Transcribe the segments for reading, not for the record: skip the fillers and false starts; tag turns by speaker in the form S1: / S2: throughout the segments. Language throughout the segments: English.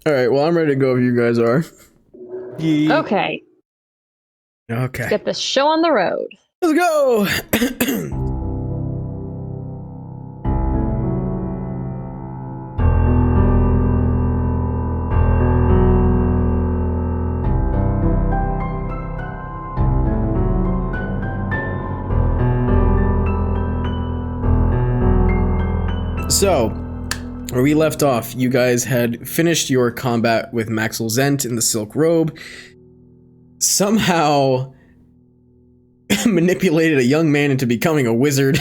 S1: All right. Well, I'm ready to go if you guys are.
S2: Okay,
S1: Okay.
S2: let's get this show on the road.
S1: Let's go. So, where we left off, you guys had finished your combat with Maxill Zent in the Silk Robe. Somehow manipulated a young man into becoming a wizard.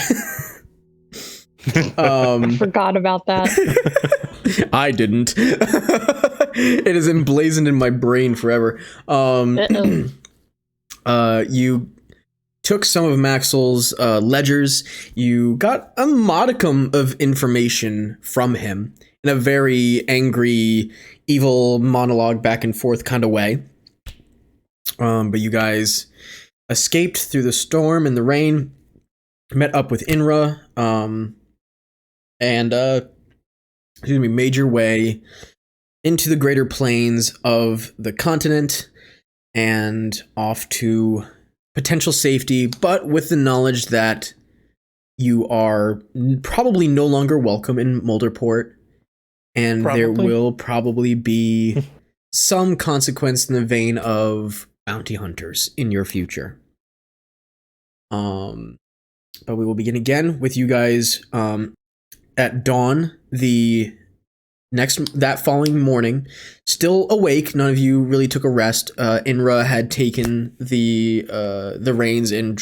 S2: Forgot about that.
S1: I didn't. It is emblazoned in my brain forever. You took some of Maxill's ledgers. You got a modicum of information from him in a very angry, evil monologue back and forth kind of way. But you guys escaped through the storm and the rain, met up with Inra, and made your way into the greater plains of the continent and off to potential safety, but with the knowledge that you are probably no longer welcome in Mulder Port, and there will probably be some consequence in the vein of bounty hunters in your future. But we will begin again with you guys at dawn that following morning, still awake. None of you really took a rest. Inra had taken the reins and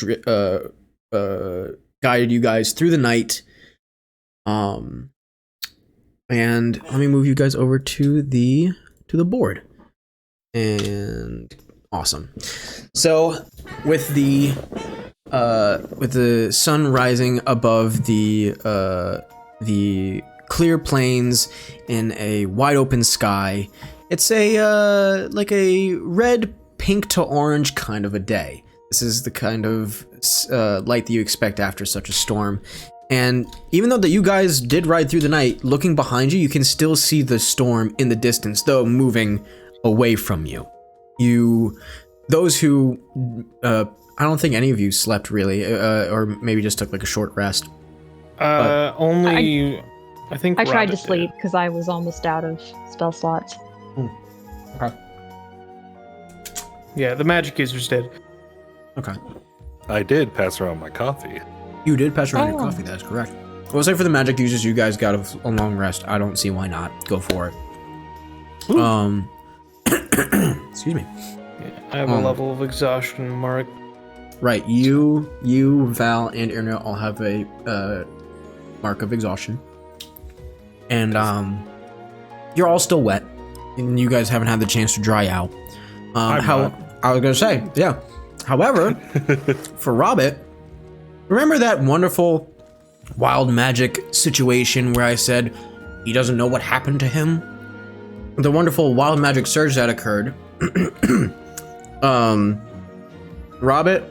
S1: guided you guys through the night. And let me move you guys over to the board. And awesome. So with the sun rising above the clear plains in a wide open sky, it's a like a red, pink to orange kind of a day. This is the kind of light that you expect after such a storm. And even though that you guys did ride through the night, looking behind you, you can still see the storm in the distance, though moving away from you. Those who, I don't think any of you slept really, or maybe just took like a short rest.
S3: I think
S2: I tried to
S3: Rabbit
S2: sleep because I was almost out of spell slots.
S1: Okay.
S3: Yeah, the magic users did.
S1: Okay.
S4: I did pass around my coffee.
S1: You did pass around your coffee, that's correct. Well, say for the magic users, you guys got a long rest. I don't see why not. Go for it.
S3: Ooh.
S1: Excuse me.
S3: Yeah, I have a level of exhaustion mark.
S1: Right, you, Val, and Irna all have a mark of exhaustion. And you're all still wet, and you guys haven't had the chance to dry out. I was gonna say, yeah. However, for Robert, remember that wonderful wild magic situation where I said he doesn't know what happened to him? The wonderful wild magic surge that occurred. Robert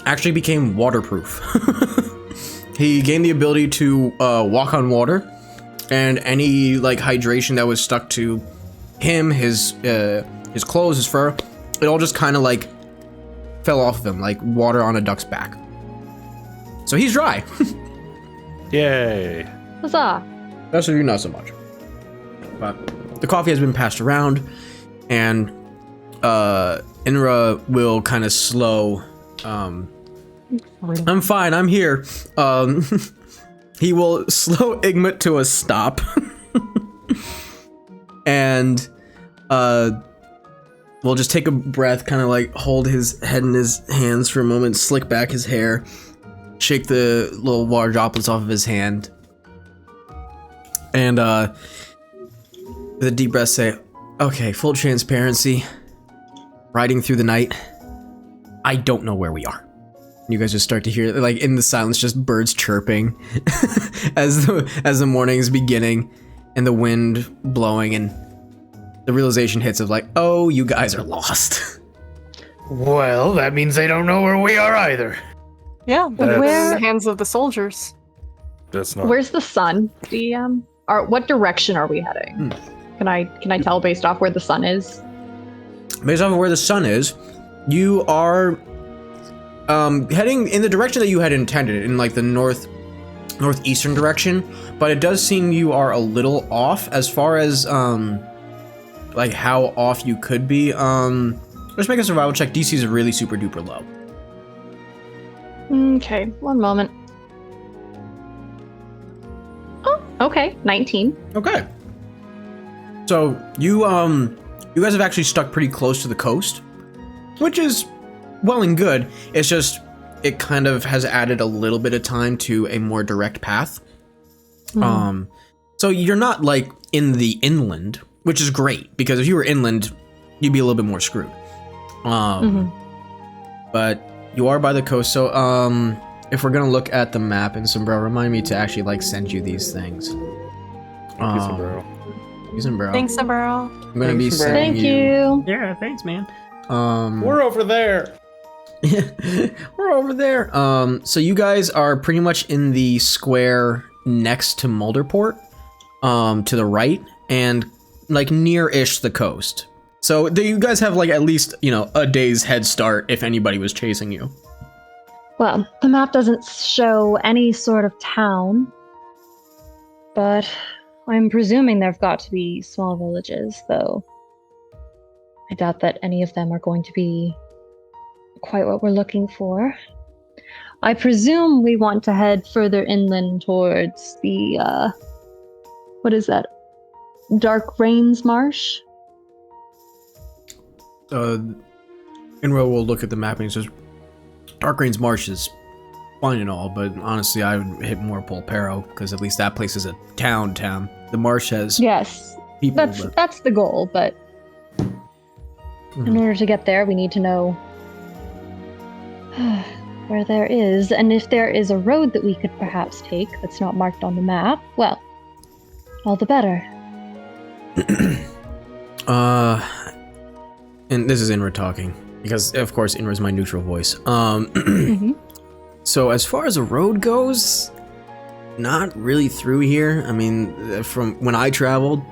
S1: actually became waterproof. He gained the ability to walk on water, and any like hydration that was stuck to him, his clothes, his fur, it all just kind of like fell off of him like water on a duck's back. So he's dry.
S4: Yay.
S2: Huzzah!
S1: That's of you, not so much. But the coffee has been passed around, and Inra will kind of slow. I'm fine. I'm here. He will slow Igmit to a stop, and we'll just take a breath, kind of like hold his head in his hands for a moment, slick back his hair, shake the little water droplets off of his hand, and with a deep breath say, "Okay, full transparency. Riding through the night, I don't know where we are." You guys just start to hear, like in the silence, just birds chirping as the morning is beginning, and the wind blowing, and the realization hits of like, oh, you guys are lost.
S3: Well, that means they don't know where we are either.
S5: Yeah, but
S4: That's-
S5: we're in the hands of the soldiers.
S4: That's not.
S2: Where's the sun? What direction are we heading? Can I tell based off where the sun is?
S1: Based off of where the sun is, you are heading in the direction that you had intended, in like the northeastern direction, but it does seem you are a little off as far as like how off you could be. Let's make a survival check. DC is really super duper low.
S2: Okay, one moment. Oh, okay, 19.
S1: Okay. So you guys have actually stuck pretty close to the coast, which is well and good. It's just it kind of has added a little bit of time to a more direct path. So you're not like in the inland, which is great, because if you were inland, you'd be a little bit more screwed. But you are by the coast, so if we're gonna look at the map, and Sombrero, remind me to actually like send you these things.
S4: Thank you, Sombrero.
S1: Sombrero.
S5: Thanks, Sombrero.
S1: I'm gonna be sending
S2: Thank you.
S1: Yeah, thanks, man.
S3: We're over there.
S1: We're over there. So you guys are pretty much in the square next to Mulder Port, to the right, and like near-ish the coast. So you guys have like at least, a day's head start if anybody was chasing you.
S2: Well, the map doesn't show any sort of town, but I'm presuming there've got to be small villages, though I doubt that any of them are going to be quite what we're looking for. I presume we want to head further inland towards the, what is that? Dark Rains Marsh?
S1: Inro will look at the map and he says, Dark Rains Marsh is fine and all, but honestly, I would hit more Polperro, because at least that place is a town. The marsh has people.
S2: That's the goal, but in order to get there, we need to know where there is, and if there is a road that we could perhaps take that's not marked on the map, well, all the better.
S1: And this is Inra talking, because of course Inra is my neutral voice. So as far as a road goes, not really through here. I mean, from when I traveled,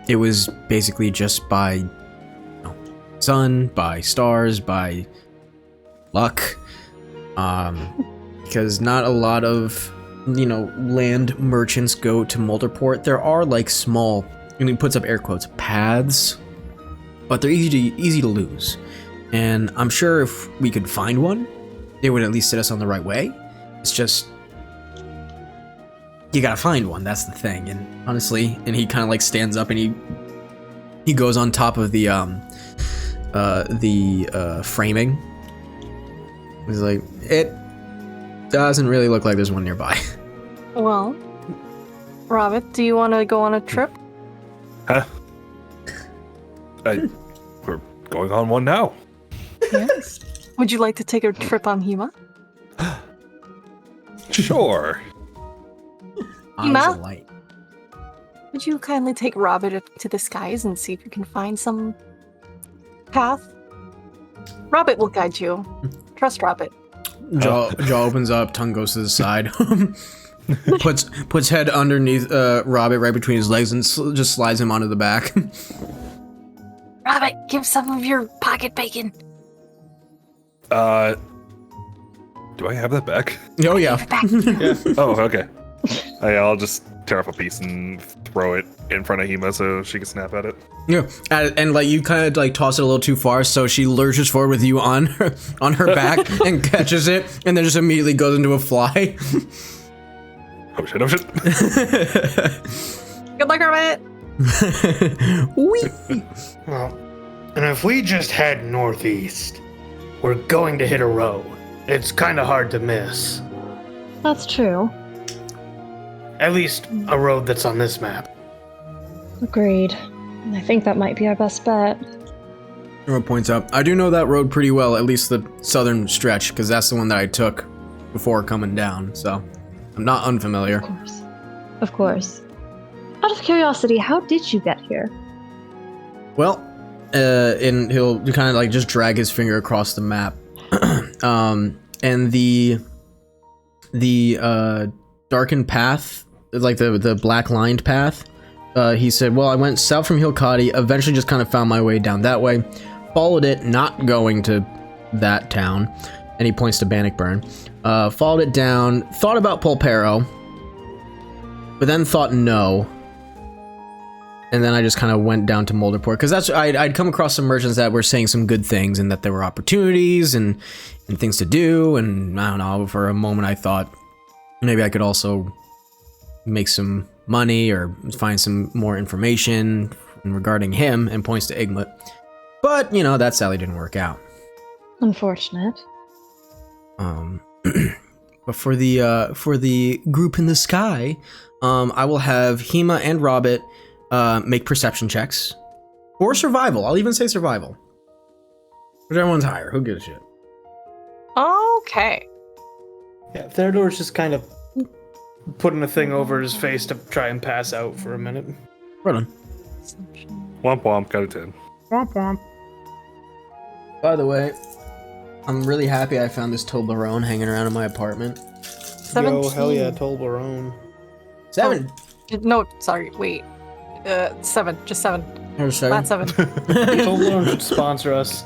S1: it was basically just by sun, by stars, by luck. Because not a lot of, land merchants go to Mulder Port. There are like small, and he puts up air quotes, paths, but they're easy to lose. And I'm sure if we could find one, it would at least set us on the right way. It's just, you gotta find one, that's the thing. And honestly, and he kind of like stands up and he goes on top of the framing. He's like, it doesn't really look like there's one nearby.
S5: Well, Robert, do you want to go on a trip?
S4: Huh? We're going on one now.
S5: Yes. Would you like to take a trip on Hema?
S4: Sure.
S1: Eyes of light.
S5: Would you kindly take Robert up to the skies and see if you can find some path? Robert will guide you. Trust Robert.
S1: Jaw opens up, tongue goes to the side. puts head underneath Robert right between his legs and just slides him onto the back.
S5: Robert, give some of your pocket bacon.
S4: Do I have that back?
S1: Oh yeah.
S4: Yeah. Oh, okay. I'll just tear off a piece and throw it in front of Hema so she can snap at it.
S1: Yeah, and like you kind of like toss it a little too far, so she lurches forward with you on her back and catches it, and then just immediately goes into a fly.
S4: Oh shit! Oh shit!
S5: Good luck, Robert.
S1: Whee!
S3: Well, and if we just head northeast, we're going to hit a road. It's kind of hard to miss.
S2: That's true.
S3: At least a road that's on this map.
S2: Agreed. I think that might be our best bet.
S1: Nora points up. I do know that road pretty well, at least the southern stretch, because that's the one that I took before coming down, so I'm not unfamiliar.
S2: Of course. Of course. Out of curiosity, how did you get here?
S1: Well, and he'll kind of like just drag his finger across the map. And the darkened path, like the black lined path, he said, well, I went south from Hilkati, eventually just kind of found my way down that way, followed it, not going to that town, and he points to Bannockburn. Followed it down, thought about Polperro, but then thought no. And then I just kind of went down to Mulder Port, because I'd come across some merchants that were saying some good things and that there were opportunities and things to do, and I don't know, for a moment I thought maybe I could also make some money or find some more information regarding him, and points to Igmit. But, you know, that sadly didn't work out.
S2: Unfortunate.
S1: But for the group in the sky, I will have Hema and Robert make perception checks. Or survival. I'll even say survival. Whichever one's higher. Who gives a shit?
S5: Okay.
S3: Yeah, Theodore's just kind of putting a thing over his face to try and pass out for a minute.
S1: Right on.
S4: Womp womp, got a 10.
S1: Womp womp. By the way, I'm really happy I found this Toblerone hanging around in my apartment.
S5: 17.
S3: Yo, hell yeah, Toblerone.
S1: 7.
S5: No, sorry, wait. 7. Just 7.
S1: Here's 7.
S5: Not 7.
S3: Toblerone should sponsor us.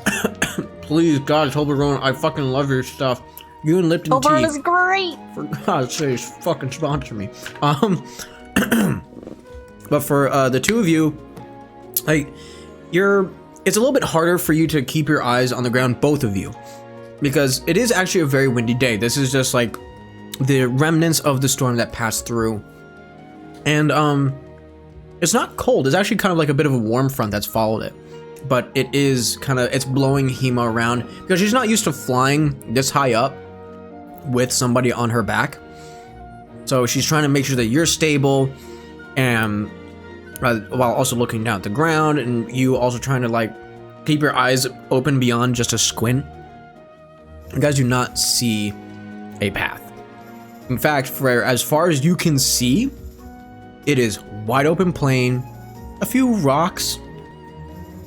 S1: Please, God, Toblerone, I fucking love your stuff. You and Lipton
S5: Toblerone
S1: tea.
S5: is great.
S1: For God's sake, fucking sponsor me. But for the two of you, like, it's a little bit harder for you to keep your eyes on the ground, both of you, because it is actually a very windy day. This is just like the remnants of the storm that passed through, and it's not cold. It's actually kind of like a bit of a warm front that's followed it, but it is kind of, it's blowing Hema around because she's not used to flying this high up with somebody on her back. So she's trying to make sure that you're stable, and while also looking down at the ground, and you also trying to like keep your eyes open beyond just a squint. You guys do not see a path. In fact, for as far as you can see, it is wide open plain, a few rocks,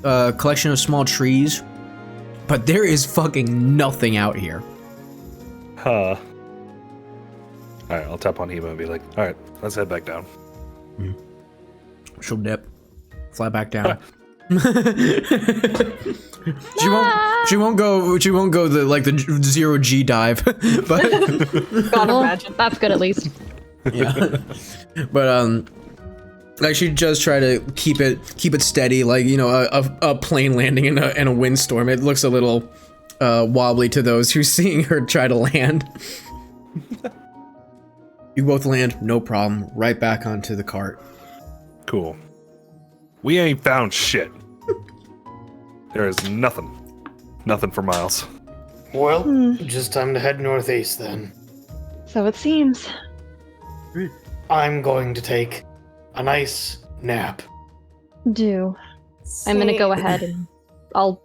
S1: a collection of small trees, but there is fucking nothing out here.
S4: Huh. Alright, I'll tap on Hema and be like, alright, let's head back down.
S1: She'll dip, fly back down. She won't go the 0G dive, but
S5: God,
S2: Well,
S5: imagine.
S2: that's good at least.
S1: yeah. But like she just try to keep it steady, like, you know, a plane landing in a windstorm. It looks a little wobbly to those who seeing her try to land. You both land, no problem, right back onto the cart.
S4: Cool. We ain't found shit. There is nothing. Nothing for miles.
S3: Well, just time to head northeast then.
S2: So it seems.
S3: I'm going to take a nice nap.
S2: Do. I'm gonna go ahead and I'll.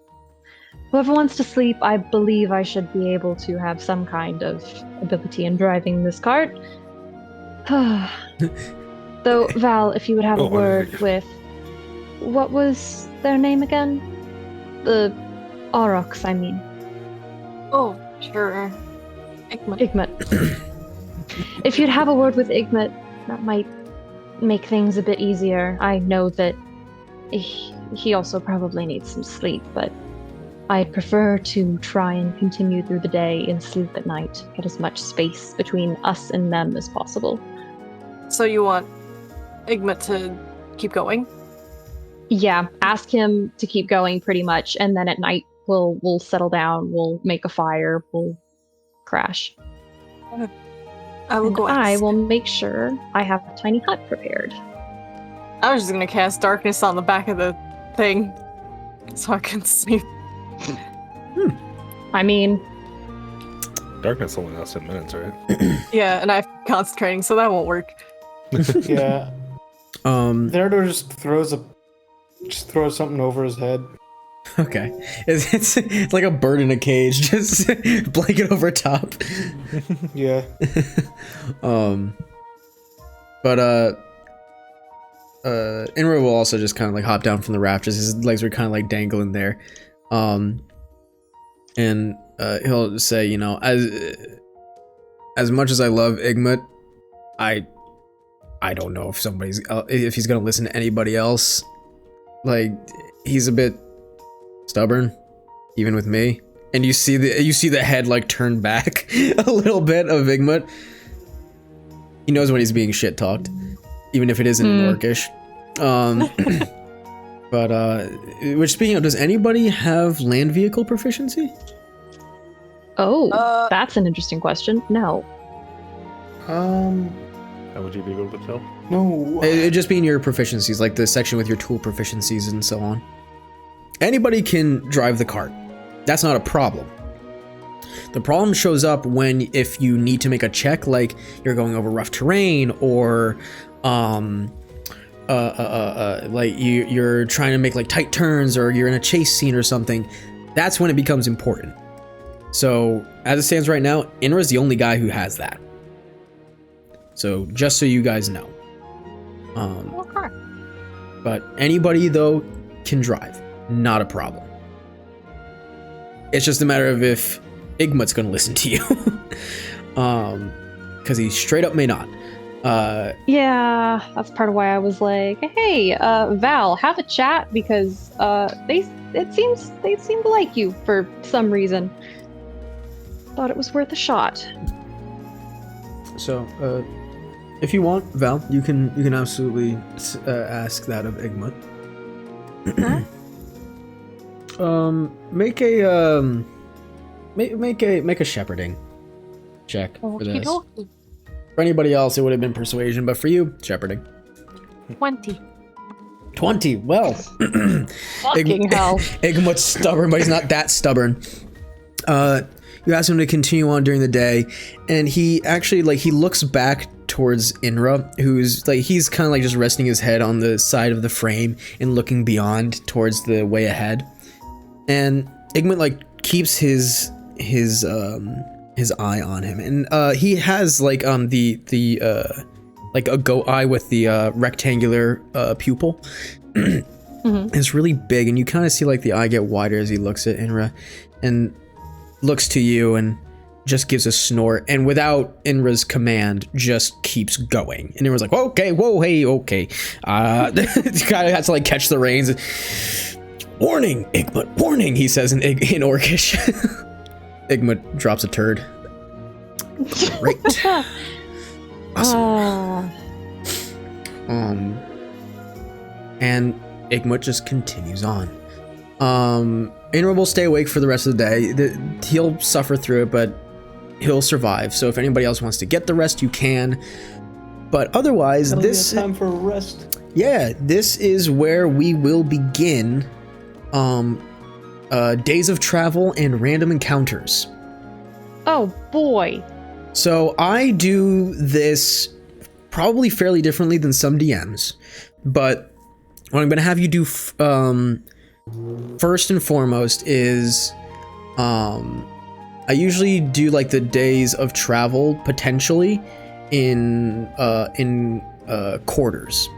S2: Whoever wants to sleep, I believe I should be able to have some kind of ability in driving this cart. Though, Val, if you would have a word with. What was their name again? The Aurochs, I mean.
S5: Oh, sure. Igmit.
S2: Igmit. If you'd have a word with Igmit, that might make things a bit easier. I know that he also probably needs some sleep, but I'd prefer to try and continue through the day and sleep at night, get as much space between us and them as possible.
S5: So you want Igmit to keep going?
S2: Yeah, ask him to keep going pretty much, and then at night we'll settle down, we'll make a fire, we'll crash.
S5: I will
S2: And
S5: go
S2: I
S5: ask.
S2: will make sure I have a tiny hut prepared.
S5: I was just gonna cast darkness on the back of the thing so I can sleep.
S2: I mean,
S4: Darkness only lasts 10 minutes, right?
S5: Yeah, and I'm concentrating, so that won't work.
S3: Yeah. Theodore just throws something over his head.
S1: Okay, it's like a bird in a cage, just blanket over top.
S3: Yeah.
S1: But Inra will also just kind of like hop down from the rafters. His legs were kind of like dangling there, and he'll say, you know, as much as I love Igmit, I I don't know if he's gonna listen to anybody else. Like, he's a bit stubborn, even with me. And you see the head like turn back a little bit of Igmut. He knows when he's being shit talked, even if it isn't in Orcish. But which, speaking of, does anybody have land vehicle proficiency?
S2: Oh, that's an interesting question. No.
S4: How would you be able to tell?
S3: No.
S1: It'd just be in your proficiencies, like the section with your tool proficiencies and so on. Anybody can drive the cart. That's not a problem. The problem shows up if you need to make a check, like you're going over rough terrain, or like you're trying to make like tight turns, or you're in a chase scene or something. That's when it becomes important. So as it stands right now, Inra's the only guy who has that. So just so you guys know.
S5: Okay.
S1: But anybody though can drive, not a problem. It's just a matter of if Igmut's gonna listen to you. Because he straight up may not.
S2: Yeah, that's part of why I was like, hey, Val, have a chat, because they seem to like you for some reason. Thought it was worth a shot.
S1: So, if you want, Val, you can absolutely ask that of Igmut. Make a shepherding check for this.
S5: Okey-dokey.
S1: For anybody else, it would have been persuasion, but for you, shepherding.
S5: 20.
S1: 20. Well,
S2: Fucking hell.
S1: Igmut's stubborn, but he's not that stubborn. You ask him to continue on during the day, and he actually, he looks back towards Inra, who's he's kind of just resting his head on the side of the frame and looking beyond towards the way ahead. And Igmut keeps his eye on him, and he has a goat eye with the rectangular pupil.
S2: Mm-hmm.
S1: It's really big, and you kind of see the eye get wider as he looks at Inra, and looks to you and just gives a snort, and without Inra's command, just keeps going. And Inra's like, okay, whoa, hey, okay. Kind of has to catch the reins. Warning, Igmut, warning, he says in Orcish. Igmut drops a turd. Great. Awesome. And Igmut just continues on. Inra will stay awake for the rest of the day. He'll suffer through it, but he'll survive. So if anybody else wants to get the rest, you can. But otherwise,
S3: That'll
S1: this
S3: be a time for a rest.
S1: Yeah, this is where we will begin. Days of travel and random encounters.
S2: Oh boy.
S1: So I do this probably fairly differently than some DMs, but what I'm going to have you do first and foremost is I usually do the days of travel potentially in quarters.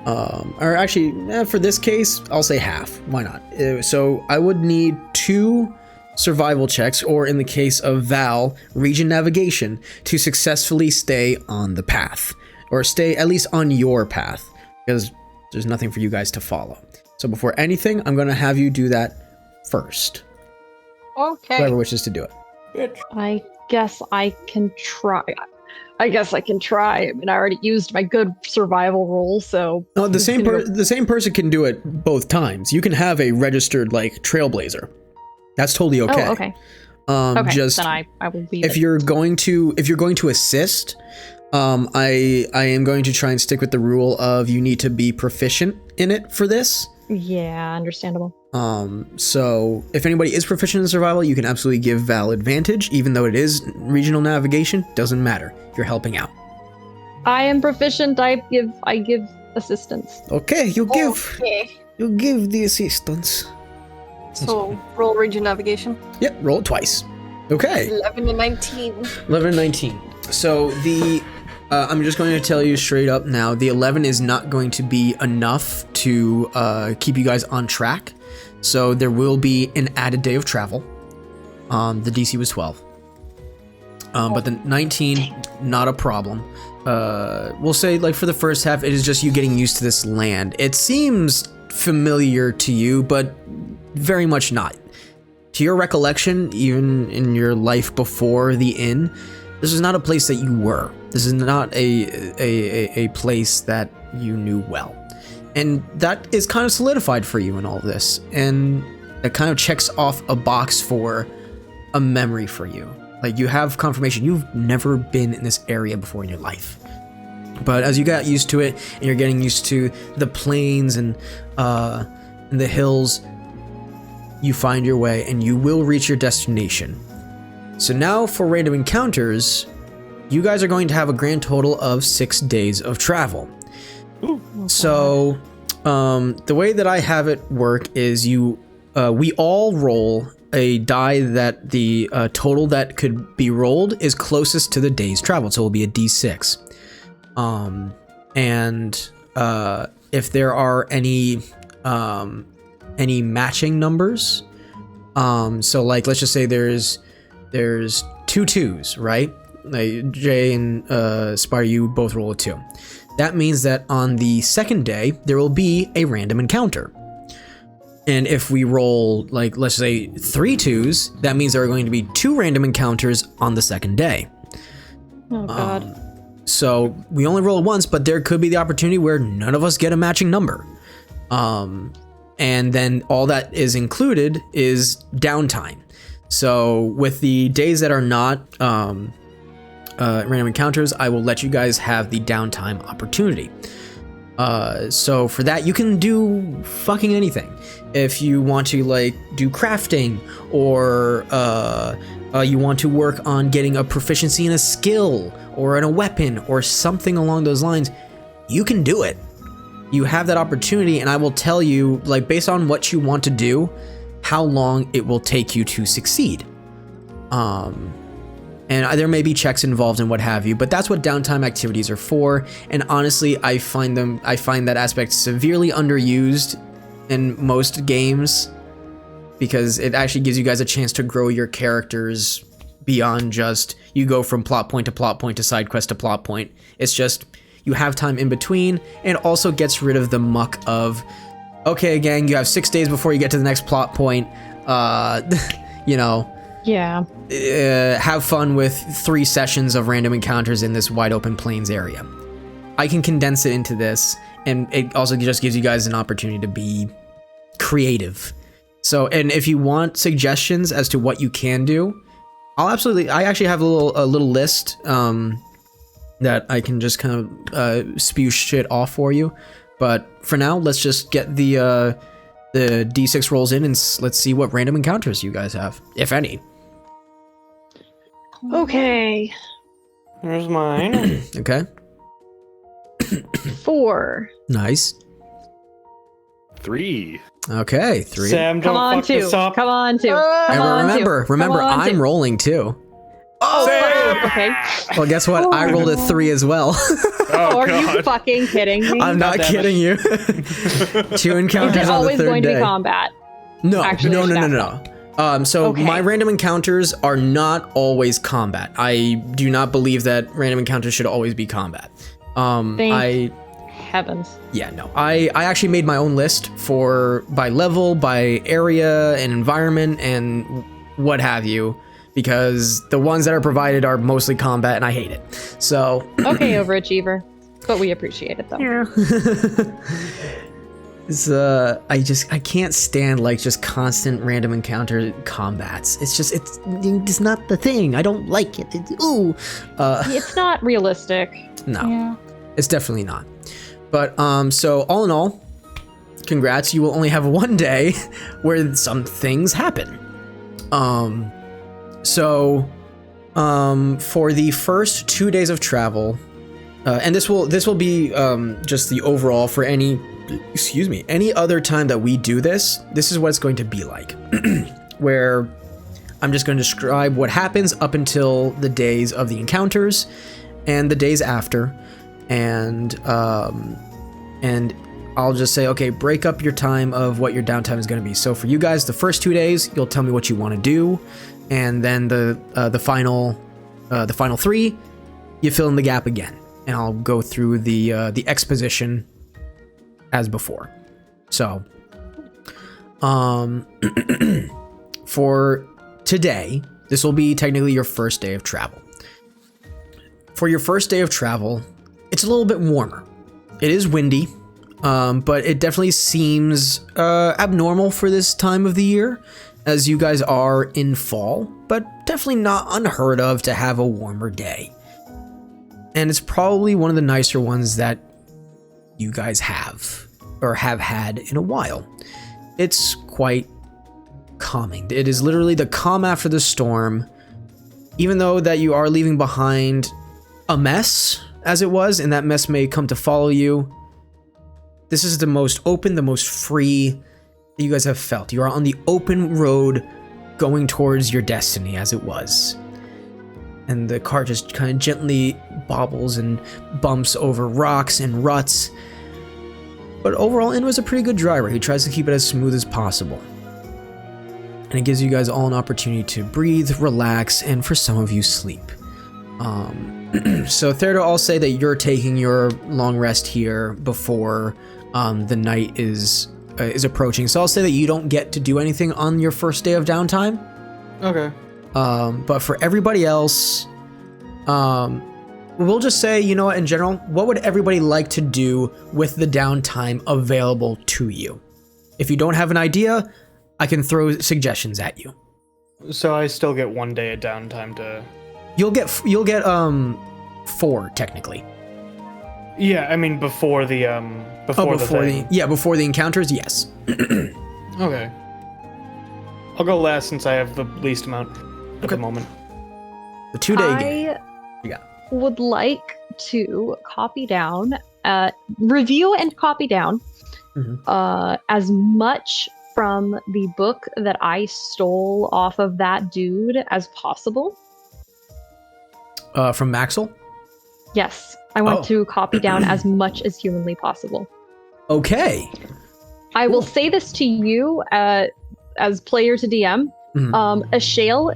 S1: Or actually, for this case, I'll say half. Why not? So I would need 2 survival checks, or in the case of Val, region navigation, to successfully stay on the path, or stay at least on your path, because there's nothing for you guys to follow. So before anything, I'm going to have you do that first.
S5: Okay.
S1: Whoever wishes to do it.
S3: Bitch.
S2: I guess I can try. I mean, I already used my good survival roll, so...
S1: No, the same person can do it both times. You can have a registered, trailblazer. That's totally okay.
S2: Oh, okay.
S1: Okay,
S2: just then I will be...
S1: If you're going to assist, I am going to try and stick with the rule of you need to be proficient in it for this.
S2: Yeah, understandable.
S1: So if anybody is proficient in survival, you can absolutely give Val advantage, even though it is regional navigation. Doesn't matter. You're helping out.
S2: I am proficient. I give assistance.
S1: Okay, you give
S5: Okay.
S1: the assistance.
S5: So, roll region navigation.
S1: Yep, roll it twice. Okay.
S5: 11 and 19.
S1: 11 and 19. So I'm just going to tell you straight up now, the 11 is not going to be enough to keep you guys on track. So there will be an added day of travel. The DC was 12. But the 19, not a problem. we'll say like for the first half, it is just you getting used to this land. It seems familiar to you, but very much not. To your recollection, even in your life before the inn, this is not a place that you were. This is not a place that you knew well. And that is kind of solidified for you in all of this. And that kind of checks off a box for a memory for you. Like, you have confirmation you've never been in this area before in your life. But as you got used to it, and you're getting used to the plains and the hills, you find your way and you will reach your destination. So now for random encounters, you guys are going to have a grand total of 6 days of travel.
S4: Ooh.
S1: So the way that I have it work is we all roll a die that the total that could be rolled is closest to the day's travel. So it'll be a D6. And if there are any matching numbers, so like let's just say there's 2 2s, right? Like Jay and Spire, you both roll a 2. That means that on the second day there will be a random encounter. And if we roll, like, let's say 3 2s, that means there are going to be 2 random encounters on the second day.
S2: Oh, God.
S1: So we only roll once, but there could be the opportunity where none of us get a matching number. And then all that is included is downtime. So with the days that are not random encounters, I will let you guys have the downtime opportunity. So for that, you can do fucking anything. If you want to like do crafting, or you want to work on getting a proficiency in a skill or in a weapon or something along those lines, you can do it. You have that opportunity, and I will tell you, like, based on what you want to do, how long it will take you to succeed. And there may be checks involved and what have you, but that's what downtime activities are for. And honestly, I find that aspect severely underused in most games, because it actually gives you guys a chance to grow your characters beyond just you go from plot point to side quest to plot point. It's just you have time in between, and it also gets rid of the muck of, okay, gang, you have 6 days before you get to the next plot point.
S2: Yeah.
S1: Have fun with 3 sessions of random encounters in this wide open plains area. I can condense it into this, and it also just gives you guys an opportunity to be creative. So, and if you want suggestions as to what you can do, I actually have a little list that I can just kind of spew shit off for you. But for now, let's just get the D6 rolls in, and let's see what random encounters you guys have, if any.
S2: Okay.
S3: There's mine.
S1: Okay.
S2: 4.
S1: Nice.
S4: 3.
S1: Okay, 3.
S3: Sam, don't
S2: Come on,
S3: fuck
S2: 2.
S3: this up.
S2: Come on, 2.
S1: And
S2: Come on,
S1: remember,
S2: two. Come on,
S1: I'm
S2: 2.
S1: rolling too.
S2: Oh, okay.
S1: Well, guess what? I rolled a 3 as well.
S4: Oh,
S2: Are you
S4: God.
S2: fucking kidding me?
S1: I'm not
S3: damn it.
S1: kidding you. 2
S2: Is
S1: encounters
S2: it
S1: on the
S2: always
S1: third
S2: going to
S1: day.
S2: be combat?
S1: No,
S2: Actually,
S1: no. So
S2: Okay.
S1: my random encounters are not always combat. I do not believe that random encounters should always be combat.
S2: Thank heavens.
S1: I actually made my own list by level, by area and environment and what have you, because the ones that are provided are mostly combat and I hate it. So
S2: Okay, overachiever. But we appreciate it, though.
S1: it's I can't stand like just constant random encounter combats. It's just not the thing. I don't like it.
S2: It's not realistic.
S1: No.
S5: Yeah.
S1: It's definitely not. But so all in all, congrats, you will only have 1 day where some things happen. So for the first 2 days of travel, and this will be just the overall for any other time that we do this is what it's going to be like. Where I'm just going to describe what happens up until the days of the encounters and the days after. And I'll just say, okay, break up your time of what your downtime is going to be. So for you guys, the first 2 days, you'll tell me what you want to do, and then the final 3, you fill in the gap again. and I'll go through the exposition as before. So, for today, this will be technically your first day of travel. For your first day of travel, it's a little bit warmer. It is windy, but it definitely seems abnormal for this time of the year, as you guys are in fall, but definitely not unheard of to have a warmer day. And it's probably one of the nicer ones that you guys have, or have had in a while. It's quite calming. It is literally the calm after the storm, even though that you are leaving behind a mess, as it was, and that mess may come to follow you. This is the most open, the most free that you guys have felt. You are on the open road going towards your destiny, as it was. And the car just kind of gently bobbles and bumps over rocks and ruts. But overall, Inno is a pretty good driver. He tries to keep it as smooth as possible. And it gives you guys all an opportunity to breathe, relax, and for some of you, sleep. So Theodore, I'll say that you're taking your long rest here before the night is approaching. So I'll say that you don't get to do anything on your first day of downtime.
S6: Okay.
S1: But for everybody else, we'll just say, you know what, in general, what would everybody like to do with the downtime available to you? If you don't have an idea, I can throw suggestions at you.
S6: So I still get 1 day of downtime to...
S1: You'll get 4 technically.
S6: Yeah, I mean before the before
S1: the encounters, yes.
S6: Okay. I'll go last since I have the least amount at the moment.
S1: The 2-day game.
S2: I would like to copy down, review and copy down as much from the book that I stole off of that dude as possible.
S1: From Maxill?
S2: Yes, I want to copy down as much as humanly possible.
S1: Okay.
S2: I will say this to you as player to DM. Ashale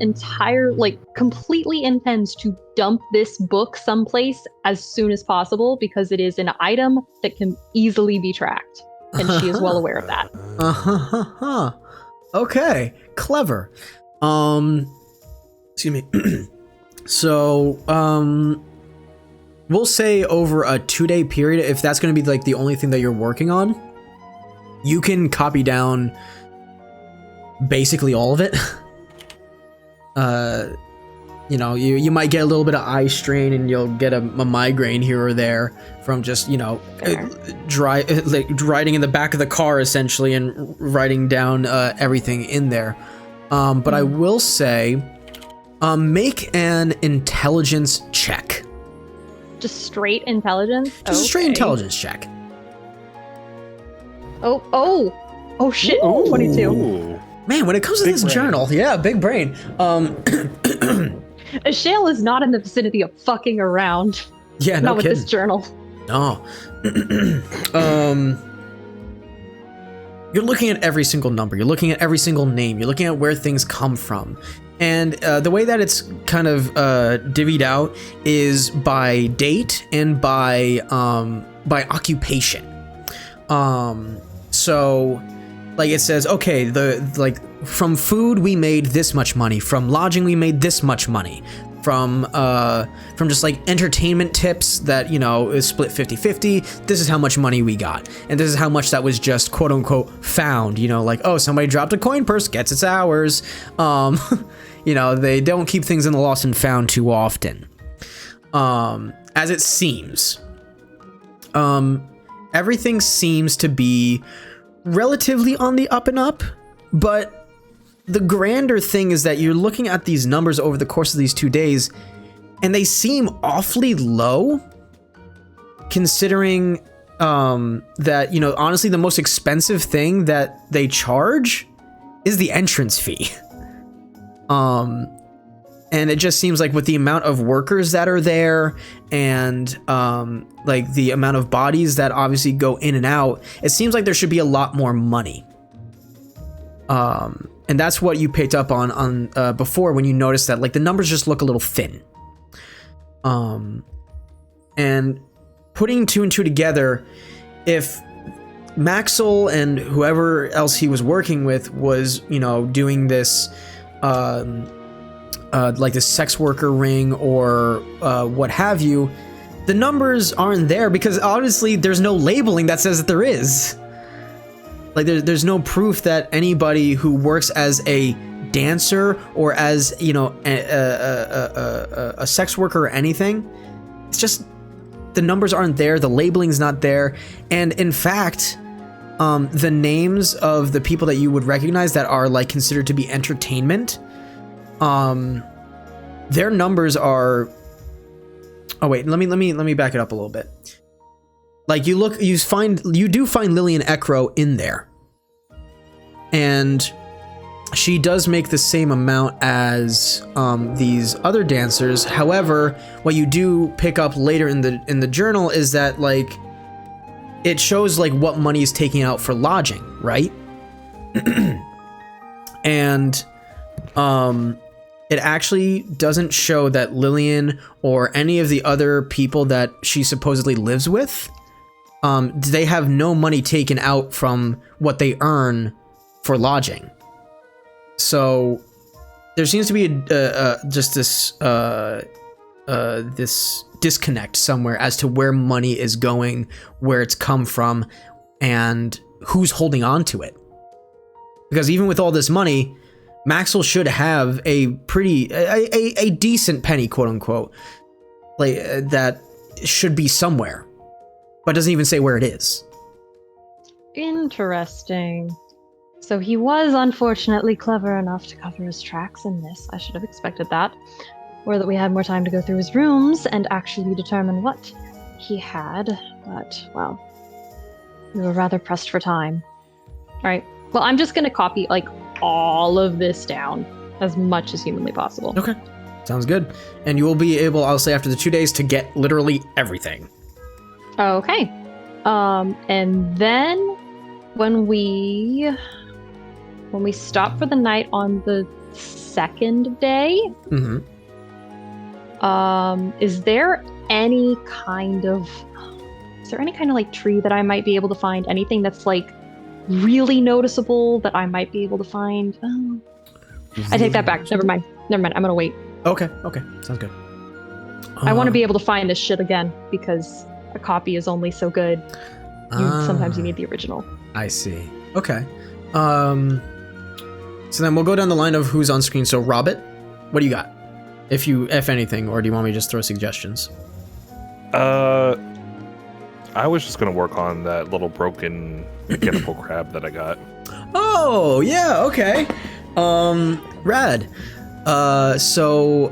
S2: completely intends to dump this book someplace as soon as possible because it is an item that can easily be tracked. And she is well aware of that.
S1: Okay. Clever. Excuse me. So, we'll say over a 2-day period, if that's going to be like the only thing that you're working on, you can copy down basically all of it. You know, you might get a little bit of eye strain and you'll get a migraine here or there from just, you know, riding in the back of the car essentially and writing down everything in there. But I will say, make an intelligence check.
S2: Just straight intelligence?
S1: Just a straight intelligence check.
S2: Oh shit,
S4: Ooh.
S2: 22.
S1: Man, when it comes to
S6: Big
S1: this
S6: brain.
S1: journal, yeah, big brain.
S2: Ashale is not in the vicinity of fucking around.
S1: Yeah, no
S2: not with
S1: kidding.
S2: this journal.
S1: No. You're looking at every single number. You're looking at every single name. You're looking at where things come from. And the way that it's kind of divvied out is by date and by occupation. So, like it says, okay, from food we made this much money. From lodging we made this much money. From just like entertainment tips that, you know, is split 50-50. This is how much money we got. And this is how much that was just quote unquote found, you know, like, oh, somebody dropped a coin purse, gets its ours. You know, they don't keep things in the lost and found too often. As it seems. Everything seems to be relatively on the up and up, but the grander thing is that you're looking at these numbers over the course of these 2 days, and they seem awfully low, considering that, you know, honestly, the most expensive thing that they charge is the entrance fee. And it just seems like with the amount of workers that are there and like the amount of bodies that obviously go in and out, it seems like there should be a lot more money. And that's what you picked up on before when you noticed that like the numbers just look a little thin. and putting two and two together, if Maxill and whoever else he was working with was, doing this, like this sex worker ring or what have you, the numbers aren't there because obviously there's no labeling that says that there is. Like there's no proof that anybody who works as a dancer or as a sex worker or anything, it's just the numbers aren't there, the labeling's not there, and in fact, the names of the people that you would recognize that are like considered to be entertainment, their numbers are. Oh wait, let me back it up a little bit. Like you do find Lillian Ekro in there, and she does make the same amount as these other dancers. However, what you do pick up later in the journal is that like it shows like what money is taking out for lodging, right? And it actually doesn't show that Lillian or any of the other people that she supposedly lives with, they have no money taken out from what they earn for lodging. So there seems to be just this this disconnect somewhere as to where money is going, where it's come from, and who's holding on to it. Because even with all this money, Maxill should have a decent penny, quote unquote, like that should be somewhere, but doesn't even say where it is.
S2: Interesting. So he was unfortunately clever enough to cover his tracks in this. I should have expected that. Or that we had more time to go through his rooms and actually determine what he had. But, well, we were rather pressed for time. All right. Well, I'm just going to copy, like, all of this down as much as humanly possible.
S1: Okay. Sounds good. And you will be able, I'll say after the 2 days, to get literally everything.
S2: Okay. And then when we stop for the night on the second day, is there any kind of like tree that I might be able to find? Anything that's like really noticeable that I might be able to find? Oh, I take that back. Never mind. I'm gonna wait.
S1: Okay. Sounds good.
S2: I want to be able to find this shit again because a copy is only so good. Sometimes you need the original.
S1: I see. Okay. So then we'll go down the line of who's on screen. So Robert, what do you got? If anything, or do you want me to just throw suggestions?
S4: I was just gonna work on that little broken mechanical crab that I got.
S1: Oh yeah, okay. Rad. So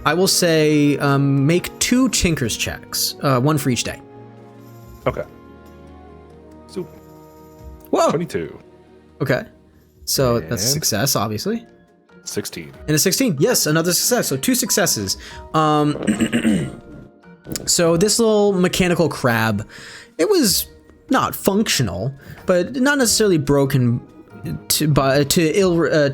S1: I will say make 2 Tinker's checks, 1 for each day.
S4: Okay. So,
S1: Whoa.
S4: 22.
S1: Okay. So that's a
S4: And-
S1: success, obviously.
S4: 16.
S1: And a 16. Yes, another success. So 2 successes. So this little mechanical crab, it was not functional, but not necessarily broken to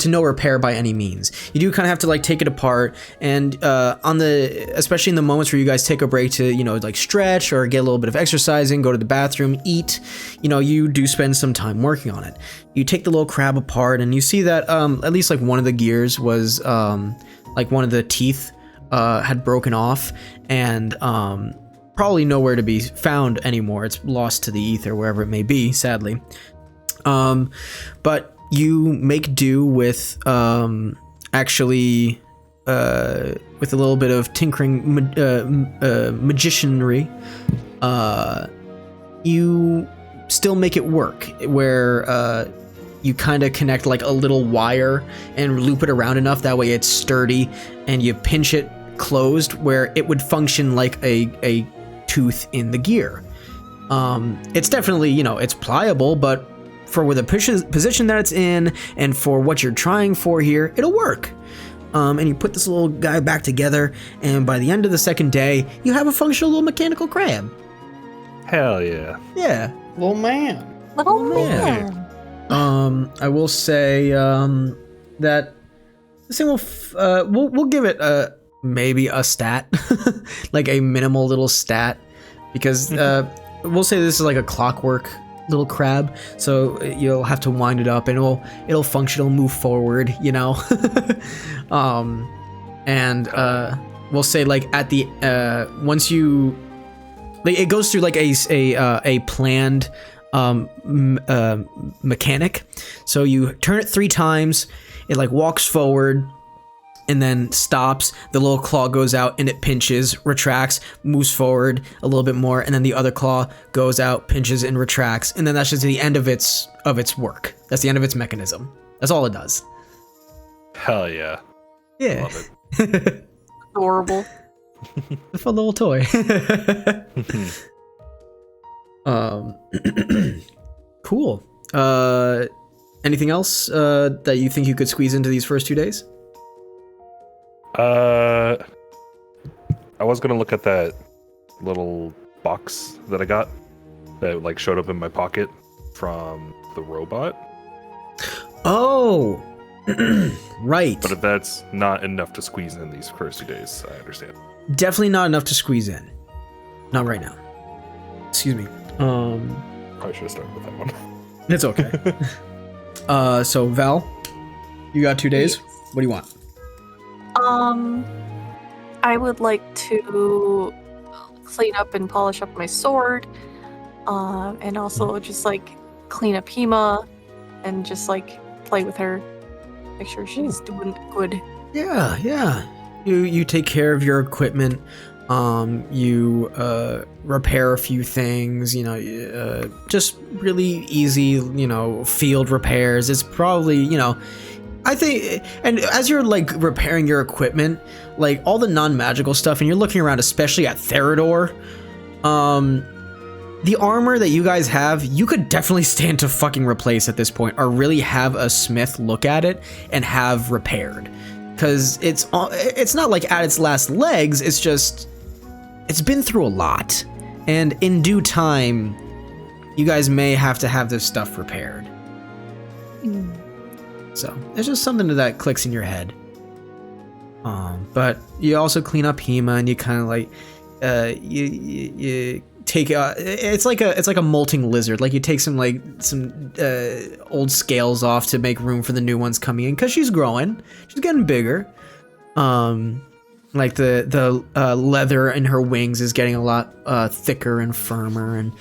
S1: no repair by any means. You do kind of have to like take it apart, and especially in the moments where you guys take a break to like stretch or get a little bit of exercising, go to the bathroom, eat, you do spend some time working on it. You take the little crab apart, and you see that at least like one of the gears was like one of the teeth had broken off, and probably nowhere to be found anymore. It's lost to the ether, wherever it may be, sadly. But you make do with actually with a little bit of tinkering magicianry. You still make it work, where you kind of connect like a little wire and loop it around enough that way it's sturdy, and you pinch it closed where it would function like a tooth in the gear. It's definitely, it's pliable, but for the position that it's in and for what you're trying for here, it'll work. And you put this little guy back together, and by the end of the second day, you have a functional little mechanical crab.
S4: Hell yeah.
S1: Yeah.
S6: Little man.
S5: Little
S1: man.
S5: man.
S1: I will say that this thing we'll give it maybe a stat, like a minimal little stat, because we'll say this is like a clockwork little crab, so you'll have to wind it up and it'll function, it'll move forward, you know. And we'll say like at the once you like, it goes through like a planned mechanic. So you turn it 3 times, it like walks forward and then stops, the little claw goes out and it pinches, retracts, moves forward a little bit more, and then the other claw goes out, pinches and retracts, and then that's just the end of its work. That's the end of its mechanism. That's all it does.
S4: Hell yeah.
S1: Yeah.
S4: Love it.
S5: Adorable.
S1: A fun little toy. Cool. Anything else that you think you could squeeze into these first 2 days?
S4: I was gonna look at that little box that I got that like showed up in my pocket from the robot.
S1: Oh, right.
S4: But if that's not enough to squeeze in these first 2 days, I understand.
S1: Definitely not enough to squeeze in. Not right now. Excuse me.
S4: Probably should have started with that one.
S1: It's okay. So Val, you got 2 days.
S5: Yes.
S1: What do you want?
S5: I would like to clean up and polish up my sword, and also just like clean up Hema, and just like play with her, make sure she's doing good.
S1: Yeah. You take care of your equipment. You repair a few things. You know, just really easy. You know, field repairs. It's probably, you know, I think, and as you're like repairing your equipment, like all the non-magical stuff, and you're looking around, especially at Therador, the armor that you guys have, you could definitely stand to fucking replace at this point, or really have a smith look at it and have repaired, because it's not like at its last legs. It's just, it's been through a lot, and in due time, you guys may have to have this stuff repaired. So there's just something that clicks in your head. But you also clean up Hema, and you kind of like, you take it's like a molting lizard. Like you take some old scales off to make room for the new ones coming in, because she's growing, she's getting bigger. Like the leather in her wings is getting a lot thicker and firmer, and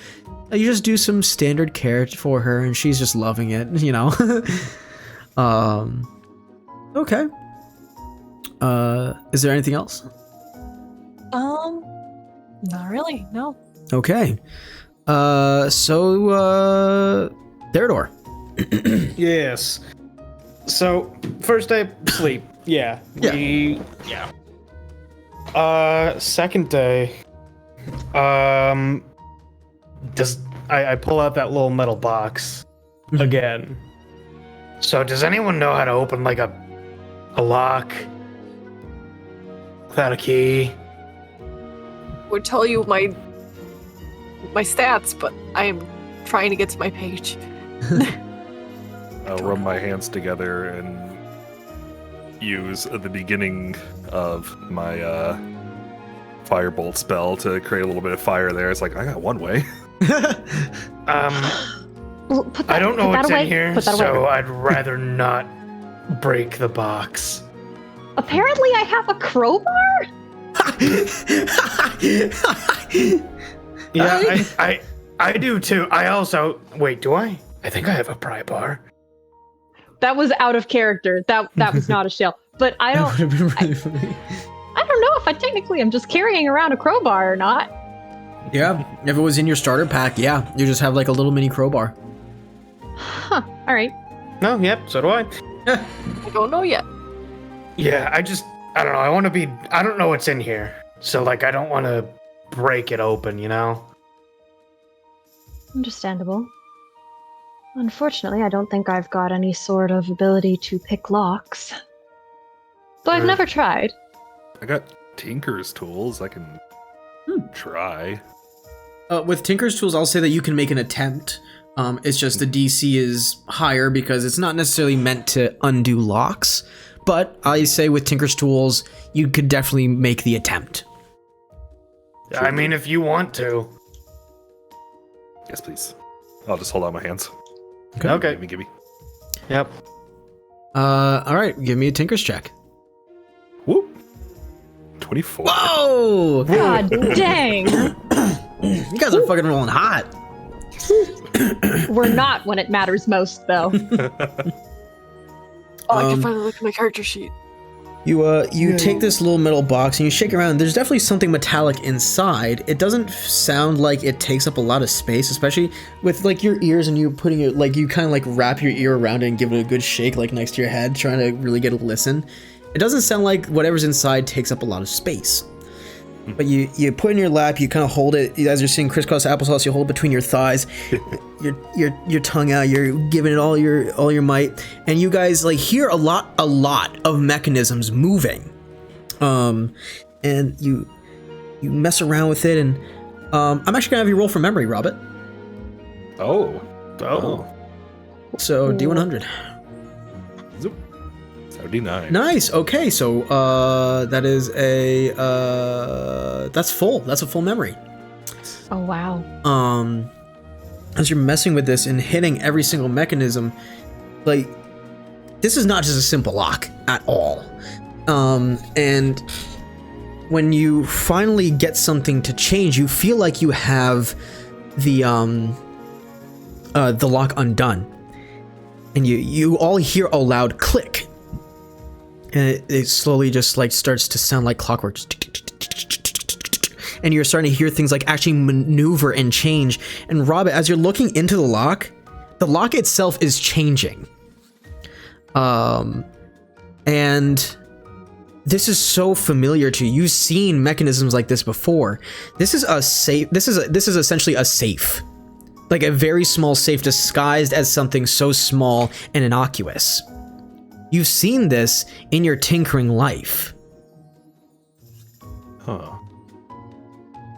S1: you just do some standard care for her, and she's just loving it, you know. Okay. Is there anything else?
S5: Not really, no.
S1: Okay. So Therador.
S6: Yes. So, first day, sleep. Yeah. Second day, I pull out that little metal box again.
S3: So does anyone know how to open like a lock without a key?
S5: Would tell you my stats, but I am trying to get to my page.
S4: I'll rub my hands together and use the beginning of my firebolt spell to create a little bit of fire there. It's like, I got one way.
S2: Well, put that,
S3: I don't know
S2: put that
S3: what's
S2: away.
S3: in here,
S2: Put that away.
S3: so I'd rather not break the box.
S2: Apparently, I have a crowbar.
S3: Yeah, I do too. I also wait. Do I? I think I have a pry bar.
S2: That was out of character. That was not a shell. But I don't.
S1: That would have been really funny.
S2: I don't know if I technically am just carrying around a crowbar or not.
S1: Yeah, if it was in your starter pack, yeah, you just have like a little mini crowbar.
S2: Huh. All right.
S3: No, yep, so do I.
S5: I don't know yet.
S3: Yeah, I don't know. I don't know what's in here. So, like, I don't want to break it open, you know?
S2: Understandable. Unfortunately, I don't think I've got any sort of ability to pick locks. Though I've never tried.
S4: I got Tinker's tools. I can try.
S1: With Tinker's tools, I'll say that you can make an attempt. It's just the DC is higher because it's not necessarily meant to undo locks, but I say with Tinker's tools, you could definitely make the attempt.
S3: I mean, if you want to.
S4: Yes, please. I'll just hold out my hands.
S3: Okay.
S4: Gimme.
S3: Yep.
S1: All right, give me a Tinker's check.
S4: Whoop. 24.
S1: Whoa!
S2: God dang.
S1: You guys are fucking rolling hot.
S2: We're not when it matters most, though.
S5: I can finally look at my character sheet.
S1: You take this little metal box and you shake it around. There's definitely something metallic inside. It doesn't sound like it takes up a lot of space, especially with like your ears and you putting it like you kind of like wrap your ear around it and give it a good shake like next to your head, trying to really get a listen. It doesn't sound like whatever's inside takes up a lot of space. But you put it in your lap, you kind of hold it as you're seeing crisscross applesauce. You hold it between your thighs, your tongue out. You're giving it all your might, and you guys like hear a lot of mechanisms moving. And you mess around with it, and I'm actually gonna have you roll for memory, Robert.
S4: Oh.
S1: So D100.
S4: Zoop. 79.
S1: Nice. Okay, so that is that's full. That's a full memory.
S2: Oh, wow.
S1: As you're messing with this and hitting every single mechanism, like this is not just a simple lock at all. And when you finally get something to change, you feel like you have the lock undone, and you all hear a loud click. And it slowly just like starts to sound like clockwork. And you're starting to hear things like actually maneuver and change. And Robert, as you're looking into the lock itself is changing. And this is so familiar to you. You've seen mechanisms like this before. This is a safe. This is essentially a safe. Like a very small safe disguised as something so small and innocuous. You've seen this in your tinkering life.
S4: Huh.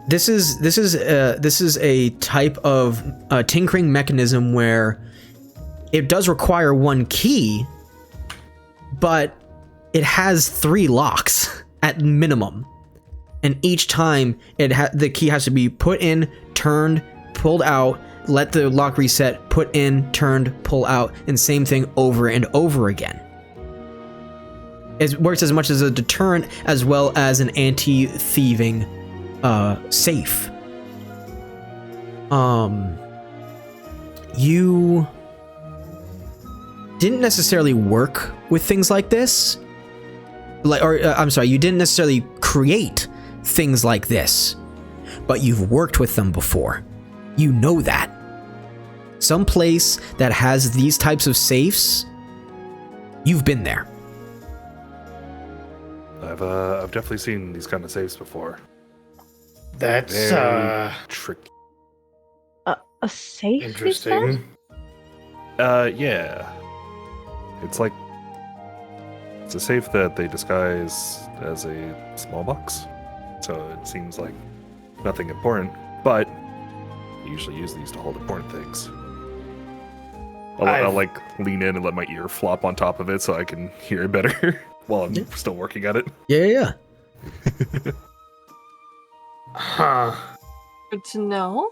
S1: This is a type of tinkering mechanism where it does require one key, but it has 3 locks at minimum, and each time the key has to be put in, turned, pulled out, let the lock reset, put in, turned, pull out, and same thing over and over again. It works as much as a deterrent as well as an anti-thieving safe. You didn't necessarily work with things like this. You didn't necessarily create things like this, but you've worked with them before. You know that. Some place that has these types of safes, you've been there.
S4: I've definitely seen these kind of safes before.
S3: That's
S4: Very tricky.
S2: A safe?
S3: interesting.
S4: Yeah. It's a safe that they disguise as a small box. So it seems like nothing important, but you usually use these to hold important things. I'll like lean in and let my ear flop on top of it so I can hear it better while I'm still working at it.
S1: Yeah.
S3: Huh.
S5: Good to know.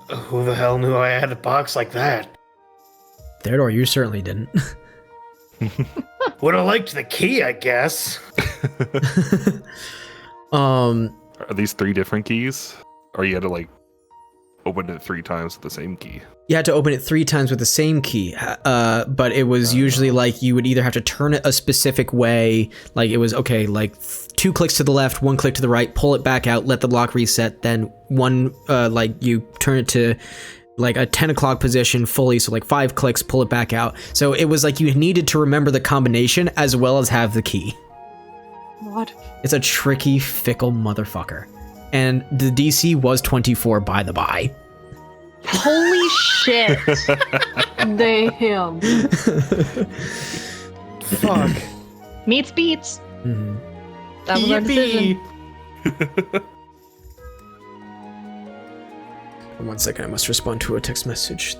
S3: Who the hell knew I had a box like that?
S1: Theodore, you certainly didn't.
S3: Would have liked the key, I guess.
S4: Are these 3 different keys? Or you had to like open it 3 times with the same key?
S1: You had to open it 3 times with the same key, but it was usually like you would either have to turn it a specific way, like it was okay, like 2 clicks to the left, 1 click to the right, pull it back out, let the lock reset, then one like you turn it to like a 10 o'clock position fully, so like 5 clicks, pull it back out. So it was like you needed to remember the combination as well as have the key.
S5: What?
S1: It's a tricky, fickle motherfucker. And the DC was 24 by the by.
S2: Holy shit.
S5: Damn.
S3: Fuck.
S2: Meets beats.
S1: Mm-hmm.
S2: That was our decision.
S1: 1 second, I must respond to a text message.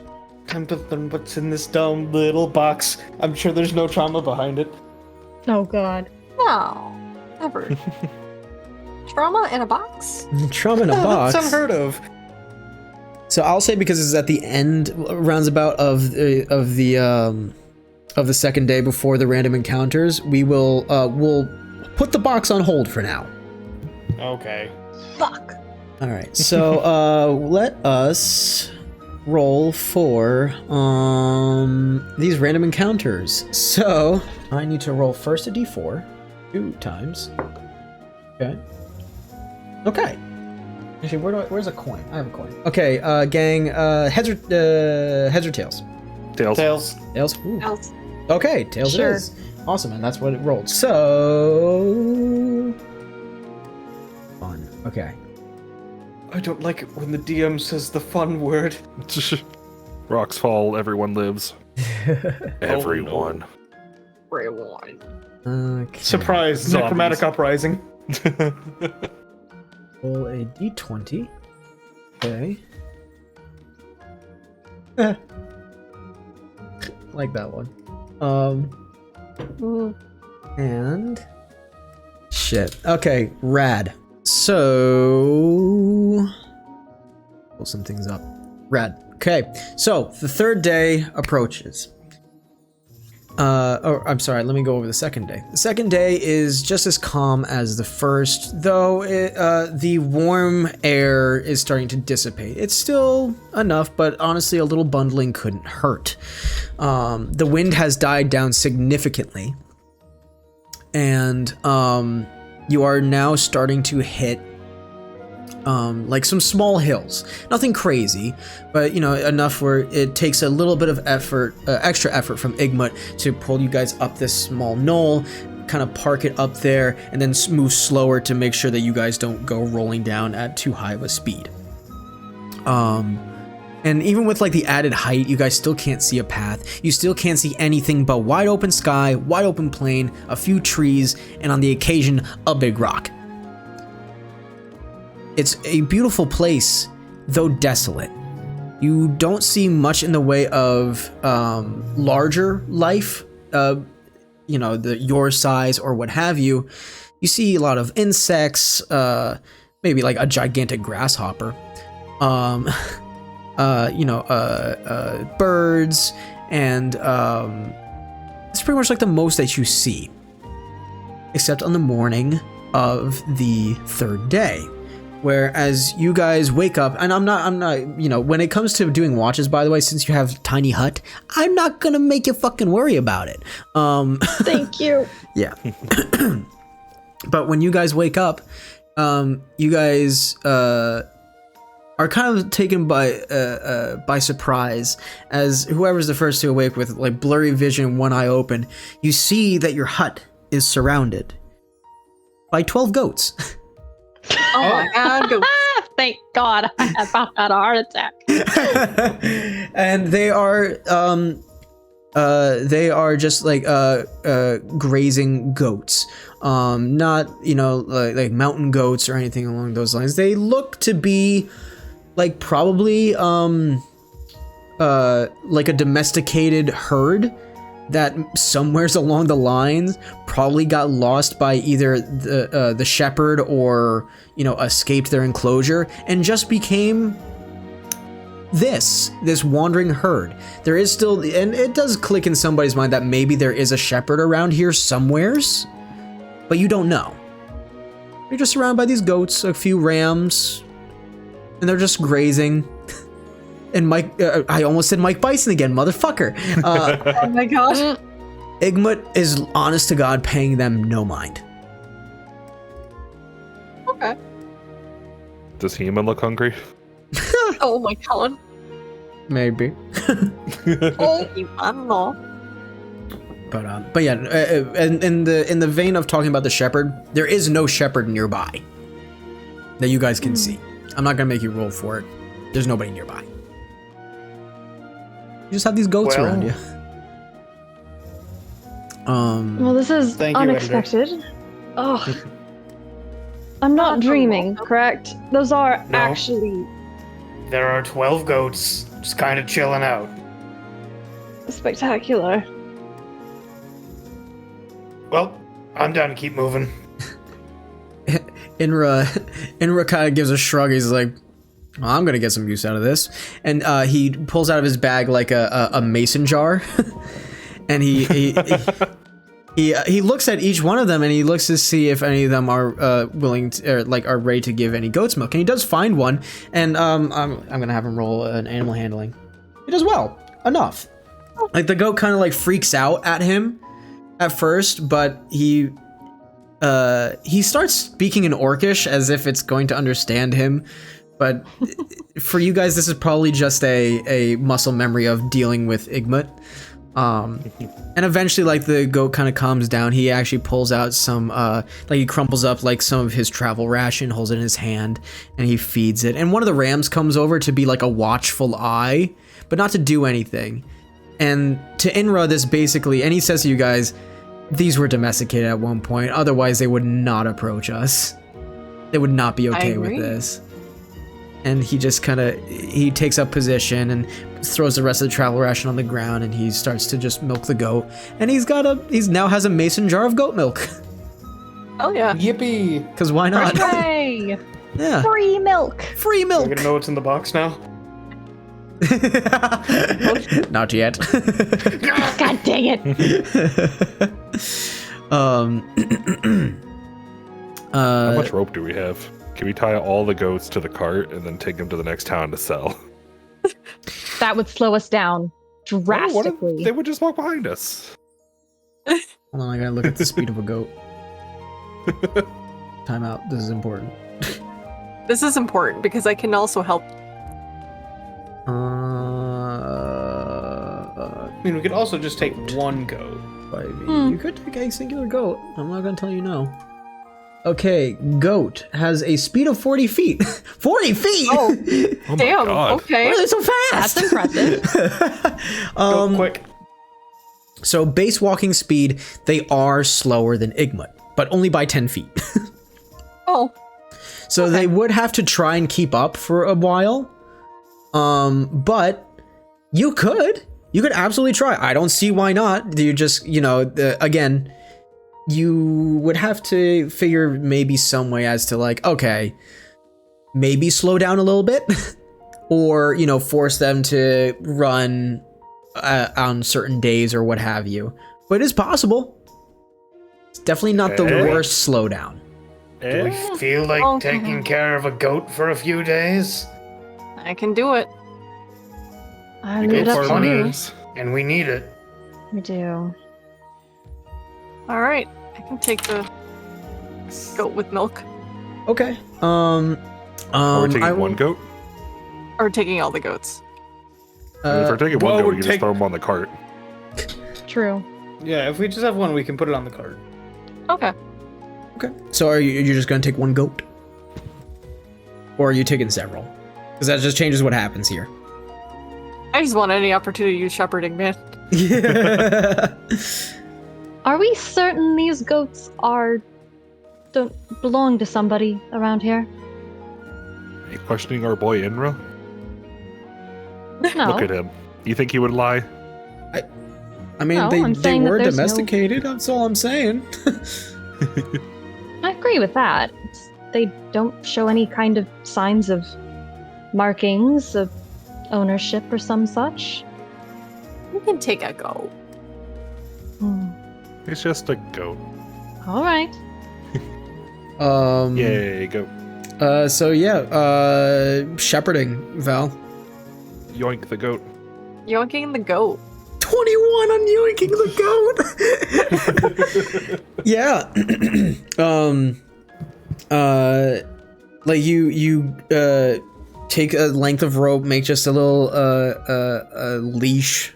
S6: What's in this dumb little box? I'm sure there's no trauma behind it.
S2: Oh god.
S5: No, never. Trauma in a box?
S1: Trauma in a box.
S6: That's unheard of.
S1: So I'll say because this is at the end, roundabout of the second day before the random encounters, we'll put the box on hold for now.
S6: Okay.
S5: Fuck.
S1: All right. So let us roll for these random encounters. So I need to roll first a d4 2 times. Okay. Okay. Actually, where's a coin? I have a coin. Okay, gang. Heads or tails?
S4: Tails.
S6: Tails.
S1: Tails. Ooh.
S5: Else.
S1: Okay, tails
S2: Sure.
S1: it is. Awesome, and that's what it rolled. So fun. Okay.
S6: I don't like it when the DM says the fun word.
S4: Rocks fall, everyone lives. Everyone.
S5: Rewind.
S1: Okay.
S6: Surprise!
S4: Zombies.
S6: Necromantic uprising.
S1: Roll a d20. Okay. Like that one. And shit. Okay, rad. So pull some things up. Rad. Okay, so the third day approaches. I'm sorry, let me go over the second day. The second day is just as calm as the first, though the warm air is starting to dissipate. It's still enough, but honestly, a little bundling couldn't hurt. The wind has died down significantly, and you are now starting to hit like some small hills. Nothing crazy, but enough where it takes a little bit of effort, extra effort from Igmut to pull you guys up this small knoll, kind of park it up there, and then move slower to make sure that you guys don't go rolling down at too high of a speed. And even with like the added height, you guys still can't see a path. You still can't see anything but wide open sky, wide open plain, a few trees, and on the occasion, a big rock. It's a beautiful place, though desolate. You don't see much in the way of larger life, your size or what have you. You see a lot of insects, maybe like a gigantic grasshopper, birds, and it's pretty much like the most that you see, except on the morning of the third day. Whereas you guys wake up, and I'm not, when it comes to doing watches, by the way, since you have tiny hut, I'm not gonna make you fucking worry about it.
S2: Thank you.
S1: Yeah. But when you guys wake up, you guys are kind of taken by surprise, as whoever's the first to awake with like blurry vision, one eye open. You see that your hut is surrounded by 12 goats.
S5: Oh my god, go.
S2: Thank God I about had a heart attack.
S1: And they are just like grazing goats. Not like mountain goats or anything along those lines. They look to be like probably like a domesticated herd that somewheres along the lines probably got lost by either the shepherd or escaped their enclosure and just became this wandering herd. There is still, and it does click in somebody's mind that maybe there is a shepherd around here somewheres, but you don't know. You're just surrounded by these goats, a few rams, and they're just grazing. And Mike, I almost said Mike Bison again, motherfucker.
S5: Oh my gosh.
S1: Igmut is honest to God paying them no mind.
S5: Okay.
S4: Does Hema look hungry?
S5: Oh my god.
S1: Maybe.
S5: Oh, I don't know.
S1: But yeah, and in the vein of talking about the shepherd, there is no shepherd nearby that you guys can see. I'm not gonna make you roll for it. There's nobody nearby. You just have these goats around you.
S2: Well, this is
S6: Thank you,
S2: unexpected. Oh, I'm not dreaming, correct? Those are
S3: No.
S2: actually
S3: There are 12 goats just kind of chilling out.
S2: spectacular.
S3: Well, I'm down to keep moving.
S1: Inra kind of gives a shrug. He's like, well, I'm gonna get some use out of this, and he pulls out of his bag like a mason jar, and he looks at each one of them, and he looks to see if any of them are willing to, or like are ready to give any goat's milk, and he does find one, and I'm gonna have him roll an animal handling. He does well enough. Like the goat kind of like freaks out at him at first, but he starts speaking in Orcish as if it's going to understand him. But for you guys, this is probably just a muscle memory of dealing with Igmut. And eventually, like, the goat kind of calms down. He actually pulls out some, like, he crumples up, like, some of his travel ration, holds it in his hand, and he feeds it. And one of the rams comes over to be, like, a watchful eye, but not to do anything. And to Inra, this basically, and he says to you guys, these were domesticated at one point, otherwise they would not approach us. They would not be okay with this. And he just kind of, he takes up position and throws the rest of the travel ration on the ground, and he starts to just milk the goat. And he's now has a mason jar of goat milk.
S5: Oh yeah.
S6: Yippee!
S1: Because why not?
S2: Hooray!
S1: Yeah.
S2: Free milk!
S1: Free milk!
S6: We're gonna know what's in the box now.
S1: Not yet.
S2: God dang it!
S4: How much rope do we have? Can we tie all the goats to the cart and then take them to the next town to sell?
S2: That would slow us down drastically.
S4: They would just walk behind us.
S1: Hold on, I gotta look at the speed of a goat. Time out. This is important.
S5: This is important because I can also help.
S6: I mean, we could also just take one goat.
S1: You could take a singular goat. I'm not gonna tell you no. Okay, goat has a speed of 40 feet. 40 feet!
S5: Oh,
S4: Oh
S5: damn.
S4: my God.
S5: Okay.
S1: Why are they so fast?
S2: That's impressive.
S6: Go quick.
S1: So base walking speed, they are slower than Igmut, but only by 10 feet.
S5: Oh.
S1: So they would have to try and keep up for a while. But you could absolutely try. I don't see why not. You just, again, you would have to figure maybe some way as to like, okay, maybe slow down a little bit or, force them to run on certain days or what have you. But it's possible. It's definitely not the worst slowdown.
S3: Do we feel like taking care of a goat for a few days?
S5: I can do it.
S2: I
S3: We
S2: leave it
S3: get
S2: up to
S3: money,
S2: you.
S3: and we need it.
S2: We do.
S5: All right. I can take the goat with milk.
S1: Okay.
S4: Are we taking one goat?
S5: Or taking all the goats.
S4: If we're taking one
S6: well,
S4: goat,
S6: we're
S4: we can just throw them on the cart.
S2: True.
S6: Yeah, if we just have one, we can put it on the cart.
S5: Okay.
S1: Okay. So are you just gonna take one goat? Or are you taking several? Because that just changes what happens here.
S5: I just want any opportunity to use shepherding, man.
S1: Yeah.
S2: Are we certain these goats don't belong to somebody around here?
S4: Are you questioning our boy Inra?
S2: No.
S4: Look at him. You think he would lie?
S1: I mean,
S2: No, I'm
S1: they
S2: saying that
S1: were
S2: there's no-
S1: domesticated. That's all I'm saying.
S2: I agree with that. They don't show any kind of signs of markings of ownership or some such.
S5: You can take a goat.
S4: He's just a goat.
S2: All right.
S4: Yay, goat.
S1: So yeah, shepherding, Val.
S4: Yoink the goat.
S5: Yoinking the goat.
S1: 21 on yoinking the goat. Yeah. Like you take a length of rope, make just a little leash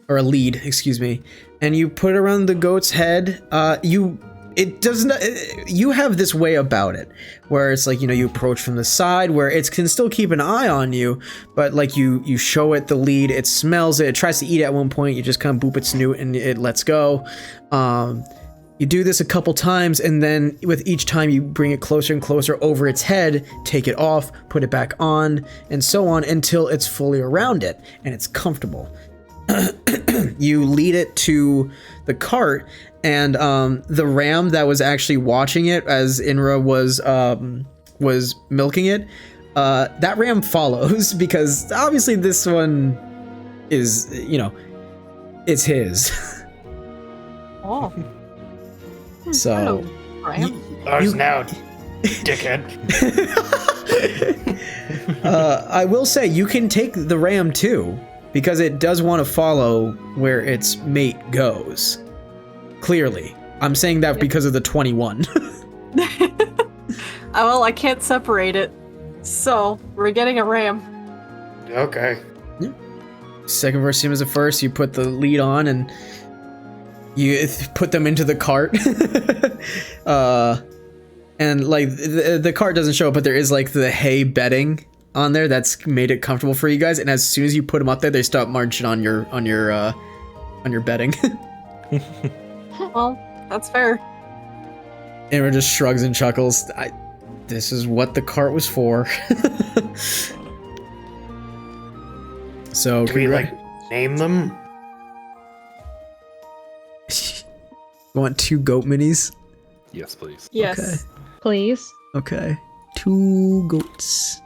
S1: or a lead, excuse me, and you put it around the goat's head. It doesn't. You have this way about it, where it's like you approach from the side, where it can still keep an eye on you, but like you show it the lead, it smells it, it tries to eat at one point, you just kind of boop its snoot and it lets go. You do this a couple times, and then with each time you bring it closer and closer over its head, take it off, put it back on, and so on until it's fully around it and it's comfortable. you lead it to the cart, and the ram that was actually watching it as Inra was milking it, that ram follows because obviously this one is, it's his.
S5: Oh.
S1: So
S5: Hello, Ram.
S3: Ours now, dickhead.
S1: I will say you can take the ram too, because it does want to follow where its mate goes. Clearly. I'm saying that because of the 21.
S5: Well, I can't separate it. So, we're getting a ram.
S3: Okay.
S1: Second verse, same as the first. You put the lead on and you put them into the cart. And like the cart doesn't show up, but there is like the hay bedding on there that's made it comfortable for you guys. And as soon as you put them up there, they stop marching on your bedding.
S5: Well, that's fair.
S1: Amber just shrugs and chuckles. This is what the cart was for. So
S3: Do we name them?
S1: You want 2 goat minis?
S4: Yes, please.
S5: Yes.
S1: Okay.
S2: Please.
S1: Okay. 2 goats.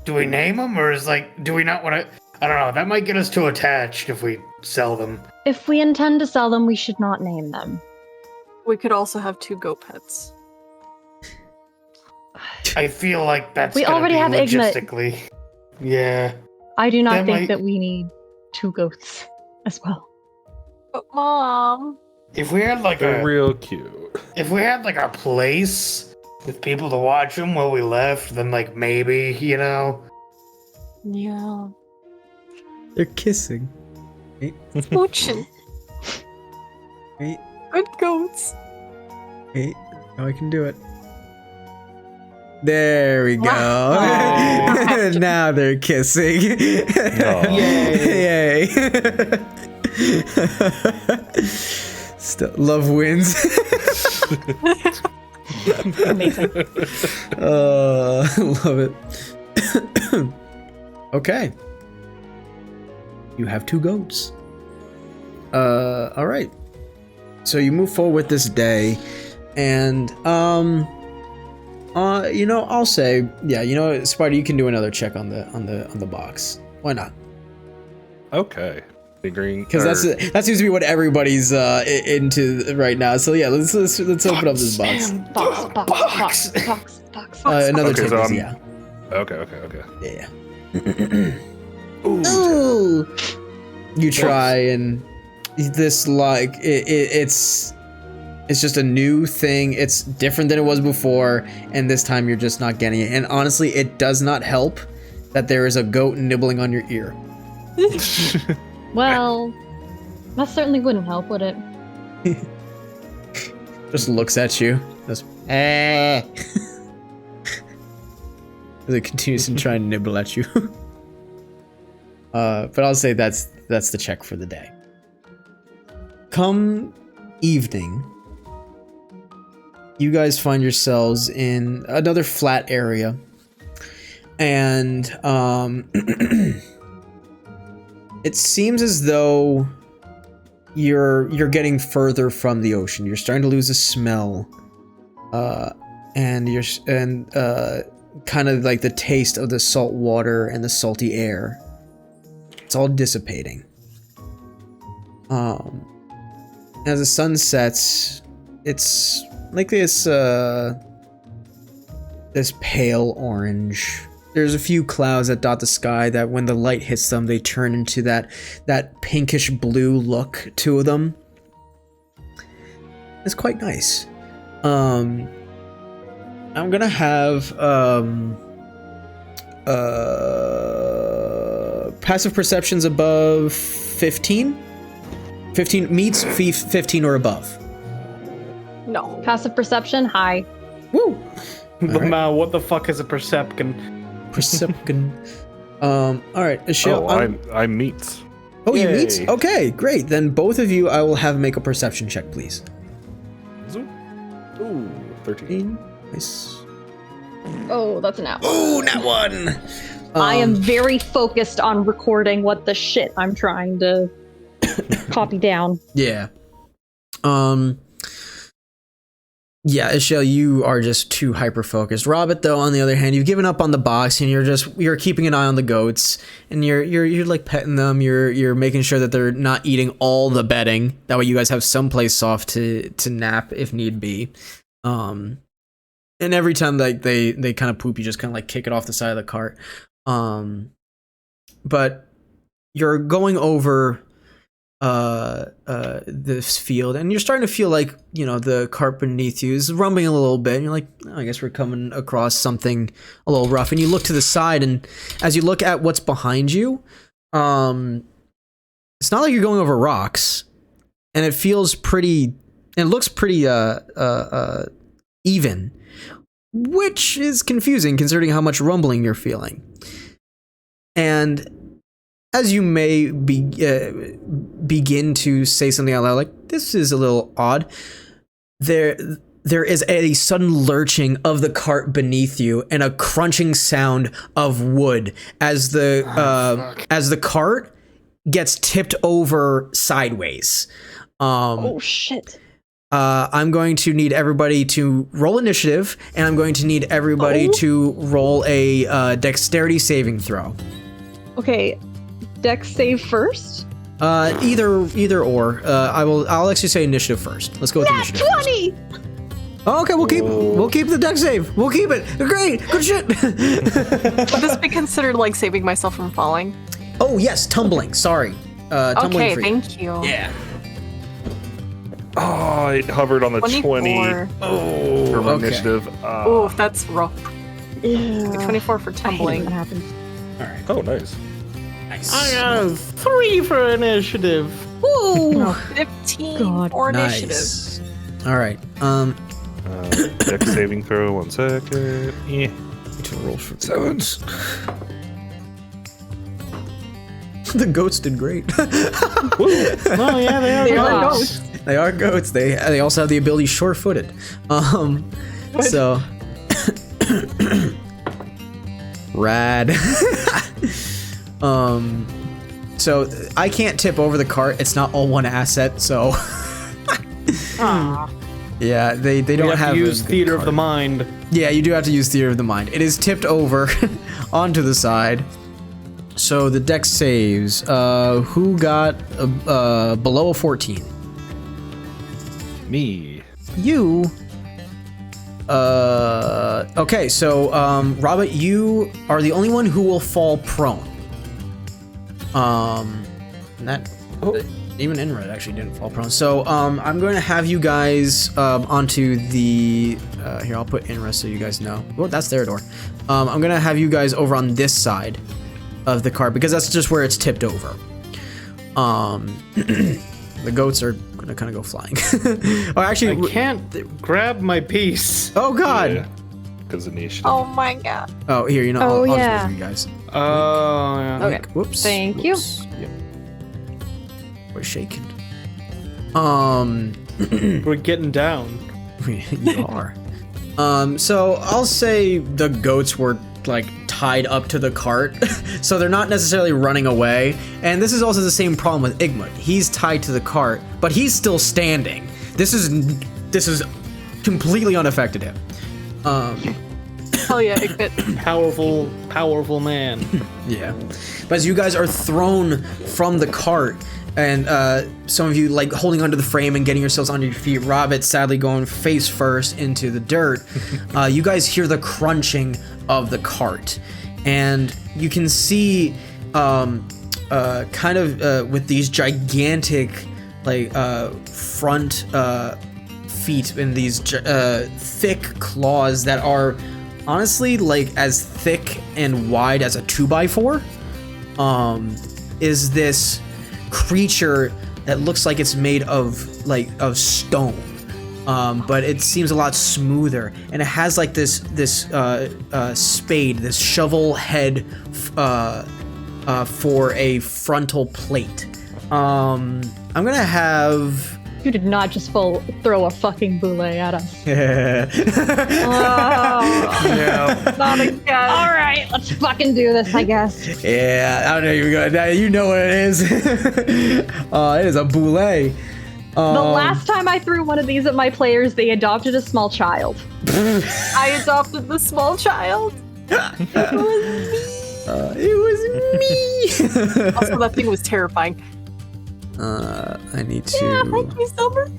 S3: Do we name them, or do we not want to? I don't know. That might get us too attached if we sell them.
S2: If we intend to sell them, we should not name them.
S5: We could also have 2 goat pets.
S3: I feel like that's
S2: We
S3: gonna
S2: already
S3: be
S2: have Igmit.
S3: logistically. Yeah.
S2: I do not
S3: That
S2: think
S3: might-
S2: that we need 2 goats as well.
S5: But Mom.
S3: If we had
S4: They're real cute.
S3: if we had a place with people to watch them while we left, then maybe
S5: Yeah.
S1: They're kissing.
S5: Smooching.
S1: Wait,
S5: Good goats.
S1: wait. Oh, I can do it. There we go.
S5: Wow.
S1: Now they're kissing. Yay. Love wins.
S2: Amazing.
S1: Love it. Okay. You have 2 goats. All right. So you move forward with this day, and I'll say, yeah, Spider, you can do another check on the box. Why not?
S4: Okay. Agreeing.
S1: Because that seems to be what everybody's into right now. So yeah, let's open up this box.
S2: Box.
S1: Another
S4: Okay,
S1: check,
S4: so
S1: yeah.
S4: Okay.
S1: Yeah.
S4: Ooh.
S1: Ooh. You try, and this it's just a new thing. It's different than it was before, and this time you're just not getting it. And honestly, it does not help that there is a goat nibbling on your ear.
S2: Well, that certainly wouldn't help, would it?
S1: Just looks at you. Just as it continues to try and nibble at you. But I'll say that's the check for the day. Come evening, you guys find yourselves in another flat area, and it seems as though you're getting further from the ocean. You're starting to lose the smell, and kind of like the taste of the salt water and the salty air. It's all dissipating. As the sun sets, it's like this pale orange. There's a few clouds that dot the sky that when the light hits them, they turn into that pinkish blue look to them. It's quite nice. I'm gonna have passive perceptions above 15. 15 meets 15 or above.
S5: No.
S2: Passive perception, high.
S1: Woo!
S6: Lamau, what the fuck is a perception?
S1: Perception. All right, Ashil.
S4: I meet.
S1: Oh, you
S6: Yay.
S1: meet? Okay, great. Then both of you, I will have make a perception check, please.
S4: Ooh, 13.
S1: Nice.
S2: Oh, that's an out.
S1: Oh, not one.
S2: I am very focused on recording what the shit I'm trying to copy down.
S1: Yeah. Yeah, Ishel, you are just too hyper focused. Robert, though, on the other hand, you've given up on the box and you're keeping an eye on the goats and you're like petting them. You're making sure that they're not eating all the bedding. That way, you guys have someplace soft to nap if need be. And every time like they kind of poop, you just kind of like kick it off the side of the cart. But you're going over this field and you're starting to feel like, you know, the cart beneath you is rumbling a little bit and you're like, oh, I guess we're coming across something a little rough. And you look to the side, and as you look at what's behind you, it's not like you're going over rocks, and it feels pretty, and it looks pretty even, which is confusing considering how much rumbling you're feeling. And as you may begin to say something out loud, like, this is a little odd, there is a sudden lurching of the cart beneath you and a crunching sound of wood as the cart gets tipped over sideways.
S2: Oh shit.
S1: I'm going to need everybody to roll initiative, and I'm going to need everybody to roll a dexterity saving throw.
S2: Okay. Dex save first?
S1: Either or. I'll actually say initiative first. Let's go with initiative.
S2: 20!
S1: Oh, okay, we'll keep the dex save. We'll keep it. Great. Good shit.
S5: Would this be considered like saving myself from falling?
S1: Oh, yes, tumbling. Sorry. Tumbling
S5: Okay,
S1: free.
S5: thank you.
S1: Yeah.
S4: Oh, it hovered on the 20 for my
S1: okay.
S4: initiative.
S5: Oh, that's rough.
S2: Yeah.
S5: 24 for tumbling.
S2: What happens?
S1: All right.
S4: Oh, nice.
S1: Nice.
S6: I got 3 for initiative.
S2: Ooh.
S5: 15
S2: God.
S5: for initiative.
S1: Nice. All right.
S4: Dex saving throw, 1 second. Yeah.
S1: Need to roll for the
S4: 7.
S1: goats. The goats did great.
S6: Oh yeah, they are goats.
S1: They are goats. They also have the ability sure-footed. So rad. So I can't tip over the cart. It's not all one asset. So yeah, they don't
S6: You have to
S1: a
S6: use
S1: good
S6: theater of
S1: cart.
S6: the mind.
S1: Yeah, you do have to use theater of the mind. It is tipped over onto the side. So the dex saves. Who got below a 14?
S4: Me.
S1: You. Okay, so Robert, you are the only one who will fall prone. And that even Inred actually didn't fall prone. So I'm going to have you guys onto the here. I'll put Inred so you guys know. Oh, that's their door. I'm gonna have you guys over on this side of the cart because that's just where it's tipped over. The goats are gonna kind of go flying. Oh, actually,
S6: I can't grab my piece.
S1: oh god.
S4: Because initiative.
S5: Oh my god.
S1: Oh, here, you know,
S2: Oh,
S1: I'll
S2: yeah.
S1: just move you guys.
S6: Oh, yeah.
S2: Okay.
S1: Whoops.
S2: Thank you.
S1: Whoops. Yep. We're shaking.
S6: We're getting down.
S1: You are. So I'll say the goats were like tied up to the cart, so they're not necessarily running away. And this is also the same problem with Igmut. He's tied to the cart, but he's still standing. This is completely unaffected him.
S5: Hell yeah, Igmit.
S6: Powerful man.
S1: Yeah. But as you guys are thrown from the cart, and some of you like holding onto the frame and getting yourselves onto your feet, Robert sadly going face first into the dirt, you guys hear the crunching of the cart. And you can see kind of with these gigantic like front feet and these thick claws that are honestly like as thick and wide as a 2x4, is this creature that looks like it's made of stone, but it seems a lot smoother, and it has like this spade, this shovel head for a frontal plate. I'm gonna have
S2: You did not just throw a fucking boule at us.
S1: Yeah.
S4: Yeah.
S5: Not again.
S2: All right, let's fucking do this, I guess.
S1: Yeah, I don't know. You know what it is. It is a boule.
S2: The last time I threw one of these at my players, they adopted a small child.
S5: I adopted the small child.
S1: It was me.
S5: Also, that thing was terrifying.
S1: I need
S5: Yeah,
S1: to
S5: thank you, Silver.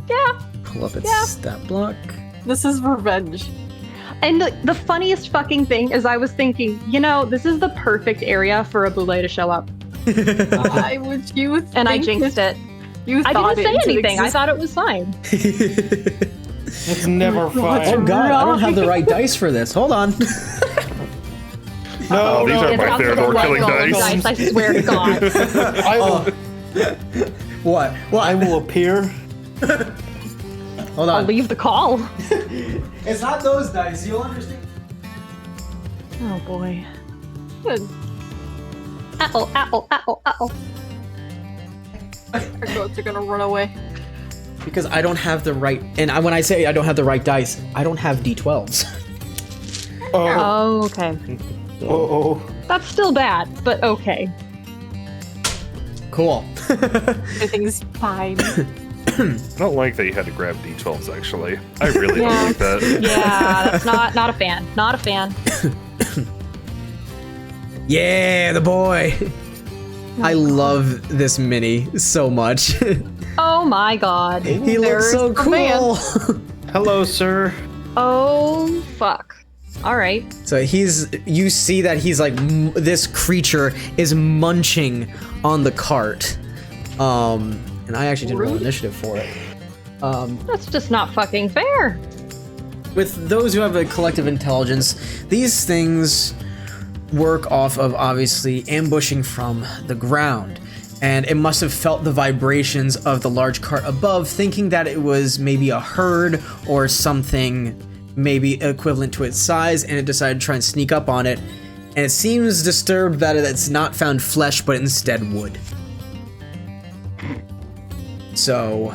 S5: Yeah.
S1: pull up its
S2: Yeah.
S1: stat block.
S5: This is revenge.
S2: And the funniest fucking thing is I was thinking, this is the perfect area for a boule to show up.
S5: Why would you think
S2: And I jinxed it.
S5: You
S2: I
S5: thought
S2: didn't say
S5: it into
S2: anything. I
S5: existence?
S2: thought it was fine.
S6: It's never
S1: Oh
S6: fine.
S1: god, I don't have the right dice for this. Hold on.
S6: No,
S4: Oh, these are
S2: It's
S4: my
S2: not
S4: fair
S2: gonna
S4: door killing
S2: roll the
S4: dice.
S2: I swear to God.
S6: I will.
S1: What?
S6: I will appear.
S1: Hold
S2: I'll
S1: on.
S2: leave the call.
S1: It's not those dice. You'll understand.
S2: Oh boy.
S5: Good.
S2: Uh-oh, uh-oh, uh-oh, uh-oh.
S5: Our goats are gonna run away.
S1: Because I don't have the right. And when I say I don't have the right dice, I don't have d12s.
S6: Oh,
S2: Oh, okay.
S6: oh,
S2: That's still bad, but okay.
S1: Cool.
S5: Everything's fine.
S4: I don't like that you had to grab D12s, actually. I really
S2: Yeah.
S4: don't like that.
S2: Yeah, that's not a fan. Not a fan.
S1: Yeah, the boy. I love this mini so much.
S2: Oh my God.
S1: He looks so
S5: There's the man.
S1: cool.
S6: hello, sir.
S2: Oh fuck. All right.
S1: So you see that he's like, this creature is munching on the cart. And I actually didn't roll
S5: Rude.
S1: initiative for it.
S2: That's just not fucking fair.
S1: With those who have a collective intelligence, these things work off of obviously ambushing from the ground. And it must have felt the vibrations of the large cart above, thinking that it was maybe a herd or something maybe equivalent to its size, and it decided to try and sneak up on it. And it seems disturbed that it's not found flesh, but instead wood. So,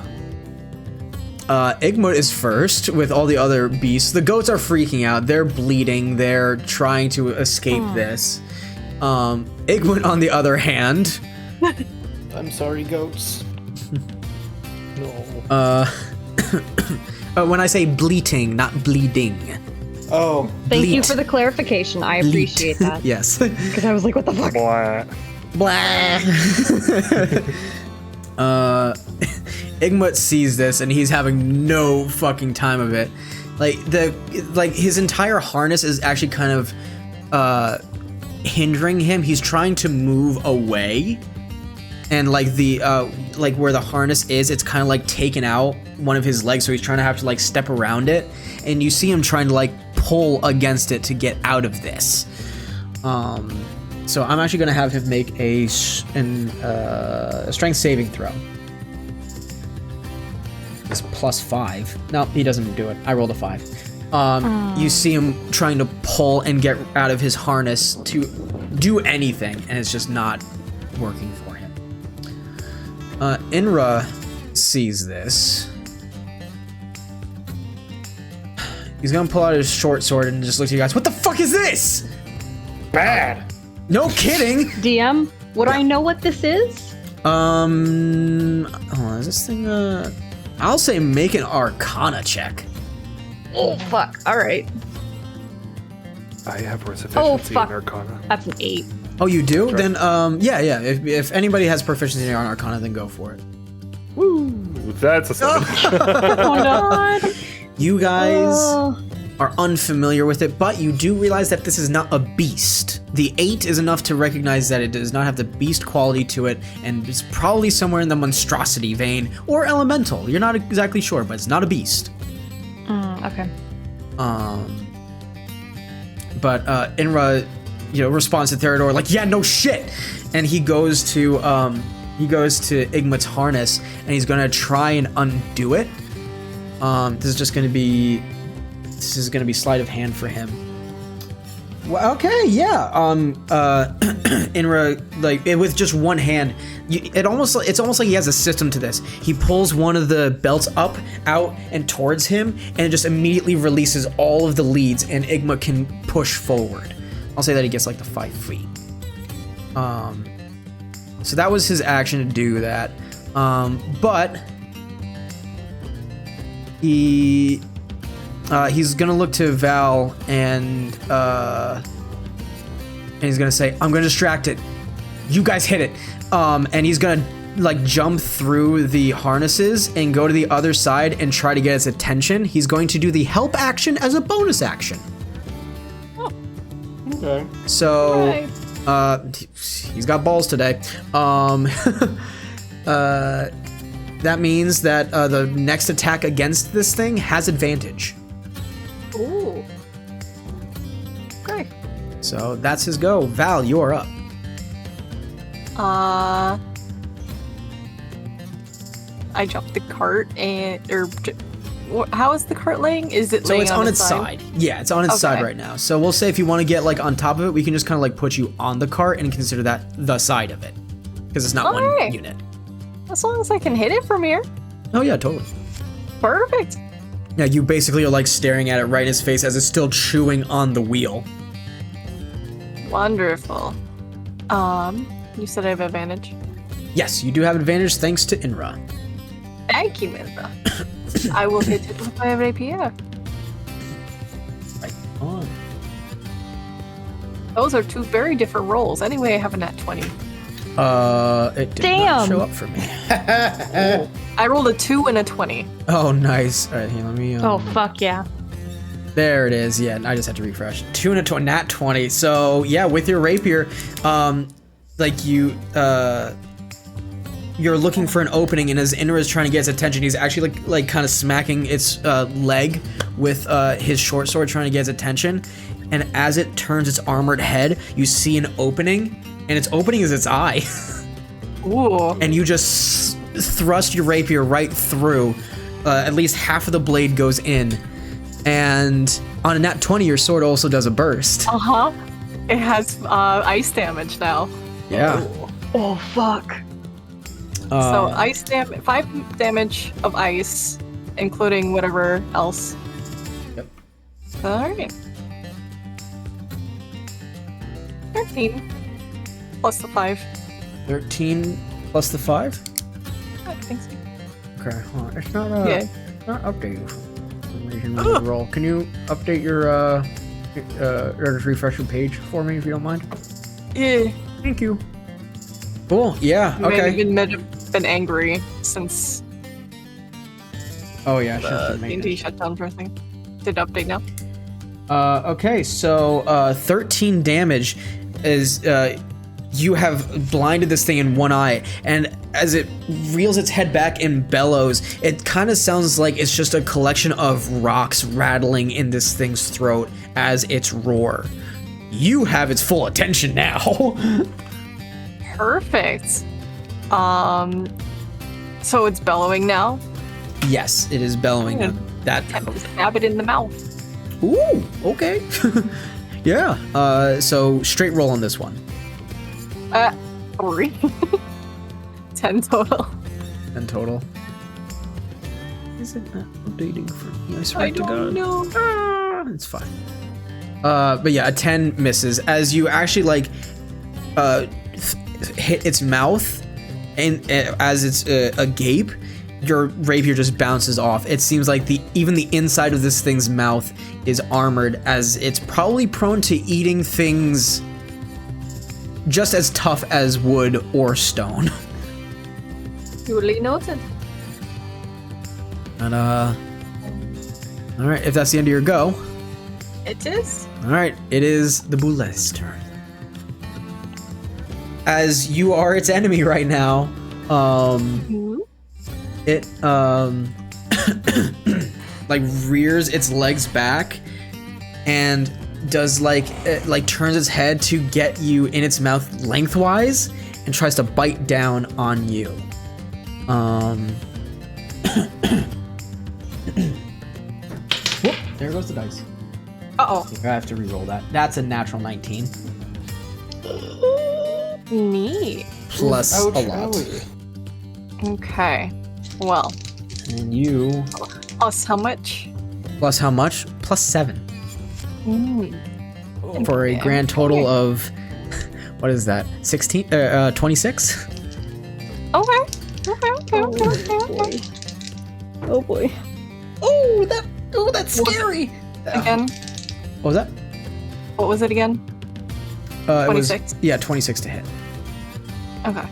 S1: Igmut is first with all the other beasts. The goats are freaking out. They're bleeding. They're trying to escape this. Igmut, on the other hand,
S6: I'm sorry, goats. No.
S1: when I say bleating, not bleeding.
S6: Oh,
S2: Thank you
S1: Bleat.
S2: for the clarification. I appreciate that.
S1: Yes.
S2: Because I was like, what the fuck?
S4: Blah.
S1: Blah. Igmut sees this and he's having no fucking time of it. Like his entire harness is actually kind of hindering him. He's trying to move away. And like like where the harness is, it's kind of like taken out one of his legs, so he's trying to have to like step around it. And you see him trying to like pull against it to get out of this. So I'm actually gonna have him make a strength saving throw. It's +5. No, he doesn't do it. I rolled a 5. You see him trying to pull and get out of his harness to do anything, and it's just not working for him. Inra sees this. He's gonna pull out his short sword and just look at you guys. What the fuck is this?
S6: bad.
S1: No kidding.
S2: DM, would I know what this is?
S1: Is this thing? I'll say make an Arcana check.
S2: Oh fuck. All right.
S4: I have proficiency
S2: fuck.
S4: in Arcana.
S2: That's an 8.
S1: Oh, you do?
S4: Sure.
S1: Then, yeah. If anybody has proficiency on Arcana, then go for it.
S4: Woo! That's a 7.
S2: Oh no.
S1: You guys
S2: Oh.
S1: are unfamiliar with it, but you do realize that this is not a beast. The 8 is enough to recognize that it does not have the beast quality to it, and it's probably somewhere in the monstrosity vein, or elemental. You're not exactly sure, but it's not a beast.
S2: Okay.
S1: But Inra, responds to Theodore like, yeah, no shit, and he goes to Igmut's harness, and he's gonna try and undo it. This is gonna be sleight of hand for him. Well, okay, yeah. Inra, like with just one hand, it's almost like he has a system to this. He pulls one of the belts up, out, and towards him, and it just immediately releases all of the leads, and Igma can push forward. I'll say that he gets like the 5 feet. So that was his action to do that. But he's gonna look to Val and he's gonna say, "I'm gonna distract it. You guys hit it." And he's gonna like jump through the harnesses and go to the other side and try to get its attention. He's going to do the help action as a bonus action.
S6: Okay.
S1: So, he's got balls today. That means that the next attack against this thing has advantage.
S5: Ooh. Okay.
S1: So that's his go. Val, you're up.
S5: I jumped the cart how is the cart laying? Is it
S1: So
S5: laying
S1: it's on its side? Yeah, it's on its side right now. So we'll say if you want to get like on top of it, we can just kind of like put you on the cart and consider that the side of it, because it's not one
S5: Alright.
S1: unit.
S5: As long as I can hit it from here.
S1: Oh yeah, totally.
S5: Perfect.
S1: Yeah, you basically are like staring at it right in his face as it's still chewing on the wheel.
S5: Wonderful. You said I have advantage.
S1: Yes, you do have advantage thanks to Inra.
S5: Thank you, Minda. I will hit it with my rapier.
S1: Right on.
S5: Those are two very different rolls. Anyway, I have a nat 20.
S1: It did not show up for me.
S5: I rolled a 2 and a 20.
S1: Oh, nice. All right, here, let me.
S2: Oh, fuck yeah.
S1: There it is. Yeah, I just had to refresh. 2 and a nat 20. So yeah, with your rapier, like you're looking for an opening, and as Inra is trying to get its attention, he's actually like kind of smacking its leg with his short sword, trying to get its attention. And as it turns its armored head, you see an opening, and its opening is its eye.
S5: Ooh.
S1: And you just thrust your rapier right through. At least half of the blade goes in. And on a nat 20, your sword also does a burst.
S5: Uh-huh. It has ice damage now.
S1: Yeah.
S2: Oh, fuck.
S5: So ice 5 damage of ice, including whatever else.
S1: Yep.
S5: Alright. 13 plus the 5.
S1: 13 plus the 5?
S5: I think so.
S1: Okay, hold on. It's not not updating for some reason on the roll. Can you update your or just refresh your page for me if you don't mind?
S5: Yeah.
S1: Thank you. Cool. Yeah. Okay.
S5: May have been angry since
S1: Oh yeah.
S5: the D&D shut down for a thing. Did it update now?
S1: Okay. So 13 damage is you have blinded this thing in one eye, and as it reels its head back and bellows, it kind of sounds like it's just a collection of rocks rattling in this thing's throat as its roar. You have its full attention now.
S5: Perfect. So it's bellowing now.
S1: Yes, it is bellowing.
S5: Hmm.
S1: That.
S5: Stab it in the mouth.
S1: Ooh. Okay. Yeah. So straight roll on this one.
S5: 3. 10 total.
S1: And total. Is it not updating for me? I swear
S5: I
S1: to
S5: don't
S1: God.
S5: know.
S1: It's fine. But yeah, a 10 misses as you actually like hit its mouth, and as it's agape, your rapier just bounces off. It seems like even the inside of this thing's mouth is armored, as it's probably prone to eating things just as tough as wood or stone.
S5: Duly noted.
S1: And all right, if that's the end of your go.
S5: It is.
S1: All right, it is the Boulet's turn. As you are its enemy right now, it like rears its legs back and does like turns its head to get you in its mouth lengthwise and tries to bite down on you. Whoop, there goes the dice.
S5: Uh-oh.
S1: I have to re-roll that. That's a natural 19.
S5: Neat.
S1: Plus
S6: Ouch,
S1: a lot.
S6: owie.
S5: Okay. Well,
S1: And you...
S5: plus how much?
S1: Plus how much? Plus 7. For a
S5: Okay.
S1: grand total of... What is that? 16? 26?
S5: Okay. Okay.
S2: Oh boy.
S1: Oh, that's scary!
S5: Again?
S1: What was that?
S5: What was it again?
S1: It was-
S5: 26?
S1: yeah, 26 to hit.
S5: Okay.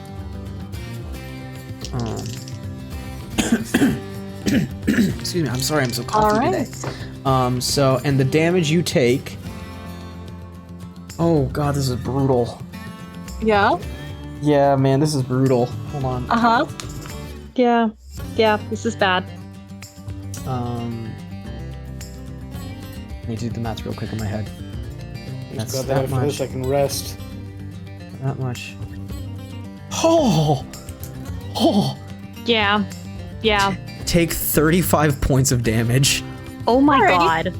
S1: Excuse me, I'm sorry, I'm so coffee
S5: All
S1: today. So, and the damage you take... Oh god, this is brutal.
S5: Yeah?
S1: Yeah, man, this is brutal. Hold on.
S5: Uh-huh.
S2: Yeah. Yeah, this is bad.
S1: I need to do the math real quick in my head.
S6: Just
S1: That's
S6: got
S1: that
S6: that after
S1: much.
S6: this, I can rest.
S1: That much. Oh! Oh!
S2: Yeah. Yeah.
S1: Take 35 points of damage.
S2: Oh my
S5: Alrighty.
S2: god.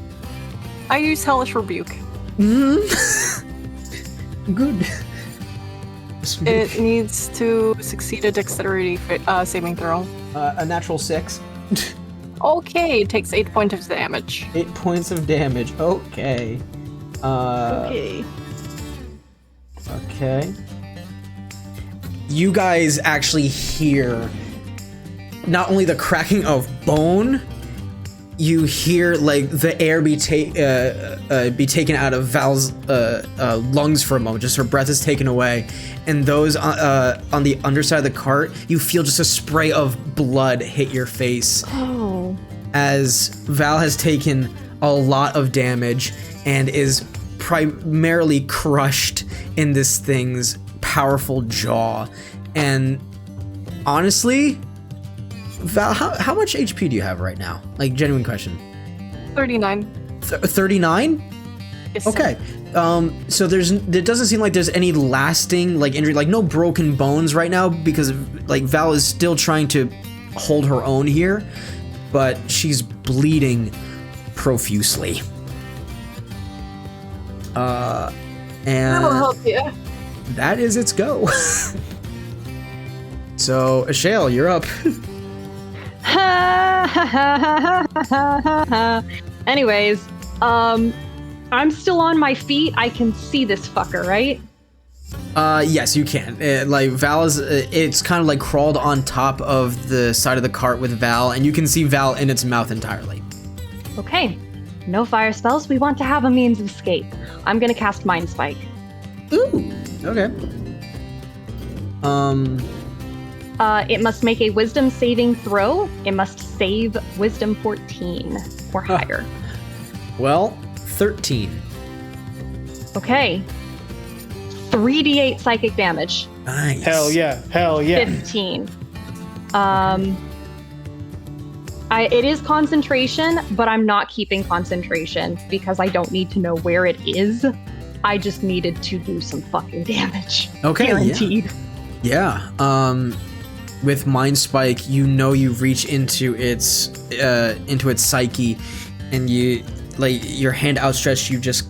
S5: I use Hellish Rebuke.
S1: Good.
S5: It needs to succeed a dexterity saving throw.
S1: A natural 6.
S5: Okay, it takes 8 points of damage.
S1: 8 points of damage. Okay.
S2: Okay.
S1: Okay. You guys actually hear not only the cracking of bone, you hear like the air be taken out of Val's lungs for a moment. Just her breath is taken away, and those on the underside of the cart, you feel just a spray of blood hit your face
S2: Oh.
S1: as Val has taken a lot of damage and is primarily crushed in this thing's powerful jaw. And honestly, Val, how much HP do you have right now? Like, genuine question.
S5: 39.
S1: 39?
S5: Yes, sir.
S1: Okay. So it doesn't seem like there's any lasting like injury, like no broken bones right now, because like Val is still trying to hold her own here, but she's bleeding profusely.
S5: That'll
S1: And
S5: help you.
S1: that is its go. So, Ashale, you're up.
S2: Anyways, I'm still on my feet. I can see this fucker, right?
S1: Yes, you can. Like Val is, it's kind of like crawled on top of the side of the cart with Val, and you can see Val in its mouth entirely.
S2: Okay. No fire spells. We want to have a means of escape. I'm gonna cast Mind Spike.
S1: Ooh. Okay.
S2: It must make a Wisdom saving throw. It must save Wisdom 14 or higher.
S1: Well, 13.
S2: Okay. 3d8 psychic damage.
S1: Nice.
S6: Hell yeah. Hell yeah.
S2: 15. It is concentration, but I'm not keeping concentration because I don't need to know where it is. I just needed to do some fucking damage.
S1: Okay.
S2: Guaranteed.
S1: Yeah. With Mind Spike, you know you reach into its psyche, and you like your hand outstretched. You just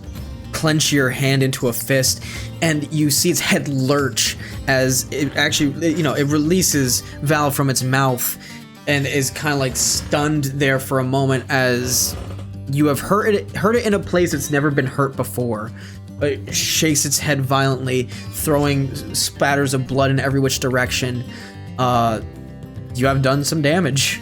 S1: clench your hand into a fist, and you see its head lurch as it actually, it releases Val from its mouth, and is kind of like stunned there for a moment as you have hurt it in a place it's never been hurt before. It shakes its head violently, throwing spatters of blood in every which direction. You have done some damage.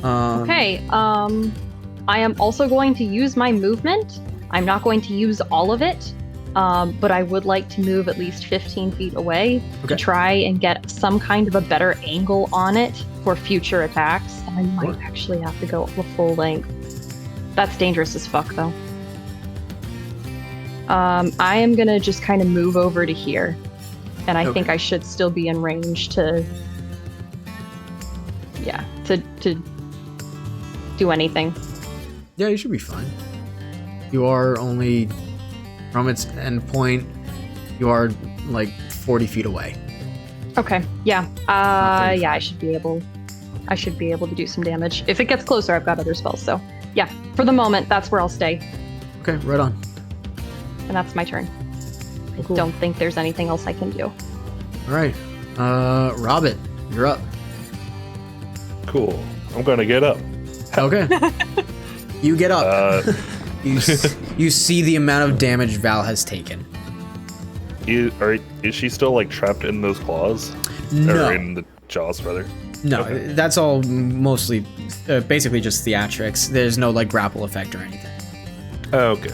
S2: Okay. I am also going to use my movement. I'm not going to use all of it, but I would like to move at least 15 feet away
S1: Okay.
S2: to try and get some kind of a better angle on it for future attacks. And I might actually have to go the full length. That's dangerous as fuck, though. I am gonna just kind of move over to here, and I
S1: Okay.
S2: think I should still be in range to do anything.
S1: Yeah, you should be fine. You are only from its end point. You are like 40 feet away.
S2: Okay. Yeah.
S1: Okay.
S2: Yeah. I should be able to do some damage. If it gets closer, I've got other spells. So, yeah. For the moment, that's where I'll stay.
S1: Okay, right on.
S2: And that's my turn. I
S1: Cool.
S2: don't think there's anything else I can do.
S1: All right. Robert, you're up.
S4: Cool. I'm gonna get up.
S1: Okay. You get up. You see the amount of damage Val has taken.
S4: Is she still like trapped in those claws?
S1: No.
S4: Or in the jaws, rather?
S1: No,
S4: Okay.
S1: that's all mostly, basically just theatrics. There's no like grapple effect or anything.
S4: Okay.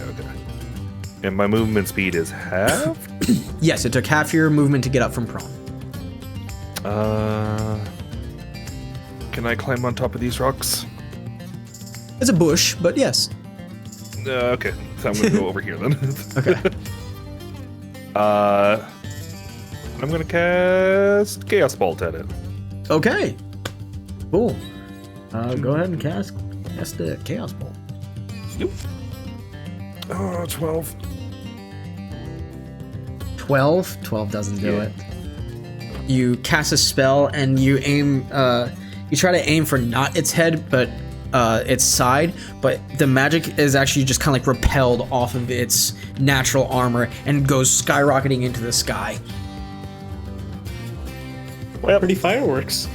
S4: And my movement speed is half?
S1: Yes, it took half your movement to get up from prone.
S4: Can I climb on top of these rocks?
S1: It's a bush, but yes.
S4: Okay, so I'm gonna go over here then.
S1: Okay.
S4: I'm gonna cast Chaos Bolt at it.
S1: Okay. Cool. Go ahead and cast the Chaos Bolt.
S4: Yep. 12.
S1: 12 doesn't do
S4: Yeah.
S1: it. You cast a spell and you aim. You try to aim for not its head, but its side. But the magic is actually just kind of like repelled off of its natural armor and goes skyrocketing into the sky.
S6: Well, pretty fireworks.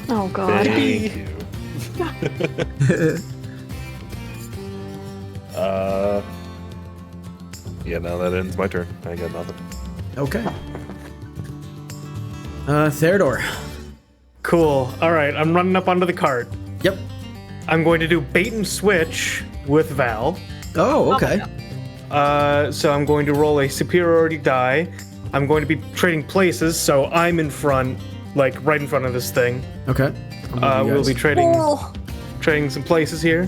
S2: Oh god.
S4: Thank you. Yeah, now that ends my turn. I got nothing.
S1: Okay. Theodore.
S6: Cool. All right, I'm running up onto the cart.
S1: Yep.
S6: I'm going to do bait and switch with Val.
S1: Oh, okay.
S6: So I'm going to roll a superiority die. I'm going to be trading places, so I'm in front, like right in front of this thing.
S1: Okay.
S6: We'll be trading
S5: Oh,
S6: trading some places here.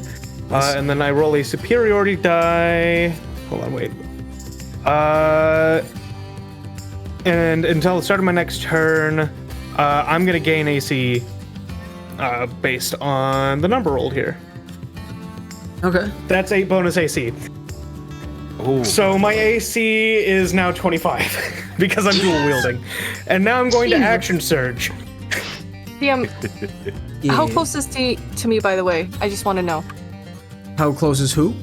S6: And then I roll a superiority die. Hold on, wait. And until the start of my next turn, I'm gonna gain AC based on the number rolled here.
S1: Okay.
S6: That's 8 bonus AC.
S4: Ooh.
S6: So my AC is now 25 because I'm dual wielding. And now I'm going to
S5: Jesus.
S6: action surge.
S5: DM, how
S1: Yeah.
S5: close is he to me, by the way? I just want to know.
S1: How close is who?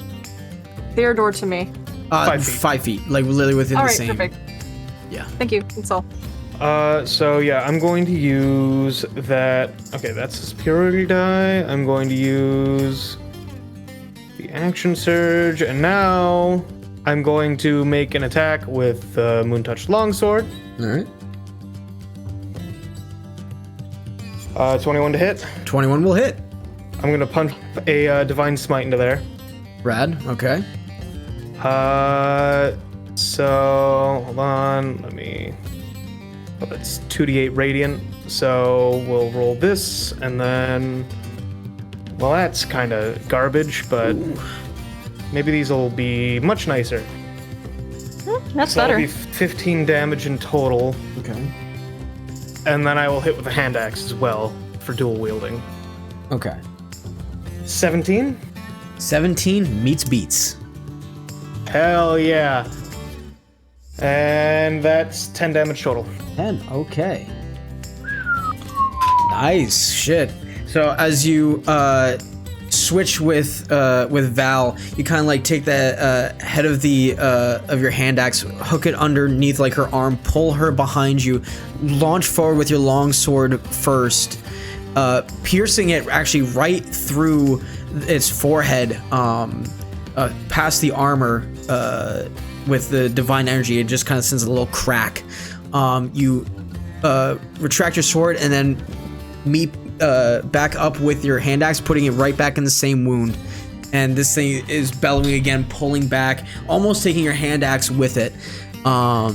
S5: Theodore to me.
S6: 5 feet.
S1: 5 feet. Like literally within
S5: All
S1: the
S5: right,
S1: same.
S5: perfect.
S1: Yeah.
S5: Thank you. That's all.
S6: So yeah, I'm going to use that. Okay, that's a superiority die. I'm going to use the action surge, and now I'm going to make an attack with the Moontouch Longsword.
S1: All right.
S6: 21 to hit.
S1: 21 will hit.
S6: I'm gonna punch a Divine Smite into there.
S1: Rad. Okay.
S6: So hold on, let me. Oh, that's 2d8 radiant. So we'll roll this, and then. Well, that's kind of garbage, but maybe these will be much nicer.
S2: That's
S6: So that'll
S2: better.
S6: be 15 damage in total,
S1: Okay.
S6: and then I will hit with a hand axe as well for dual wielding.
S1: Okay.
S6: 17?
S1: 17 meets beats.
S6: Hell yeah! And that's 10 damage total.
S1: 10. Okay. Nice shit. So as you switch with Val, you kind of like take the head of the of your hand axe, hook it underneath like her arm, pull her behind you, launch forward with your long sword first, piercing it actually right through its forehead, past the armor with the divine energy. It just kind of sends a little crack. You retract your sword and then meet back up with your hand axe, putting it right back in the same wound. And this thing is bellowing again, pulling back, almost taking your hand axe with it. But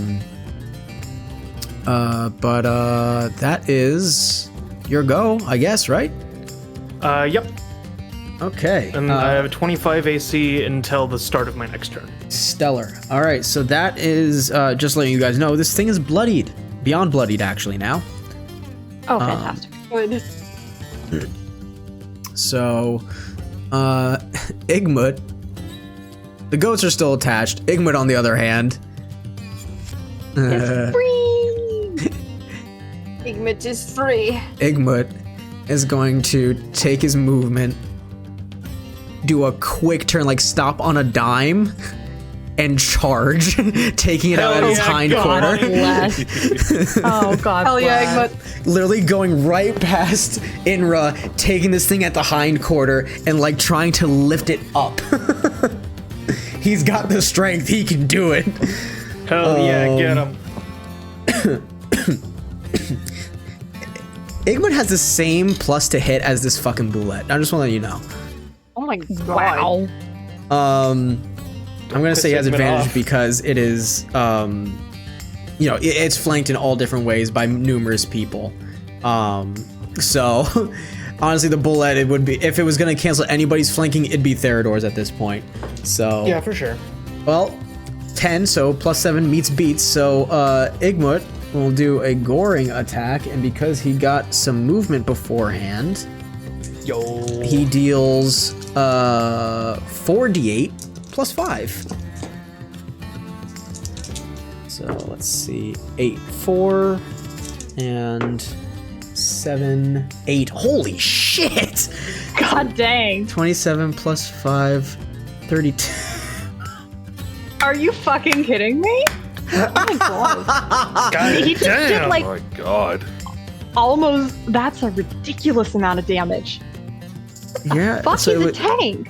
S1: that is your go, I guess, right?
S6: Yep.
S1: Okay.
S6: And I have a 25 AC until the start of my next turn.
S1: Stellar. All right, so that is just letting you guys know this thing is bloodied, beyond bloodied actually now.
S2: Oh, fantastic.
S5: Good.
S1: So, Igmut, the goats are still attached. Igmut, on the other hand,
S2: It's free.
S5: Igmit is free.
S1: Igmut is going to take his movement do a quick turn, like stop on a dime and charge, taking it out of his hind quarter.
S2: Oh god.
S5: Hell yeah,
S2: bless.
S5: but
S1: Literally going right past Inra, taking this thing at the hind quarter and like trying to lift it up. He's got the strength, he can do it.
S6: Hell yeah, get him.
S1: Igmit has the same plus to hit as this fucking bullet. I just want to let you know.
S5: oh my god.
S2: Wow.
S1: I'm gonna say he has
S6: Igmit
S1: advantage
S6: off.
S1: because it is, it's flanked in all different ways by numerous people. So honestly, the bullet, it would be, if it was gonna cancel anybody's flanking, it'd be Therador's at this point. So
S6: Yeah, for sure.
S1: well, 10, so +7 meets beats. So Igmit will do a goring attack, and because he got some movement beforehand,
S6: Yo.
S1: he deals 4d8 +5. So let's see, 8, 4, and 7, 8. Holy shit!
S2: God dang.
S1: 27 +5, 32.
S2: Are you fucking kidding me?
S5: Oh my god.
S3: God
S2: He just did
S3: damn.
S2: like
S4: Oh my god.
S2: almost. That's a ridiculous amount of damage.
S1: Yeah,
S2: Fuck,
S1: so
S2: he's a
S1: it-
S2: tank.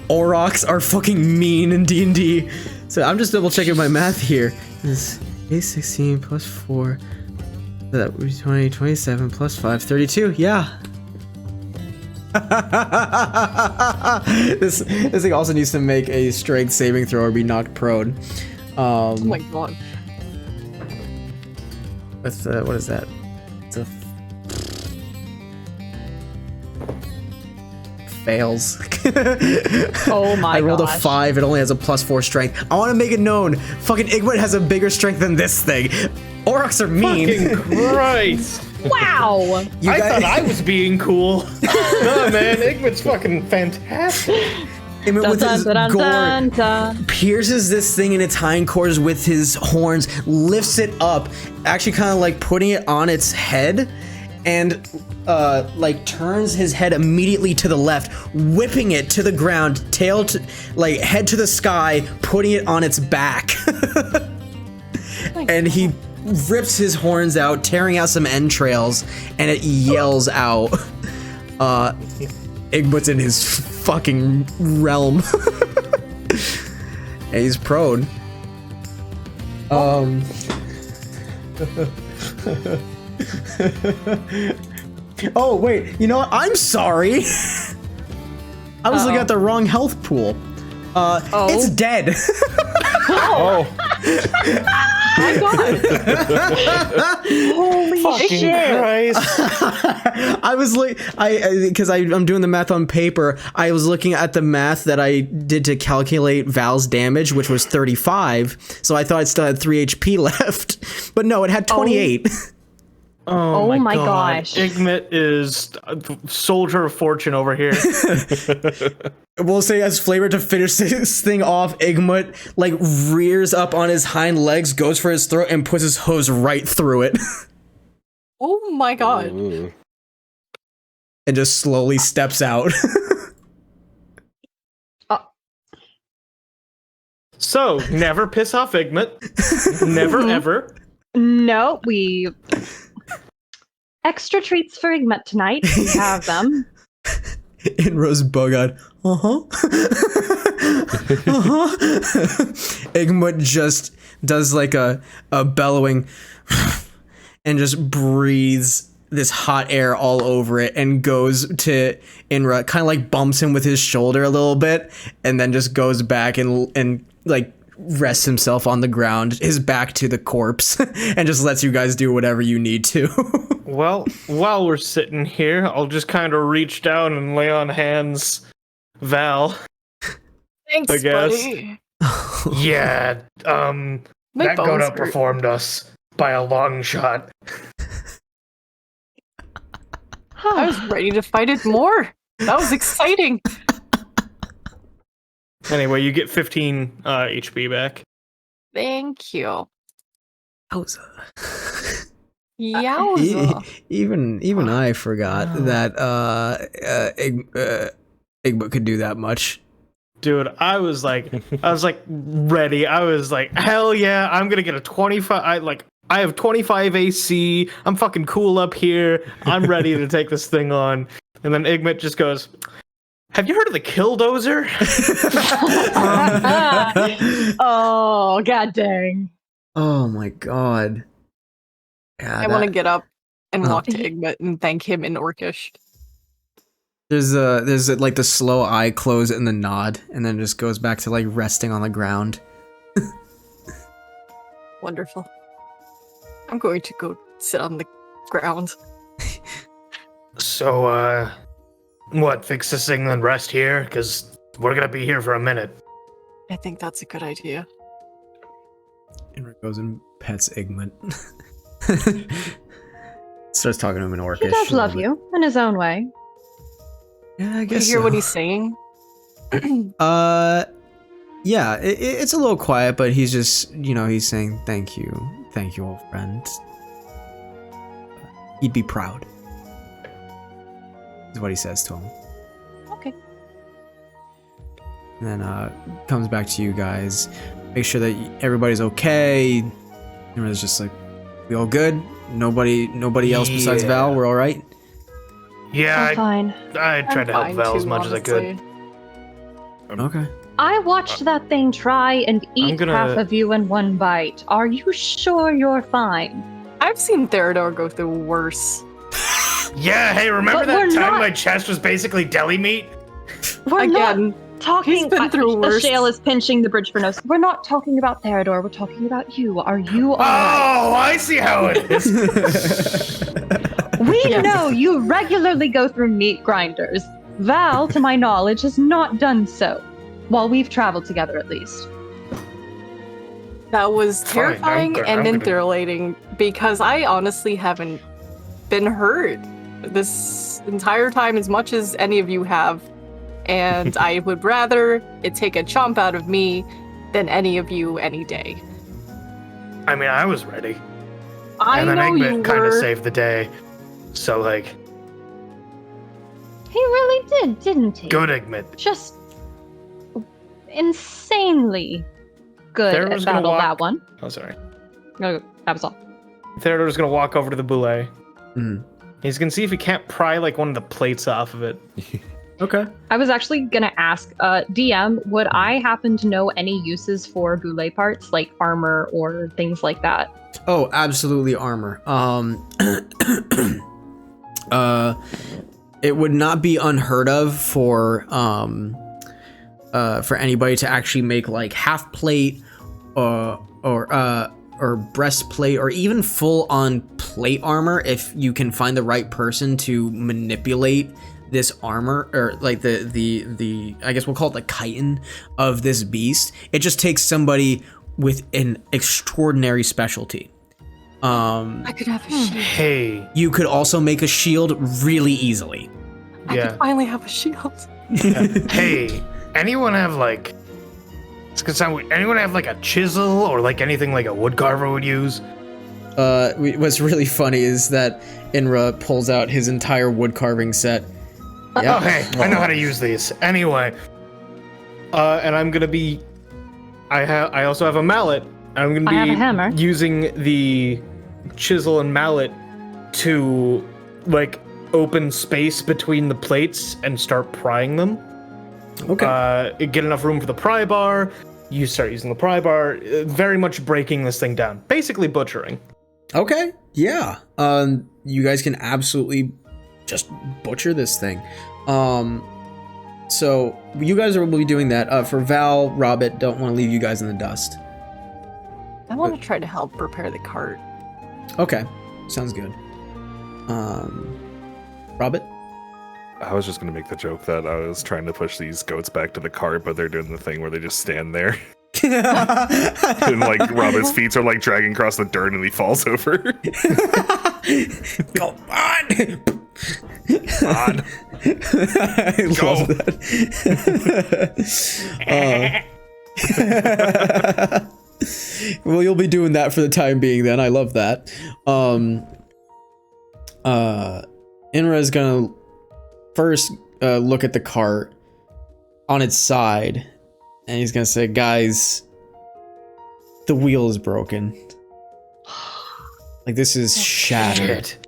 S1: Aurochs are fucking mean in D&D. So I'm just double checking my math here. It's 8, 16 +4. That would be 20, 27 +5, 32. Yeah. This thing also needs to make a strength saving throw or be knocked prone.
S5: Oh my god.
S1: With what is that? It's a fails.
S2: Oh my
S1: I rolled a
S2: gosh.
S1: 5. It only has a +4 strength. I want to make it known. Fucking Igmit has a bigger strength than this thing. Aurochs are mean.
S6: Fucking Christ.
S2: Wow.
S1: You
S6: I
S1: guys-
S6: thought I was being cool. No, man, Igmit's fucking fantastic.
S1: Igmit
S2: Dun,
S1: with
S2: dun,
S1: his
S2: dun,
S1: gore
S2: dun, dun.
S1: pierces this thing in its hindquarters with his horns, lifts it up, actually kind of like putting it on its head, and like turns his head immediately to the left, whipping it to the ground, tail to like head to the sky, putting it on its back. And he rips his horns out, tearing out some entrails, and it yells out. Igmit's in his fucking realm. And he's prone. Oh wait, you know what? I'm sorry. I was looking at the wrong health pool. It's dead.
S6: Oh,
S2: My god. Holy
S6: fucking
S2: shit.
S6: Christ.
S1: I was like, because I'm doing the math on paper. I was looking at the math that I did to calculate Val's damage, which was 35. So I thought it still had 3 HP left, but no, it had 28.
S6: Oh,
S2: my
S6: God.
S2: gosh.
S6: Igmit is a soldier of fortune over here.
S1: We'll say as Flavor to finish this thing off, Igmit like rears up on his hind legs, goes for his throat, and puts his hose right through it,
S5: Oh my god.
S4: Ooh.
S1: and just slowly steps out.
S6: So, never piss off Igmit. Never, ever.
S2: No, we extra treats for Igmit tonight. We have them.
S1: In Rose Bogart, Igmit just does like a bellowing and just breathes this hot air all over it and goes to Inra, kind of like bumps him with his shoulder a little bit, and then just goes back and like rests himself on the ground, his back to the corpse, and just lets you guys do whatever you need to.
S6: Well, while we're sitting here, I'll just kind of reach down and lay on hands Val.
S5: Thanks,
S6: I guess.
S5: buddy.
S3: Yeah,
S5: My
S3: that
S5: bones
S3: goat
S5: hurt.
S3: outperformed us by a long shot.
S5: I was ready to fight it more. That was exciting.
S6: Anyway, you get 15 HP back.
S5: Thank you.
S1: Yowza.
S5: Yowza.
S1: Even I forgot that Igba could do that much.
S6: Dude, I was like ready. I was like, hell yeah, I'm gonna get a 25. I have 25 AC. I'm fucking cool up here. I'm ready to take this thing on. And then Igmit just goes, have you heard of the Killdozer?
S2: Oh, god dang.
S1: Oh my god. Yeah,
S5: I want to get up and walk to Igmit and thank him in Orcish.
S1: There's like the slow eye close and the nod, and then it just goes back to like resting on the ground.
S5: Wonderful. I'm going to go sit on the ground.
S3: So, what, fix this thing and rest here? Because we're gonna be here for a minute.
S5: I think that's a good idea.
S1: Inra goes and pets Igmit. Starts talking to him in Orcish.
S2: He does love you in his own way.
S1: Yeah, I
S5: Do you
S1: guess
S5: hear
S1: so.
S5: what he's saying?
S1: Yeah, it's a little quiet, but he's just, he's saying thank you, old friend. He'd be proud. Is what he says to him.
S5: Okay.
S1: And then comes back to you guys. Make sure that everybody's okay. Everyone's just like, we all good? Nobody else besides Val? We're all right?
S3: Yeah,
S2: I'm fine.
S3: I tried to help
S5: Fine
S3: Val as
S5: too,
S3: much as I could.
S5: honestly.
S1: Okay.
S2: I watched that thing try and eat half of you in one bite. Are you sure you're fine?
S5: I've seen Theodore go through worse.
S3: Yeah, hey, remember
S2: But
S3: that
S2: we're
S3: time
S2: not-
S3: my chest was basically deli meat?
S2: We're
S5: Again,
S2: not talking.
S5: he's been through worse.
S2: Shale is pinching the bridge for nose. We're not talking about Theodore. We're talking about you. Are you
S3: Oh,
S2: alright?
S3: I see how it is.
S2: We
S5: Yes.
S2: know you regularly go through meat grinders. Val, to my knowledge, has not done so. While we've traveled together, at least.
S5: that was
S3: Fine,
S5: terrifying
S3: I'm
S5: and
S3: gonna-
S5: enthralling because I honestly haven't been hurt this entire time as much as any of you have. And I would rather it take a chomp out of me than any of you any day.
S3: I mean, I was ready.
S5: I
S3: And then
S5: know you
S3: Eggman kind of
S5: were.
S3: saved the day. So, like,
S2: He really did, didn't he?
S3: good Eggman.
S2: Just insanely good
S6: Theodore's
S2: at
S6: gonna
S2: battle
S6: walk-
S2: that one.
S6: Oh, sorry.
S2: No, that was all.
S6: Theodore's gonna walk over to the boule.
S1: Mhm.
S6: He's gonna see if he can't pry like one of the plates off of it.
S1: Okay.
S2: I was actually gonna ask, DM, would I happen to know any uses for boule parts, like armor or things like that?
S1: Oh, absolutely armor. It would not be unheard of for anybody to actually make like half plate or breastplate or even full on plate armor if you can find the right person to manipulate this armor, or like the I guess we'll call it the chitin of this beast. It just takes somebody with an extraordinary specialty.
S5: I could have a shield.
S3: Hey,
S1: You could also make a shield really easily.
S5: I
S6: Yeah.
S5: could finally have a shield.
S3: hey, anyone have like? It's gonna sound weird. Anyone have like a chisel or like anything like a woodcarver would use?
S1: What's really funny is that Inra pulls out his entire wood carving set. Yeah.
S3: Oh, hey, I know how to use these. Anyway,
S6: And I'm gonna be. I also have a mallet. I'm gonna
S2: I have
S6: be
S2: a hammer.
S6: using the chisel and mallet to like open space between the plates and start prying them.
S1: Okay.
S6: Get enough room for the pry bar. You start using the pry bar, very much breaking this thing down, basically butchering.
S1: Okay. Yeah. You guys can absolutely just butcher this thing. So you guys will be doing that. For Val, Robert, don't want to leave you guys in the dust.
S5: I want to try to help prepare the cart.
S1: Okay. Sounds good. Robert?
S4: I was just gonna make the joke that I was trying to push these goats back to the cart, but they're doing the thing where they just stand there. And like Robin's feet are like dragging across the dirt and he falls over.
S1: Go on!
S4: On.
S1: I love that. Well, you'll be doing that for the time being then. I love that. Inra is gonna first look at the cart on its side, and he's gonna say, "Guys, the wheel is broken. Like, this is shattered."
S6: Shit.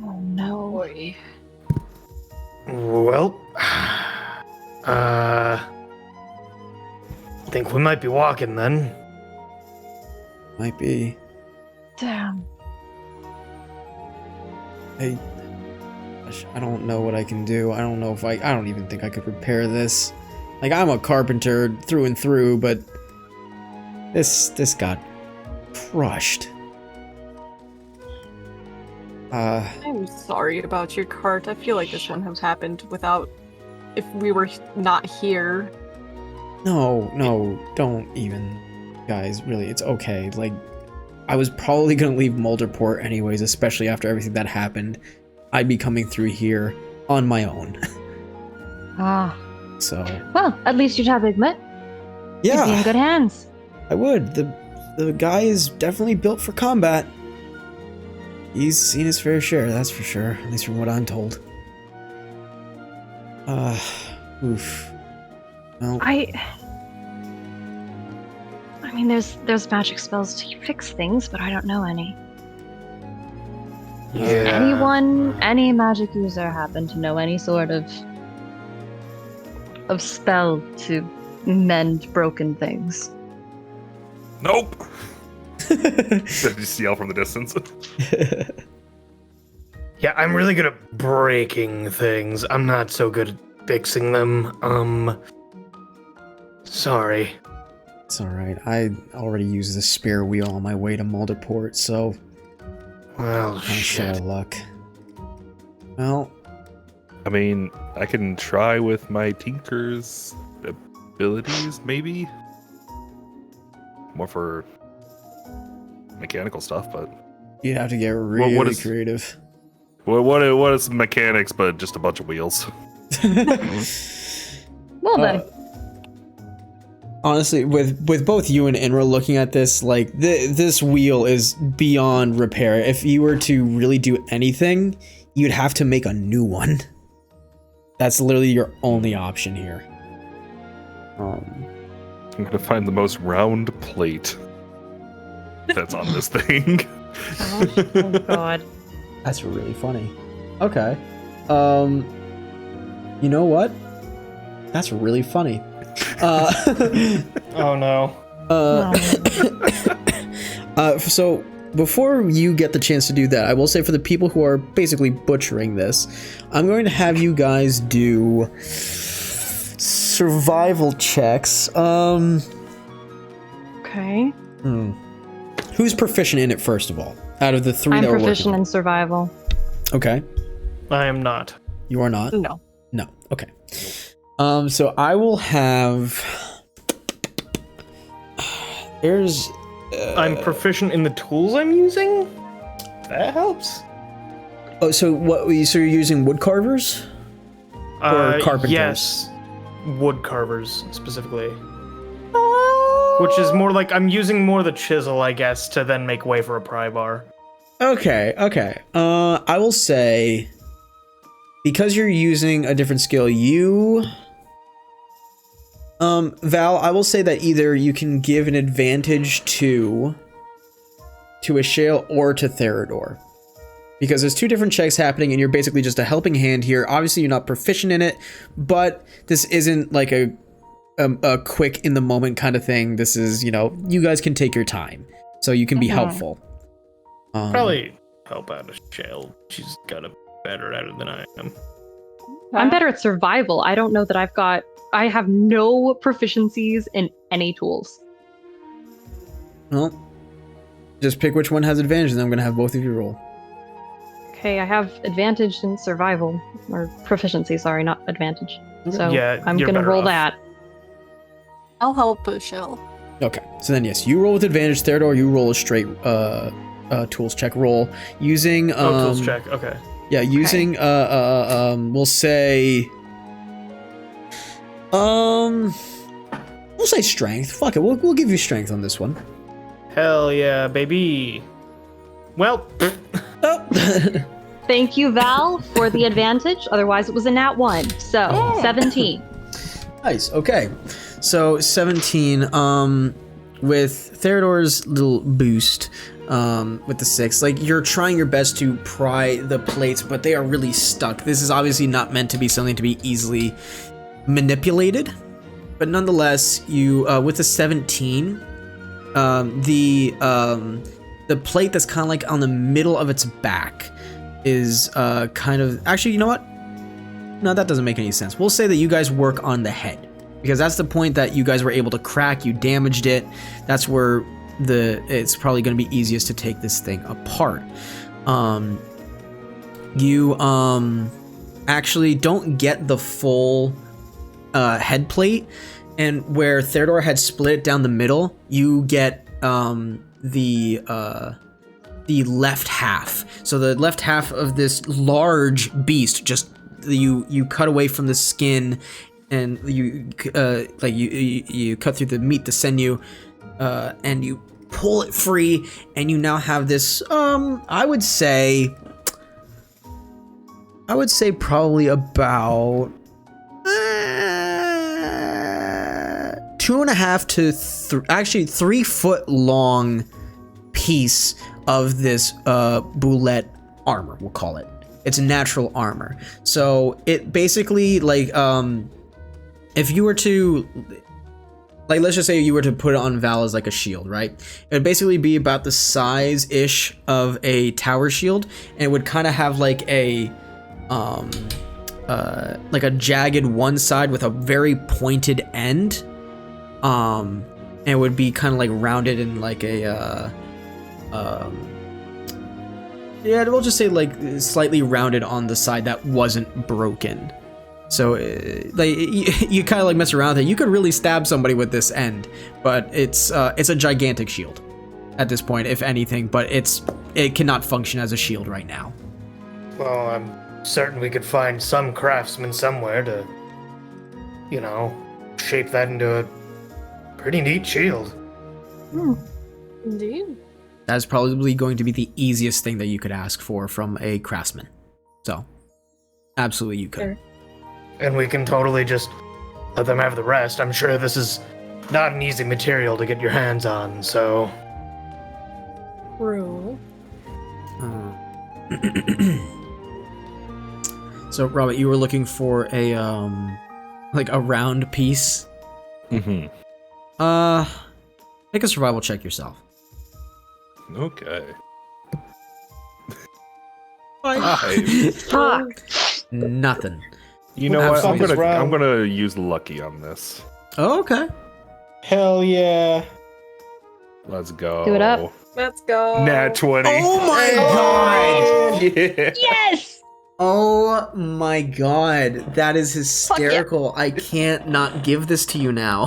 S2: Oh no.
S5: Boy.
S3: Well, think we might be walking then.
S1: Might be.
S2: Damn.
S1: I don't know what I can do. I don't know if I don't even think I could repair this. Like, I'm a carpenter through and through, but this got crushed.
S5: I'm sorry about your cart. I feel like this wouldn't have happened without if we were not here.
S1: No, don't even. Guys, really, it's okay. Like, I was probably gonna leave Mulder Port anyways, especially after everything that happened. I'd be coming through here on my own.
S2: Ah.
S1: So,
S2: Well, at least you'd have Igmit. You'd be in
S1: yeah,
S2: good hands.
S1: I would. The guy is definitely built for combat. He's seen his fair share, that's for sure. At least from what I'm told. Oof. Well,
S2: I mean, there's magic spells to fix things, but I don't know any.
S3: Yeah.
S2: Any magic user happen to know any sort of spell to mend broken things?
S4: Nope. Just yell from the distance.
S3: Yeah, I'm really good at breaking things. I'm not so good at fixing them. Sorry.
S1: It's alright. I already used the spare wheel on my way to Mulder Port, so
S3: Well,
S1: I'm sure
S3: shit.
S1: of luck. Well,
S4: I mean, I can try with my tinker's abilities, maybe. More for mechanical stuff, but
S1: you'd have to get really
S4: what is-
S1: creative.
S4: what is mechanics but just a bunch of wheels?
S2: Well then,
S1: Honestly, with both you and Inra looking at this, like, this wheel is beyond repair. If you were to really do anything, you'd have to make a new one. That's literally your only option here.
S4: I'm gonna find the most round plate that's on this thing.
S2: oh god.
S1: That's really funny. Okay. You know what? That's really funny.
S6: Oh no.
S1: So before you get the chance to do that, I will say for the people who are basically butchering this, I'm going to have you guys do survival checks.
S2: Okay.
S1: Who's proficient in it, first of all? Out of the three
S2: I'm
S1: that we're
S2: proficient
S1: working
S2: in survival.
S1: on. Okay.
S6: I am not.
S1: You are not?
S5: No.
S1: No. Okay. So I will have... There's...
S6: I'm proficient in the tools I'm using? That helps.
S1: Oh, so what? So you're using wood carvers? Or carpenters?
S6: Yes. Wood carvers, specifically. Which is more like, I'm using more the chisel, I guess, to then make way for a pry bar.
S1: Okay. I will say, because you're using a different skill, you... Val, I will say that either you can give an advantage to Ashale or to Therodor. Because there's two different checks happening and you're basically just a helping hand here. Obviously you're not proficient in it, but this isn't like a quick in the moment kind of thing. This is, you know, you guys can take your time. So you can be helpful.
S6: Probably help out Ashale. She's got it better at it than I am.
S2: I'm better at survival. I don't know that I have no proficiencies in any tools.
S1: Well, just pick which one has advantage and I'm going to have both of you roll.
S2: Okay, I have advantage in survival. Or proficiency, sorry, not advantage. So
S6: Yeah,
S2: I'm
S6: you're
S2: gonna
S6: better
S2: roll
S6: off.
S2: that.
S5: I'll help Shell.
S1: Okay, so then yes, you roll with advantage. Theodore, you roll a straight tools check roll using
S6: tools check, okay.
S1: Yeah, using we'll say we'll say strength. Fuck it, we'll give you strength on this one.
S6: Hell yeah, baby. Well,
S1: Oh.
S2: Thank you, Val, for the advantage. Otherwise, it was a nat 1. So, 17.
S1: Nice. Okay. So 17. With Theodore's little boost, with the 6, like you're trying your best to pry the plates, but they are really stuck. This is obviously not meant to be something to be easily manipulated, but nonetheless, you with the 17, the plate that's kind of like on the middle of its back is kind of actually, you know what? No, that doesn't make any sense. We'll say that you guys work on the head, because that's the point that you guys were able to crack. You damaged it. That's where it's probably going to be easiest to take this thing apart. You actually don't get the full head plate, and where Theodore had split it down the middle, you get the left half. So the left half of this large beast, just you cut away from the skin, and you cut through the meat, the sinew, and you pull it free, and you now have this I would say probably about 2.5 to 3 foot long piece of this boulette armor, we'll call it. It's natural armor. So it basically, like, if you were to, like, let's just say you were to put it on Val as like a shield, right? It would basically be about the size-ish of a tower shield, and it would kind of have like a jagged one side with a very pointed end. And it would be kind of like rounded in like a yeah, we'll just say like slightly rounded on the side that wasn't broken. So like you kind of like mess around with it. You could really stab somebody with this end, but it's a gigantic shield at this point, if anything. But it cannot function as a shield right now.
S3: Well, I'm certain we could find some craftsman somewhere to, you know, shape that into a pretty neat shield.
S5: Indeed.
S1: That's probably going to be the easiest thing that you could ask for from a craftsman. So, absolutely you could.
S5: Sure.
S3: And we can totally just let them have the rest. I'm sure this is not an easy material to get your hands on, so...
S5: True.
S1: So, Robert, you were looking for a like a round piece.
S4: Mm-hmm.
S1: Make a survival check yourself.
S4: Okay.
S2: Fuck.
S1: Nothing.
S4: You know what? I'm
S6: Absolutely.
S4: gonna use lucky on this.
S1: Oh, okay.
S6: Hell yeah.
S4: Let's go.
S2: Do it up.
S5: Let's go.
S4: Nat 20.
S1: Oh my god!
S4: Yeah.
S2: Yes!
S1: Oh my god, that is hysterical. I can't not give this to you now.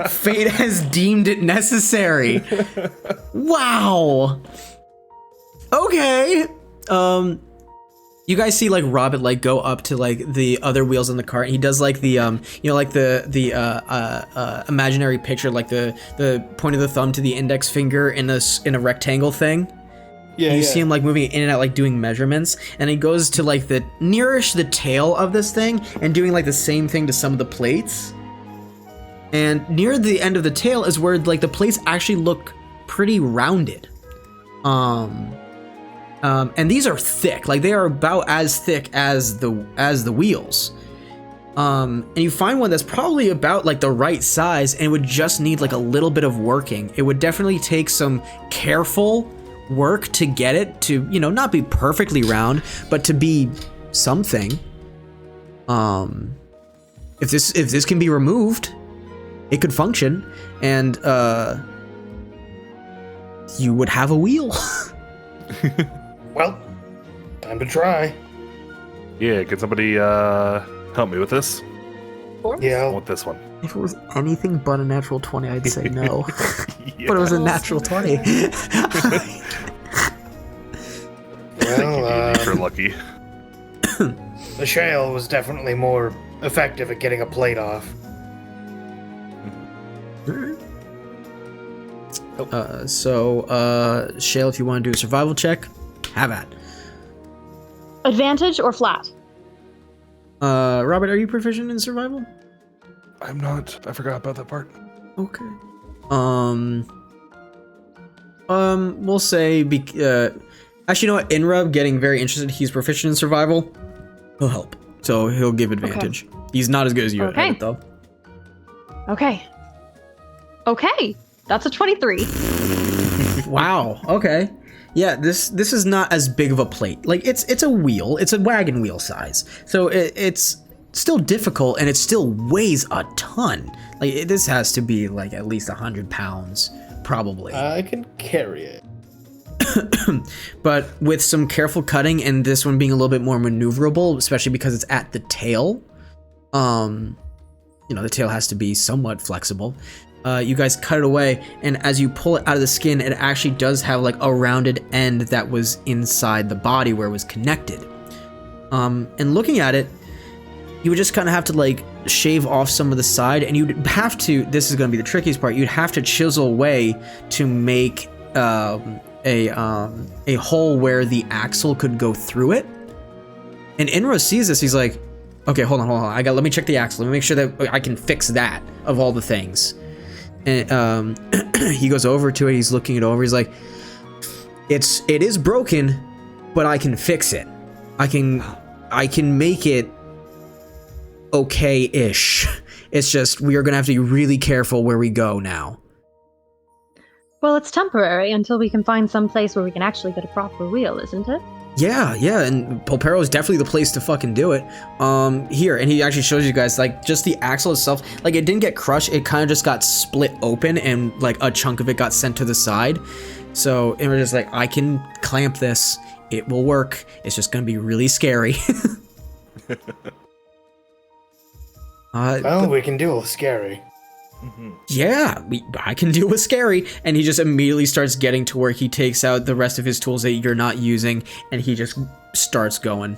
S1: Fate has deemed it necessary. Wow. Okay. You guys see like Robert like go up to like the other wheels in the cart. He does like the you know, like the imaginary picture, like the point of the thumb to the index finger in a rectangle thing.
S6: Yeah,
S1: You see him like moving in and out, like doing measurements, and he goes to like the nearish the tail of this thing and doing like the same thing to some of the plates. And near the end of the tail is where like the plates actually look pretty rounded. And these are thick, like they are about as thick as the wheels. And you find one that's probably about like the right size, and it would just need like a little bit of working. It would definitely take some careful work to get it to, you know, not be perfectly round, but to be something. If this can be removed, it could function, and you would have a wheel.
S3: Well, time to try.
S4: Yeah, can somebody help me with this?
S5: Of course.
S4: I
S3: Yeah,
S4: want this one.
S1: If it was anything but a natural 20, I'd say no.
S4: Yeah.
S1: But it was a natural 20.
S3: well,
S4: for lucky.
S3: the shale was definitely more effective at getting a plate off.
S1: So, Shale, if you want to do a survival check, have at.
S2: Advantage or flat?
S1: Robert, are you proficient in survival?
S4: I'm not. I forgot about that part.
S1: Okay. We'll say actually, you know what? Inrub getting very interested. He's proficient in survival. He'll help, so he'll give advantage. Okay. He's not as good as you at it, though.
S2: Okay. That's a 23.
S1: Wow. Okay. Yeah, this is not as big of a plate. Like it's a wheel. It's a wagon wheel size. So it's still difficult, and it still weighs a ton. Like this has to be like at least 100 pounds, probably.
S6: I can carry it.
S1: But with some careful cutting and this one being a little bit more maneuverable, especially because it's at the tail, the tail has to be somewhat flexible. You guys cut it away, and as you pull it out of the skin, it actually does have like a rounded end that was inside the body where it was connected. And looking at it, you would just kind of have to like shave off some of the side, and you'd have to, this is going to be the trickiest part, you'd have to chisel away to make a hole where the axle could go through it. And Inra sees this, he's like, okay, hold on, let me check the axle, let me make sure that I can fix that of all the things. And he goes over to it, he's looking it over, he's like, it is broken, but I can fix it. I can make it okay-ish. It's just we are gonna have to be really careful where we go now.
S2: Well, it's temporary until we can find some place where we can actually get a proper wheel, isn't it?
S1: Yeah, and Polperro is definitely the place to fucking do it. Here, and he actually shows you guys, like, just the axle itself, like, it didn't get crushed, it kind of just got split open, and, like, a chunk of it got sent to the side. So, and we're just like, I can clamp this, it will work, it's just gonna be really scary.
S3: We can deal with scary.
S4: Mm-hmm.
S1: Yeah, I can deal with scary. And he just immediately starts getting to work. He takes out the rest of his tools that you're not using, and he just starts going.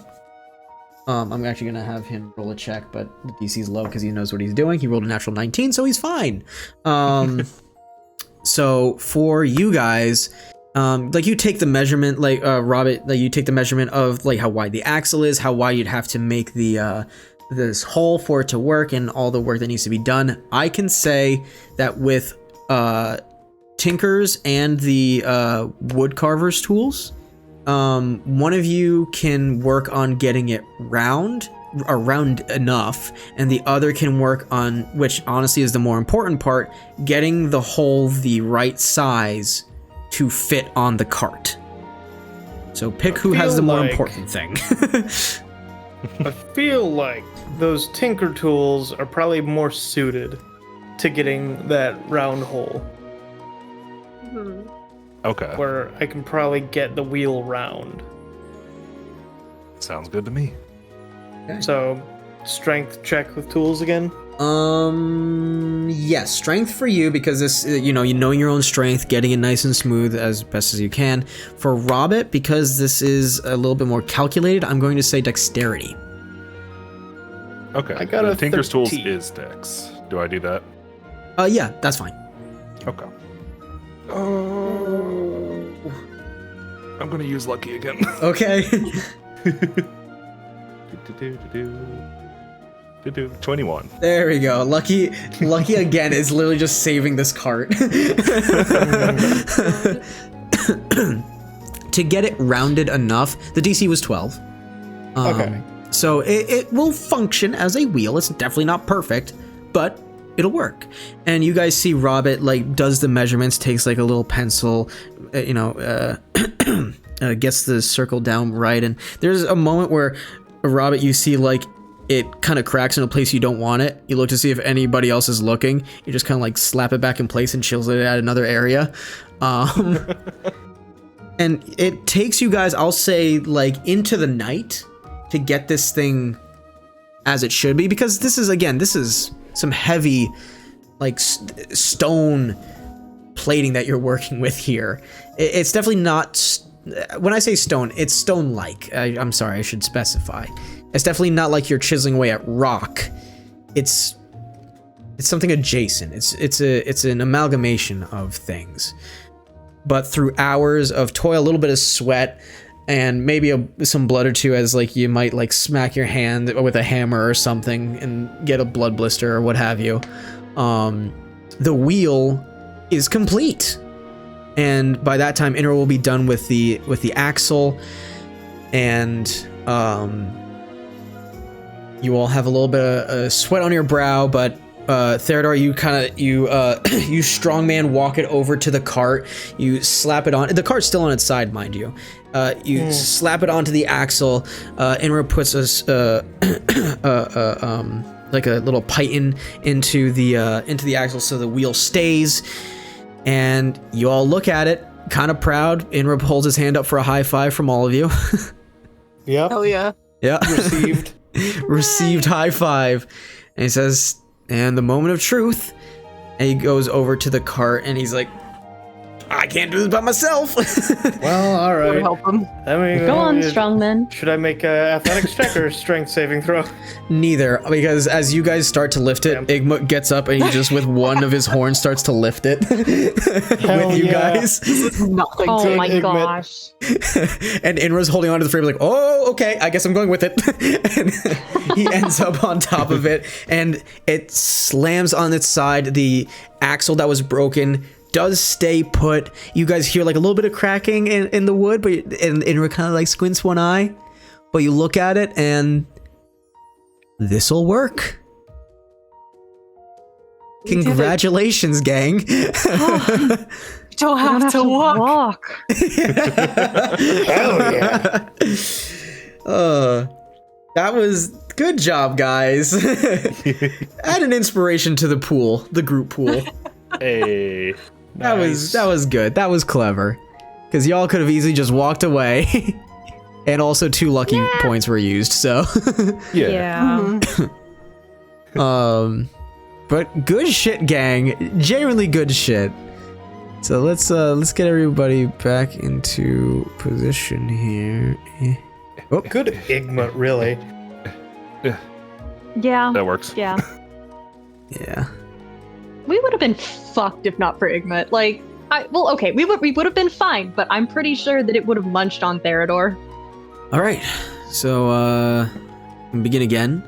S1: I'm actually gonna have him roll a check, but the DC's low because he knows what he's doing. He rolled a natural 19, so he's fine. So for you guys, like you take the measurement, like Robert, like you take the measurement of like how wide the axle is, how wide you'd have to make the this hole for it to work, and all the work that needs to be done. I can say that with Tinker's and the wood carver's tools, one of you can work on getting it round enough, and the other can work on, which honestly is the more important part, getting the hole the right size to fit on the cart. So pick who has the more important thing.
S6: I feel like those Tinker tools are probably more suited to getting that round hole.
S4: Okay.
S6: Where I can probably get the wheel round.
S4: Sounds good to me.
S1: Okay.
S6: So, strength check with tools again?
S1: Yes, strength for you, because this, you knowing your own strength, getting it nice and smooth as best as you can. For Robert, because this is a little bit more calculated, I'm going to say dexterity.
S4: Okay.
S6: I got a
S4: Tinker's
S6: 13.
S4: Tools is Dex. Do I do that?
S1: Yeah, that's fine.
S4: Okay. Oh, I'm gonna use Lucky again.
S1: Okay.
S4: 21.
S1: There we go. Lucky again is literally just saving this cart. To get it rounded enough, the DC was 12.
S6: Okay.
S1: So it will function as a wheel. It's definitely not perfect, but it'll work. And you guys see Robert like does the measurements, takes like a little pencil, gets the circle down right. And there's a moment where Robert, you see like it kind of cracks in a place you don't want it. You look to see if anybody else is looking. You just kind of like slap it back in place and chills it at another area. And it takes you guys, I'll say, like into the night to get this thing as it should be, because this is some heavy like stone plating that you're working with here. It's definitely not, when I say stone, it's stone like. I'm sorry, I should specify. It's definitely not like you're chiseling away at rock. It's something adjacent. It's an amalgamation of things. But through hours of toil, a little bit of sweat, and maybe some blood or two, as like you might like smack your hand with a hammer or something and get a blood blister or what have you. The wheel is complete, and by that time Inra will be done with the axle, and you all have a little bit of sweat on your brow, but Theodore, you you strongman walk it over to the cart. You slap it on. The cart's still on its side, mind you. You slap it onto the axle. Inra puts us like a little python into the axle so the wheel stays. And you all look at it, kind of proud. Inra holds his hand up for a high five from all of you.
S6: Yep.
S5: Hell yeah.
S1: Yeah.
S6: Received.
S1: Received high five. And he says, and the moment of truth. And he goes over to the cart and he's like, I can't do this by myself.
S6: Well, all
S5: Would
S6: right.
S5: help him.
S6: I mean,
S2: Go on, strongman.
S6: Should I make a athletics check or strength saving throw?
S1: Neither, because as you guys start to lift it, Igmut gets up and he just with one of his horns starts to lift it with you
S6: yeah.
S1: guys.
S5: Nothing
S2: Oh
S5: to
S2: my
S6: Igmit.
S2: gosh.
S1: And Inra's holding onto the frame like, oh, okay, I guess I'm going with it. And he ends up on top of it and it slams on its side. The axle that was broken does stay put. You guys hear like a little bit of cracking in the wood, but and Inra kind of like squints one eye, but you look at it and this'll work. Congratulations, gang.
S5: You don't have to walk.
S6: Hell yeah.
S1: That was good job, guys. Add an inspiration to the pool, the group pool.
S4: Hey.
S1: That was good. That was clever. Because y'all could have easily just walked away. And also 2 lucky points were used, so.
S4: Yeah.
S1: But good shit, gang. Genuinely good shit. So let's get everybody back into position here. Oh.
S6: Good Igma, really.
S2: Yeah.
S4: That works.
S2: Yeah.
S1: Yeah.
S2: We would have been fucked if not for Igmit. Like, okay, we would have been fine, but I'm pretty sure that it would have munched on Theodore.
S1: All right. So begin again.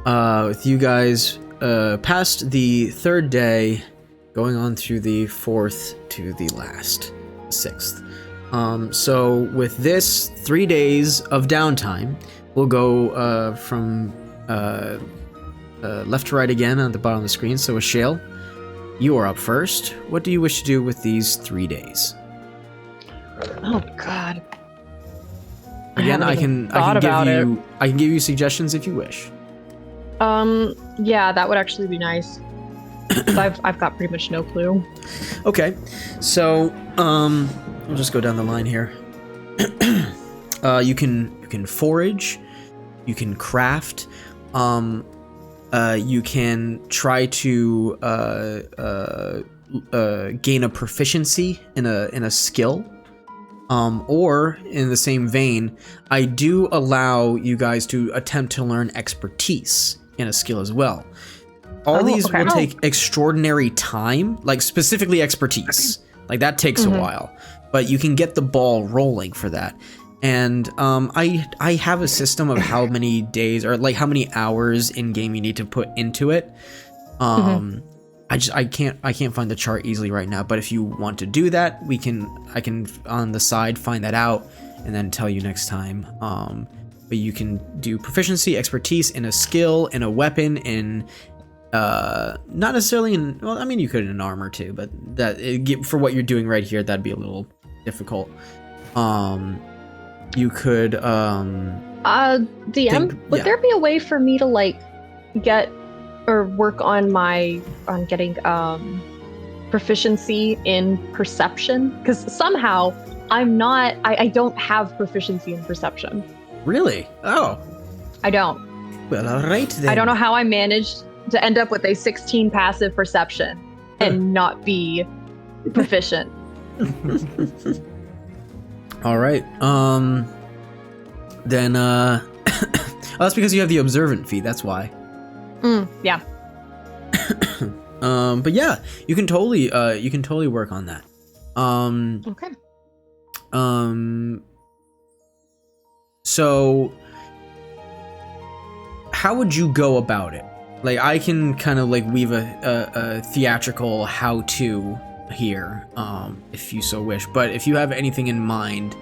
S1: With you guys past the 3rd day, going on through the 4th to the last 6th. So with this 3 days of downtime, we'll go from left to right again at the bottom of the screen. So Ashale, you are up first. What do you wish to do with these 3 days?
S2: Oh God.
S1: Again, I can give you suggestions if you wish.
S2: Yeah, that would actually be nice. I've got pretty much no clue.
S1: Okay, so we'll just go down the line here. You can forage, you can craft, you can try to gain a proficiency in a skill, or in the same vein, I do allow you guys to attempt to learn expertise in a skill as well. All these will take extraordinary time, like specifically expertise. Like that takes a while, but you can get the ball rolling for that. And I have a system of how many days or like how many hours in game you need to put into it. I can't find the chart easily right now, but if you want to do that, I can on the side find that out and then tell you next time. But you can do proficiency, expertise in a skill, in a weapon, in not necessarily in, well, I mean you could in armor too, but for what you're doing right here, that'd be a little difficult. You could
S2: DM, would there be a way for me to like get or work on getting proficiency in perception? Because somehow I don't have proficiency in perception.
S1: Really? Oh.
S2: I don't.
S1: Well, all right then.
S2: I don't know how I managed to end up with a 16 passive perception and not be proficient.
S1: All right. Then oh, that's because you have the observant feat, that's why.
S2: Yeah.
S1: But yeah, you can totally work on that.
S2: Okay.
S1: So how would you go about it? Like, I can kind of like weave a theatrical how-to here, if you so wish. But if you have anything in mind,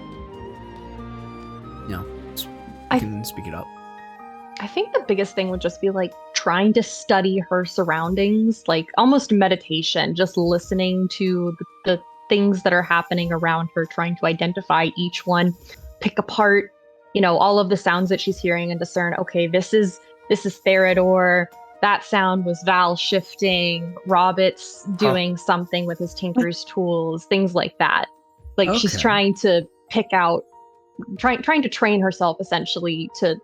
S1: you can speak it up.
S2: I think the biggest thing would just be like trying to study her surroundings, like almost meditation, just listening to the things that are happening around her, trying to identify each one, pick apart, all of the sounds that she's hearing and discern, okay, this is Therodor. That sound was Val shifting, Robert's doing something with his tinker's tools, things like that. Like she's trying to pick out, trying to train herself essentially to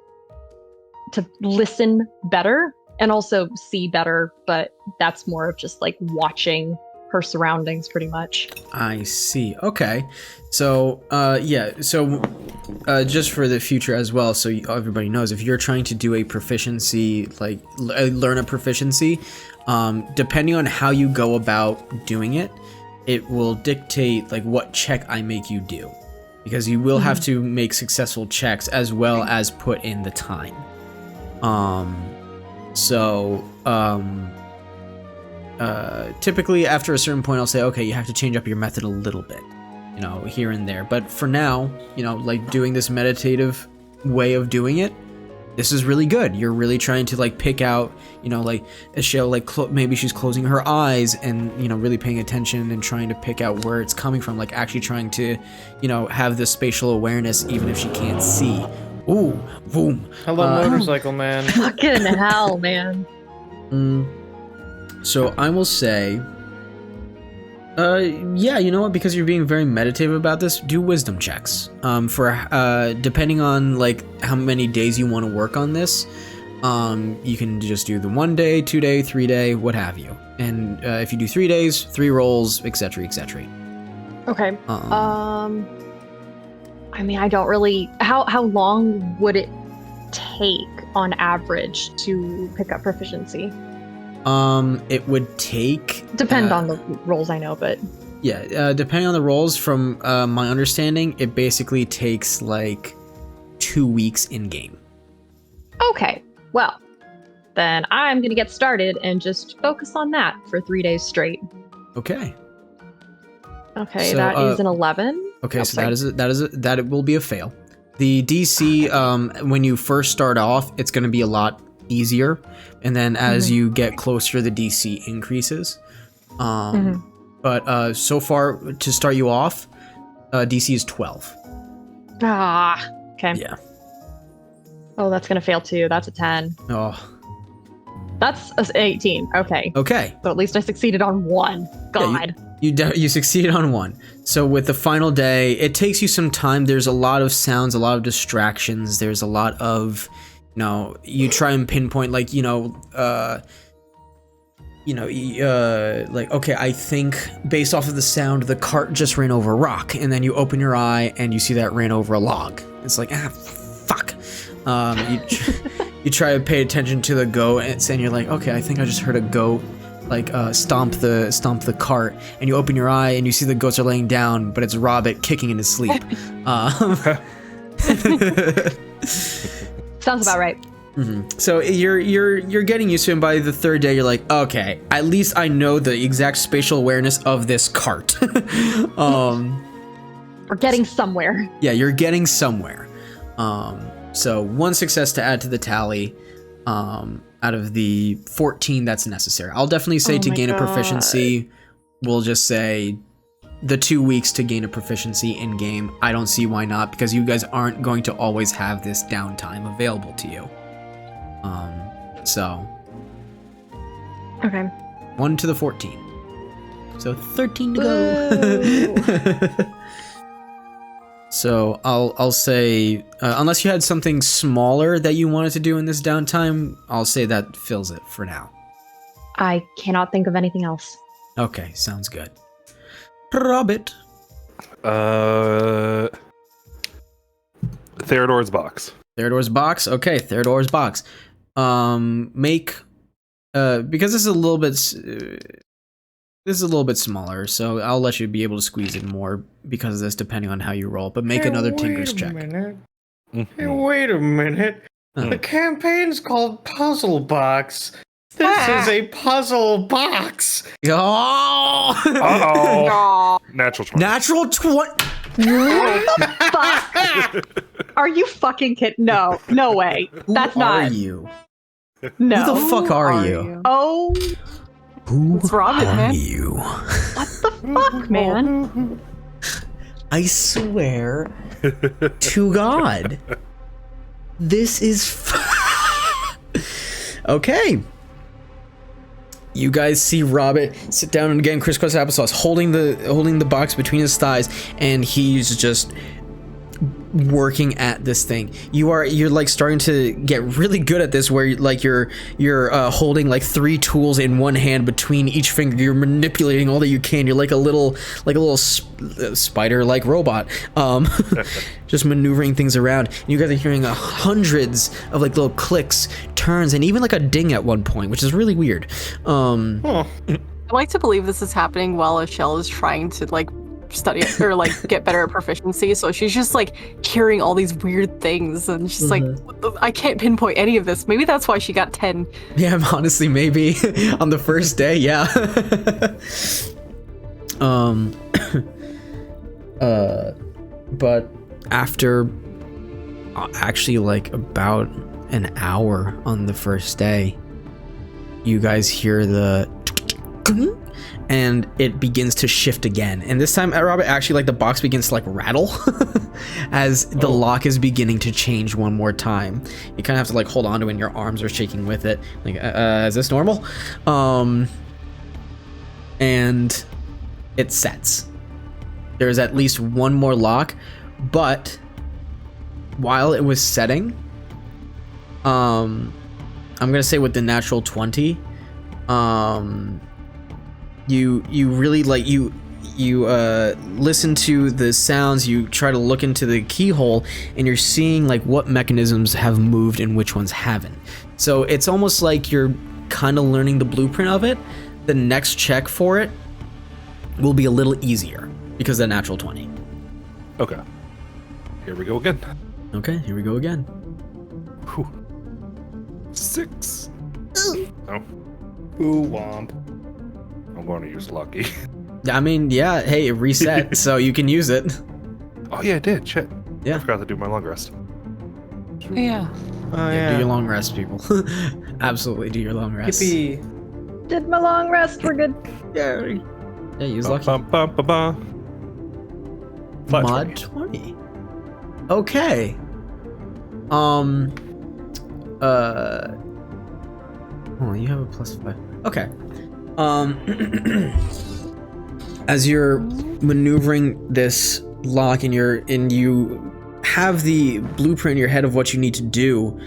S2: listen better and also see better, but that's more of just like watching her surroundings pretty much.
S1: I see. Okay. So, just for the future as well, so everybody knows, if you're trying to do a proficiency, like learn a proficiency, depending on how you go about doing it, it will dictate like what check I make you do, because you will have to make successful checks as well as put in the time. Typically after a certain point, I'll say, okay, you have to change up your method a little bit, here and there. But for now, like doing this meditative way of doing it, this is really good. You're really trying to like pick out, like a show, like maybe she's closing her eyes and, really paying attention and trying to pick out where it's coming from, like actually trying to, have this spatial awareness, even if she can't see. Ooh, boom.
S6: Hello, motorcycle man.
S2: Fucking hell, man.
S1: So I will say, you know what? Because you're being very meditative about this, do wisdom checks. For depending on like how many days you want to work on this, you can just do the 1 day, 2 day, 3 day, what have you. And if you do 3 days, 3 rolls, etc., etc.
S2: Okay. I mean, I don't really. How long would it take on average to pick up proficiency?
S1: It would take...
S2: Depend on the rolls, I know, but...
S1: Yeah, depending on the rolls, from my understanding, it basically takes like 2 weeks in-game.
S2: Okay, well, then I'm gonna get started and just focus on that for 3 days straight.
S1: Okay.
S2: Okay,
S1: So,
S2: that is an 11.
S1: Okay, so that it will be a fail. The DC, when you first start off, it's going to be a lot easier, and then as you get closer, the DC increases. But so far, to start you off, DC is 12.
S2: Okay.
S1: Yeah.
S2: Oh, that's gonna fail too. That's a 10.
S1: Oh.
S2: That's a 18. Okay.
S1: Okay.
S2: So at least I succeeded on 1. God.
S1: Yeah, you succeeded on 1. So with the final day, it takes you some time. There's a lot of sounds, a lot of distractions. There's a lot of, you try and pinpoint, like, like, okay, I think based off of the sound, the cart just ran over a rock, and then you open your eye and you see that it ran over a log. It's like, fuck. You try to pay attention to the goat, and you're like, okay, I think I just heard a goat like stomp the cart, and you open your eye and you see the goats are laying down, but it's Robert kicking in his sleep.
S2: Sounds about right.
S1: So you're getting used to it, and by the 3rd day you're like, okay, at least I know the exact spatial awareness of this cart.
S2: We're getting somewhere.
S1: Yeah, you're getting somewhere. So 1 success to add to the tally. Out of the 14 that's necessary. I'll definitely say to gain a proficiency, we'll just say the 2 weeks to gain a proficiency in game. I don't see why not, because you guys aren't going to always have this downtime available to you. So
S2: okay,
S1: 1 to the 14, so 13 to go. So I'll say, unless you had something smaller that you wanted to do in this downtime, I'll say that fills it for now.
S2: I cannot think of anything else.
S1: Okay, sounds good. Robert.
S4: Theodor's box.
S1: Theodor's box. Okay, Theodor's box. Make because this is a little bit smaller, so I'll let you be able to squeeze in more because of this, depending on how you roll. But make another Tinker's check.
S3: Minute. Hey, wait a minute. The campaign's called Puzzle Box. This is a puzzle box.
S1: Oh!
S4: Uh-oh. Natural 20.
S1: Natural 20.
S7: Fuck. Are you fucking kidding? No way. That's
S1: Who
S7: not.
S1: are you?
S7: No.
S1: Who the fuck are you?
S7: Oh,
S1: Who
S5: What's wrong with
S1: are
S5: man?
S1: you?
S7: what the fuck, man?
S1: I swear to God. This is okay. You guys see Robert sit down and again crisscross applesauce, holding the box between his thighs, and he's just working at this thing. You're like starting to get really good at this, where like you're holding like 3 tools in one hand between each finger. You're manipulating all that you can. You're like a little spider like robot, just maneuvering things around. And you guys are hearing hundreds of like little clicks, turns, and even like a ding at one point, which is really weird.
S5: I like to believe this is happening while Michelle is trying to like study or like get better at proficiency, so she's just like hearing all these weird things and she's like, I can't pinpoint any of this. Maybe that's why she got 10.
S1: Yeah, honestly, maybe on the first day, yeah. But after actually like about an hour on the first day, you guys hear the and it begins to shift again. And this time, Robert, actually, like the box begins to like rattle as the lock is beginning to change one more time. You kind of have to like hold on to it and your arms are shaking with it. Like, is this normal? And it sets. There's at least one more lock, but while it was setting, I'm gonna say with the natural 20, you really like you listen to the sounds, you try to look into the keyhole, and you're seeing like what mechanisms have moved and which ones haven't. So it's almost like you're kind of learning the blueprint of it. The next check for it will be a little easier because of the natural 20.
S4: Okay. Here we go again.
S1: Okay, here we go again.
S4: Whew. 6. Oh,
S6: Ooh, womp.
S4: I'm going to use lucky.
S1: I mean, yeah, hey, it reset, so you can use it.
S4: Oh yeah, it did. Shit.
S1: Yeah.
S4: I forgot to do my long rest.
S5: Yeah.
S6: Oh,
S1: Yeah, do your long rest, people. Absolutely, do your long rest.
S6: Yippee.
S2: Did my long rest. We're good.
S1: Yeah, use lucky.
S4: Flat
S1: Mod
S4: 20.
S1: 20. Okay. Oh, you have a +5. Okay. As you're maneuvering this lock and you have the blueprint in your head of what you need to do,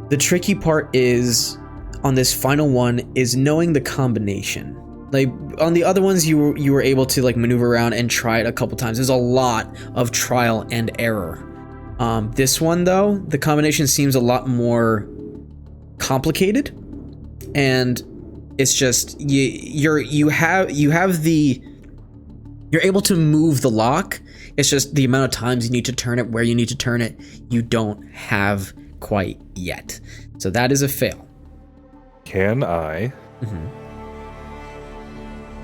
S1: the tricky part is on this final one is knowing the combination. Like on the other ones, you were able to like maneuver around and try it a couple times. There's a lot of trial and error. This one though, the combination seems a lot more complicated, and it's just you're able to move the lock. It's just the amount of times you need to turn it, where you need to turn it, you don't have quite yet. So that is a fail.
S4: Can I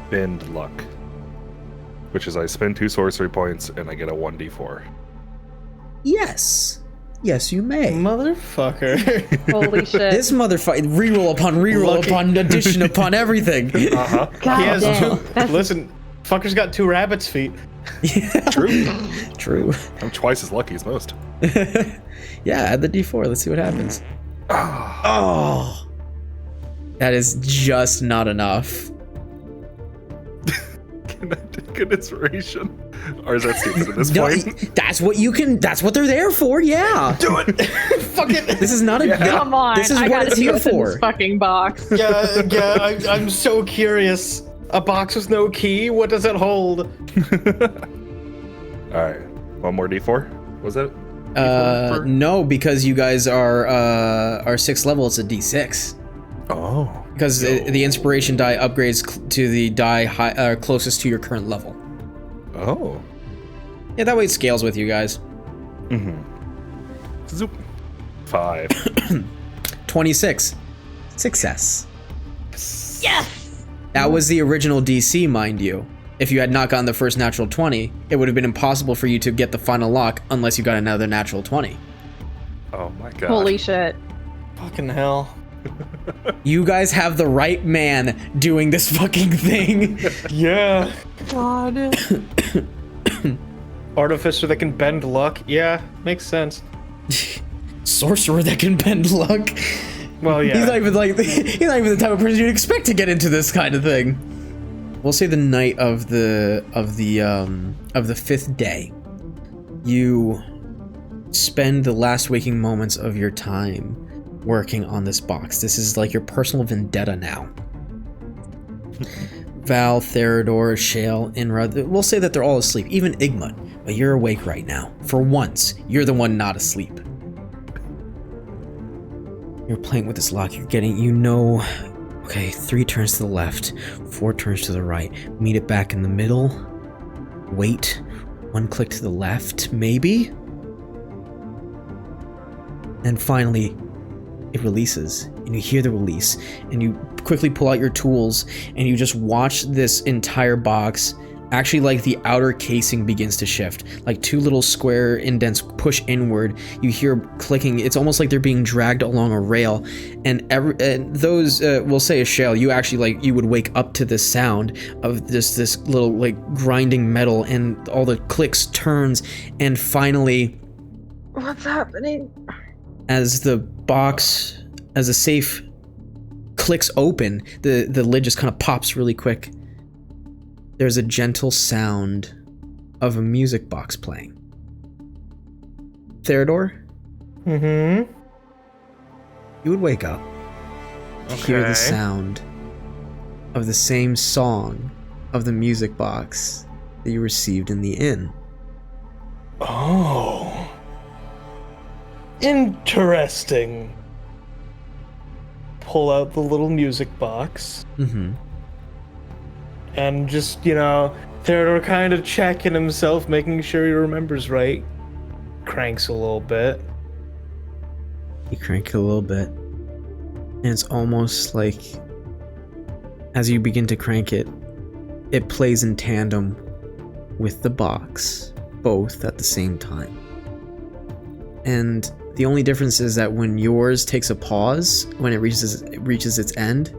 S4: bend luck? Which is I spend 2 sorcery points and I get a 1d4.
S1: Yes. Yes, you may.
S6: Motherfucker.
S2: Holy shit.
S1: This motherfucker, reroll upon reroll
S6: Lucky.
S1: upon addition upon everything.
S4: Uh-huh.
S2: God
S6: He has
S2: damn.
S6: two. Listen, fucker's got 2 rabbit's feet.
S4: True.
S1: True.
S4: I'm twice as lucky as most.
S1: Yeah, add the d4. Let's see what happens. Oh. That is just not enough.
S4: Can I take an inspiration? Or is that stupid at this
S1: No,
S4: point?
S1: that's what you can. That's what they're there for. Yeah.
S4: Do it!
S6: Fuck it.
S1: This is not a.
S7: Come on.
S1: This is
S7: I
S1: what
S7: gotta
S1: it's
S7: see
S1: here
S7: what's in
S1: for.
S7: this fucking box.
S6: Yeah, I'm so curious. A box with no key? What does it hold?
S4: Alright. 1 more d4? Was that?
S1: No, because you guys are 6th level. It's a d6.
S4: Oh.
S1: Because the inspiration die upgrades to the die closest to your current level.
S4: Oh.
S1: Yeah, that way it scales with you guys.
S4: Mm-hmm. Zoop. 5.
S1: 26. Success.
S2: Yes!
S1: That was the original DC, mind you. If you had not gotten the first natural 20, it would have been impossible for you to get the final lock unless you got another natural 20.
S4: Oh my god.
S7: Holy shit.
S6: Fucking hell.
S1: You guys have the right man doing this fucking thing.
S6: Yeah.
S5: God.
S6: Artificer that can bend luck. Yeah, makes sense.
S1: Sorcerer that can bend luck.
S6: Well, yeah.
S1: He's not even the type of person you'd expect to get into this kind of thing. We'll say the night of the 5th day. You spend the last waking moments of your time working on this box. This is like your personal vendetta now. Val, Theodore, Shale, Inra, we'll say that they're all asleep. Even Igmut, but you're awake right now. For once, you're the one not asleep. You're playing with this lock. You're getting, okay, 3 turns to the left, 4 turns to the right. Meet it back in the middle. Wait. 1 click to the left, maybe? And finally, it releases. And you hear the release. And you quickly pull out your tools. And you just watch this entire box. Actually, like the outer casing begins to shift. Like 2 little square indents push inward. You hear clicking. It's almost like they're being dragged along a rail. And those, we'll say a shell, you actually you would wake up to the sound of this little grinding metal and all the clicks, turns, and finally,
S2: What's happening?
S1: as the safe clicks open, the lid just kind of pops really quick. There's a gentle sound of a music box playing. Theodore?
S6: Mm-hmm.
S1: You would wake up. Hear the sound of the same song of the music box that you received in the inn.
S6: Oh. Interesting. Pull out the little music box.
S1: Mm-hmm.
S6: And just, Theodore kind of checking himself, making sure he remembers right. Cranks a little bit.
S1: You crank it a little bit. And it's almost like, as you begin to crank it, it plays in tandem with the box, both at the same time. And the only difference is that when yours takes a pause, when it reaches its end,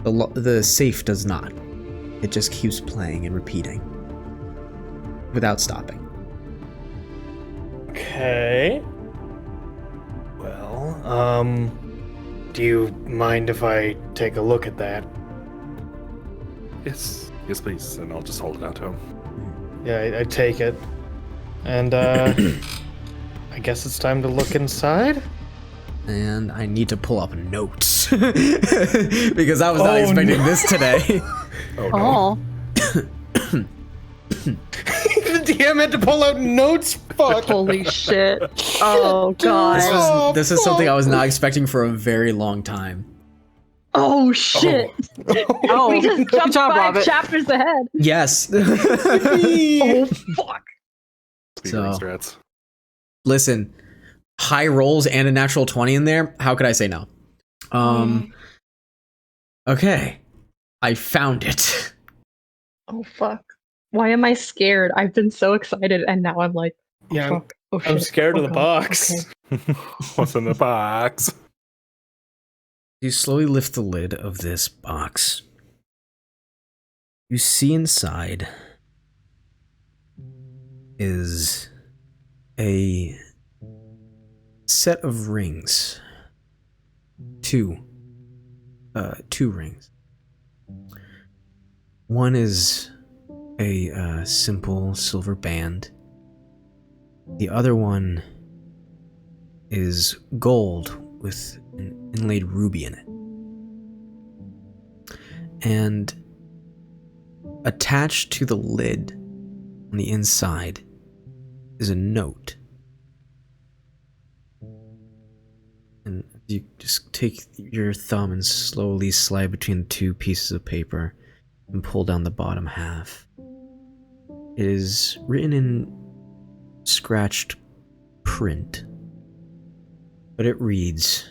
S1: the safe does not. It just keeps playing and repeating without stopping.
S6: Okay. Well, do you mind if I take a look at that?
S4: Yes, please, and I'll just hold it out to him.
S6: Yeah, I take it. And, I guess it's time to look inside?
S1: And I need to pull up notes because I was not expecting this today.
S4: Oh no.
S6: The DM had to pull out notes? Fuck.
S7: Holy shit. Oh god.
S1: This is something I was not expecting for a very long time.
S7: Oh shit. Oh,
S2: We just
S5: good
S2: jumped
S5: job,
S2: 5
S5: Robert.
S2: chapters ahead.
S1: Yes.
S7: Oh fuck.
S4: Speedrun
S1: So-
S4: strats.
S1: Listen, high rolls and a natural 20 in there. How could I say no? Okay. I found it.
S7: Oh fuck. Why am I scared? I've been so excited and now I'm like, oh,
S6: Yeah,
S7: fuck. Oh,
S6: I'm
S7: shit.
S6: scared
S7: Oh,
S6: of the
S7: God.
S6: box.
S7: Okay.
S4: What's in the box?
S1: You slowly lift the lid of this box. You see inside is a set of rings. Two rings. One is a simple silver band. The other one is gold with an inlaid ruby in it. And attached to the lid on the inside is a note. And you just take your thumb and slowly slide between the 2 pieces of paper and pull down the bottom half. It is written in scratched print But it reads,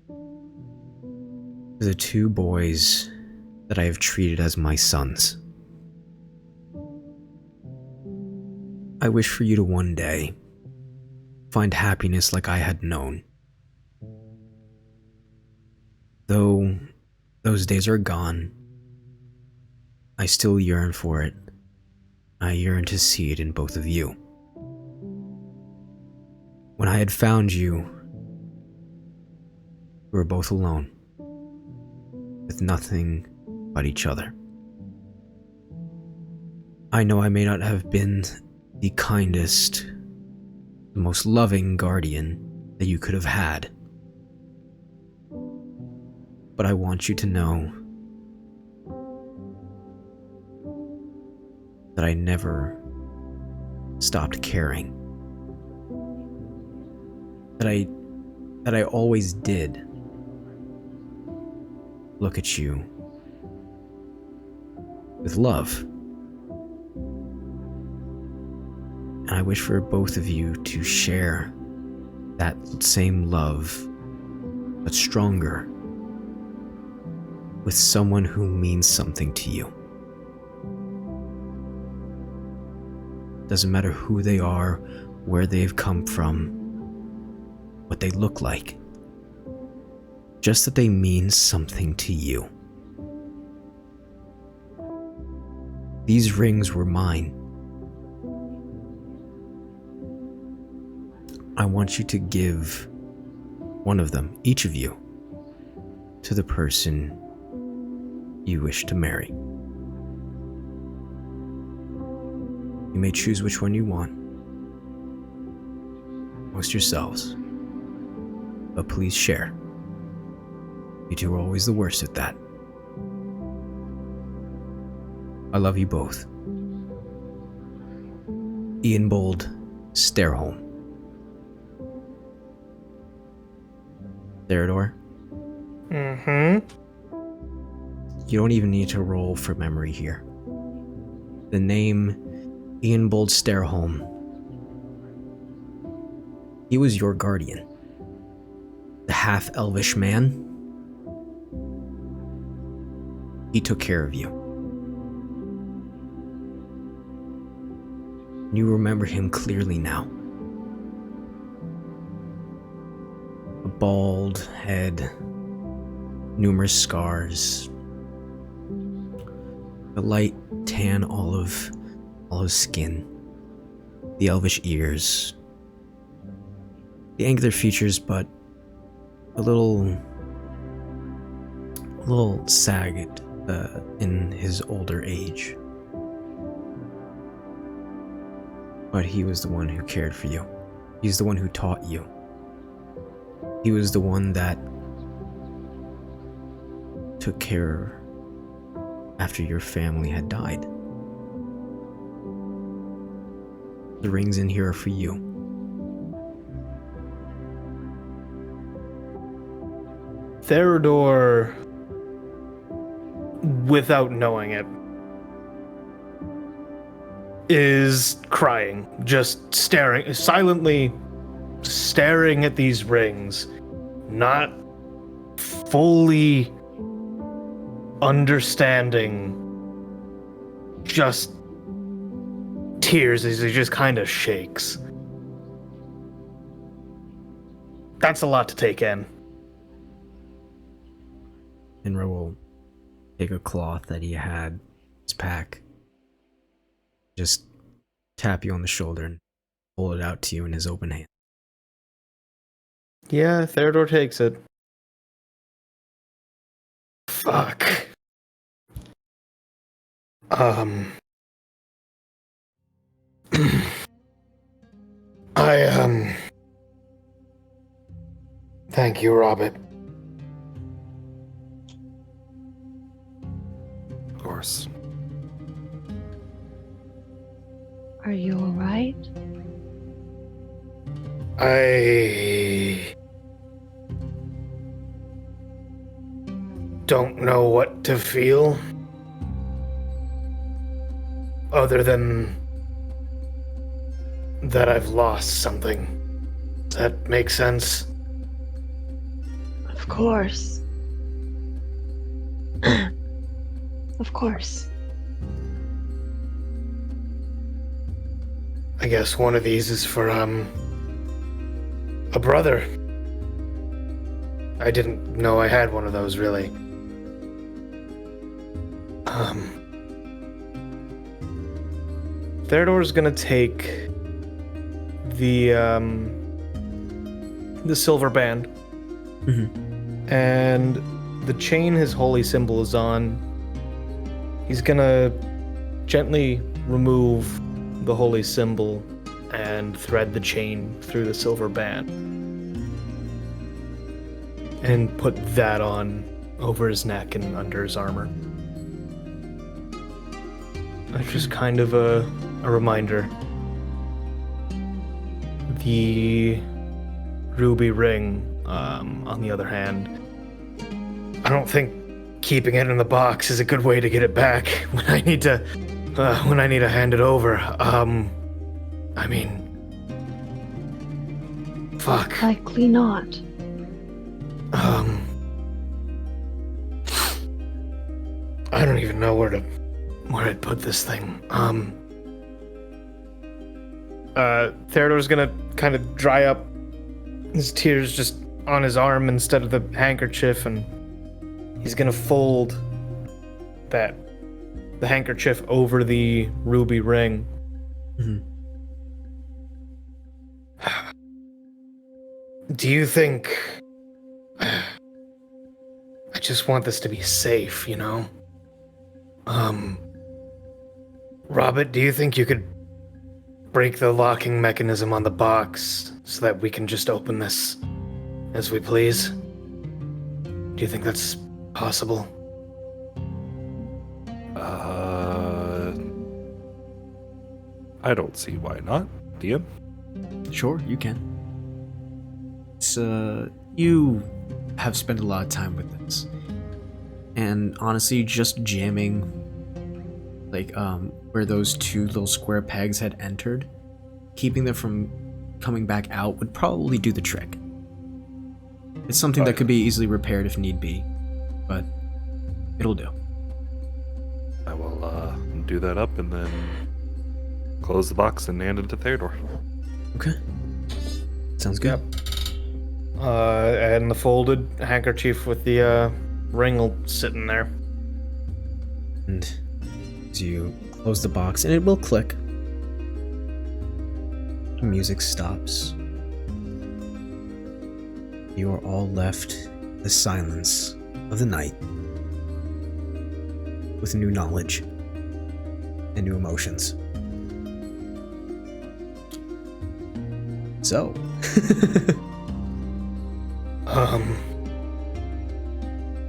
S1: "To the two boys that I have treated as my sons, I wish for you to one day find happiness like I had known. Though those days are gone, I still yearn for it. I yearn to see it in both of you. When I had found you, we were both alone, with nothing but each other. I know I may not have been the kindest, the most loving guardian that you could have had, but I want you to know that I never stopped caring. That I always did look at you with love. And I wish for both of you to share that same love, but stronger, with someone who means something to you. Doesn't matter who they are, where they've come from, what they look like. Just that they mean something to you. These rings were mine. I want you to give one of them, each of you, to the person you wish to marry. You may choose which one you want, amongst yourselves, but please share. You two are always the worst at that. I love you both. Eanbold Stairholm. Theodore?
S6: Mm-hmm.
S1: You don't even need to roll for memory here. The name Eanbold Stairholm, he was your guardian. The half-elvish man. He took care of you. You remember him clearly now. A bald head, numerous scars, a light tan olive skin, the elvish ears, the angular features, but a little sagged in his older age. But he was the one who cared for you. He's the one who taught you. He was the one that took care after your family had died. The rings in here are for you.
S6: Theodore, without knowing it, is crying, just staring, silently staring at these rings, not fully understanding, just tears as he just kind of shakes. That's a lot to take in.
S1: Inra will take a cloth that he had in his pack, just tap you on the shoulder and hold it out to you in his open hand.
S6: Yeah, Theodore takes it. Fuck.
S3: Thank you, Robert.
S4: Of course.
S2: Are you alright?
S3: I don't know what to feel other than that I've lost something. Does that make sense?
S2: Of course. Of course.
S3: I guess one of these is for, a brother. I didn't know I had one of those, really.
S6: Theodore's gonna take the silver band. And the chain his holy symbol is on, he's gonna gently remove the holy symbol and thread the chain through the silver band. And put that on over his neck and under his armor. That's just kind of a reminder. The ruby ring, on the other hand, I don't think keeping it in the box is a good way to get it back when I need to hand it over. I mean, fuck.
S2: Likely not.
S3: I don't even know where I'd put this thing.
S6: Theodore's gonna kind of dry up his tears just on his arm instead of the handkerchief, and he's gonna fold the handkerchief over the ruby ring.
S3: Do you think... I just want this to be safe, you know? Robert, do you think you could break the locking mechanism on the box so that we can just open this as we please? Do you think that's possible?
S4: I don't see why not. DM?
S1: Sure, you can. So, you have spent a lot of time with this. And honestly, just jamming, like, where those two little square pegs had entered, keeping them from coming back out would probably do the trick. It's something that could be easily repaired if need be, but it'll do.
S4: I will do that up and then close the box and hand it to Theodore.
S1: Okay. Sounds good.
S6: And the folded handkerchief with the ring will sit in there.
S1: And as you close the box, and it will click, the music stops. You are all left in the silence of the night with new knowledge and new emotions. So,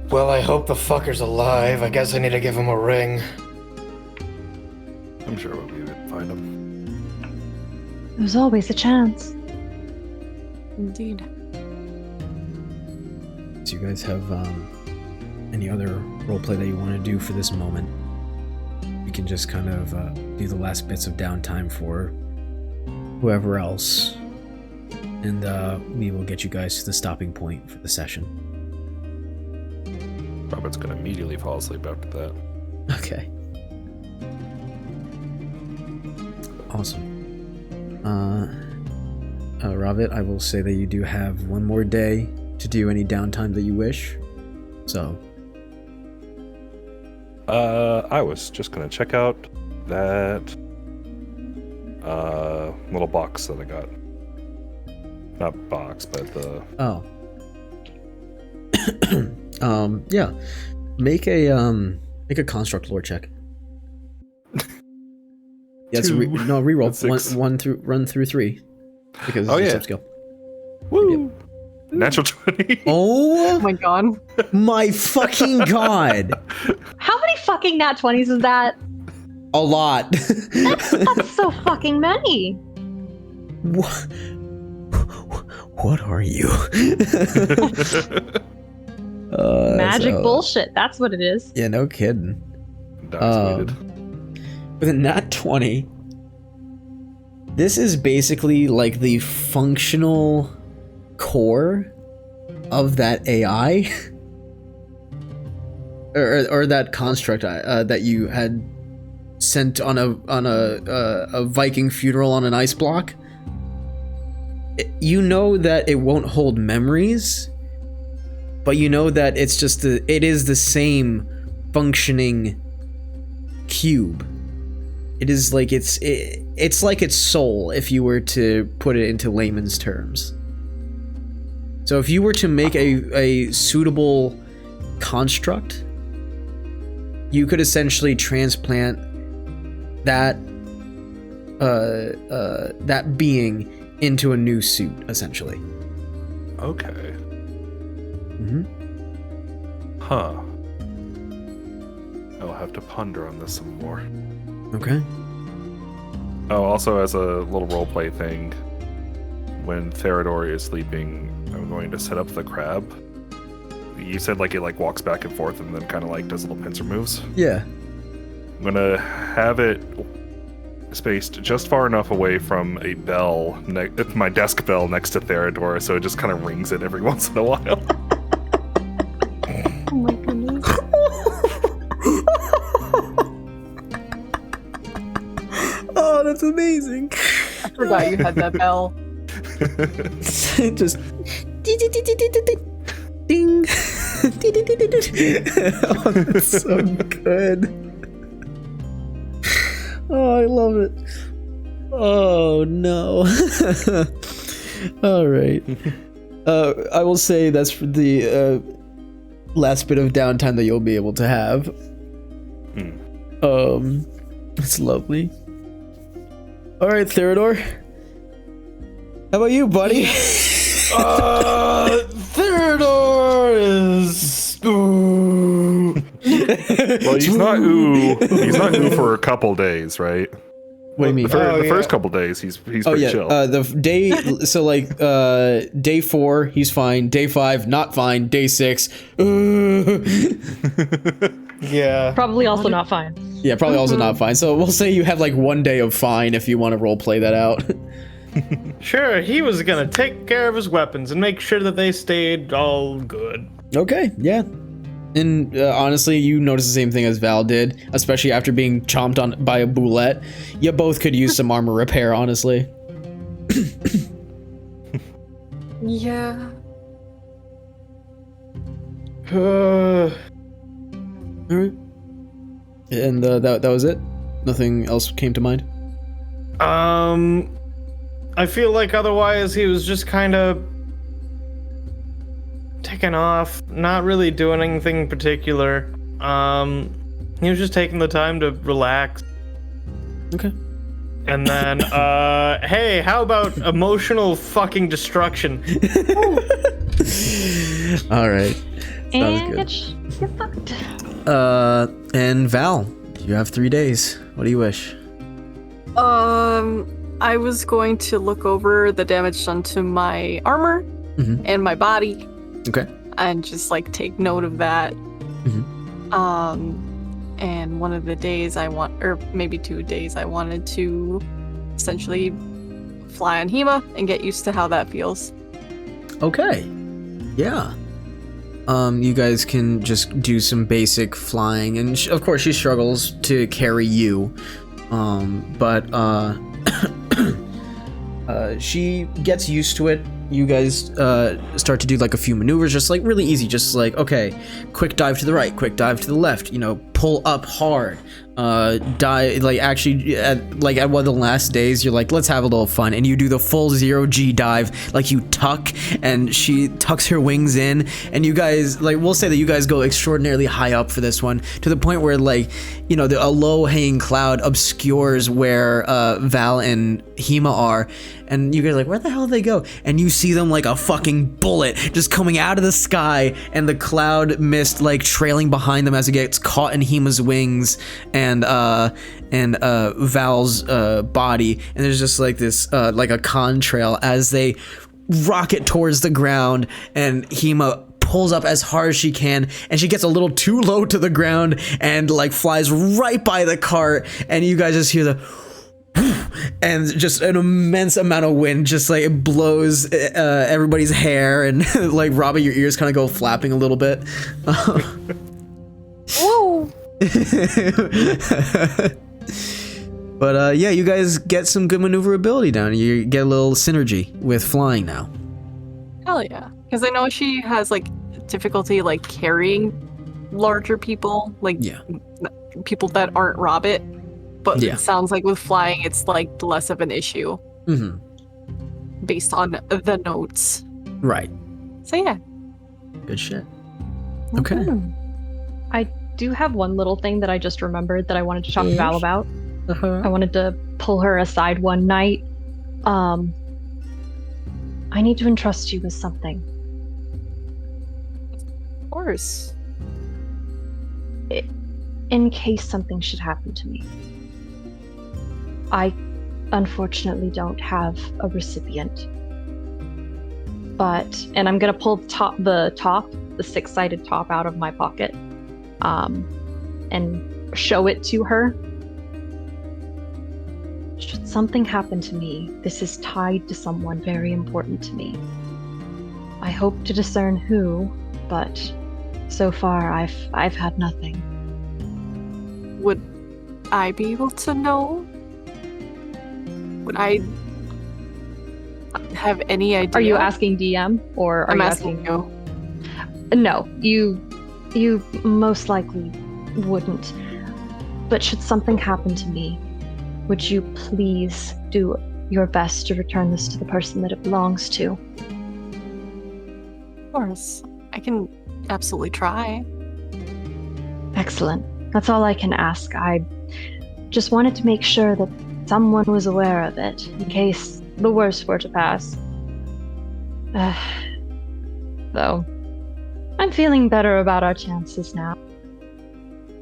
S3: well, I hope the fucker's alive. I guess I need to give him a ring.
S4: I'm sure we'll be able to find him.
S2: There's always a chance.
S5: Indeed.
S1: do you guys have any other roleplay that you want to do for this moment? We can just kind of do the last bits of downtime for whoever else, and we will get you guys to the stopping point for the session.
S4: Robert's gonna immediately fall asleep after that.
S1: Okay. Awesome. Robert, I will say that you do have one more day to do any downtime that you wish. So.
S4: I was just gonna check out that little box that I got. Not box, but the.
S1: Oh. Yeah. Make a construct lore check. Yes, reroll run through 3 because it's your skill.
S4: Woo! Natural 20.
S1: Oh
S5: my god!
S1: My fucking god!
S2: How many fucking nat 20s is that?
S1: A lot.
S2: That's so fucking many.
S1: What are you?
S2: Magic bullshit. That's what it is.
S1: Yeah, no kidding. With a nat 20, this is basically like the functional core of that AI or that construct that you had sent on a Viking funeral on an ice block. You know that it won't hold memories, but you know that it is the same functioning cube. It is like it's like its soul, if you were to put it into layman's terms. So if you were to make a suitable construct, you could essentially transplant that that being into a new suit, essentially.
S4: Okay. Huh. I'll have to ponder on this some more.
S1: Okay.
S4: Oh, also as a little roleplay thing, when Theodore is sleeping, I'm going to set up the crab. You said like it like walks back and forth and then kind of like does little pincer moves.
S1: Yeah.
S4: I'm gonna have it spaced just far enough away from a bell, my desk bell next to Theodore, so it just kind of rings it every once in a while.
S5: Oh my goodness.
S1: Oh, that's amazing.
S5: I forgot you had that bell.
S1: Just ding. Oh, that's so good. Oh, I love it. Oh no. All right. I will say that's for the last bit of downtime that you'll be able to have. It's lovely. All right, Theodore. How about you, buddy?
S6: Theodore is.
S4: Well, he's not ooh for a couple days, right?
S1: What do you mean?
S4: The first couple days, he's pretty chill.
S1: Day 4, he's fine. Day 5, not fine. Day 6,
S6: Yeah.
S7: Probably also not fine.
S1: yeah, probably also not fine. So we'll say you have like 1 day of fine if you want to role play that out.
S6: Sure, he was gonna take care of his weapons and make sure that they stayed all good.
S1: Okay, yeah. And honestly, you notice the same thing as Val did, especially after being chomped on by a boulette. You both could use some armor repair, honestly.
S5: Yeah.
S1: All right. And that was it? Nothing else came to mind?
S6: I feel like otherwise he was just kind of taking off, not really doing anything particular. He was just taking the time to relax.
S1: Okay.
S6: And then, hey, how about emotional fucking destruction?
S1: All right. Sounds
S2: And
S1: good.
S2: you're fucked.
S1: And Val, you have 3 days. What do you wish?
S5: I was going to look over the damage done to my armor and my body.
S1: Okay.
S5: And just like take note of that. And one of the days or maybe 2 days, I wanted to essentially fly on Hema and get used to how that feels.
S1: Okay. Yeah. You guys can just do some basic flying, and of course she struggles to carry you. But she gets used to it. You guys start to do like a few maneuvers, just like really easy, just like, okay, quick dive to the right, quick dive to the left, pull up hard, dive, like actually at one of the last days, you're like, let's have a little fun, and you do the full 0G dive, like you tuck, and she tucks her wings in, and you guys, like, we'll say that you guys go extraordinarily high up for this one, to the point where, like, a low-hanging cloud obscures where Val and Hema are, and you guys are like, where the hell did they go? And you see them like a fucking bullet just coming out of the sky, and the cloud mist like trailing behind them as it gets caught in Hema's wings and Val's body, and there's just like this like a contrail as they rocket towards the ground, and Hema pulls up as hard as she can, and she gets a little too low to the ground and like flies right by the cart, and you guys just hear the and just an immense amount of wind just like it blows everybody's hair, and like Robert, your ears kind of go flapping a little bit.
S5: Whoa!
S1: But yeah, you guys get some good maneuverability down. You get a little synergy with flying now.
S5: Hell yeah. Because I know she has like difficulty like carrying larger people, like people that aren't Robert. But it sounds like with flying, it's like less of an issue.
S1: Mm-hmm.
S5: Based on the notes.
S1: Right.
S5: So yeah.
S1: Good shit. Okay.
S2: Mm-hmm. I do have one little thing that I just remembered that I wanted to talk to Val about.
S1: Uh-huh.
S2: I wanted to pull her aside one night. I need to entrust you with something.
S5: Of course.
S2: In case something should happen to me. I unfortunately don't have a recipient. And I'm gonna pull the six-sided top out of my pocket, and show it to her. Should something happen to me, this is tied to someone very important to me. I hope to discern who, but so far I've had nothing.
S5: Would I be able to know? Would I have any idea?
S2: Are you asking DM or are
S5: I'm
S2: you
S5: asking you?
S2: No, you most likely wouldn't. But should something happen to me, would you please do your best to return this to the person that it belongs to?
S5: Of course. I can absolutely try.
S2: Excellent. That's all I can ask. I just wanted to make sure that someone was aware of it, in case the worst were to pass. Though, I'm feeling better about our chances now.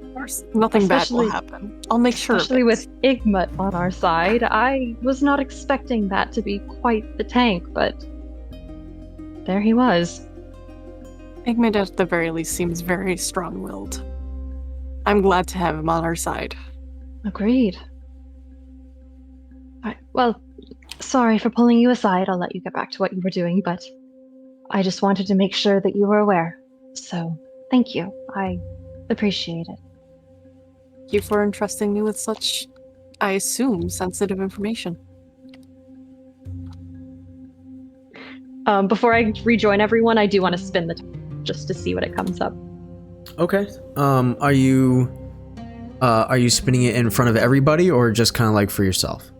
S5: Of course, nothing bad will happen. I'll make sure.
S2: Especially with Igmut on our side. I was not expecting that to be quite the tank, but there he was.
S5: Igmut at the very least seems very strong-willed. I'm glad to have him on our side.
S2: Agreed. Well, sorry for pulling you aside. I'll let you get back to what you were doing, but I just wanted to make sure that you were aware. So, thank you. I appreciate it.
S5: Thank you for entrusting me with such, I assume, sensitive information.
S2: Before I rejoin everyone, I do want to spin the top just to see what it comes up.
S1: Okay. Are you spinning it in front of everybody or just kind of like for yourself?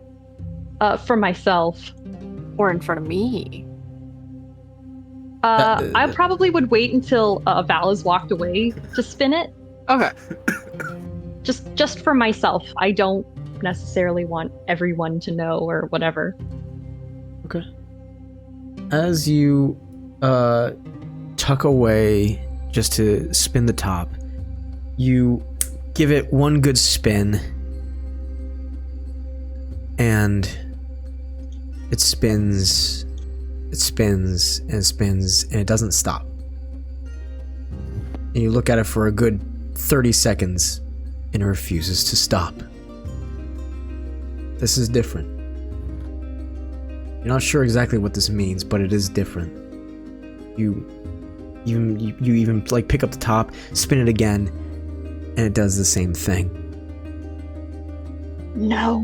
S2: For myself.
S5: Or in front of me.
S2: I probably would wait until Val has walked away to spin it.
S5: Okay.
S2: Just for myself. I don't necessarily want everyone to know or whatever.
S1: Okay. As you tuck away just to spin the top, you give it one good spin, and it spins, and it spins, and it doesn't stop. And you look at it for a good 30 seconds, and it refuses to stop. This is different. You're not sure exactly what this means, but it is different. You even like pick up the top, spin it again, and it does the same thing.
S2: No.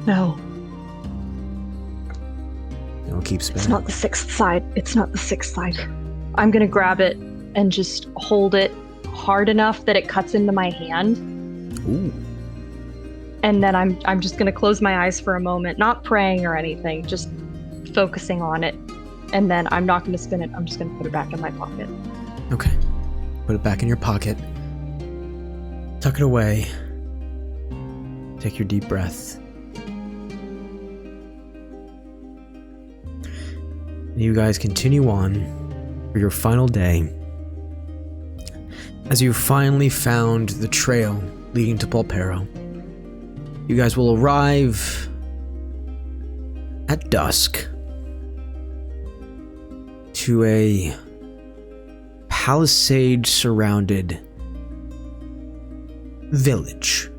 S2: No.
S1: It'll keep spinning.
S2: It's not the sixth side. I'm gonna grab it and just hold it hard enough that it cuts into my hand.
S1: Ooh.
S2: And then I'm just gonna close my eyes for a moment, not praying or anything, just focusing on it. And then I'm not gonna spin it, I'm just gonna put it back in my pocket.
S1: Okay. Put it back in your pocket. Tuck it away. Take your deep breath. And you guys continue on for your final day. As you finally found the trail leading to Polperro, you guys will arrive at dusk to a palisade-surrounded village.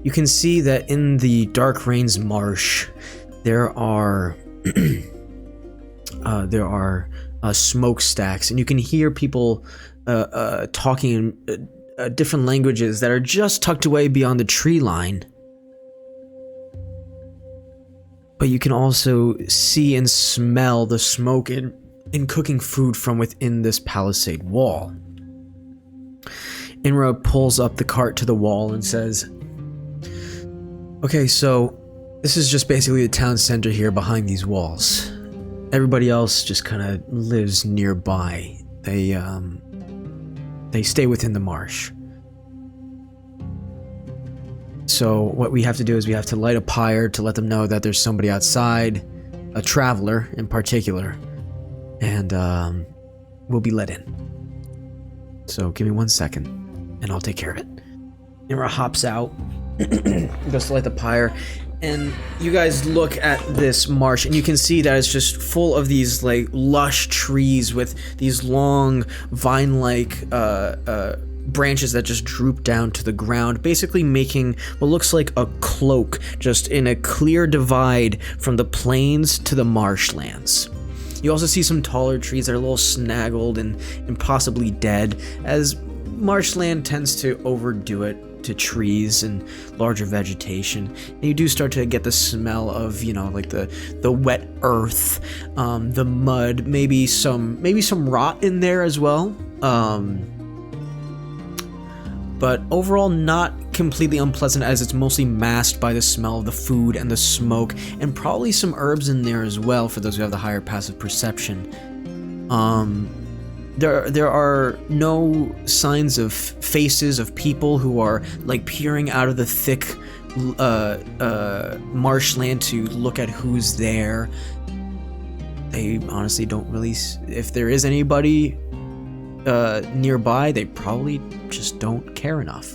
S1: You can see that in the Dark Rains marsh, there are smokestacks, and you can hear people talking in different languages that are just tucked away beyond the tree line. But you can also see and smell the smoke in cooking food from within this palisade wall. Inra pulls up the cart to the wall and says, "Okay, so this is just basically the town center here behind these walls. Everybody else just kind of lives nearby. They stay within the marsh. So what we have to do is we have to light a pyre to let them know that there's somebody outside, a traveler in particular, and we'll be let in. So give me 1 second, and I'll take care of it." Nira hops out, goes to light the pyre, and you guys look at this marsh, and you can see that it's just full of these like lush trees with these long vine-like branches that just droop down to the ground, basically making what looks like a cloak just in a clear divide from the plains to the marshlands. You also see some taller trees that are a little snaggled and possibly dead, as marshland tends to overdo it to trees and larger vegetation. And you do start to get the smell of, you know, like the wet earth, the mud, maybe some rot in there as well. But overall not completely unpleasant, as it's mostly masked by the smell of the food and the smoke, and probably some herbs in there as well for those who have the higher passive perception. There are no signs of faces of people who are like peering out of the thick marshland to look at who's there. They honestly don't really, if there is anybody nearby, they probably just don't care enough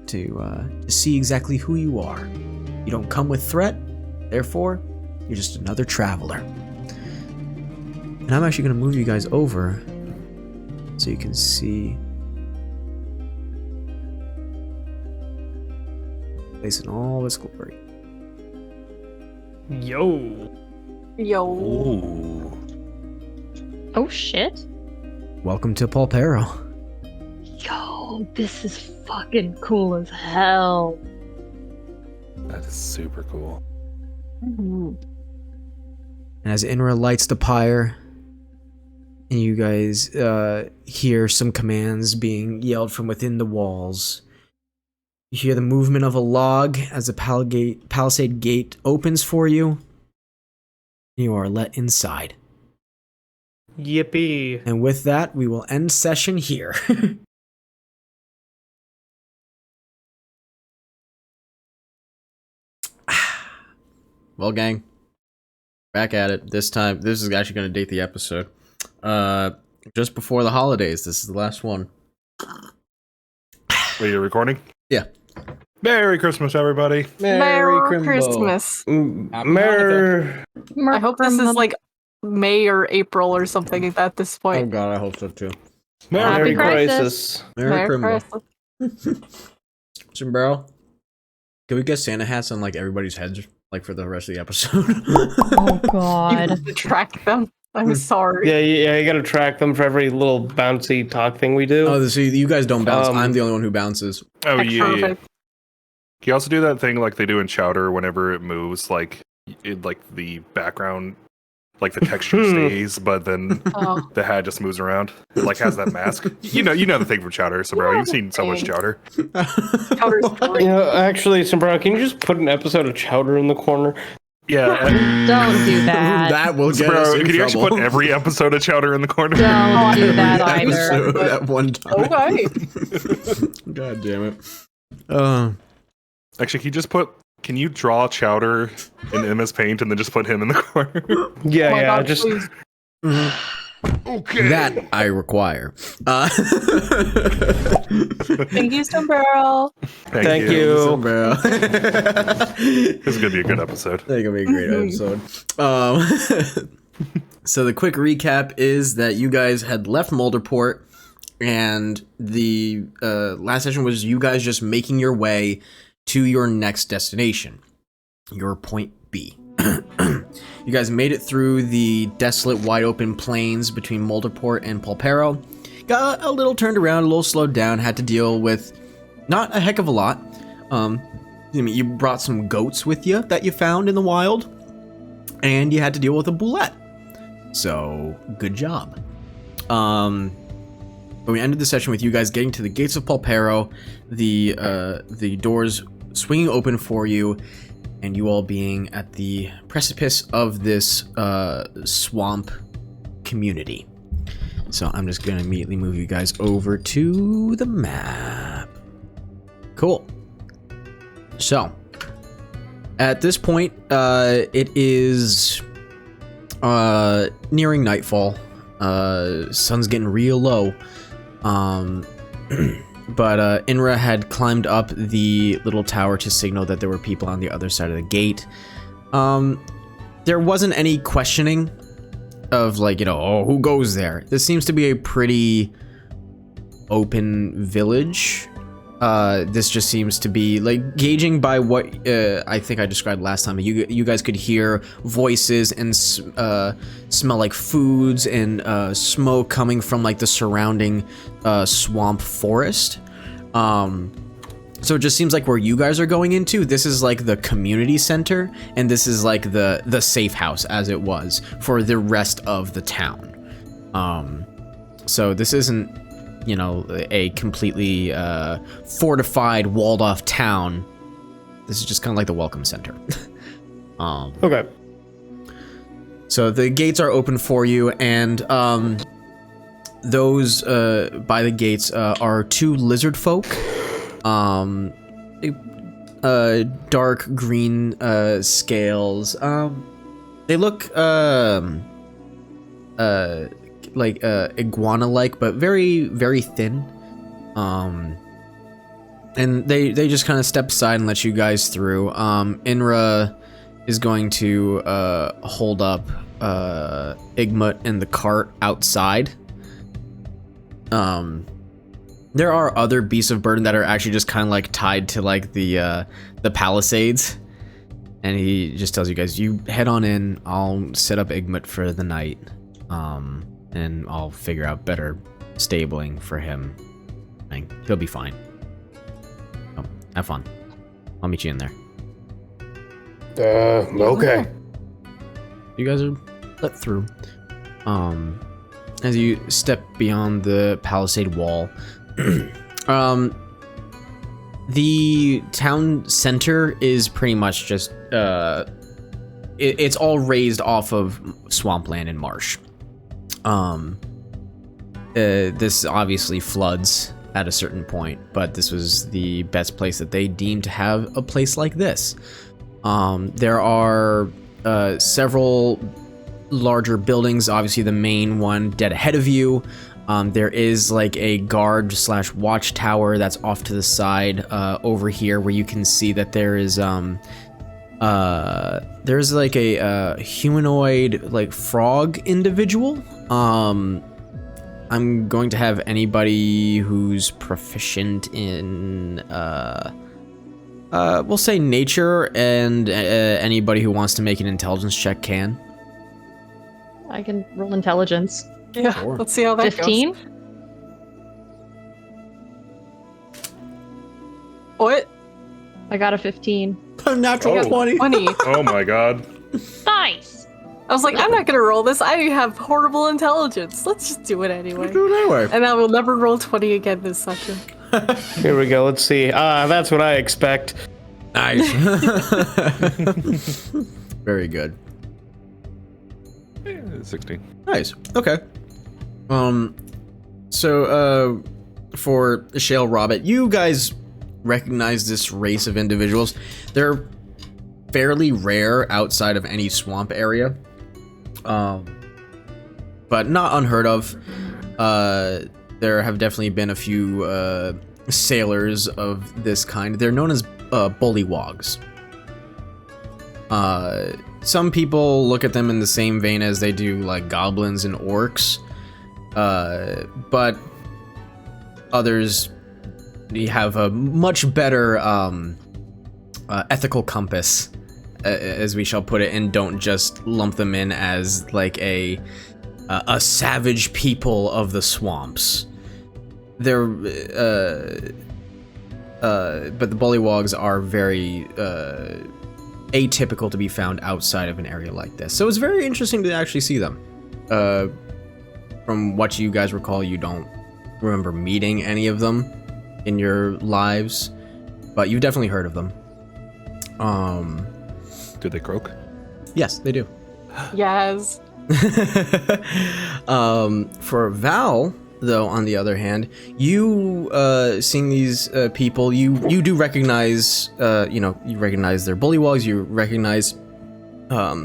S1: to see exactly who you are. You don't come with threat, therefore you're just another traveler. And I'm actually going to move you guys over so you can see place in all its glory.
S6: Yo.
S4: Ooh.
S2: Oh shit.
S1: Welcome to Polperro.
S2: Yo, this is fucking cool as hell.
S4: That is super cool.
S2: Mm-hmm.
S1: And as Inra lights the pyre, and you guys hear some commands being yelled from within the walls, you hear the movement of a log as the palisade gate opens for you. You are let inside.
S6: Yippee.
S1: And with that, we will end session here. Well, gang, back at it. This time, this is actually going to date the episode. Just before the holidays. This is the last one.
S4: Wait, you're recording?
S1: Yeah.
S4: Merry Christmas, everybody.
S5: Merry Christmas.
S6: Mer.
S5: I hope this is like May or April or something at this
S1: Oh
S5: point.
S1: god, I hope so too.
S6: Merry
S2: Happy
S6: Crisis.
S1: Merry Christmas.
S5: Christmas.
S1: Sombrero, can we get Santa hats on like everybody's heads like for the rest of the episode?
S2: Oh
S5: You
S2: god.
S5: have to track them. I'm sorry.
S6: Yeah, you gotta track them for every little bouncy talk thing we do.
S1: Oh, so you guys don't bounce. I'm the only one who bounces.
S4: Oh, yeah.
S5: Perfect.
S4: Can you also do that thing like they do in Chowder whenever it moves, like the background, like the texture stays, but then
S5: Oh.
S4: the hat just moves around. It like has that mask. You know the thing from Chowder, so bro, you've seen so much Chowder.
S5: Chowder's great.
S6: You know, actually, Sombrero, can you just put an episode of Chowder in the corner?
S4: Yeah.
S2: Don't do that.
S1: That will get
S4: Bro,
S1: us in
S4: can you actually
S1: trouble.
S4: put every episode of Chowder in the corner?
S2: Don't do that
S1: Every
S2: either.
S1: episode at one time.
S5: Okay.
S1: God damn it.
S4: Actually, can you draw Chowder in MS Paint and then just put him in the corner?
S6: Yeah,
S5: Oh my God,
S6: just
S5: please.
S4: Okay.
S1: That I require.
S5: Thank you, Sombrero.
S6: Thank you.
S1: Bro.
S4: This is gonna be a good episode.
S1: I think it'll be a great episode. So the quick recap is that you guys had left Mulder Port and the last session was you guys just making your way to your next destination, your point B. You guys made it through the desolate, wide open plains between Mulder Port and Polperro. Got a little turned around, a little slowed down, had to deal with not a heck of a lot. You brought some goats with you that you found in the wild, and you had to deal with a boulette. So, good job. But we ended the session with you guys getting to the gates of Polperro, the doors swinging open for you, and you all being at the precipice of this swamp community. So I'm just gonna immediately move you guys over to the map. Cool. So at this point, it is nearing nightfall. Sun's getting real low. But Inra had climbed up the little tower to signal that there were people on the other side of the gate. There wasn't any questioning of like, oh, who goes there? This seems to be a pretty open village. This just seems to be like gauging by what I think I described last time. You guys could hear voices and smell like foods and smoke coming from like the surrounding swamp forest. So it just seems like where you guys are going into, this is like the community center, and this is like the safe house as it was for the rest of the town. So this isn't, a completely fortified, walled-off town. This is just kind of like the welcome center.
S6: Okay.
S1: So the gates are open for you, and those by the gates are two lizard folk. Dark green scales. They look like iguana-like, but very, very thin. And they just kind of step aside and let you guys through. Inra is going to hold up Igmut and the cart outside. There are other beasts of burden that are actually just kind of like tied to like the palisades, and he just tells you guys, you head on in. I'll set up Igmut for the night, and I'll figure out better stabling for him. He'll be fine. Oh, have fun. I'll meet you in there.
S6: Okay.
S1: You guys are let through. As you step beyond the palisade wall, the town center is pretty much just it's all raised off of swampland and marsh. This obviously floods at a certain point, but this was the best place that they deemed to have a place like this. There are several larger buildings. Obviously the main one dead ahead of you. There is like a guard / watchtower that's off to the side over here, where you can see that there is there's like a humanoid like frog individual. I'm going to have anybody who's proficient in we'll say nature, and anybody who wants to make an intelligence check can.
S7: I can roll intelligence.
S5: Yeah,
S1: Sure.
S5: let's see how that
S7: 15?
S5: goes. What?
S7: I got a 15.
S1: Natural
S4: Oh.
S1: 20.
S5: 20.
S4: Oh my god.
S7: Nice!
S5: I was like, I'm not gonna roll this. I have horrible intelligence. Let's just do it anyway.
S1: Do it anyway.
S5: And I will never roll 20 again this session.
S6: Here we go. Let's see. That's what I expect.
S1: Nice. Very good.
S4: 16.
S1: Nice. Okay. So for Shale Robert, you guys recognize this race of individuals. They're fairly rare outside of any swamp area. But not unheard of. There have definitely been a few sailors of this kind. They're known as bullywogs. Some people look at them in the same vein as they do like goblins and orcs, but others have a much better ethical compass, as we shall put it, and don't just lump them in as like a savage people of the swamps. They're but the Bullywogs are very atypical to be found outside of an area like this. So it's very interesting to actually see them. From what you guys recall, you don't remember meeting any of them in your lives, but you've definitely heard of them.
S4: Do they croak?
S1: Yes, they do.
S5: Yes.
S1: For Val, though, on the other hand, you seeing these people, you do recognize, you recognize their Bullywogs, you recognize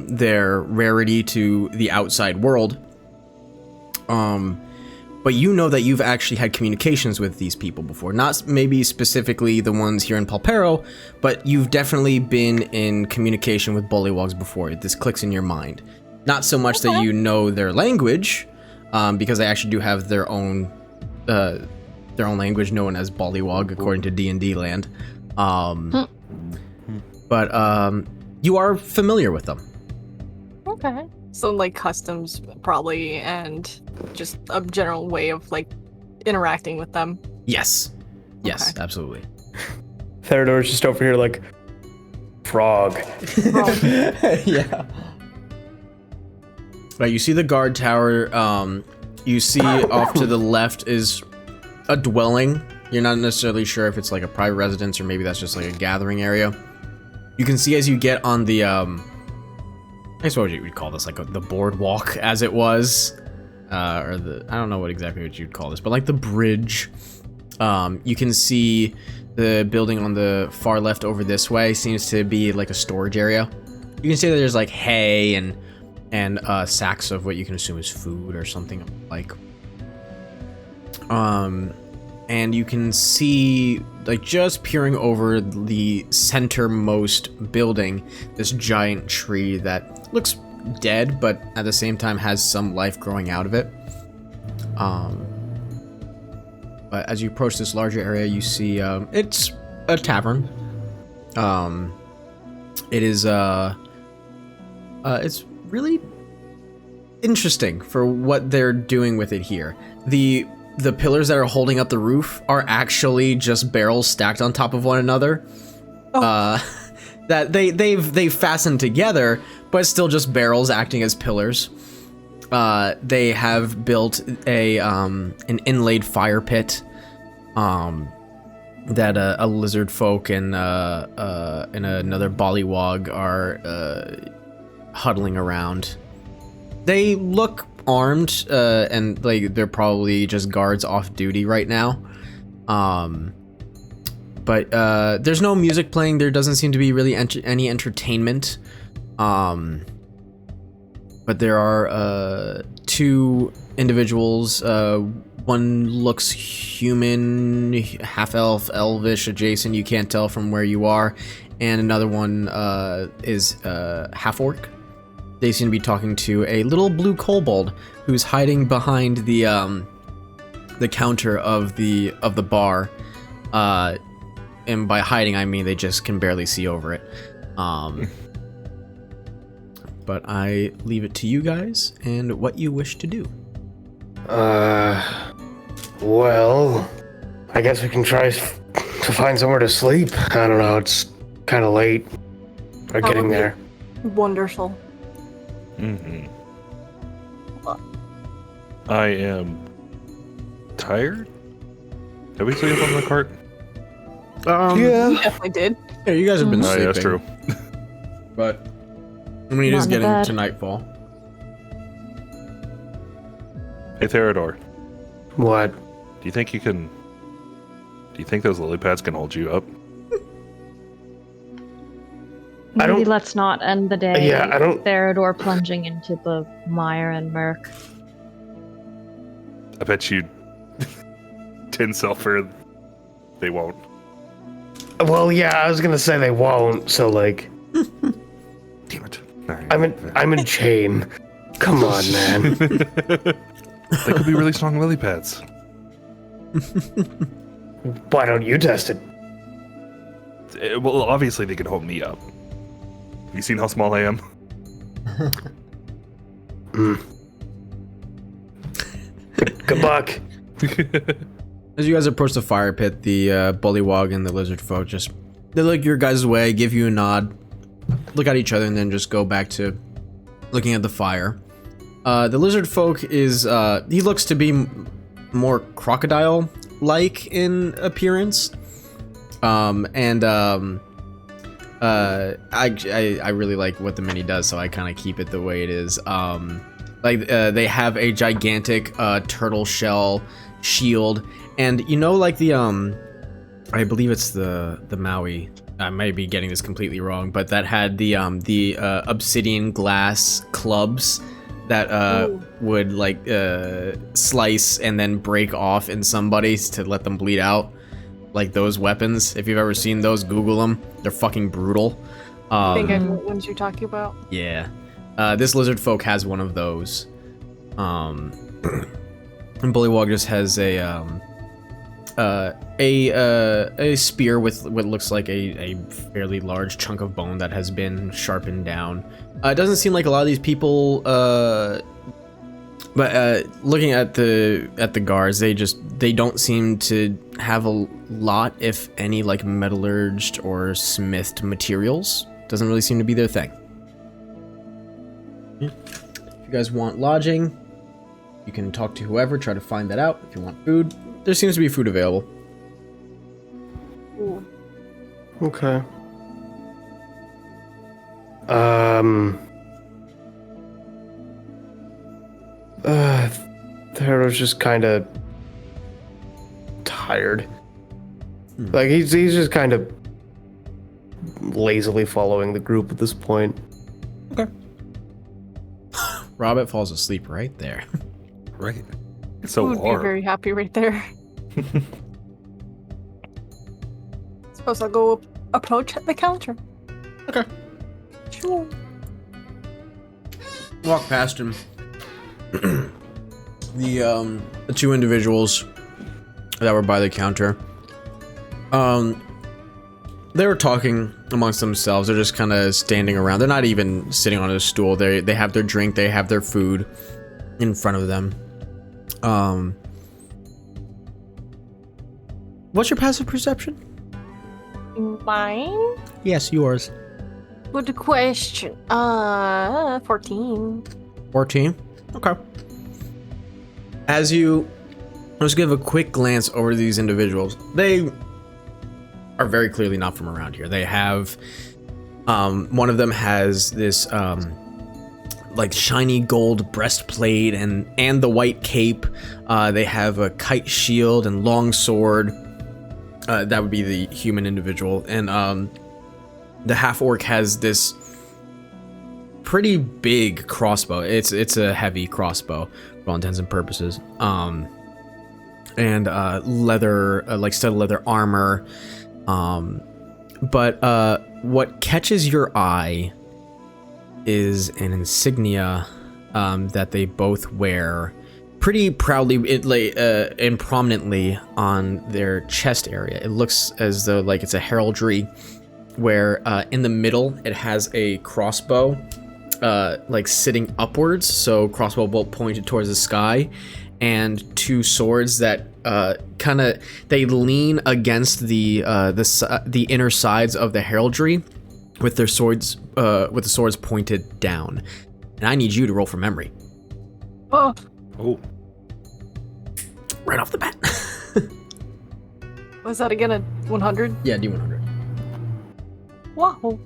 S1: their rarity to the outside world. But you know that you've actually had communications with these people before. Not maybe specifically the ones here in Polperro, but you've definitely been in communication with Bullywogs before. This clicks in your mind. Not so much that you know their language, because they actually do have their own language known as Bullywog, according to D&D land. But you are familiar with them.
S5: Okay. So like customs probably, and just a general way of like interacting with them.
S1: Yes. Yes,
S5: Okay.
S1: absolutely.
S6: Theodor's just over here like, frog.
S1: Yeah. Right, you see the guard tower. You see off to the left is a dwelling. You're not necessarily sure if it's like a private residence or maybe that's just like a gathering area. You can see as you get on the I guess what you would call this, like the boardwalk as it was, or the, I don't know what you'd call this, but like the bridge. You can see the building on the far left over this way seems to be like a storage area. You can see that there's like hay and sacks of what you can assume is food or something like. And you can see, like, just peering over the centermost building, this giant tree that looks dead, but at the same time has some life growing out of it. But as you approach this larger area, you see it's a tavern. It is it's really interesting for what they're doing with it here. The pillars that are holding up the roof are actually just barrels stacked on top of one another. That they've fastened together, but it's still just barrels acting as pillars. They have built an inlaid fire pit that a lizard folk and another Bullywog are huddling around. They look armed, and like they're probably just guards off duty right now. But there's no music playing. There doesn't seem to be really any entertainment. But there are two individuals. One looks human, half elf, elvish, adjacent. You can't tell from where you are, and another one is half orc. They seem to be talking to a little blue kobold who's hiding behind the counter of the bar. And by hiding, I mean they just can barely see over it. But I leave it to you guys and what you wish to do.
S3: Well, I guess we can try to find somewhere to sleep. I don't know, it's kind of late. We're
S5: That
S3: getting
S5: would be
S3: there.
S5: Wonderful.
S4: Mm-hmm. I am tired. Did we sleep on the cart?
S3: Yeah.
S5: We definitely did.
S1: Yeah, you guys have been
S4: Oh,
S1: sleeping.
S4: yeah, that's true.
S1: But I mean, it is
S2: Not in
S1: getting
S2: bed.
S1: to nightfall.
S4: Hey, Theodore,
S3: What?
S4: do you think those lily pads can hold you up?
S3: I
S2: Maybe
S3: don't-
S2: let's not end the day.
S3: Yeah, I don't-
S2: Theodore plunging into the mire and murk.
S4: I bet you 10 silver they won't.
S3: Well, yeah, I was gonna say they won't. So like,
S4: Damn it.
S3: I'm in chain. Come on, man.
S4: They could be really strong lily pads.
S6: Why don't you test it?
S4: Well, obviously they can hold me up. You seen how small I am?
S6: Good luck.
S1: As you guys approach the fire pit, the bullywog and the lizard folk they look your guys' way, give you a nod, look at each other, and then just go back to looking at the fire. The lizard folk he looks to be more crocodile-like in appearance. I really like what the mini does, so I kind of keep it the way it is. They have a gigantic turtle shell shield, and like the I believe it's the Maui. I might be getting this completely wrong, but that had the obsidian glass clubs that would slice and then break off in somebody to let them bleed out. Like those weapons, if you've ever seen those, Google them. They're fucking brutal.
S5: I think I know what ones you're talking about.
S1: Yeah. This lizard folk has one of those. And Bullywog just has a spear with what looks like a fairly large chunk of bone that has been sharpened down. It doesn't seem like a lot of these people, but looking at the guards, they don't seem to have a lot, if any, like metallurged or smithed materials. Doesn't really seem to be their thing. If you guys want lodging, you can talk to whoever, try to find that out. If you want food, there seems to be food available.
S5: Ooh.
S6: Okay. Thero's just kind of tired. Like he's just kind of lazily following the group at this point.
S1: Okay. Robert falls asleep right there.
S4: Right. It's so
S5: would
S4: warm.
S5: be very happy right there. Suppose I'll go approach the counter.
S1: Okay.
S5: Sure.
S1: Walk past him. The two individuals that were by the counter, they were talking amongst themselves. They're just kind of standing around. They're not even sitting on a stool. They have their drink, they have their food in front of them. What's your passive perception?
S5: Mine?
S1: Yes, yours.
S5: Good question. 14.
S1: 14? Okay. As you just give a quick glance over these individuals, they are very clearly not from around here. They have, one of them has this, like shiny gold breastplate and the white cape. They have a kite shield and long sword. That would be the human individual. And, the half-orc has this pretty big crossbow. It's a heavy crossbow for all intents and purposes. And leather, like studded leather armor. But what catches your eye is an insignia that they both wear pretty proudly, and prominently on their chest area. It looks as though like it's a heraldry, where in the middle it has a crossbow like sitting upwards, so crossbow bolt pointed towards the sky, and two swords that kind of they lean against the inner sides of the heraldry with their swords with the swords pointed down. And I need you to roll for memory.
S5: Oh.
S1: Right off the bat.
S5: Was that again a 100?
S1: Yeah, D100.
S5: Wow.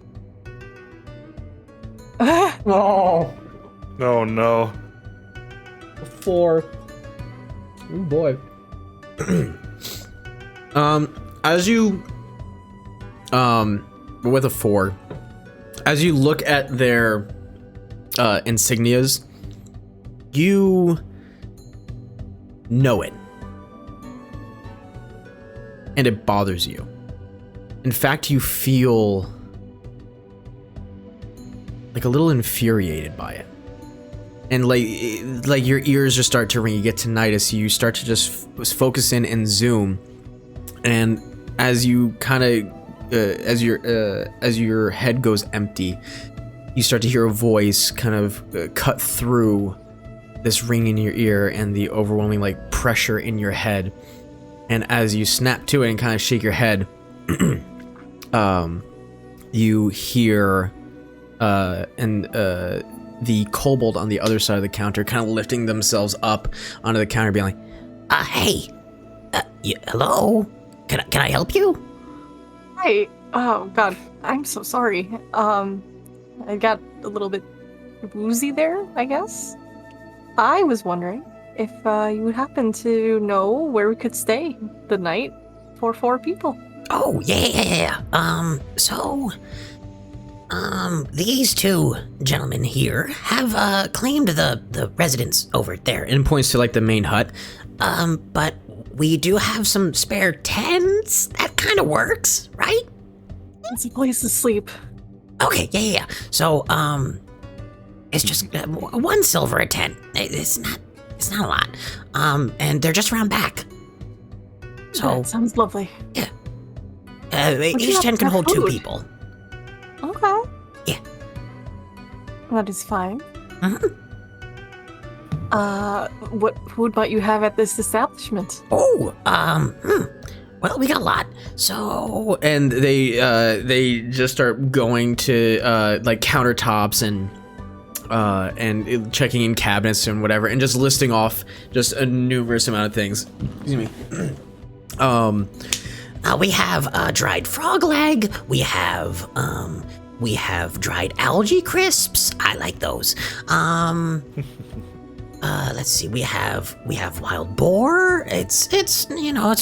S1: Oh.
S4: Oh no.
S1: 4. Oh boy. As you with a 4, as you look at their insignias, you know it, and it bothers you. In fact, you feel like a little infuriated by it. and like your ears just start to ring. You get tinnitus. You start to just focus in and zoom, and as you kind of as your head goes empty, you start to hear a voice kind of cut through this ring in your ear and the overwhelming like pressure in your head. And as you snap to it and kind of shake your head, you hear the kobold on the other side of the counter kind of lifting themselves up onto the counter, being like, "Hey, hello, can I help you?"
S5: Hi. Oh God, I'm so sorry. I got a little bit woozy there, I guess. I was wondering if you would happen to know where we could stay the night for 4 people.
S8: Oh, yeah. These 2 gentlemen here have claimed the residence over there.
S1: And points to like the main hut.
S8: But we do have some spare tents. That kind of works, right?
S5: It's a place to sleep.
S8: Okay, yeah. So, it's just 1 silver a tent. It's not a lot. And they're just around back. So
S5: That sounds lovely.
S8: Yeah.
S5: Would you
S8: Each
S5: have
S8: tent can
S5: enough
S8: hold 2
S5: food?
S8: people.
S5: Okay.
S8: Yeah.
S5: That is fine.
S8: Mhm.
S5: What food might you have at this establishment?
S8: Oh, well, we got a lot. So,
S1: And they just start going to like countertops and checking in cabinets and whatever, and just listing off just a numerous amount of things. Excuse me.
S8: we have dried frog leg. We have dried algae crisps. I like those. Let's see. We have wild boar. It's it's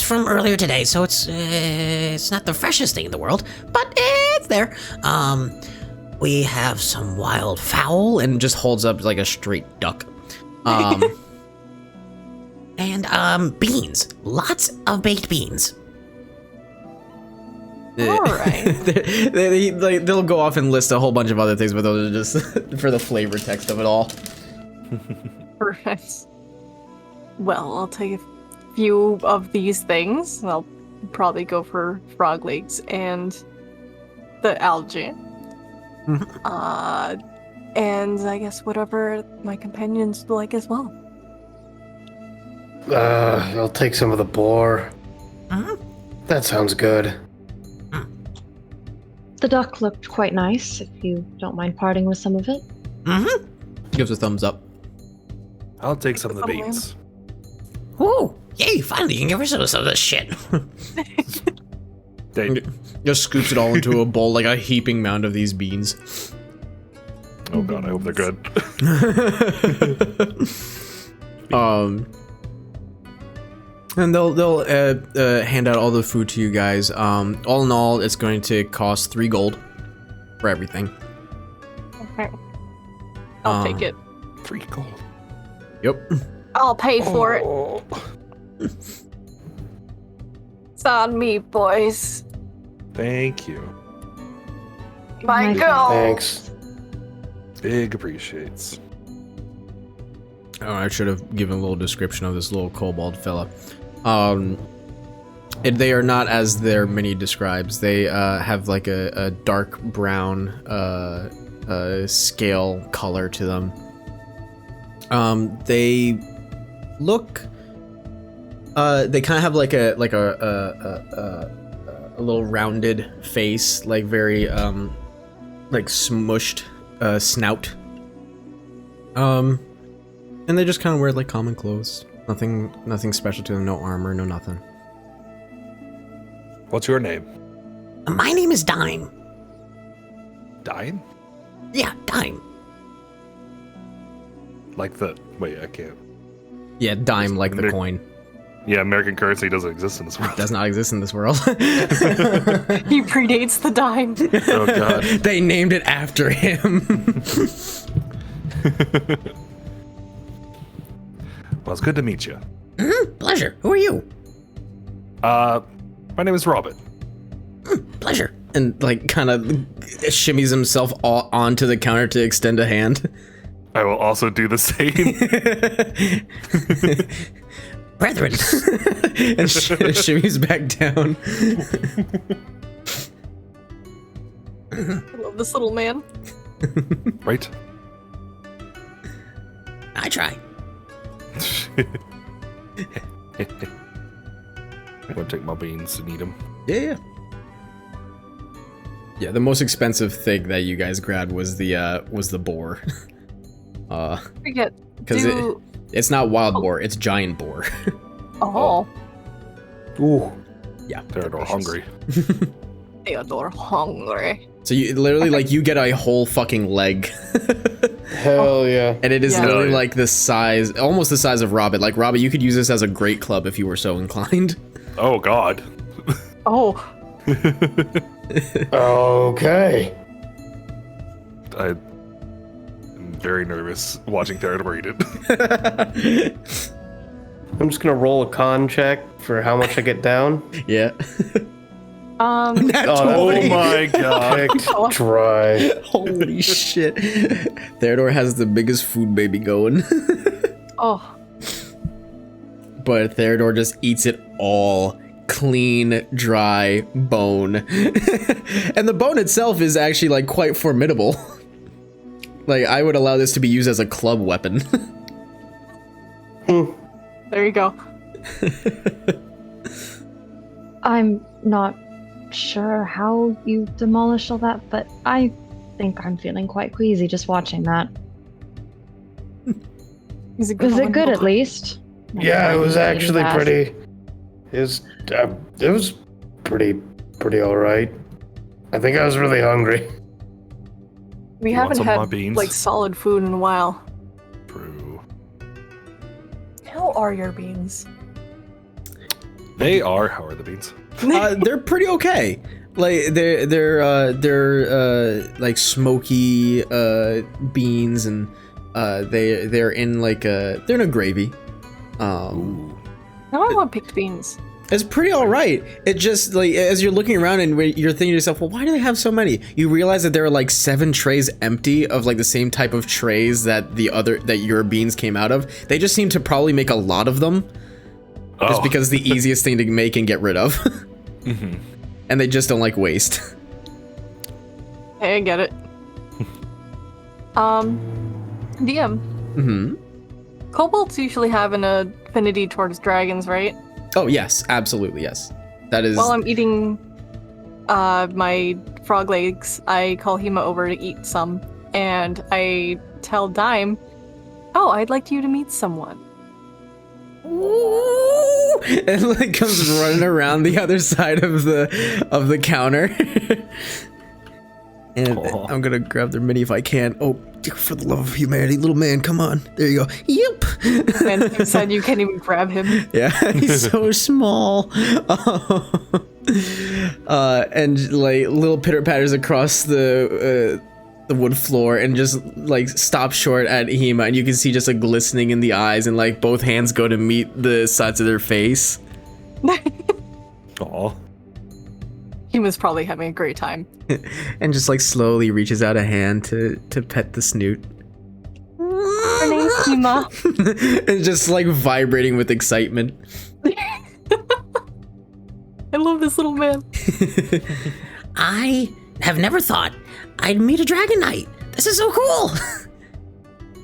S8: from earlier today, so it's not the freshest thing in the world, but it's there.
S1: We have some wild fowl, and just holds up like a straight duck.
S8: And beans. Lots of baked beans.
S5: All right.
S1: They'll go off and list a whole bunch of other things, but those are just for the flavor text of it all.
S5: Perfect. Well, I'll take a few of these things. I'll probably go for frog legs and the algae. And I guess whatever my companions would like as well.
S3: I'll take some of the boar. That sounds good.
S2: The duck looked quite nice, if you don't mind parting with some of it.
S1: Gives a thumbs up.
S4: I'll take some of the beans.
S8: Ooh, yay! Finally, you can give us some of this shit.
S1: Just scoops it all into a bowl, like a heaping mound of these beans.
S4: Oh God, I hope they're good.
S1: And they'll hand out all the food to you guys. All in all, it's going to cost 3 gold for everything.
S5: Okay. I'll take it.
S4: 3 gold.
S1: Yep.
S5: I'll pay for it. It's on me, boys.
S4: Thank you.
S5: My
S2: My
S5: girl.
S3: Thanks.
S4: Big appreciates.
S1: Oh, I should have given a little description of this little kobold fella. They are not as their mini describes. They have like a dark brown scale color to them. They look. They kind of have like a little rounded face, like very like smushed snout. And they just kind of wear like common clothes. Nothing special to them. No armor. No nothing.
S4: What's your name?
S8: My name is Dime.
S4: Dime?
S8: Yeah, Dime.
S4: Like the... Wait, I can't.
S1: Yeah, dime like the coin.
S4: Yeah, American currency doesn't exist in this world.
S1: Does not exist in this world.
S5: He predates the dime.
S4: Oh God.
S1: They named it after him.
S4: Well, it's good to meet you.
S8: Pleasure. Who are you?
S4: My name is Robert.
S8: Pleasure.
S1: And like kind of shimmies himself all onto the counter to extend a hand.
S4: I will also do the same.
S8: Brethren,
S1: And shimmies back down.
S5: I love this little man.
S4: Right?
S8: I try.
S4: I'm gonna take my beans and eat them.
S1: Yeah. Yeah, the most expensive thing that you guys grabbed was the boar.
S5: Forget.
S1: Because it's not wild boar, it's giant boar.
S5: Oh.
S6: Ooh.
S1: Yeah.
S4: Theodore hungry.
S5: Theodore hungry.
S1: So you literally like you get a whole fucking leg.
S6: Hell yeah.
S1: And it is
S5: Yeah.
S1: literally like the size, almost the size of Robert. Like Robert, you could use this as a great club if you were so inclined.
S4: Oh God.
S5: Oh.
S6: Okay.
S4: I'm very nervous watching Theodore eat it.
S6: I'm just gonna roll a con check for how much I get down.
S1: Yeah.
S4: Oh my God.
S6: Picked dry.
S1: Holy shit. Theodore has the biggest food baby going.
S5: Oh.
S1: But Theodore just eats it all. Clean, dry bone. And the bone itself is actually like quite formidable. Like I would allow this to be used as a club weapon.
S5: There you go.
S2: I'm not sure how you demolished all that, but I think I'm feeling quite queasy just watching that.
S5: He's a good
S2: Was it
S5: one.
S2: good at least?
S6: Yeah, it was
S2: Eating
S6: actually
S2: that.
S6: pretty. It was pretty all right. I think I was really hungry.
S5: We
S4: You want
S5: haven't
S4: some of my
S5: had
S4: beans?
S5: like solid food in a while.
S4: True.
S5: How are your beans?
S4: They are. How are the beans?
S1: They're pretty okay. Like they're like smoky beans, and they're in like they're in a gravy.
S4: Ooh.
S5: Now I want picked beans.
S1: It's pretty all right. It just like as you're looking around and you're thinking to yourself, well, why do they have so many? You realize that there are like 7 trays empty of like the same type of trays that your beans came out of. They just seem to probably make a lot of them, just because it's the easiest thing to make and get rid of.
S4: Mm-hmm.
S1: And they just don't like waste.
S5: Hey, I get it. DM.
S1: Hmm.
S5: Kobolds usually have an affinity towards dragons, right?
S1: Oh yes, absolutely yes. That is.
S5: While I'm eating my frog legs, I call Hema over to eat some, and I tell Dime, "Oh, I'd like you to meet someone."
S1: Ooh, and like comes running around the other side of the counter. And
S4: Aw.
S1: I'm gonna grab their mini if I can. Oh, for the love of humanity, little man, come on. There you go. Yep.
S5: And you said you can't even grab him.
S1: Yeah, he's so small. And like little pitter patters across the wood floor and just like stop short at Hema, and you can see just a glistening in the eyes, and like both hands go to meet the sides of their face.
S4: Aw.
S5: He was probably having a great time.
S1: And just like slowly reaches out a hand to pet the snoot.
S5: Her name's Hema.
S1: And just like vibrating with excitement.
S5: I love this little man.
S8: I have never thought I'd meet a dragon knight. This is so cool.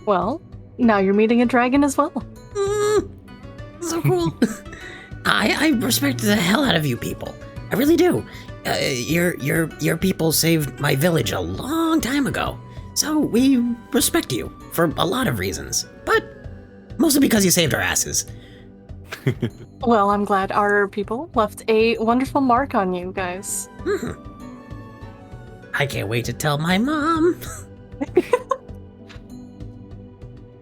S5: Well, now you're meeting a dragon as well.
S8: So cool. I respect the hell out of you people. I really do. Your people saved my village a long time ago, so we respect you for a lot of reasons, but mostly because you saved our asses.
S5: Well, I'm glad our people left a wonderful mark on you guys.
S8: I can't wait to tell my mom.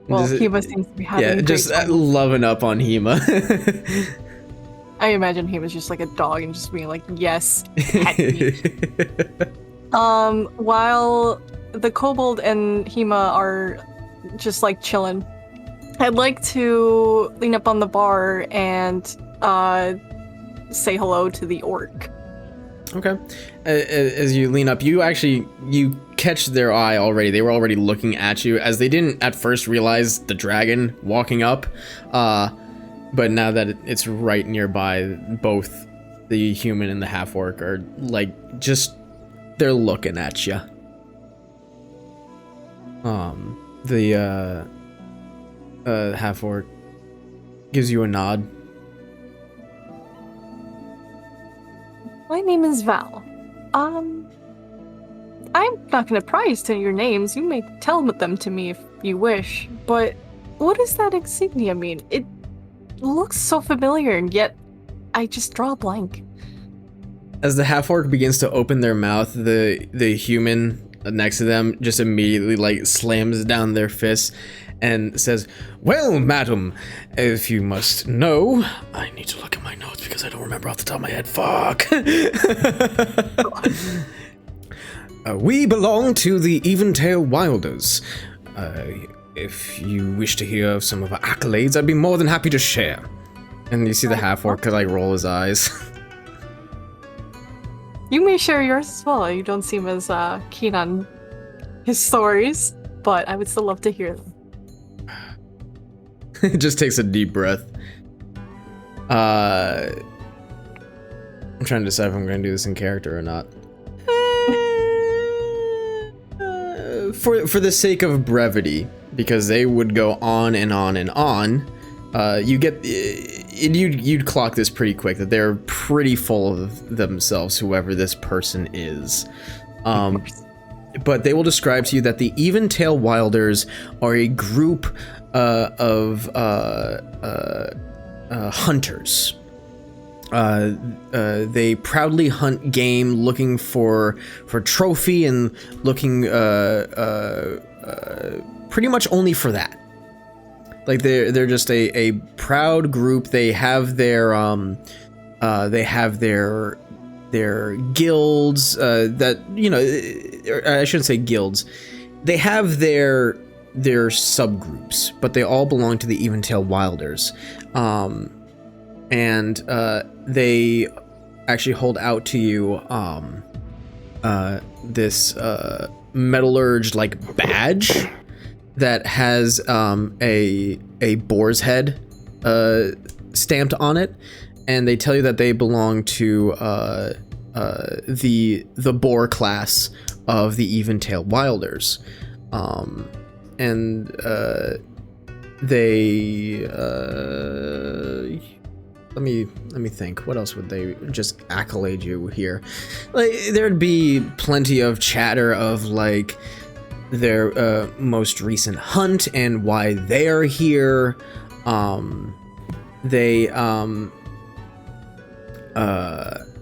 S5: Well,
S1: Does it-
S5: Hema seems to be having
S1: Yeah,
S5: a great
S1: just
S5: time.
S1: loving up on Hema.
S5: I imagine he was just like a dog and just being like, yes, pet me. While the kobold and Hema are just like chilling, I'd like to lean up on the bar and say hello to the orc.
S1: Okay. As you lean up, you catch their eye already. They were already looking at you, as they didn't at first realize the dragon walking up. But now that it's right nearby, both the human and the half-orc are like they're looking at you. The half-orc gives you a nod.
S5: My name is Val. I'm not gonna pry as to your names. You may tell them to me if you wish, but what does that insignia mean? It looks so familiar, and yet I just draw a blank.
S1: As the half-orc begins to open their mouth, the human next to them just immediately like slams down their fists and says, "Well, madam, if you must know, I need to look at my notes because I don't remember off the top of my head. Fuck." We belong to the Eventail Wilders. If you wish to hear of some of our accolades, I'd be more than happy to share. And you see the half-orc like roll his eyes.
S5: You may share yours as well. You don't seem as keen on his stories, but I would still love to hear them.
S1: It just takes a deep breath. I'm trying to decide if I'm going to do this in character or not. For the sake of brevity, because they would go on and on and on, you'd clock this pretty quick that they're pretty full of themselves, whoever this person is. But they will describe to you that the Eventail Wilders are a group of hunters. They proudly hunt game, looking for trophy and looking pretty much only for that. Like they're just a proud group. They have their guilds that, you know, I shouldn't say guilds. They have their subgroups, but they all belong to the Eventail Wilders. And they actually hold out to you this metallurged like badge that has a boar's head stamped on it, and they tell you that they belong to the boar class of the Eventail Wilders, and they let me think. What else would they just accolade you here? Like, there'd be plenty of chatter of like their most recent hunt and why they are here. They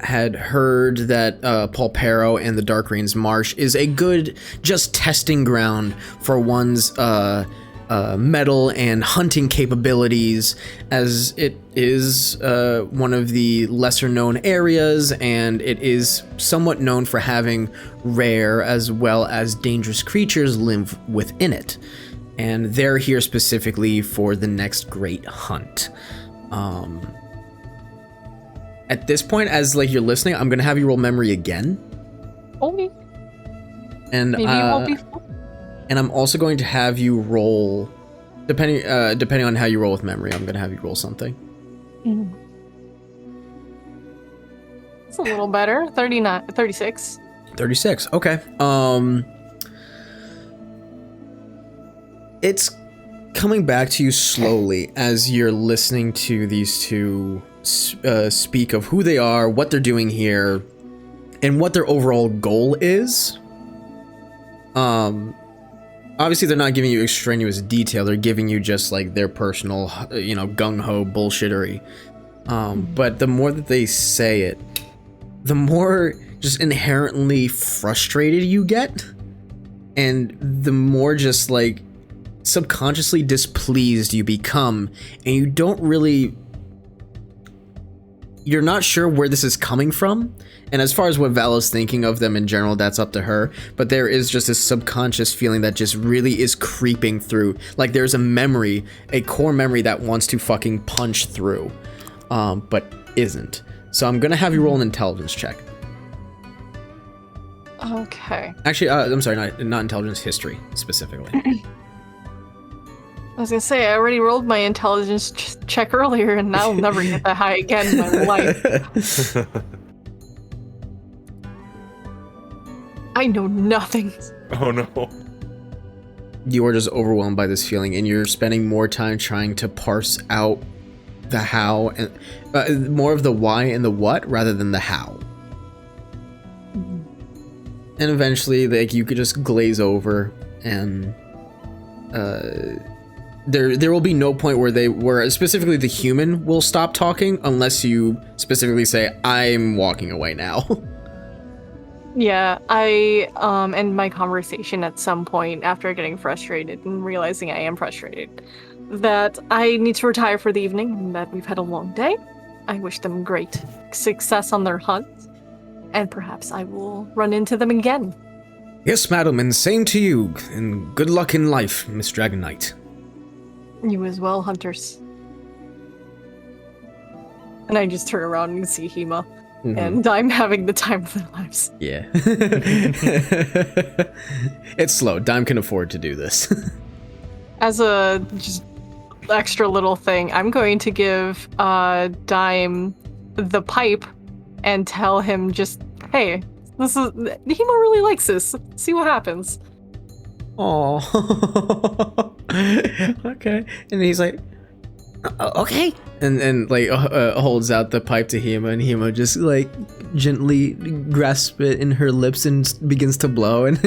S1: had heard that Polperro and the Dark Rains Marsh is a good just testing ground for one's metal and hunting capabilities, as it is one of the lesser known areas, and it is somewhat known for having rare as well as dangerous creatures live within it. And they're here specifically for the next great hunt. At this point, as like you're listening, I'm gonna have you roll memory again.
S5: Okay.
S1: And
S5: maybe it won't be fun.
S1: And I'm also going to have you roll, depending on how you roll with memory, I'm going to have you roll something.
S5: It's a little better. 36.
S1: 36. Okay. It's coming back to you slowly as you're listening to these two speak of who they are, what they're doing here, and what their overall goal is. Obviously, they're not giving you extraneous detail. They're giving you just like their personal, you know, gung-ho bullshittery. But the more that they say it, the more just inherently frustrated you get, and the more just like subconsciously displeased you become, and you don't really, you're not sure where this is coming from. And as far as what Val is thinking of them in general, that's up to her. But there is just this subconscious feeling that just really is creeping through. Like there's a memory, a core memory that wants to fucking punch through, but isn't. So I'm gonna have you roll an intelligence check.
S5: Okay.
S1: Actually, I'm sorry, not intelligence, history specifically.
S5: I was gonna say, I already rolled my intelligence check earlier, and I'll never get that high again in my life. I know nothing.
S4: Oh no.
S1: You are just overwhelmed by this feeling, and you're spending more time trying to parse out the how and more of the why and the what rather than the how. And eventually, like, you could just glaze over, and there will be no point where specifically the human will stop talking unless you specifically say, "I'm walking away now."
S5: Yeah, I end my conversation at some point after getting frustrated and realizing I am frustrated that I need to retire for the evening and that we've had a long day. I wish them great success on their hunt, and perhaps I will run into them again.
S1: Yes, madam, and same to you, and good luck in life, Miss Dragon Knight.
S5: You as well, hunters. And I just turn around and see Hema. And I'm having the time of their lives.
S1: Yeah. It's slow. Dime can afford to do this.
S5: As a just extra little thing, I'm going to give Dime the pipe and tell him just, hey, Hema really likes this. See what happens.
S1: Oh. Okay. And he's like,
S8: Okay.
S1: and like holds out the pipe to Hema, and Hema just like gently grasps it in her lips and begins to blow, and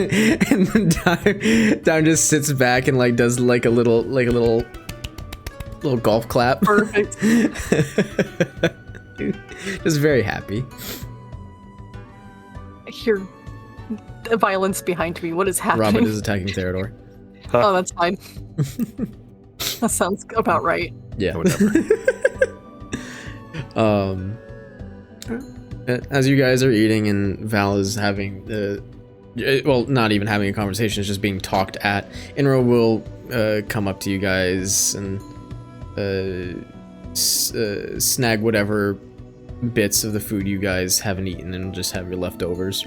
S1: Dime just sits back and like does like a little golf clap.
S5: Perfect.
S1: Just very happy.
S5: I hear violence behind me. What is happening?
S1: Robin is attacking Theodore.
S5: Oh, that's fine. That sounds about right.
S1: Yeah.
S4: Whatever.
S1: As you guys are eating and Val is having well, not even having a conversation, it's just being talked at, Inro will come up to you guys and snag whatever bits of the food you guys haven't eaten and just have your leftovers.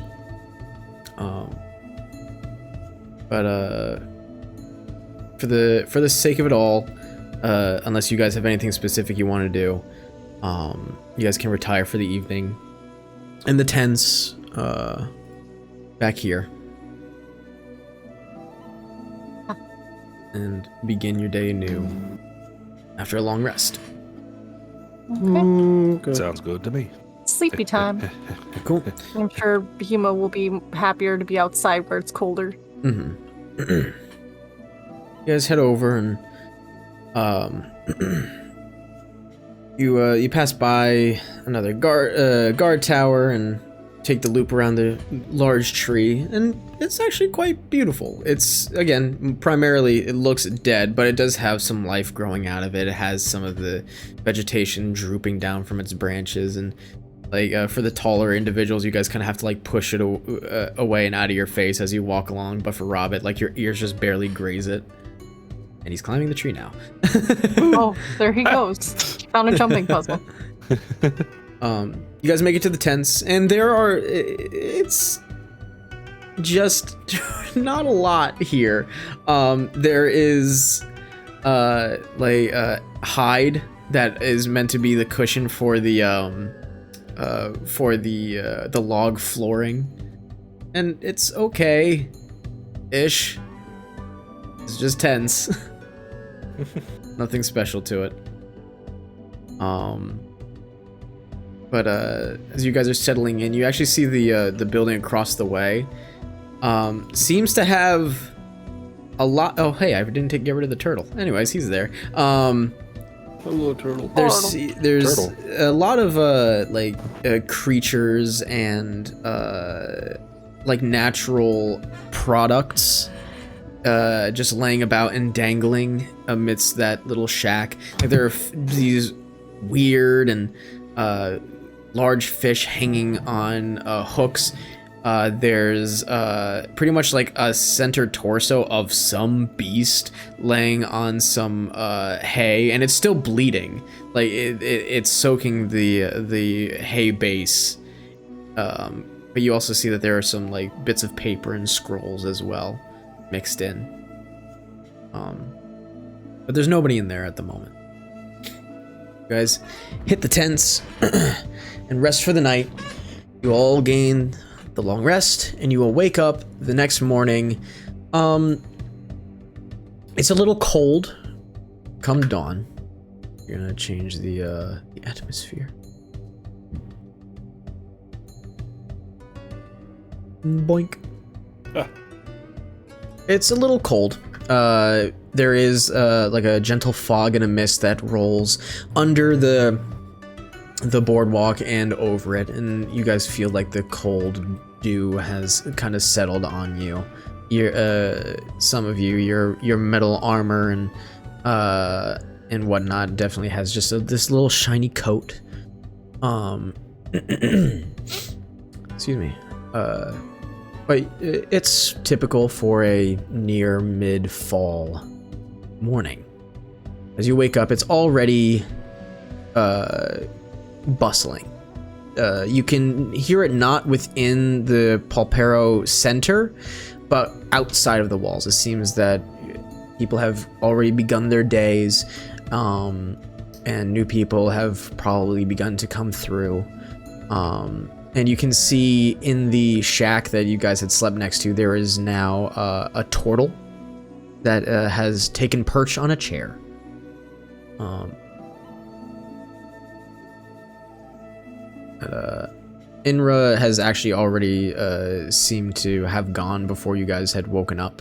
S1: But for the sake of it all, unless you guys have anything specific you want to do, you guys can retire for the evening in the tents back here and begin your day anew after a long rest.
S5: Okay.
S4: Sounds good to me.
S5: Sleepy time.
S1: Cool.
S5: I'm sure Hema will be happier to be outside where it's colder.
S1: You guys head over and you pass by another guard tower and take the loop around the large tree, and it's actually quite beautiful. It's, again, primarily it looks dead, but it does have some life growing out of it. It has some of the vegetation drooping down from its branches, and like for the taller individuals, you guys kind of have to like push it away and out of your face as you walk along, but for Robbit, like your ears just barely graze it. And he's climbing the tree now.
S5: Oh, there he goes. Found a jumping puzzle.
S1: You guys make it to the tents, and it's just not a lot here. There is hide that is meant to be the cushion for the log flooring, and it's okay-ish. It's just tents. Nothing special to it. But as you guys are settling in, you actually see the building across the way. Seems to have a lot. Oh, hey, I didn't get rid of the turtle. Anyways, he's there.
S4: Hello, turtle.
S1: There's
S4: Turtle.
S1: a lot of creatures and like natural products just laying about and dangling amidst that little shack. Like there are these weird and large fish hanging on hooks. There's pretty much like a center torso of some beast laying on some hay, and it's still bleeding. Like it's soaking the hay base But you also see that there are some like bits of paper and scrolls as well, mixed in. But there's nobody in there at the moment. You guys hit the tents and rest for the night. You all gain the long rest, and you will wake up the next morning. It's a little cold come dawn. You're gonna change the atmosphere. Boink. It's a little cold. There is like a gentle fog and a mist that rolls under the boardwalk and over it, and you guys feel like the cold dew has kind of settled on you. Some of you, your metal armor and whatnot definitely has just this little shiny coat. Excuse me. But it's typical for a near mid-fall morning. As you wake up, it's already bustling. You can hear it not within the Polperro center, but outside of the walls. It seems that people have already begun their days, and new people have probably begun to come through. And you can see in the shack that you guys had slept next to, there is now a turtle that has taken perch on a chair. Inra has actually already seemed to have gone before you guys had woken up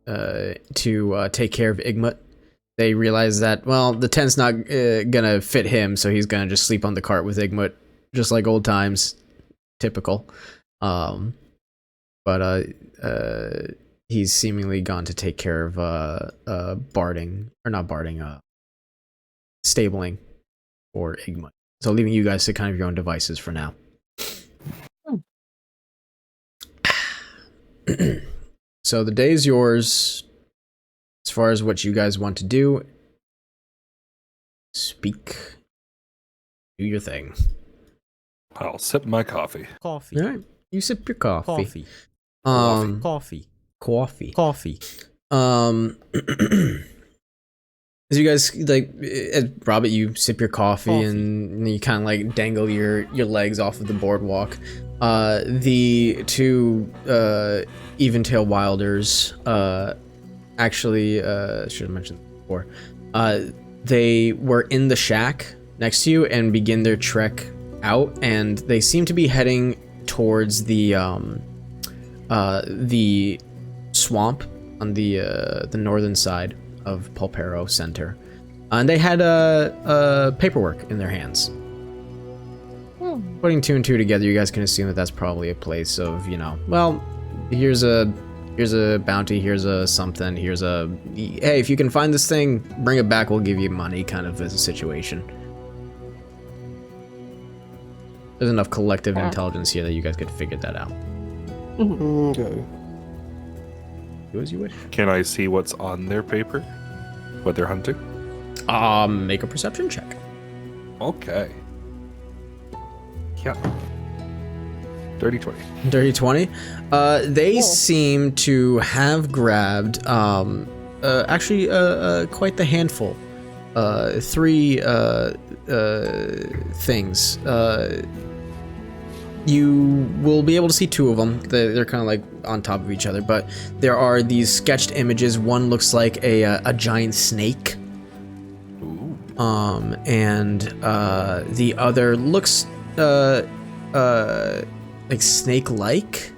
S1: to take care of Igmut. They realize that, well, the tent's not gonna fit him, so he's gonna just sleep on the cart with Igmut, just like old times. Typical. But he's seemingly gone to take care of stabling for Igmut. So leaving you guys to kind of your own devices for now. So the day is yours. As far as what you guys want to do, speak. Do your thing.
S4: I'll sip my coffee.
S1: Coffee. All right. You sip your coffee. Coffee. As you guys Robert, you sip your coffee. And you kind of like dangle your legs off of the boardwalk. The two Eventail Wilders actually should have mentioned before. They were in the shack next to you and begin their trek out, and they seem to be heading towards the swamp on the northern side of Polperro Center, and they had paperwork in their hands. Putting two and two together, you guys can assume that that's probably a place of, well, here's a bounty, here's a something, here's a, hey, if you can find this thing, bring it back, we'll give you money, kind of as a situation. There's enough collective intelligence here that you guys could figure that out.
S6: Okay.
S1: Do as you wish.
S4: Can I see what's on their paper? What they're hunting?
S1: Make a perception check.
S4: Okay. Yeah. Dirty 20.
S1: Dirty 20. They seem to have grabbed actually quite the handful. 3 things. You will be able to see 2 of them. They're kind of like on top of each other, but there are these sketched images. One looks like a giant snake.
S4: Ooh.
S1: And the other looks like snake-like,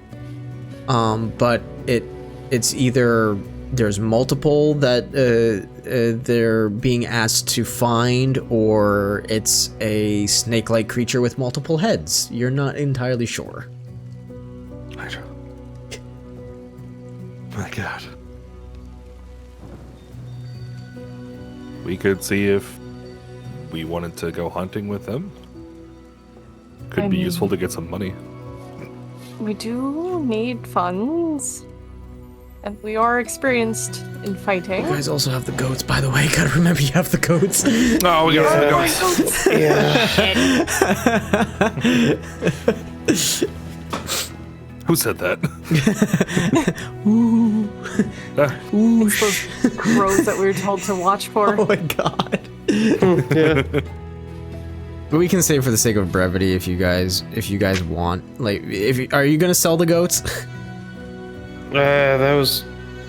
S1: but it's either there's multiple that they're being asked to find, or it's a snake-like creature with multiple heads. You're not entirely sure.
S4: My God. We could see if we wanted to go hunting with them. Could be useful to get some money.
S5: We do need funds. And we are experienced in fighting.
S1: You guys also have the goats, by the way. Gotta remember you have the goats.
S4: Oh, we got
S6: Yeah.
S4: Who said that?
S1: Ooh. Ooh.
S5: It's those crows that we were told to watch for.
S1: Oh my god.
S6: Yeah.
S1: But we can say for the sake of brevity, if you guys want, like, are you gonna sell the goats?
S6: That was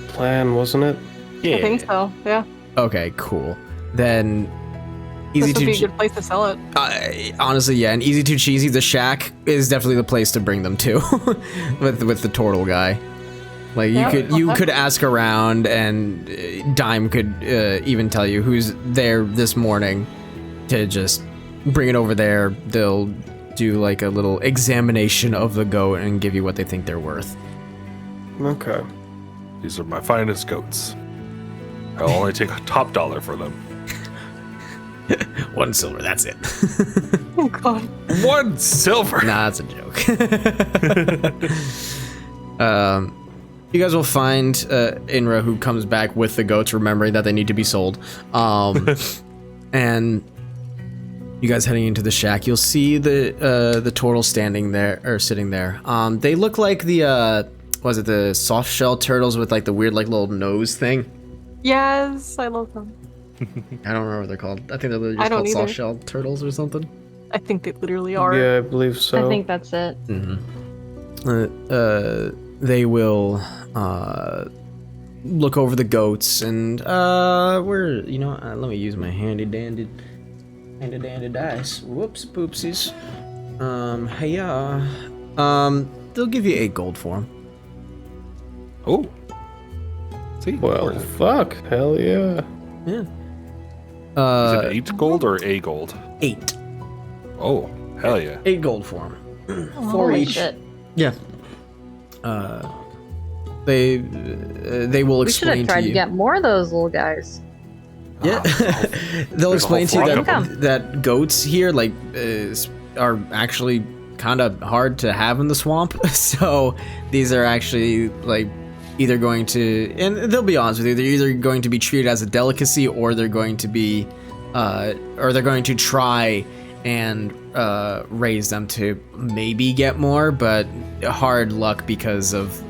S6: plan, wasn't it?
S1: Yeah.
S5: I think so, yeah.
S1: Okay, cool. Then easy
S5: This would be a
S1: to
S5: good place to sell it.
S1: honestly, yeah, and easy too cheesy. The shack is definitely the place to bring them to, with the turtle guy. Like you could ask around, and Dime could even tell you who's there this morning to just bring it over there. They'll do like a little examination of the goat and give you what they think they're worth.
S6: Okay.
S4: These are my finest goats. I'll only take a top dollar for them.
S1: 1 silver, that's it.
S5: Oh god.
S4: 1 silver.
S1: Nah, that's a joke. You guys will find Inra, who comes back with the goats, remembering that they need to be sold. And you guys heading into the shack, you'll see the turtle standing there, or sitting there. They look like the the soft shell turtles with like the weird like little nose thing?
S5: Yes, I love them.
S1: I don't remember what they're called. I think they're literally
S5: I
S1: just
S5: don't
S1: called
S5: either.
S1: soft shell turtles or something.
S5: I think they literally are.
S6: Yeah, I believe so.
S2: I think that's it.
S1: They will look over the goats and let me use my handy dandy dice. Whoops, poopsies. They'll give you 8 gold for them.
S4: Oh. See,
S6: Well, fuck. Hell yeah.
S1: Yeah.
S4: is it 8 gold or a gold?
S1: 8.
S4: Oh, hell yeah.
S1: 8 gold for them. 4
S2: Holy
S1: each.
S2: shit.
S1: Yeah. They will
S2: We should
S1: explain
S2: have tried
S1: to
S2: to
S1: you.
S2: get more of those little guys.
S1: Yeah, they'll
S4: There's a whole
S1: explain to you
S4: flock of
S1: that, that goats here are actually kind of hard to have in the swamp. So these are actually like either going to, and they'll be honest with you, they're either going to be treated as a delicacy, or they're going to be, or they're going to try and raise them to maybe get more, but hard luck because of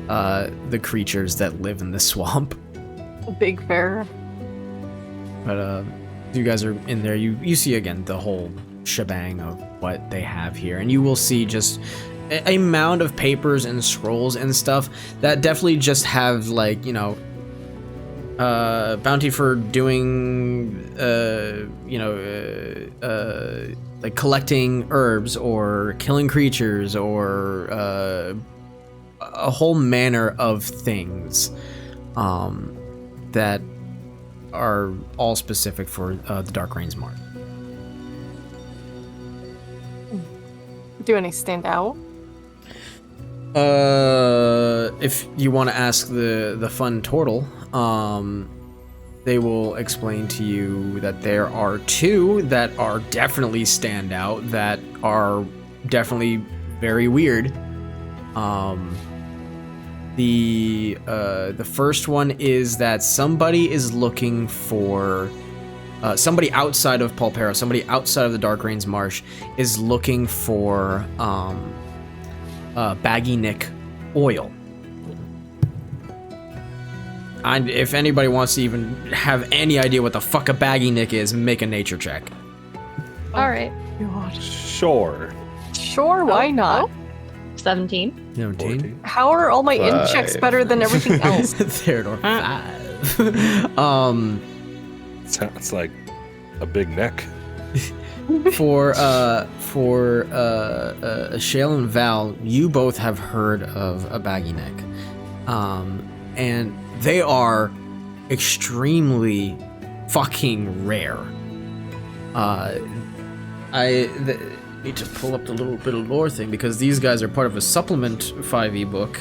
S1: the creatures that live in the swamp.
S5: Big fair.
S1: But you guys are in there, you see again the whole shebang of what they have here, and you will see just a mound of papers and scrolls and stuff that definitely just have like, bounty for doing like collecting herbs or killing creatures or a whole manner of things that are all specific for the Dark Rains Mark.
S5: Do any stand out?
S1: If you want to ask the fun turtle, they will explain to you that there are 2 that are definitely stand out, that are definitely very weird. The first one is that somebody is looking for somebody outside of Polperro, somebody outside of the Dark Rains Marsh is looking for Baggy Nick oil. And if anybody wants to even have any idea what the fuck a Baggy Nick is, make a nature check.
S2: All right.
S5: God.
S4: Sure.
S5: Sure, why not?
S2: 17.
S1: 17.
S5: How are all my int checks better than everything else?
S1: Theodore 5.
S4: Sounds like a big neck.
S1: For Shale and Val, you both have heard of a Baggy Neck, and they are extremely fucking rare. I need to pull up the little bit of lore thing because these guys are part of a supplement 5e book.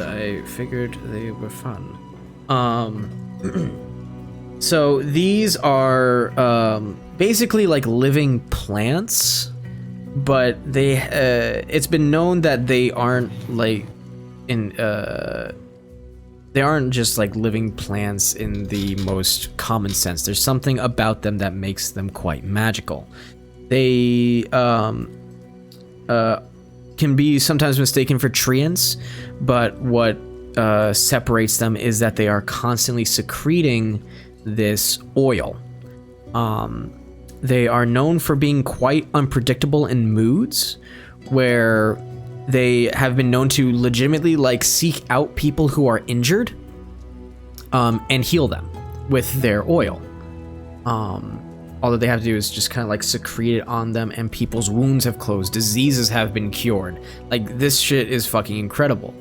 S1: I figured they were fun. So these are basically like living plants, but they it's been known that they aren't like they aren't just like living plants in the most common sense. There's something about them that makes them quite magical. They can be sometimes mistaken for treants, but what separates them is that they are constantly secreting this oil. They are known for being quite unpredictable in moods, where they have been known to legitimately like seek out people who are injured and heal them with their oil. All that they have to do is just kind of like secrete it on them, and people's wounds have closed, diseases have been cured. Like, this shit is fucking incredible.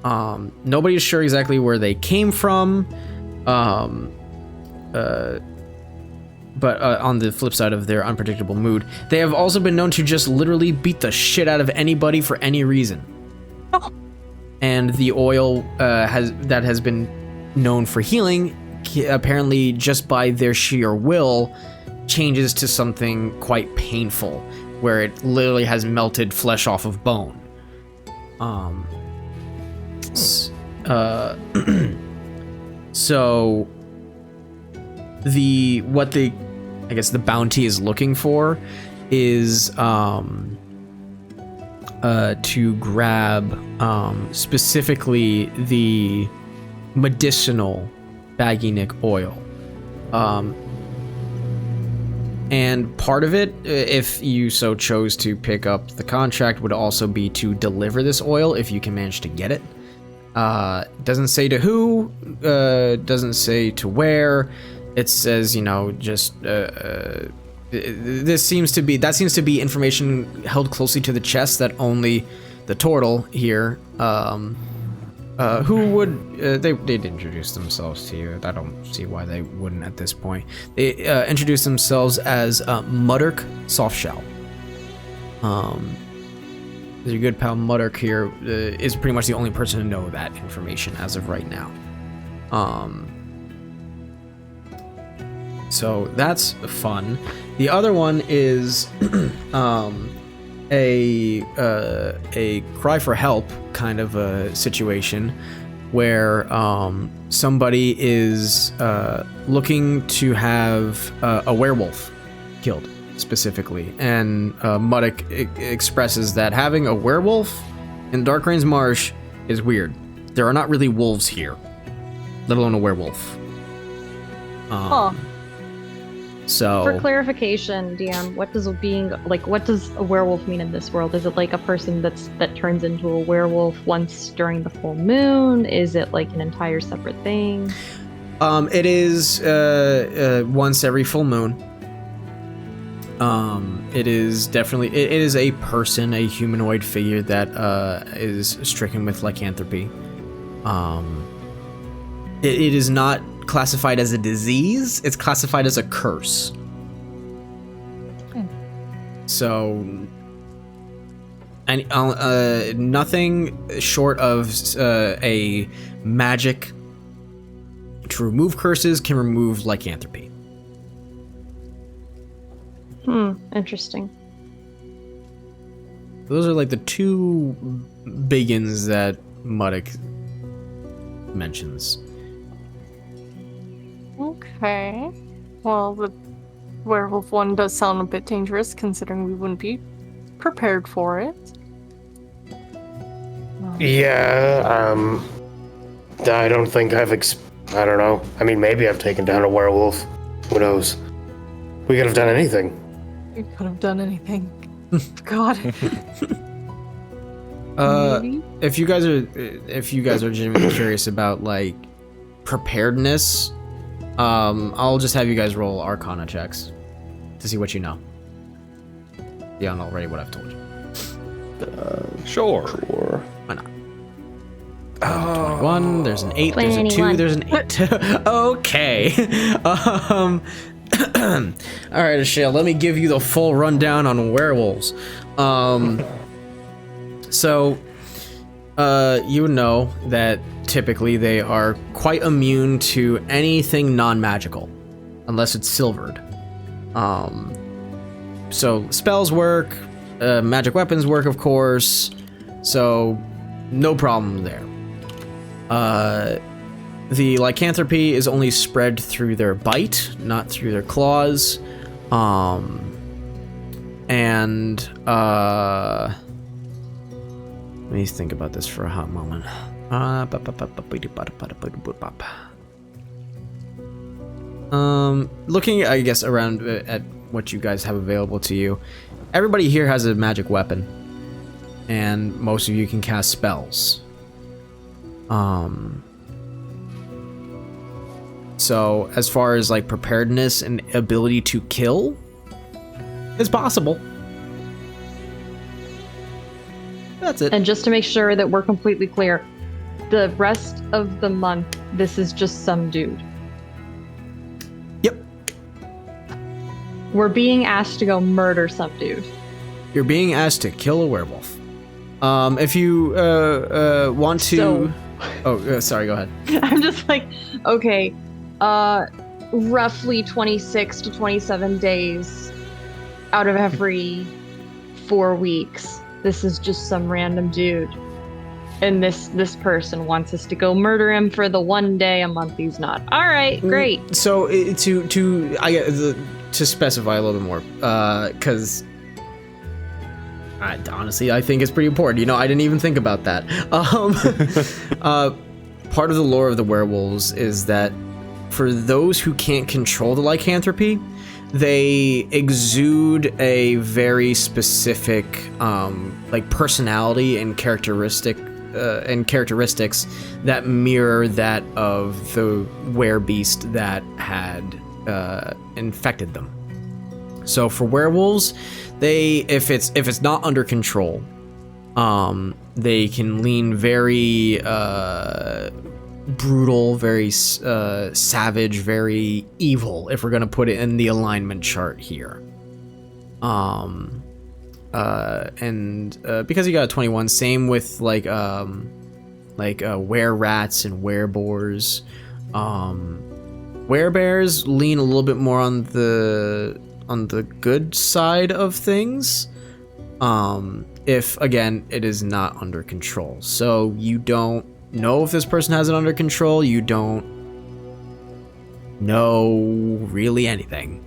S1: Nobody's sure exactly where they came from, but on the flip side of their unpredictable mood, they have also been known to just literally beat the shit out of anybody for any reason.
S5: Oh.
S1: And the oil has been known for healing, apparently just by their sheer will, changes to something quite painful, where it literally has melted flesh off of bone. So the bounty is looking for is to grab specifically the medicinal Baggy-Nick oil. And part of it, if you so chose to pick up the contract, would also be to deliver this oil if you can manage to get it. Doesn't say to who, doesn't say to where. It says, just that seems to be information held closely to the chest that only the turtle here, who would they'd introduce themselves to you. I don't see why they wouldn't at this point. They introduce themselves as Mulder Softshell. Your good pal Mulder here is pretty much the only person to know that information as of right now. So that's fun. The other one is a cry for help kind of a situation where somebody is looking to have a werewolf killed specifically, and Muddock expresses that having a werewolf in Darkrain's Marsh is weird. There are not really wolves here, let alone a werewolf. So,
S2: for clarification, DM, what does a werewolf mean in this world? Is it like a person that turns into a werewolf once during the full moon? Is it like an entire separate thing?
S1: It is once every full moon. It is definitely it is a person, a humanoid figure that is stricken with lycanthropy. It is not classified as a disease, it's classified as a curse. So, and nothing short of a magic to remove curses can remove lycanthropy.
S2: Interesting.
S1: Those are like the two biggins that Muddock mentions.
S5: Okay. Well, the werewolf one does sound a bit dangerous, considering we wouldn't be prepared for it.
S3: Yeah, I don't think I don't know. I mean, maybe I've taken down a werewolf. Who knows? We could have done anything.
S5: We could have done anything. God.
S1: If you guys are genuinely curious about like preparedness, I'll just have you guys roll Arcana checks to see what you know beyond already what I've told you.
S4: Sure.
S1: Why not? 21. There's an 8. There's a 2. There's an 8. Okay. All right, Ashale. Let me give you the full rundown on werewolves. So, you know that typically they are quite immune to anything non-magical, unless it's silvered. So spells work, magic weapons work, of course. So no problem there. The lycanthropy is only spread through their bite, not through their claws. Let me think about this for a hot moment. Looking, I guess, around at what you guys have available to you, everybody here has a magic weapon, and most of you can cast spells. So as far as like preparedness and ability to kill, it's possible. That's it.
S7: And just to make sure that we're completely clear, the rest of the month, this is just some dude.
S1: Yep.
S7: We're being asked to go murder some dude.
S1: You're being asked to kill a werewolf. If you want to... sorry, go ahead.
S7: I'm just like, okay, roughly 26 to 27 days out of every 4 weeks. This is just some random dude. And this person wants us to go murder him for the one day a month he's not. All right, great.
S1: So to specify a little bit more, because honestly, I think it's pretty important. You know, I didn't even think about that. Part of the lore of the werewolves is that for those who can't control the lycanthropy, they exude a very specific like personality and characteristics that mirror that of the werebeast that had infected them. So for werewolves, if it's not under control, they can lean very brutal, very savage, very evil, if we're gonna put it in the alignment chart here. And because you got a 21, same with like were-rats and were-boars. Were-bears lean a little bit more on the good side of things. If again it is not under control. So you don't know if this person has it under control. You don't know really anything.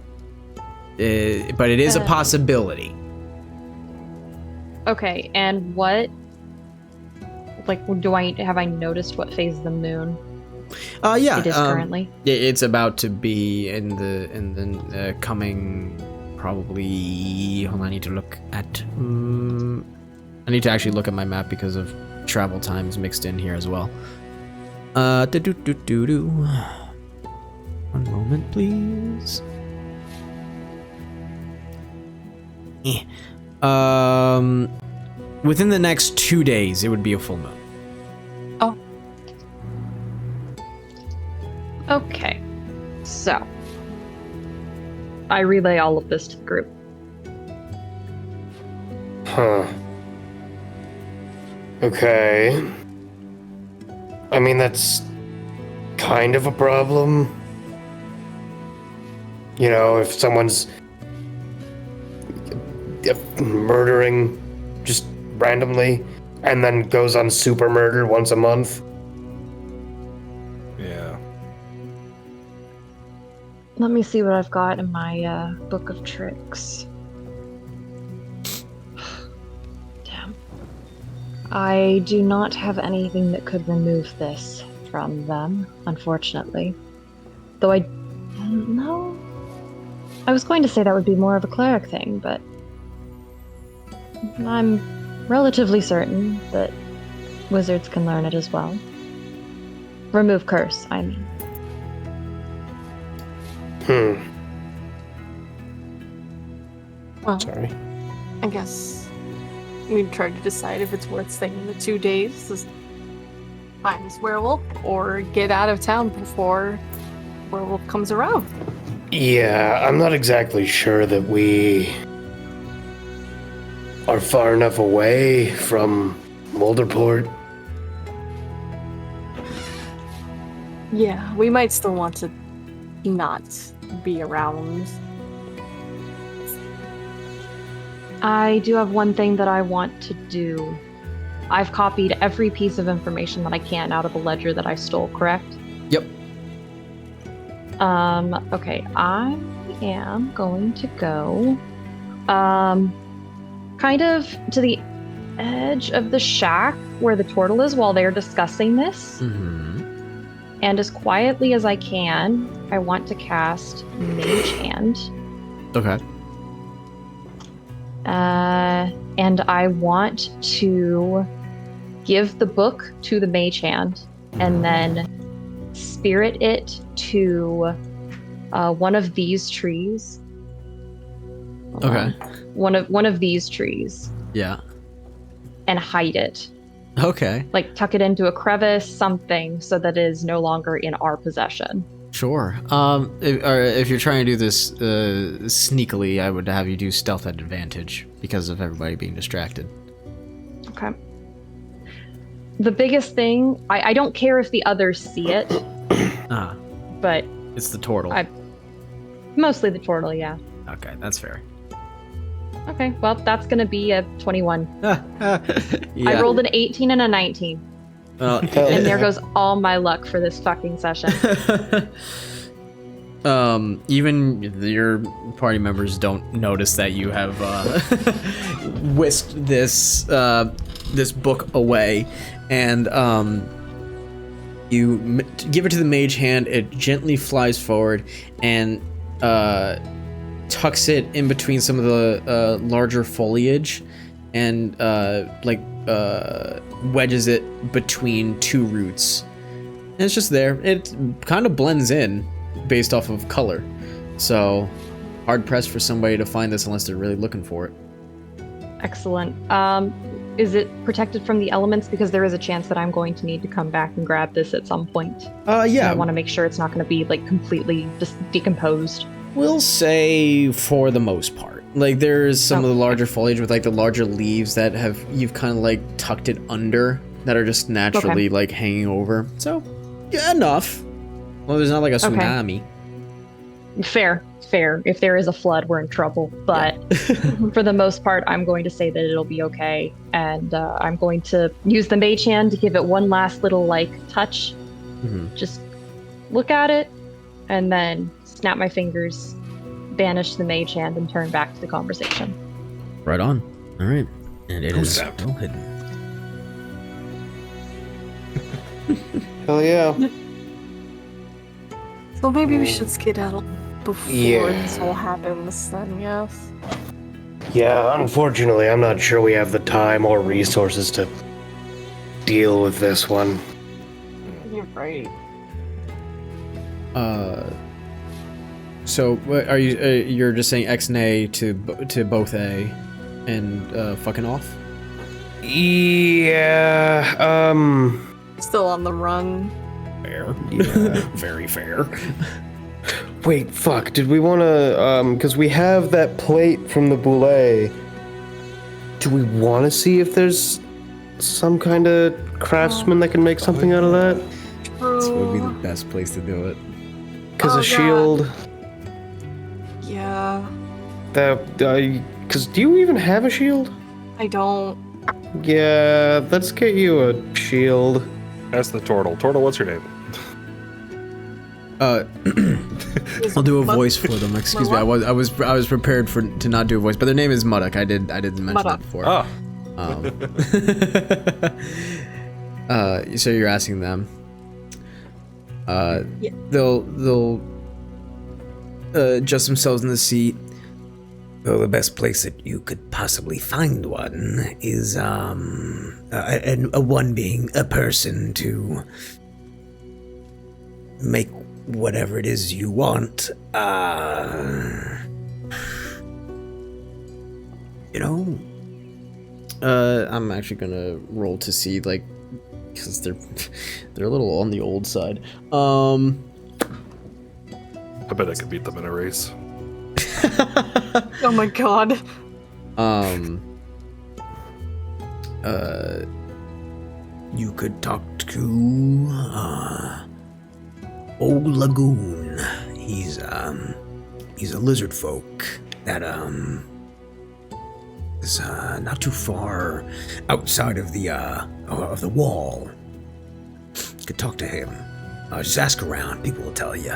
S1: But it is a possibility.
S7: Okay, and what? Like, have I noticed what phase of the moon?
S1: Yeah.
S7: It is currently.
S1: It's about to be in the coming. Probably. Hold on, I need to look at. I need to actually look at my map because of travel times mixed in here as well. One moment, please. Within the next 2 days, it would be a full moon.
S5: Oh.
S7: Okay. So, I relay all of this to the group.
S3: Huh. Okay. I mean, that's kind of a problem. You know, if someone's murdering just randomly and then goes on super murder once a month.
S4: Yeah.
S7: Let me see what I've got in my book of tricks. Damn. I do not have anything that could remove this from them, unfortunately. Though no. I was going to say that would be more of a cleric thing, but I'm relatively certain that wizards can learn it as well. Remove curse, I mean.
S5: Well,
S3: Sorry.
S5: I guess we try to decide if it's worth staying the 2 days to find this werewolf or get out of town before werewolf comes around.
S3: Yeah, I'm not exactly sure that we are far enough away from Mulder Port.
S5: Yeah, we might still want to not be around.
S7: I do have one thing that I want to do I've copied every piece of information that I can out of the ledger that I stole, correct?
S1: Yep.
S7: Okay, I am going to go kind of to the edge of the shack where the turtle is while they're discussing this.
S1: Mm-hmm.
S7: And as quietly as I can, I want to cast Mage Hand.
S1: Okay.
S7: And I want to give the book to the Mage Hand and then spirit it to one of these trees.
S1: Okay.
S7: One of these trees.
S1: Yeah.
S7: And hide it.
S1: Okay.
S7: Like tuck it into a crevice, something, so that it is no longer in our possession.
S1: Sure. If you're trying to do this sneakily, I would have you do stealth at advantage because of everybody being distracted.
S7: Okay. The biggest thing, I don't care if the others see it, but
S1: It's the turtle.
S7: mostly the turtle, yeah.
S1: Okay, that's fair.
S7: Okay, well, that's going to be a 21.
S1: Yeah.
S7: I rolled an 18 and a 19. And there goes all my luck for this fucking session.
S1: Even your party members don't notice that you have whisked this this book away, and you give it to the mage hand. It gently flies forward and tucks it in between some of the larger foliage, and wedges it between two roots. And it's just there. It kind of blends in based off of color. So hard pressed for somebody to find this unless they're really looking for it.
S7: Excellent. Is it protected from the elements? Because there is a chance that I'm going to need to come back and grab this at some point.
S1: Yeah.
S7: I want to make sure it's not going to be like completely just decomposed.
S1: We'll say for the most part. Like there's some of the larger foliage with like the larger leaves that you've kind of like tucked it under that are just naturally like hanging over. So yeah, enough. Well, there's not like a tsunami.
S7: Fair. If there is a flood, we're in trouble. But for the most part, I'm going to say that it'll be okay. And I'm going to use the mage hand to give it one last little like touch.
S1: Mm-hmm.
S7: Just look at it and then snap my fingers, banish the mage hand, and turn back to the conversation.
S1: Right on. All right. And it is
S4: that?
S1: well hidden.
S6: Hell yeah.
S5: So maybe we should skedaddle before this all happens, then, yes?
S3: Yeah, unfortunately, I'm not sure we have the time or resources to deal with this one.
S5: You're right.
S1: So are you? You're just saying X and A to both A, and fucking off?
S3: Yeah.
S5: Still on the run.
S1: Fair.
S3: Yeah.
S1: Very fair.
S3: Wait, fuck. Did we want to? Because we have that plate from the boulet. Do we want to see if there's some kind of craftsman that can make something out of that?
S1: This would be the best place to do it.
S3: Because
S5: Oh,
S3: a shield.
S5: Yeah,
S3: Because do you even have a shield?
S5: I don't.
S3: Yeah, let's get you a shield.
S4: That's the turtle. Turtle, what's your name?
S1: I'll do a voice for them. Excuse me. I was prepared to not do a voice, but their name is Muddock. I did mention that before.
S4: Oh.
S1: So you're asking them.
S5: Yeah.
S1: They'll adjust themselves in the seat.
S8: Well, the best place that you could possibly find one is, a one being a person to make whatever it is you want.
S1: I'm actually gonna roll to see, like, because they're a little on the old side.
S4: I bet I could beat them in a race.
S5: Oh my god.
S8: You could talk to, Old Lagoon. He's a lizard folk that,
S1: is not too far outside of the wall. You could talk to him. Just ask around. People will tell you.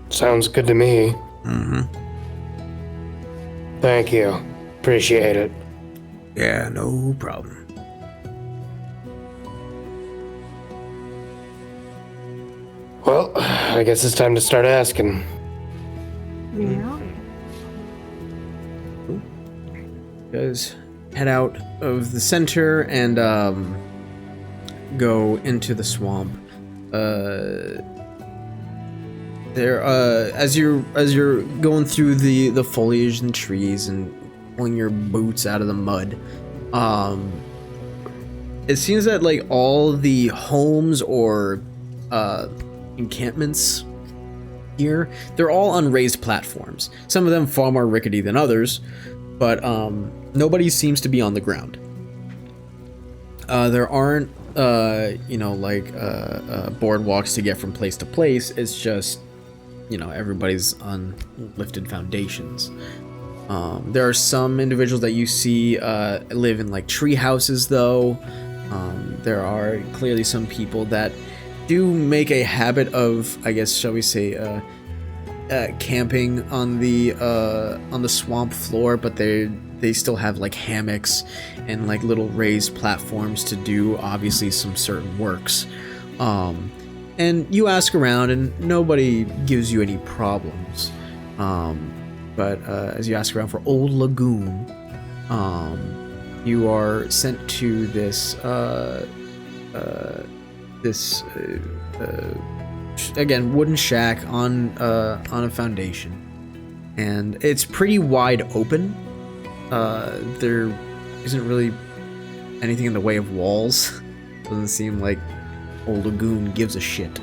S3: Sounds good to me.
S1: Mm-hmm.
S3: Thank you. Appreciate it.
S1: Yeah, no problem.
S3: Well, I guess it's time to start asking.
S5: Yeah.
S1: You guys head out of the center and go into the swamp. As you're going through the foliage and trees and pulling your boots out of the mud, it seems that like all the homes or encampments here, they're all on raised platforms. Some of them far more rickety than others, but nobody seems to be on the ground. There aren't boardwalks to get from place to place. It's just, everybody's on lifted foundations. There are some individuals that you see live in like tree houses, though. There are clearly some people that do make a habit of, I guess, shall we say, camping on the swamp floor, but they still have like hammocks and like little raised platforms to do obviously some certain works. And you ask around and nobody gives you any problems. But as you ask around for Old Lagoon, you are sent to this again, wooden shack on a foundation, and it's pretty wide open. There isn't really anything in the way of walls. Doesn't seem like Old Lagoon gives a shit.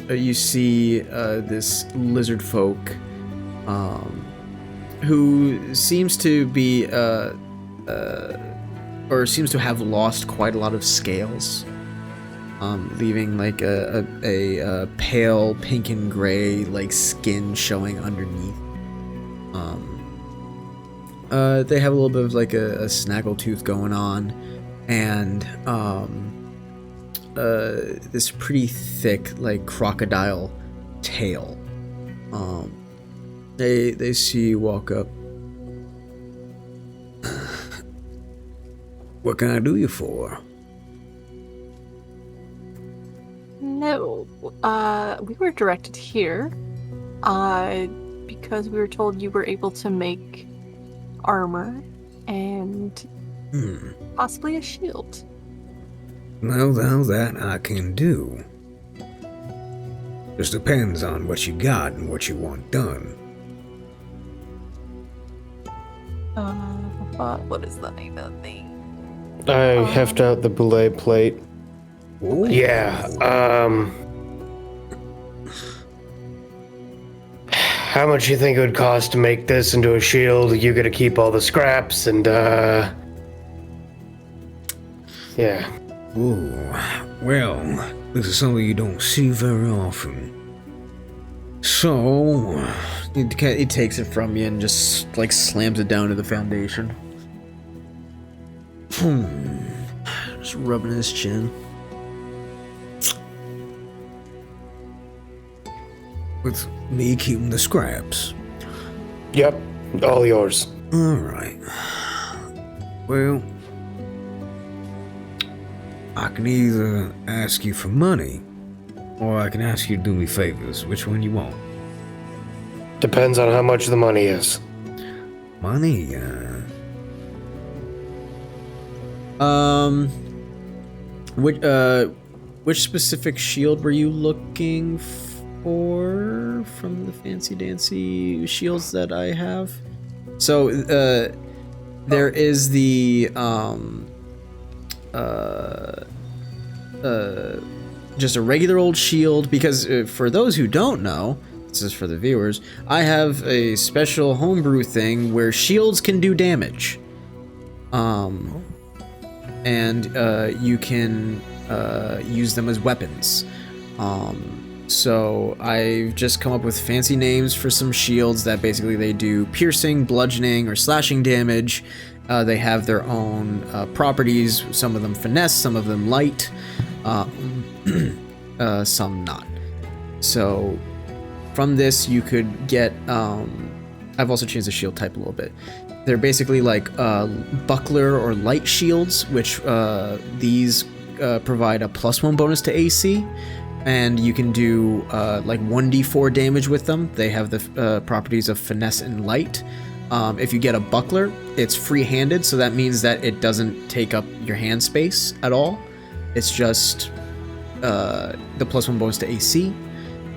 S1: You see this lizard folk who seems to be or seems to have lost quite a lot of scales, leaving like a pale pink and gray like skin showing underneath. They have a little bit of like a snaggletooth going on, and this pretty thick like crocodile tail. They see you walk up. What can I do you for?
S5: No, we were directed here, because we were told you were able to make armor and possibly a shield.
S9: Well, now that I can do. Just depends on what you got and what you want done.
S5: What is the name of the thing?
S3: I heft out the belay plate.
S9: Ooh.
S3: Yeah, how much you think it would cost to make this into a shield? You gotta keep all the scraps and, yeah.
S9: Ooh, well, this is something you don't see very often. So,
S1: He takes it from you and just like slams it down to the foundation. Just rubbing his chin.
S9: with me keeping the scraps.
S3: Yep, all yours.
S9: Alright. Well, I can either ask you for money, or I can ask you to do me favors. Which one you want?
S3: Depends on how much the money is.
S9: Money,
S1: which specific shield were you looking for from the fancy dancy shields that I have? So, there is the, just a regular old shield, because for those who don't know, this is for the viewers, I have a special homebrew thing where shields can do damage. And you can use them as weapons. So I've just come up with fancy names for some shields that basically they do piercing, bludgeoning, or slashing damage. They have their own properties, some of them finesse, some of them light, some not. So from this you could get, I've also changed the shield type a little bit. They're basically like buckler or light shields, which these provide a +1 bonus to AC. And you can do like 1d4 damage with them. They have the properties of finesse and light. If you get a buckler, it's free-handed, so that means that it doesn't take up your hand space at all. It's just the +1 bonus to AC.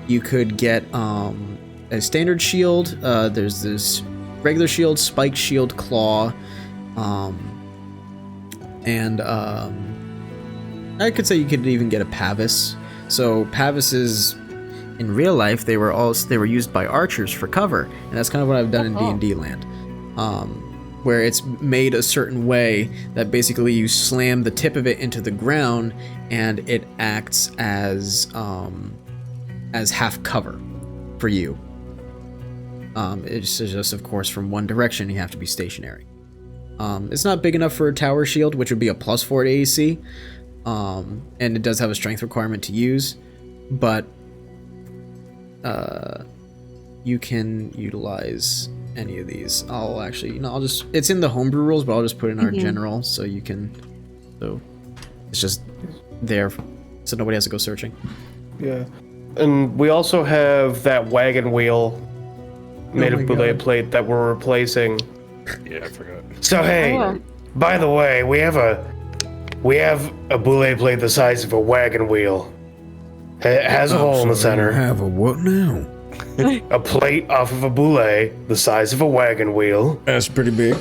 S1: You could get a standard shield. There's this regular shield, spike shield, claw, and I could say you could even get a pavis. So pavises, in real life, they were used by archers for cover, and that's kind of what I've done in D&D land, where it's made a certain way that basically you slam the tip of it into the ground, and it acts as half cover for you. It's just, of course, from one direction. You have to be stationary. It's not big enough for a tower shield, which would be a +4 to AC. And it does have a strength requirement to use, but you can utilize any of these. I'll actually, it's in the homebrew rules, but I'll just put it in our general, so you can, so it's just there, so nobody has to go searching.
S6: Yeah. And we also have that wagon wheel made of boule plate that we're replacing.
S4: Yeah, I forgot.
S3: So hey, by the way, we have a boule plate the size of a wagon wheel. It has a hole in the center.
S9: Have a what now?
S3: A plate off of a boule the size of a wagon wheel.
S9: That's pretty big.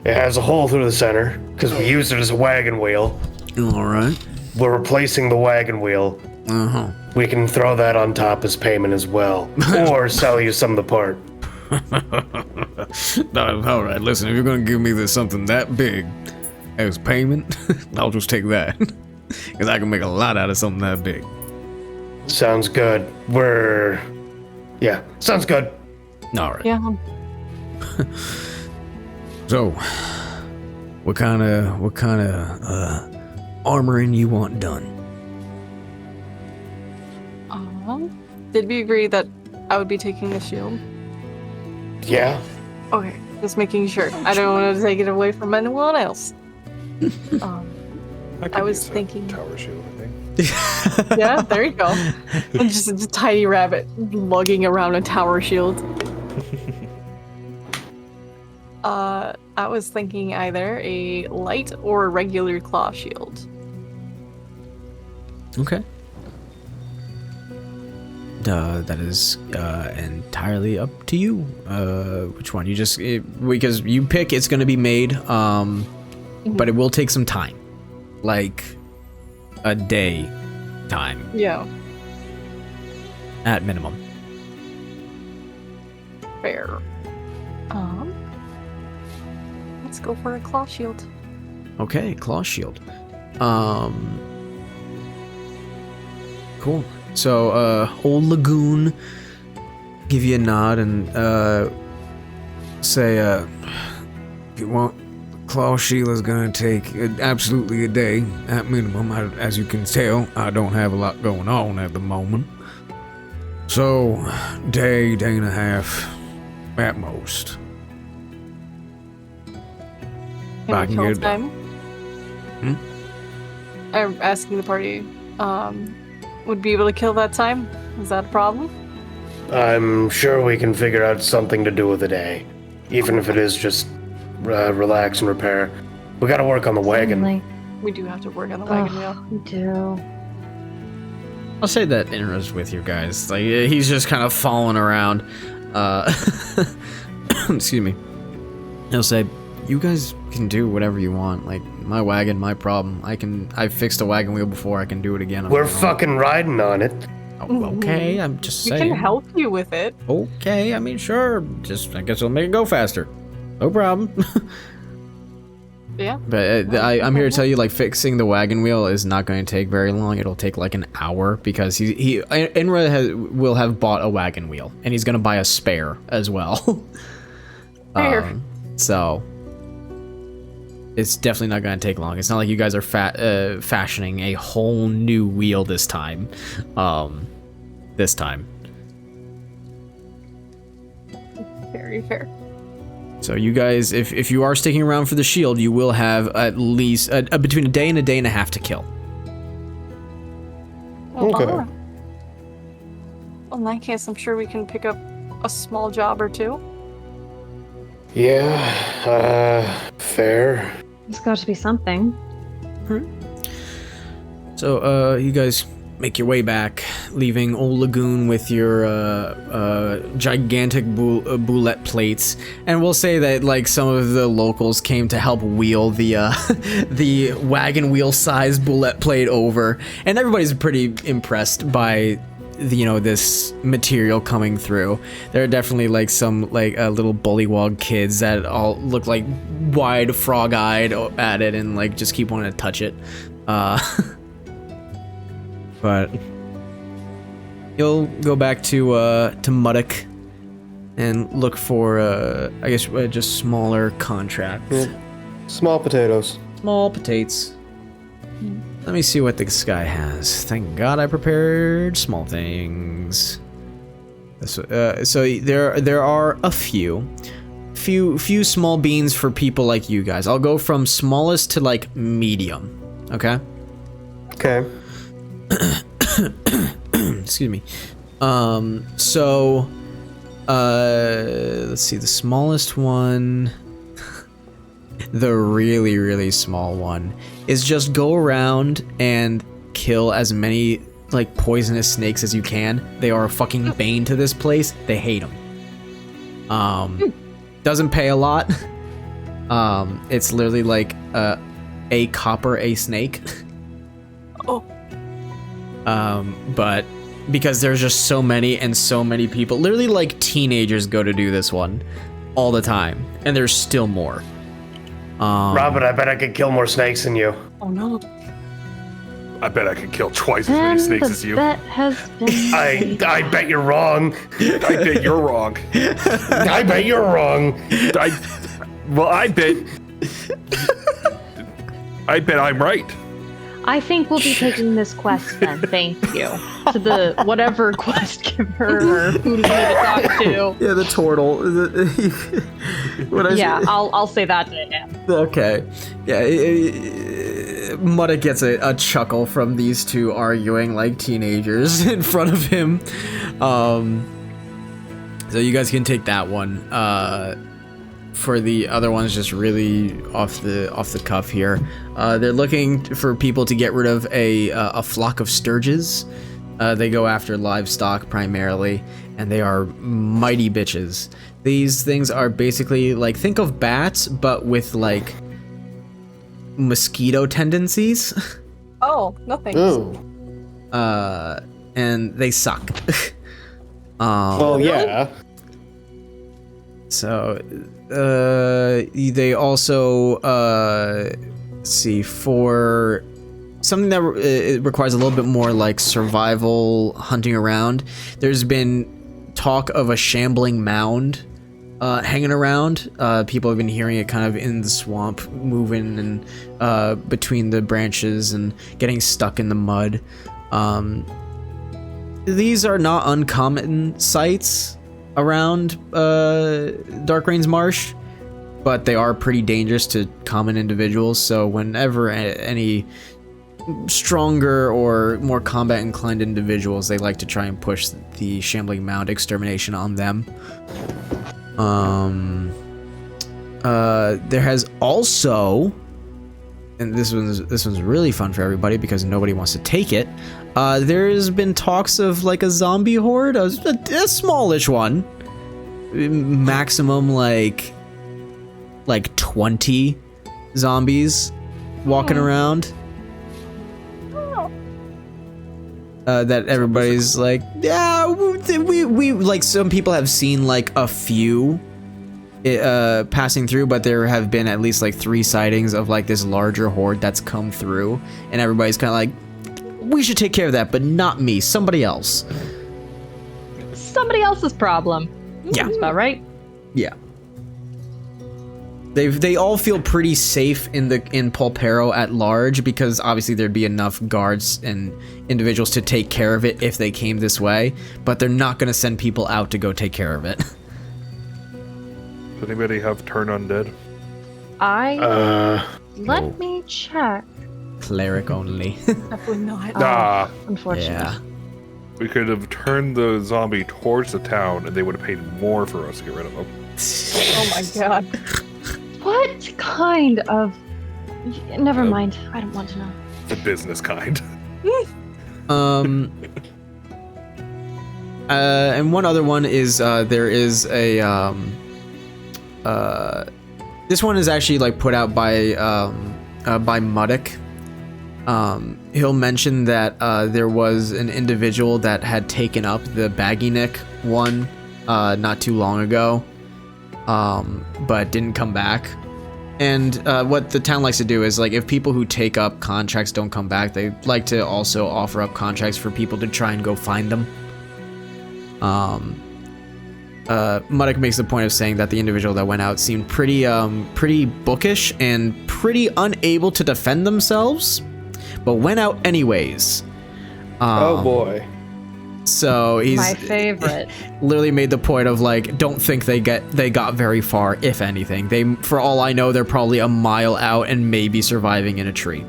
S3: It has a hole through the center because we used it as a wagon wheel.
S9: All right.
S3: We're replacing the wagon wheel.
S9: Uh-huh.
S3: We can throw that on top as payment as well, or sell you some of the part.
S9: No, all right, listen, if you're going to give me something that big as payment, I'll just take that. Because I can make a lot out of something that big.
S3: Sounds good. Sounds good.
S9: All right.
S5: Yeah.
S9: So, what kind of armoring you want done?
S5: Did we agree that I would be taking the shield?
S3: Yeah.
S5: Okay, just making sure. I don't want to take it away from anyone else. I was thinking
S4: tower shield, I think.
S5: Yeah, there you go. And just a tiny rabbit lugging around a tower shield. I was thinking either a light or a regular claw shield.
S1: Okay. That is entirely up to you. Which one? Because you pick, it's going to be made, but it will take some time. Like a day time.
S5: Yeah.
S1: At minimum.
S5: Fair. Let's go for a claw shield.
S1: Okay, claw shield. Cool. So, old Lagoon give you a nod and say, if you want, claw shield is gonna take absolutely a day at minimum. As you can tell, I don't have a lot going on at the moment. So, day and a half at most.
S5: Can we kill time? I'm asking the party, would be able to kill that time? Is that a problem?
S3: I'm sure we can figure out something to do with the day. Even if it is just relax and repair. We gotta work on the wagon.
S5: We do have to work on the wagon wheel.
S2: We do.
S1: I'll say that Inra's with you guys. Like, he's just kind of falling around. Excuse me. He'll say, you guys can do whatever you want. Like, my wagon, my problem. I fixed a wagon wheel before. I can do it again.
S3: We're fucking riding on it.
S1: Oh, okay, I'm just saying.
S5: We can help you with it.
S1: Okay, I mean, sure. I guess we'll make it go faster. No problem.
S5: Yeah.
S1: But I'm here to tell you, like, fixing the wagon wheel is not going to take very long. It'll take like an hour because Inra will have bought a wagon wheel, and he's going to buy a spare as well.
S5: Fair.
S1: So it's definitely not going to take long. It's not like you guys are fashioning a whole new wheel this time.
S5: Very fair.
S1: So you guys, if you are sticking around for the shield, you will have at least between a day and a half to kill.
S6: Okay.
S5: Well, in that case, I'm sure we can pick up a small job or two.
S3: Yeah, fair.
S2: There's got to be something.
S1: So you guys make your way back, leaving Old Lagoon with your gigantic boulette plates, and we'll say that like some of the locals came to help wheel the the wagon wheel size boulette plate over, and everybody's pretty impressed by this material coming through. There are definitely like some like little bullywog kids that all look like wide frog-eyed at it and like just keep wanting to touch it. But you'll go back to Muddock and look for I guess just smaller contracts.
S6: Yeah. Small potatoes.
S1: Small potatoes. Let me see what this guy has. Thank God I prepared small things. So there are a few small beans for people like you guys. I'll go from smallest to like medium. Okay.
S6: Okay.
S1: Excuse me. So let's see, the smallest one, the really, really small one, is just go around and kill as many like poisonous snakes as you can. They are a fucking bane to this place. They hate them. Doesn't pay a lot. It's literally like a copper a snake.
S5: Oh.
S1: But because there's just so many and so many people, literally like teenagers go to do this one all the time, and there's still more.
S3: Robert, I bet I could kill more snakes than you.
S5: Oh no.
S4: I bet I could kill twice as many snakes as you.
S2: Bet has been
S3: I bet you're wrong.
S4: I bet you're wrong.
S3: I bet you're wrong.
S4: I bet I'm right.
S2: I think we'll be taking this quest then. Thank you to the whatever quest giver or who do we need to talk to.
S1: Yeah, the turtle.
S2: I'll say that to him.
S1: Okay. Yeah. Mudda gets a chuckle from these two arguing like teenagers in front of him. So you guys can take that one. For the other ones, just really off the cuff here. They're looking for people to get rid of a flock of sturges. They go after livestock primarily, and they are mighty bitches. These things are basically like, think of bats, but with like mosquito tendencies.
S5: Oh, no thanks.
S6: Ooh.
S1: And they suck.
S6: Well, yeah.
S1: So, they also, see, for something that it requires a little bit more like survival hunting around, there's been talk of a shambling mound hanging around. People have been hearing it kind of in the swamp, moving and between the branches and getting stuck in the mud. These are not uncommon sights around Dark Rain's Marsh, but they are pretty dangerous to common individuals. So whenever any stronger or more combat inclined individuals, they like to try and push the shambling mound extermination on them. There has also, and this one's really fun for everybody because nobody wants to take it. There's been talks of like a zombie horde, a smallish one, maximum like 20 zombies walking around. That everybody's like, yeah, we like, some people have seen like a few passing through, but there have been at least like 3 sightings of like this larger horde that's come through, and everybody's kind of like, we should take care of that, but not me, somebody else.
S7: Somebody else's problem.
S1: Yeah.
S7: That's about right.
S1: Yeah. They all feel pretty safe in Polperro at large, because obviously there'd be enough guards and individuals to take care of it if they came this way, but they're not going to send people out to go take care of it.
S4: Does anybody have turn undead?
S7: Let me check.
S1: Cleric only.
S5: Definitely not.
S4: Nah.
S7: Unfortunately.
S1: Yeah.
S4: We could have turned the zombie towards the town, and they would have paid more for us to get rid of them.
S5: Oh my god.
S7: What kind of... Never mind. I don't want to know.
S4: The business kind.
S1: And one other one is there is a this one is actually like put out by Muddick. He'll mention that there was an individual that had taken up the Baggy Nick one not too long ago, but didn't come back. And what the town likes to do is, like, if people who take up contracts don't come back, they like to also offer up contracts for people to try and go find them. Muddick makes the point of saying that the individual that went out seemed pretty bookish and pretty unable to defend themselves, but went out anyways.
S6: Oh boy.
S1: So he's
S7: My favorite.
S1: literally made the point of, like, don't think they got very far, if anything. They, for all I know, they're probably a mile out and maybe surviving in a tree.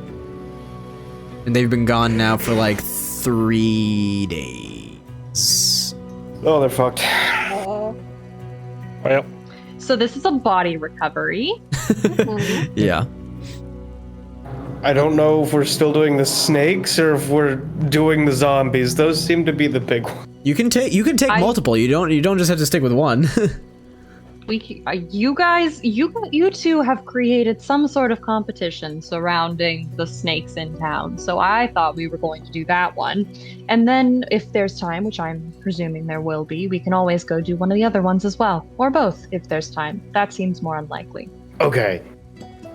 S1: And they've been gone now for like 3 days.
S6: Oh, they're fucked.
S4: Well,
S7: So this is a body recovery.
S1: Yeah.
S6: I don't know if we're still doing the snakes or if we're doing the zombies. Those seem to be the big ones.
S1: You can take multiple. You don't just have to stick with one.
S7: You two have created some sort of competition surrounding the snakes in town. So I thought we were going to do that one. And then if there's time, which I'm presuming there will be, we can always go do one of the other ones as well. Or both, if there's time. That seems more unlikely.
S6: Okay,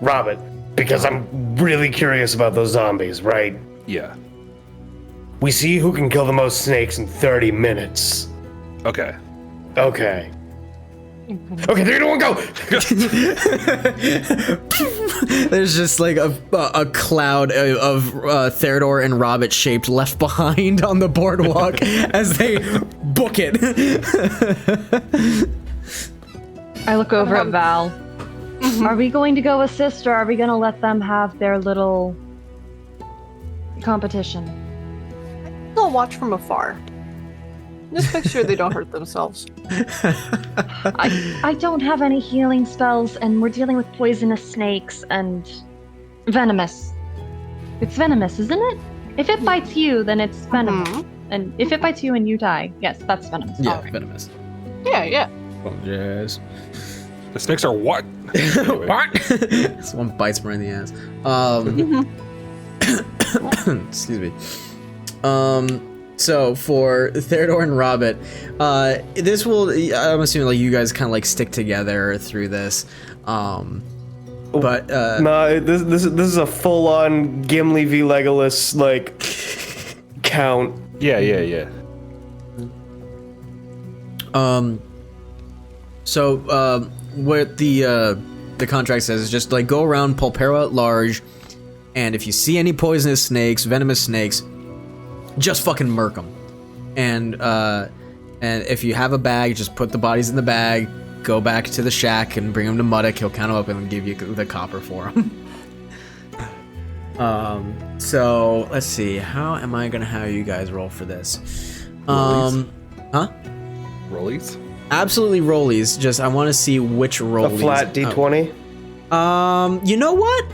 S6: Robert, because I'm really curious about those zombies, right?
S4: yeah.
S6: We see who can kill the most snakes in 30 minutes.
S4: Okay.
S6: Okay. Okay, 3, 2, 1, go!
S1: There's just like a cloud of Theodore and Robert shaped left behind on the boardwalk as they book it.
S7: I look over at Val. Are we going to go assist, or are we going to let them have their little competition?
S5: I'll watch from afar. Just make sure they don't hurt themselves.
S7: I don't have any healing spells, and we're dealing with poisonous snakes and venomous. It's venomous, isn't it? If it bites you, then it's venomous. And if it bites you and you die, yes, that's venomous.
S1: Yeah,
S7: All right.
S1: venomous.
S5: Yeah.
S1: Oh, yes.
S4: The snakes are what? Anyway.
S1: What? This one bites me in the ass. Excuse me. So for Theodore and Robert, this will, I'm assuming, like, you guys kind of like stick together through this. But
S6: No, this is a full-on Gimli v Legolas like count.
S4: Yeah.
S1: So what the contract says is just like go around Polperro at large, and if you see any poisonous snakes, venomous snakes, just fucking murk them. And if you have a bag, just put the bodies in the bag, go back to the shack and bring them to Muddick. He'll count them up and give you the copper for them. So let's see. How am I gonna have you guys roll for this? Huh?
S4: Rollies?
S1: Absolutely rollies. Just I want to see which rollies.
S6: A flat D20.
S1: You know what?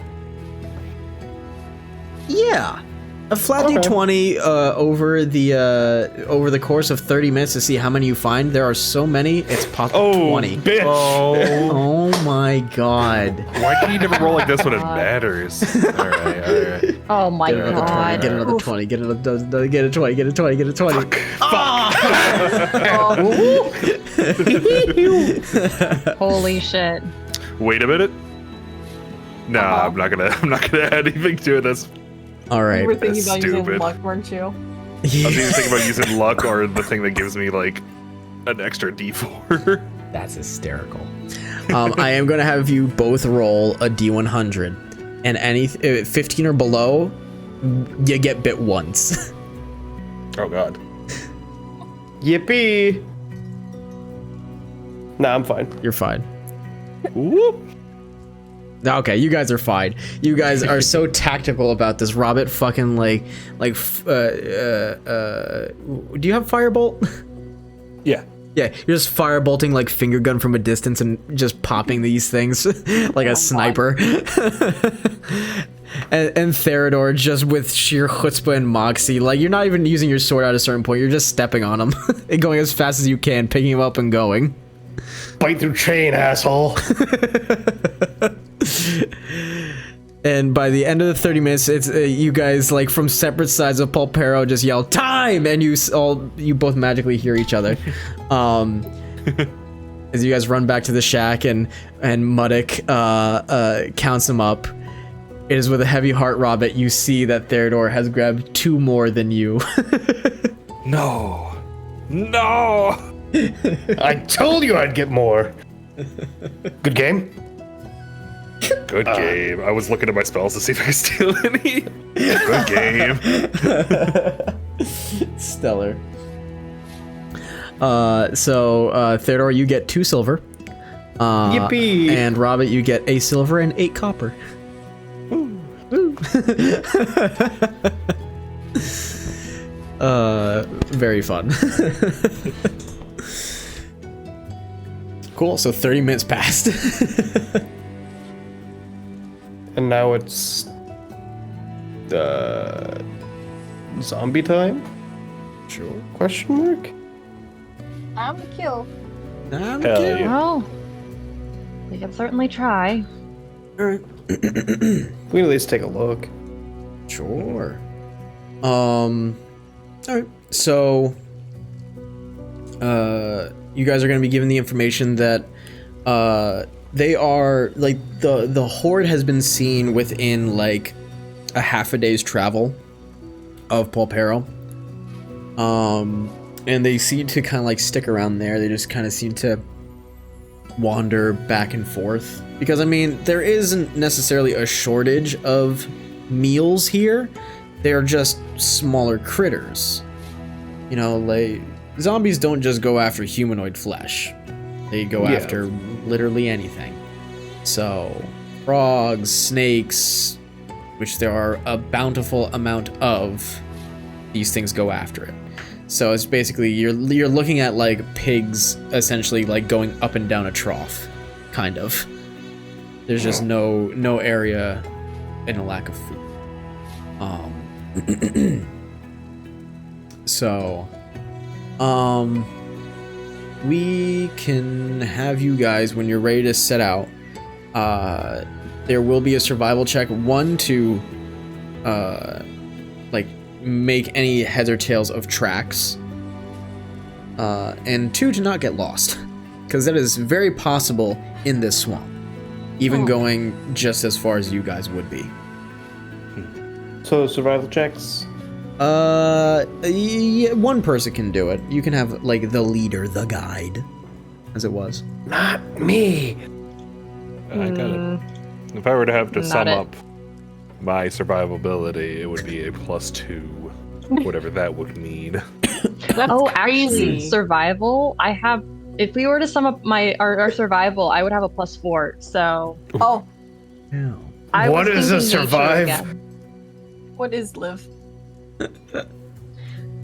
S1: Yeah. A flat D20 over the course of 30 minutes to see how many you find. There are so many, it's possible 20.
S6: Bitch.
S1: Oh my god.
S4: Why can you never roll like this when it matters? All right.
S7: Oh my
S1: Get another 20,
S7: god.
S1: get another 20, get a 20, get a 20.
S4: Fuck.
S7: Holy shit.
S4: Wait a minute. No, I'm not gonna add anything to it. That's
S1: All right.
S5: You were thinking
S4: That's
S5: about using
S4: stupid.
S5: luck, weren't you?
S4: I was even thinking about using luck or the thing that gives me like an extra D4.
S1: That's hysterical. I am going to have you both roll a D100, and any 15 or below, you get bit once.
S4: Oh god.
S6: Yippee! Nah, I'm fine.
S1: You're fine.
S4: Whoop.
S1: Okay, you guys are fine. You guys are so tactical about this. Robert fucking do you have firebolt?
S4: Yeah.
S1: Yeah, you're just firebolting like finger gun from a distance and just popping these things like a sniper. and Theodore just with sheer chutzpah and moxie, like you're not even using your sword at a certain point. You're just stepping on him and going as fast as you can, picking him up and going.
S6: Bite through chain, asshole.
S1: And by the end of the 30 minutes, it's you guys like from separate sides of Polperro just yell time, and you both magically hear each other. As you guys run back to the shack, and Muddick counts them up. It is with a heavy heart, Robert, you see that Theodore has grabbed 2 more than you.
S4: No.
S6: I told you I'd get more. Good game?
S4: Good game. I was looking at my spells to see if I could steal any. Good game.
S1: Stellar. So Theodore, you get 2 silver.
S6: Yippee!
S1: And Robert, you get a silver and 8 copper. Very fun. Cool. So 30 minutes passed.
S6: And now it's zombie time?
S1: Sure.
S6: Question mark?
S5: I'm the kill.
S4: Hell yeah.
S7: Well, we can certainly try.
S1: All right.
S6: We can at least take a look.
S1: Sure. All right. So, you guys are going to be given the information that, they are like the horde has been seen within like a half a day's travel of Polperro. And they seem to kind of like stick around there. They just kind of seem to wander back and forth because I mean there isn't necessarily a shortage of meals here. They're just smaller critters. You know, like zombies don't just go after humanoid flesh. They go after literally anything. So, frogs, snakes, which there are a bountiful amount of, these things go after it. So it's basically, you're looking at like pigs essentially like going up and down a trough, kind of. There's just no area and a lack of food. So, we can have you guys, when you're ready to set out, there will be a survival check, 1 to like make any heads or tails of tracks, and 2 to not get lost, because that is very possible in this swamp, even going just as far as you guys would be.
S6: So survival checks?
S1: Yeah, 1 person can do it. You can have like the leader, the guide, as it was.
S6: Not me.
S4: I got it. If I were to have to
S7: Not
S4: sum
S7: it.
S4: up my survivability, it would be a +2, whatever that would mean.
S5: That's
S7: Actually,
S5: crazy.
S7: survival. I have. If we were to sum up our survival, I would have a +4. So
S5: Oh,
S1: Yeah.
S7: I
S6: What
S7: was
S6: is a
S7: thinking nature
S6: survive?
S7: again.
S5: what is live?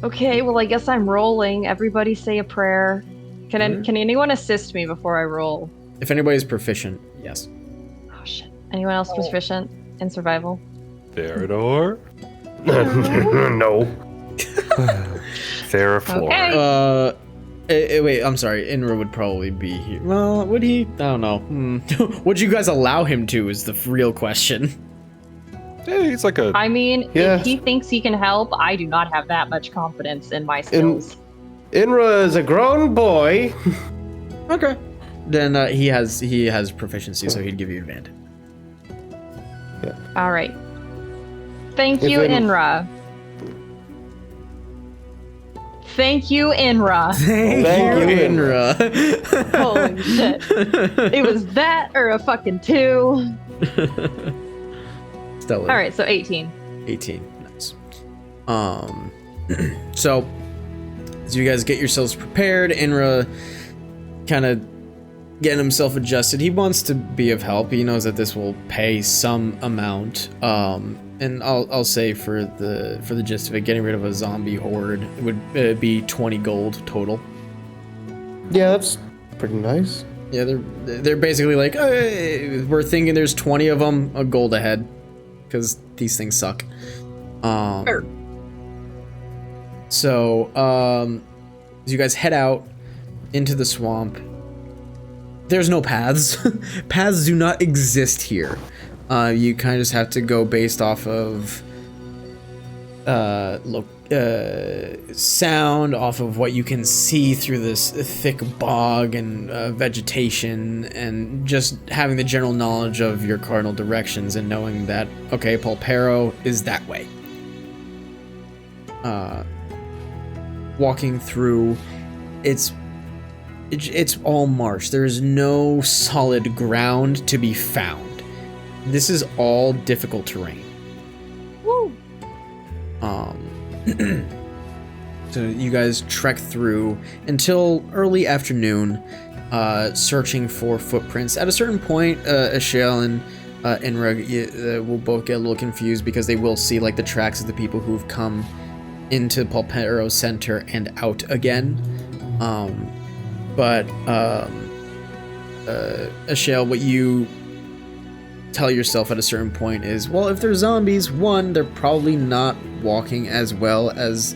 S7: Okay, well I guess I'm rolling. Everybody say a prayer. Can anyone assist me before I roll?
S1: If anybody's proficient, yes.
S7: Oh shit. Anyone else proficient in survival?
S4: Theodore?
S6: No.
S4: Theraflor.
S7: Okay.
S1: Wait, I'm sorry. Inra would probably be here. Well, would he? I don't know. Would you guys allow him to is the real question.
S4: Yeah, he's like a.
S7: I mean,
S6: Yeah.
S7: if he thinks he can help, I do not have that much confidence in my skills.
S6: Inra is a grown boy.
S1: Okay. Then he has proficiency, so he'd give you advantage.
S7: All right. Thank
S6: If
S7: you,
S6: it-
S7: Inra. Thank you, Inra.
S1: Thank
S6: Thank
S1: you,
S6: you,
S1: Inra.
S7: Holy shit. It was that or a fucking 2.
S1: Stellar.
S7: All right, so 18.
S1: 18. Nice. So as you guys get yourselves prepared, Inra kind of getting himself adjusted. He wants to be of help. He knows that this will pay some amount. And I'll say for the gist of it, getting rid of a zombie horde would be 20 gold total.
S6: Yeah, that's pretty nice.
S1: Yeah, they're basically like, hey, we're thinking there's 20 of them, a gold ahead, because these things suck.
S5: Sure.
S1: So, as you guys head out into the swamp, there's no paths. Paths do not exist here. You kind of just have to go based off of sound, off of what you can see through this thick bog and vegetation, and just having the general knowledge of your cardinal directions and knowing that, okay, Polperro is that way. Walking through, it's all marsh. There's no solid ground to be found. This is all difficult terrain.
S5: Woo.
S1: So you guys trek through until early afternoon, searching for footprints. At a certain point, Ashael and Inra will both get a little confused because they will see like the tracks of the people who've come into Polperro Center and out again. But Ashael, what you tell yourself at a certain point is, well, if they're zombies, one, they're probably not walking as well as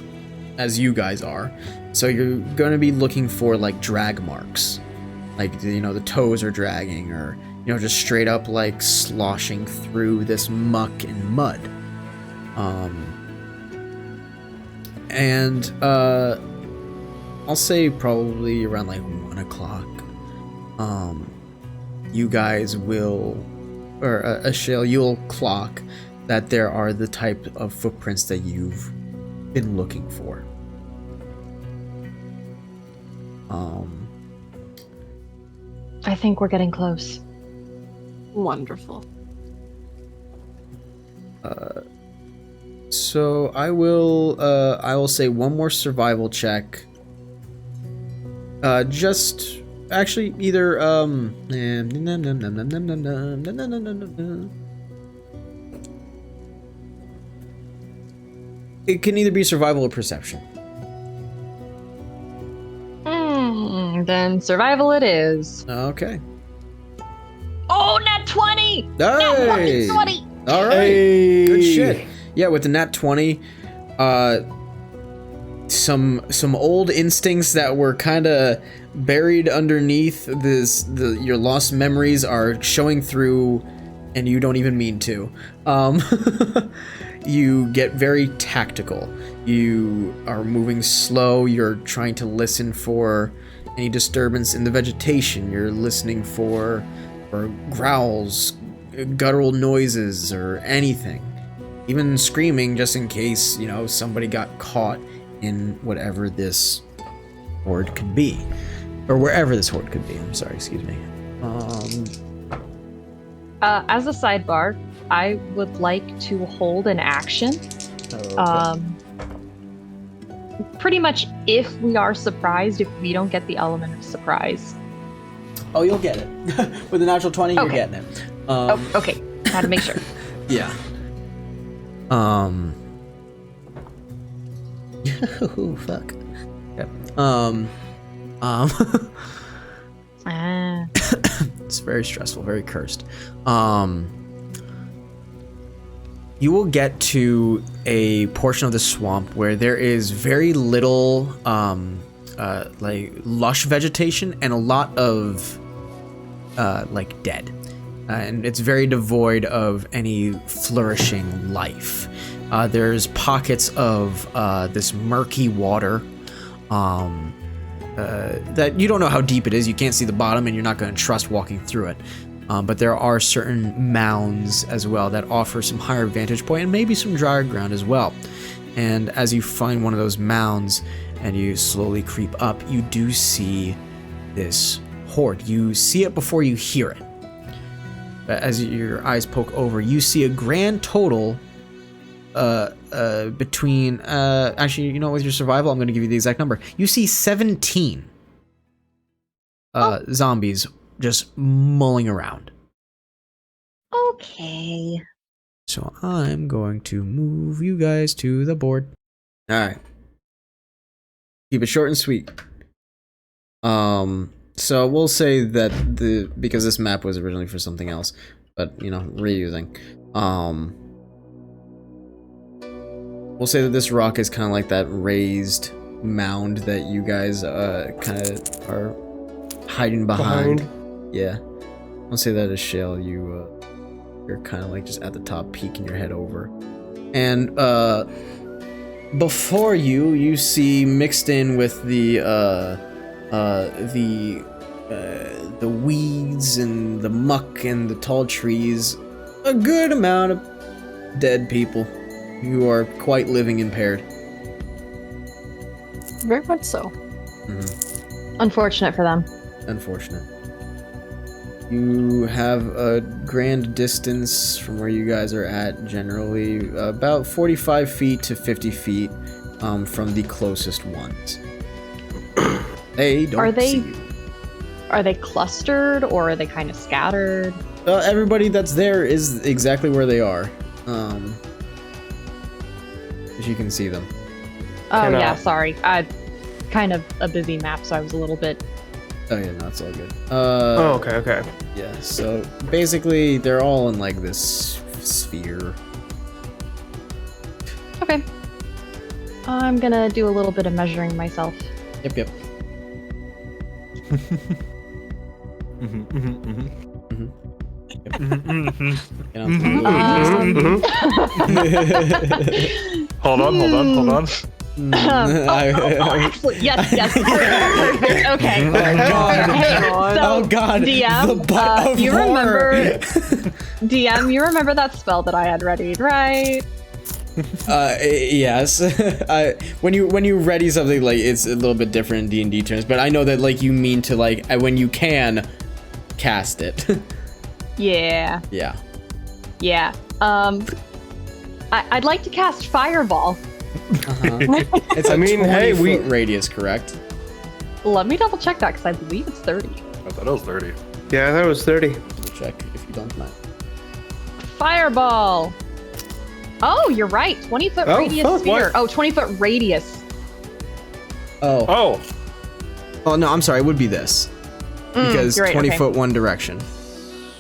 S1: you guys are, so you're going to be looking for like drag marks, like, you know, the toes are dragging, or, you know, just straight up like sloshing through this muck and mud. And I'll say probably around like 1 o'clock, you guys will, or Ashael, you'll clock that there are the type of footprints that you've been looking for.
S7: I think we're getting close.
S5: Wonderful.
S1: So I will say one more survival check. Just actually either it can either be survival or perception.
S7: Then survival it is.
S1: Okay.
S7: Oh, nat 20!
S1: Hey!
S7: Nat fucking 20!
S1: All right.
S6: Hey.
S1: Good shit. Yeah, with the nat 20, some old instincts that were kind of buried underneath your lost memories are showing through, and you don't even mean to. You get very tactical. You are moving slow. You're trying to listen for any disturbance in the vegetation. You're listening for growls, guttural noises, or anything. Even screaming, just in case, you know, somebody got caught in whatever this horde could be. Or wherever this horde could be. I'm sorry, excuse me.
S7: As a sidebar, I would like to hold an action.
S1: Okay.
S7: Pretty much if we are surprised, if we don't get the element of surprise.
S1: Oh, you'll get it. With a natural 20, you're
S7: Okay.
S1: getting it.
S7: Okay. Had to make sure.
S1: Yeah. Ooh, fuck. Yep. It's very stressful, very cursed. You will get to a portion of the swamp where there is very little like lush vegetation and a lot of like dead. And it's very devoid of any flourishing life. There's pockets of this murky water, that you don't know how deep it is. You can't see the bottom, and you're not going to trust walking through it. But there are certain mounds as well that offer some higher vantage point and maybe some drier ground as well. And as you find one of those mounds and you slowly creep up, you do see this horde. You see it before you hear it. As your eyes poke over, you see a grand total between actually, you know, with your survival, I'm going to give you the exact number. You see 17 zombies just mulling around.
S2: Okay.
S1: So I'm going to move you guys to the board. All right. Keep it short and sweet. So we'll say that because this map was originally for something else, but you know, reusing. We'll say that this rock is kind of like that raised mound that you guys kind of are hiding behind. Yeah. We'll say that is Shale. You're kind of like just at the top, peeking your head over, and before you see mixed in with the weeds and the muck and the tall trees, a good amount of dead people. You are quite living impaired.
S5: Very much so.
S1: Mm-hmm.
S2: Unfortunate for them.
S1: Unfortunate. You have a grand distance from where you guys are at, generally about 45 feet to 50 feet from the closest ones. They don't see you.
S2: Are they clustered or are they kind of scattered?
S1: Everybody that's there is exactly where they are. As you can see them.
S2: Oh, yeah, sorry. Kind of a busy map, so I was a little bit...
S1: Oh yeah, no, it's all good.
S6: Okay.
S1: Yeah, so basically they're all in like this sphere.
S2: Okay. I'm gonna do a little bit of measuring myself.
S1: Yep.
S4: Hold on.
S2: Excellent. Yes. Perfect. Okay.
S1: Oh god.
S2: DM,
S1: the butt of
S2: you
S1: horror.
S2: remember DM, you remember that spell that I had readied, right?
S1: Yes. When you ready something, like, it's a little bit different in D&D terms, but I know that like you mean to like when you can cast it.
S2: Yeah.
S1: Yeah.
S2: I'd like to cast Fireball.
S1: It's a 20-foot radius, correct?
S2: Let me double check that because I believe it's 30.
S4: I thought it was 30.
S6: Yeah, that was 30.
S1: Double check if you don't mind.
S2: Fireball. Oh, you're right. 20-foot radius sphere.
S6: What?
S2: Oh, 20-foot radius.
S1: Oh, no, I'm sorry. It would be this. Because
S2: you're right,
S1: 20
S2: okay.
S1: foot one direction.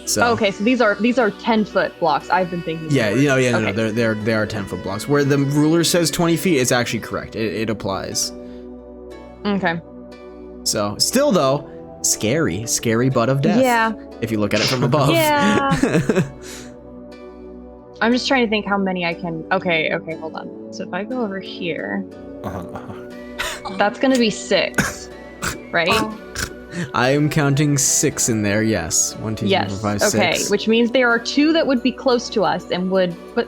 S1: So.
S2: Okay, so these are 10-foot blocks. I've been thinking.
S1: Yeah,
S2: okay.
S1: no, they are 10-foot blocks. Where the ruler says 20 feet, it's actually correct. It applies.
S2: Okay.
S1: So, still though, scary butt of death.
S2: Yeah.
S1: If you look at it from above.
S2: Yeah. I'm just trying to think how many I can. Okay, hold on. So if I go over here, that's gonna be 6, right?
S1: I am counting 6 in there. Yes, 1, 2, 3, 4, 5, 6.
S2: Okay, which means there are 2 that would be close to us and would, but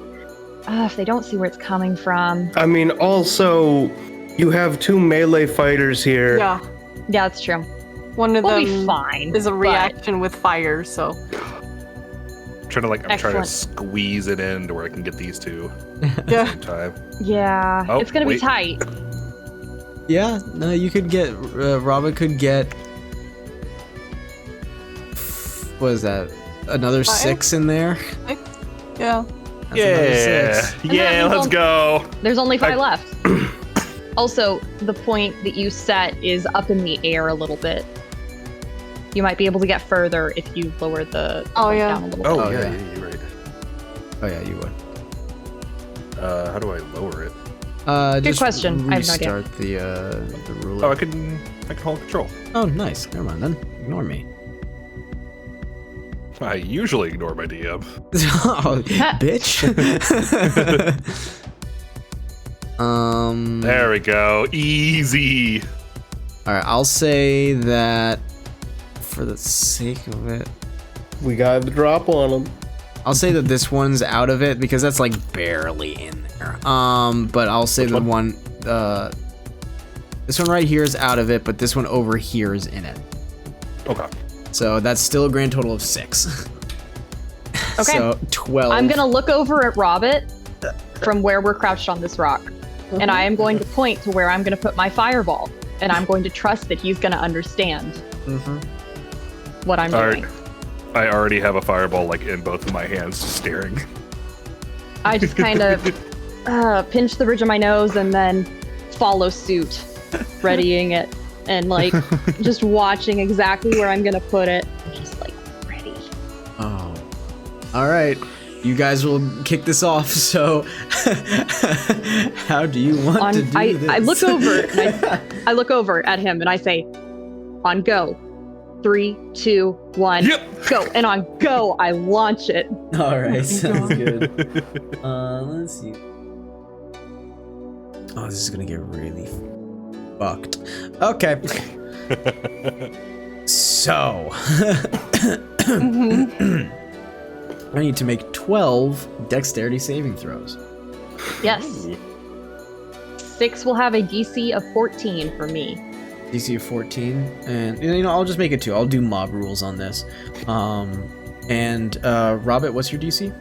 S2: if they don't see where it's coming from.
S6: I mean, also, you have 2 melee fighters here.
S5: Yeah.
S2: Yeah, that's true.
S5: One of
S2: We'll
S5: them
S2: be fine.
S5: is a
S2: but-
S5: reaction with fire, so.
S4: I'm trying to
S2: Excellent.
S4: squeeze it in to where I can get these two at the
S5: Yeah.
S4: same time.
S2: Yeah,
S4: Oh,
S2: it's gonna be
S4: wait.
S2: tight.
S1: Yeah, no, you could get. Robin could get. What is that? Another
S5: 5?
S1: 6 in there.
S5: Yeah.
S1: That's another 6.
S4: Yeah, let's go.
S2: There's only 5 left. Also, the point that you set is up in the air a little bit. You might be able to get further if you lower the point
S5: yeah.
S2: down a little bit.
S4: Oh,
S1: Oh,
S4: yeah,
S1: yeah.
S4: you're right.
S1: Oh yeah, you would.
S4: How do I lower it?
S1: Just
S2: question. I have no idea.
S1: Restart the ruler.
S4: Oh, I can hold control.
S1: Oh, nice. Never mind then. Ignore me.
S4: I usually ignore my DM.
S1: Oh, bitch.
S4: There we go. Easy.
S1: All right, I'll say that for the sake of it,
S6: We got the drop on them.
S1: I'll say that this one's out of it because that's like barely in there. But I'll say
S4: Which
S1: the
S4: one?
S1: this one right here is out of it, but this one over here is in it.
S4: Okay.
S1: So that's still a grand total of 6.
S2: Okay.
S1: So 12.
S2: I'm gonna look over at Robert from where we're crouched on this rock, and I am going to point to where I'm gonna put my fireball, and I'm going to trust that he's gonna understand what I'm doing.
S4: I already have a fireball like in both of my hands, just staring.
S2: I just kind of pinch the bridge of my nose and then follow suit, readying it, and like just watching exactly where I'm gonna put it. Just like ready.
S1: Oh. All right. You guys will kick this off. So, how do you want to do this?
S2: I look over. And I look over at him and I say, "On go, 3, 2, 1, go!" And on go, I launch it.
S1: All right, sounds good. Let's see. Oh, this is gonna get really fucked. Okay. So, I need to make 12 dexterity saving throws.
S2: Yes. 6 will have a DC of 14 for me.
S1: DC of 14, and you know I'll just make it 2. I'll do mob rules on this. And Robert, what's your DC?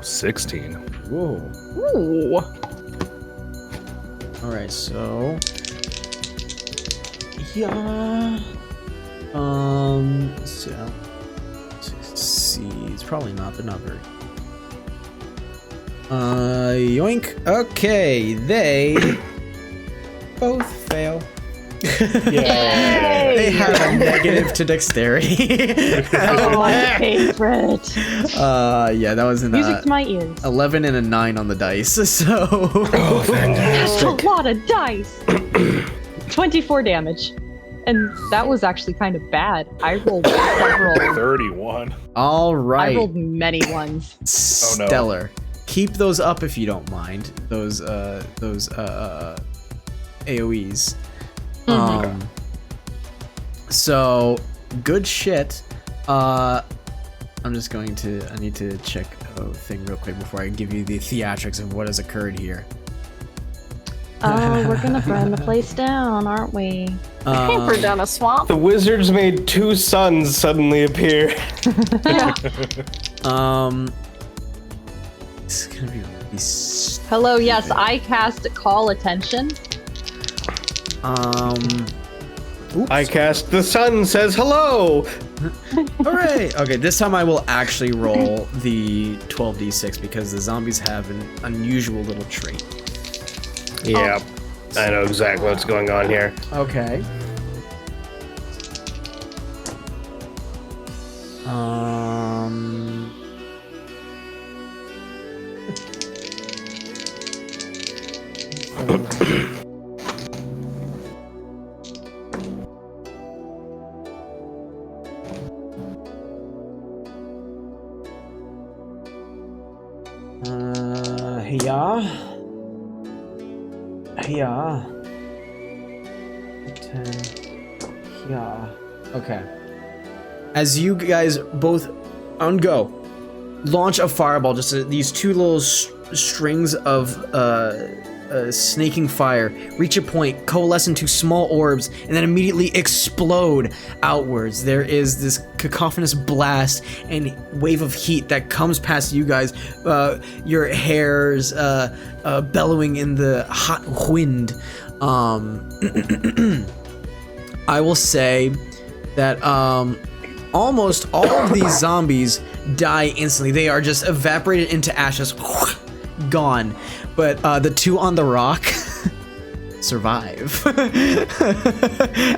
S4: 16.
S1: Whoa.
S2: Ooh.
S1: All right, so yeah. So see, it's probably not, but not very. Yoink. Okay, they both fail.
S6: Yeah.
S1: They have a negative to dexterity.
S2: Oh, my favorite.
S1: Yeah, that was an
S2: Music to my ears.
S1: 11 and a 9 on the dice. So
S6: Oh,
S2: That's a
S6: fantastic.
S2: lot of dice. 24 damage. And that was actually kind of bad. I rolled several.
S4: 31.
S1: all
S2: I
S1: right,
S2: rolled many ones.
S4: Oh, no.
S1: stellar. Keep those up if you don't mind. Those AOE's. So good shit. I need to check a thing real quick before I give you the theatrics of what has occurred here.
S2: Oh, we're gonna burn the place down, aren't we?
S5: Hamper down a swamp.
S6: The wizards made 2 suns suddenly appear.
S1: It's gonna be really
S2: Hello, yes, I cast Call Attention.
S1: oops.
S6: I cast the sun says hello.
S1: Alright, okay, this time I will actually roll the 12d6 because the zombies have an unusual little trait.
S6: Yeah, I know exactly what's going on here.
S1: Okay. Yeah. 10. Yeah. Okay. As you guys both on go, launch a fireball. Just these 2 little strings of snaking fire reach a point, coalesce into small orbs, and then immediately explode outwards. There is this cacophonous blast and wave of heat that comes past you guys. Your hairs bellowing in the hot wind. I will say that almost all of these zombies die instantly. They are just evaporated into ashes, gone. But the 2 on the rock survive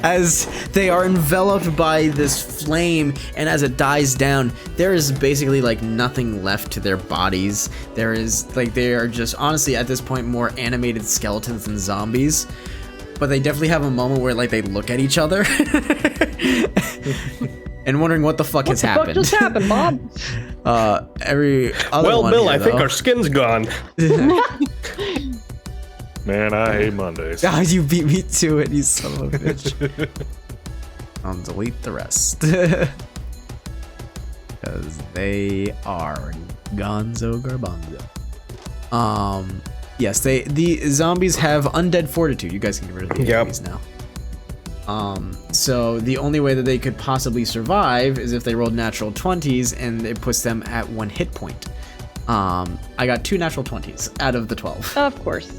S1: as they are enveloped by this flame, and as it dies down, there is basically like nothing left to their bodies. There is like, they are just honestly at this point more animated skeletons than zombies, but they definitely have a moment where like they look at each other and wondering what the fuck has
S7: What
S1: happened.
S7: just happened, Bob?
S1: Every other
S6: Well,
S1: one
S6: Bill,
S1: here,
S6: I think
S1: though.
S6: our skin's gone.
S4: Man, I hate Mondays.
S1: Ah, you beat me to it, you son of a bitch. I'll delete the rest. Because they are gonzo garbanzo. Yes, the zombies have undead fortitude. You guys can get rid of the enemies now. So the only way that they could possibly survive is if they rolled natural 20s and it puts them at 1 hit point. I got 2 natural 20s out of the 12.
S7: Of course.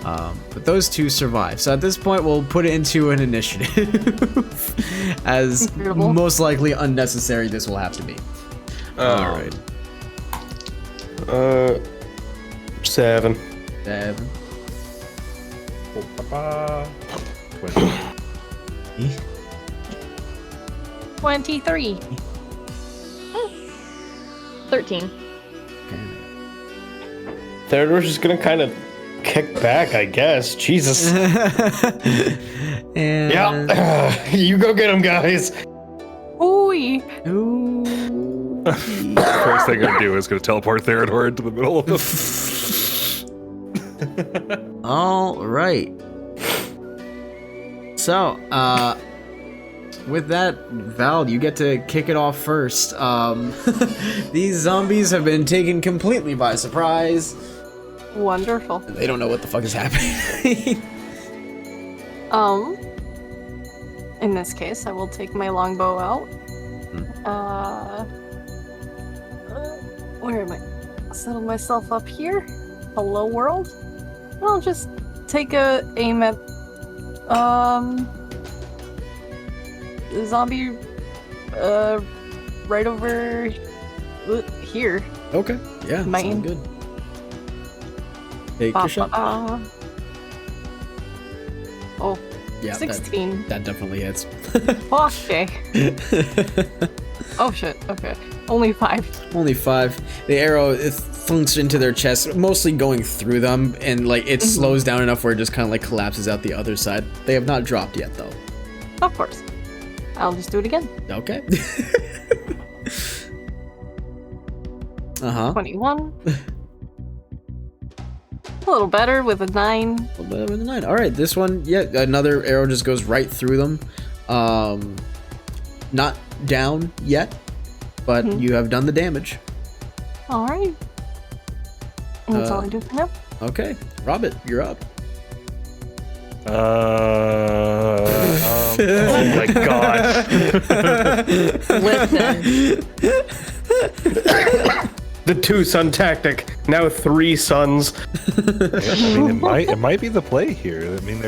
S1: But those 2 survive. So at this point, we'll put it into an initiative. As
S5: Incredible.
S1: most likely unnecessary this will have to be.
S6: All right. 7.
S1: 7.
S5: 23.
S7: 13.
S6: Theodore's just gonna kind of kick back, I guess. Jesus.
S1: And
S6: Yeah. You go get him, guys.
S5: Ooh.
S1: Ooh.
S4: First thing I do is gonna teleport Theodore into the middle of them.
S1: All right. So, with that, Val, you get to kick it off first. These zombies have been taken completely by surprise.
S5: Wonderful.
S1: They don't know what the fuck is happening.
S5: In this case, I will take my longbow out. Where am I? Settle myself up here. Hello, world. And I'll just take a aim at the zombie right over here.
S1: Okay. Yeah.
S5: Mine.
S1: Sounds good. Take your shot.
S5: Oh,
S1: Yeah.
S5: 16.
S1: That definitely hits.
S5: Okay. Oh shit. Okay. Only 5.
S1: Only 5. The arrow it thunks into their chest, mostly going through them, and like it slows down enough where it just kind of like collapses out the other side. They have not dropped yet, though.
S5: Of course. I'll just do it again.
S1: Okay.
S5: 21. A little better with a 9.
S1: A little bit of a 9. All right, this one, yeah, another arrow just goes right through them. Not down yet, but you have done the damage.
S5: All right. And that's all I do for now.
S1: Okay, Robert, you're up.
S6: Oh my god.
S7: Listen.
S6: The 2-son tactic. Now 3 sons.
S4: I mean, it might be the play here. I mean,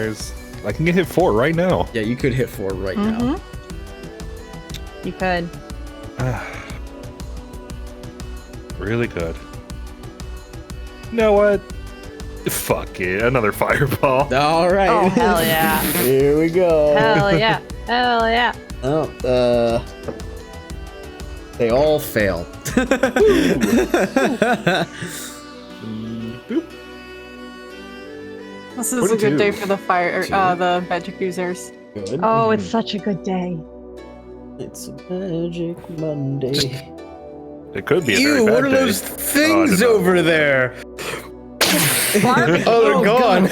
S4: I can get hit 4 right now.
S1: Yeah, you could hit 4 right now.
S7: You could.
S4: Really good. You know what? Fuck it. Another fireball.
S1: All right.
S7: Oh, hell yeah.
S1: Here we go.
S7: Hell yeah. Hell yeah.
S1: Oh, they all fail.
S4: Boop.
S5: This is a
S4: 22.
S5: good day for the the magic users.
S1: Good.
S7: Oh, it's such a good day.
S1: It's a magic Monday.
S4: It could be a
S6: Ew,
S4: very bad
S6: what are
S4: day.
S6: those things
S4: no.
S6: over there?
S7: Barbie.
S6: Oh, they're gone.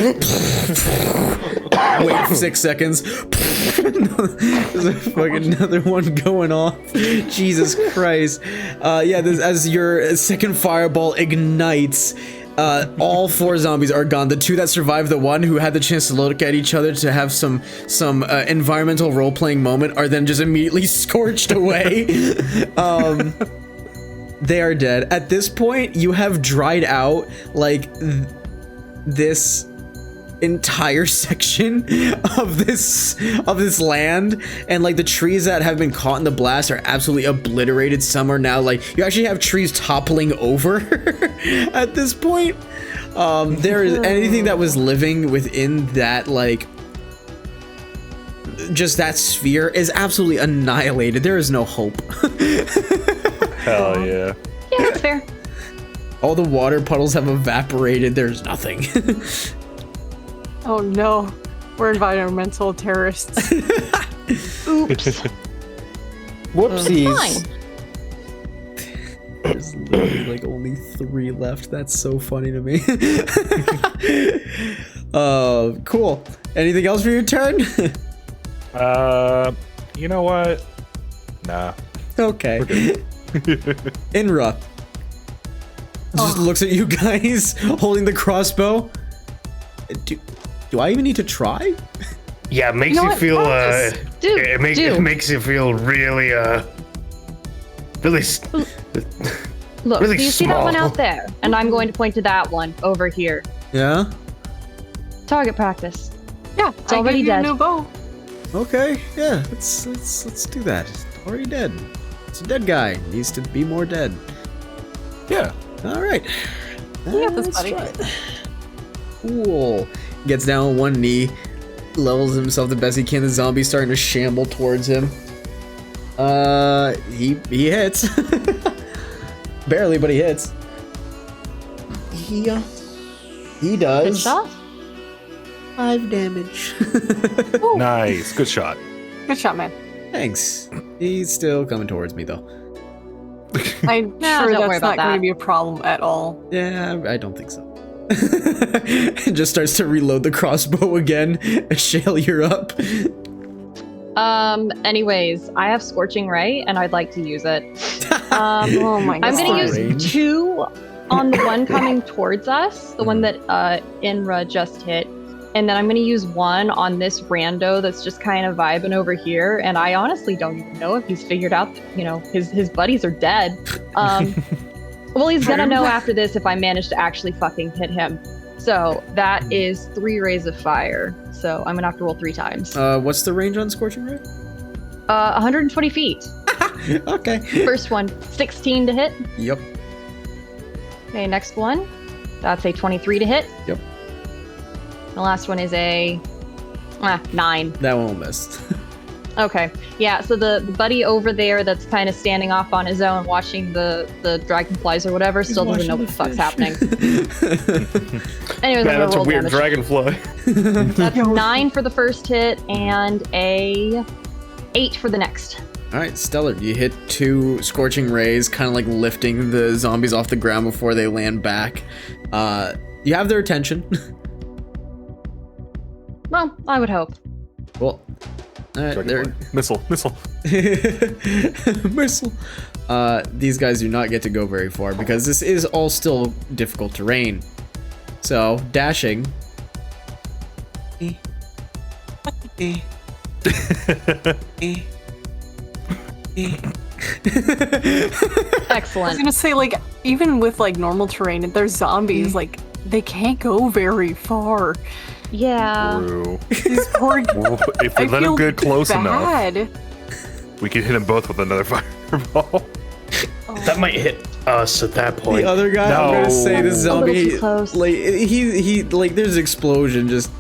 S1: Wait 6 seconds. There's a fucking another one going off. Jesus Christ. Yeah, as your second fireball ignites, all 4 zombies are gone. The 2 that survived, the one who had the chance to look at each other to have some environmental role-playing moment, are then just immediately scorched away. They are dead. At this point, you have dried out like this entire section of this land, and like the trees that have been caught in the blast are absolutely obliterated. Some are now like you actually have trees toppling over at this point. There is anything that was living within that like just that sphere is absolutely annihilated. There is no hope.
S4: Hell yeah.
S7: Yeah, that's fair.
S1: All the water puddles have evaporated. There's nothing.
S5: Oh no, we're environmental terrorists.
S2: Oops.
S6: Whoopsies.
S2: Fine.
S1: There's literally like only 3 left. That's so funny to me. Cool. Anything else for your turn?
S4: You know what? Nah.
S1: Okay. Inra just looks at you guys holding the crossbow. Do I even need to try?
S6: Yeah, it makes
S5: You know
S6: you
S5: what?
S6: feel
S5: Practice.
S6: it makes you feel really really
S2: Look,
S6: Really
S2: do you see that one
S6: small.
S2: out there? And I'm going to point to that one over here.
S1: Yeah.
S2: Target practice.
S5: Yeah,
S2: It's already
S5: I gave you
S2: dead.
S5: a new bow.
S1: Okay. Yeah. Let's do that. It's already dead. It's a dead guy. Needs to be more dead.
S4: Yeah.
S1: All right.
S5: You got this,
S1: Let's
S5: buddy.
S1: try it. Cool. Gets down on one knee, levels himself the best he can. The zombie's starting to shamble towards him. He hits. Barely, but he hits. He
S2: Good
S1: does
S2: shot.
S1: 5 damage.
S4: Nice. Good shot.
S5: Good shot, man.
S1: Thanks. He's still coming towards me though.
S5: I'm
S2: Nah,
S5: sure
S2: don't worry
S5: that's
S2: about
S5: not going
S2: that.
S5: to be a problem at all.
S1: Yeah, I don't think so. And just starts to reload the crossbow again. Shale, you're up.
S2: Anyways, I have Scorching Ray, and I'd like to use it.
S5: Oh my god.
S2: I'm gonna
S1: That's
S2: use
S1: range.
S2: 2 on the one coming towards us, the one that Inra just hit, and then I'm gonna use 1 on this rando that's just kind of vibing over here. And I honestly don't even know if he's figured out, his buddies are dead. Well, he's gonna know after this if I manage to actually fucking hit him. So that is 3 rays of fire. So I'm gonna have to roll 3 times.
S1: What's the range on Scorching Ray?
S2: 120 feet.
S1: Okay.
S2: First one, 16 to hit.
S1: Yep.
S2: Okay, next one. That's a 23 to hit.
S1: Yep.
S2: The last one is a 9.
S1: That one will miss.
S2: Okay. Yeah, so the buddy over there that's kind of standing off on his own watching the dragonflies or whatever still doesn't know what the fuck's happening. Anyways,
S6: Man,
S2: I'm
S6: that's
S2: gonna
S6: a
S2: roll
S6: weird
S2: damage.
S6: dragonfly.
S2: That's 9 for the first hit and a 8 for the next.
S1: All right, Stellar, you hit 2 scorching rays, kind of like lifting the zombies off the ground before they land back. You have their attention.
S2: Well, I would hope.
S1: Well, all right, they're
S4: Missile.
S1: Missile. These guys do not get to go very far because this is all still difficult terrain. So dashing.
S5: I was
S2: Excellent.
S5: gonna say, like, even with like normal terrain, if there's zombies, like they can't go very far.
S2: Yeah.
S4: True.
S5: These poor.
S4: Well, if we
S5: I
S4: let him
S5: feel
S4: get close enough,
S5: bad.
S4: we could hit them both with another fireball.
S6: That might hit us at that point.
S1: The other guy, I'm gonna
S4: No.
S1: say the
S2: A little
S1: zombie,
S2: too close.
S1: like he like there's an explosion, just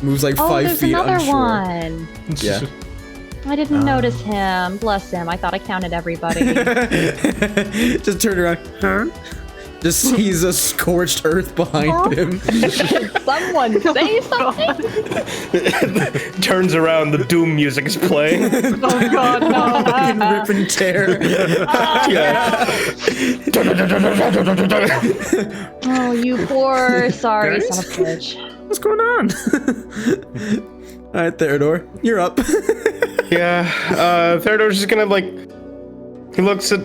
S1: moves like
S2: Oh,
S1: 5
S2: there's
S1: feet
S2: another
S1: unsure.
S2: one.
S1: Yeah.
S2: I didn't notice him. Bless him. I thought I counted everybody.
S1: Just turn around. Huh? Just sees a scorched earth behind him.
S2: Someone say something.
S6: Turns around, the Doom music is playing.
S5: Oh god, no.
S1: Fucking rip and tear.
S2: Oh, you poor sorry son of a bitch.
S1: What's going on? All right, Theodore, you're up.
S6: Yeah, Theodore's just gonna he looks at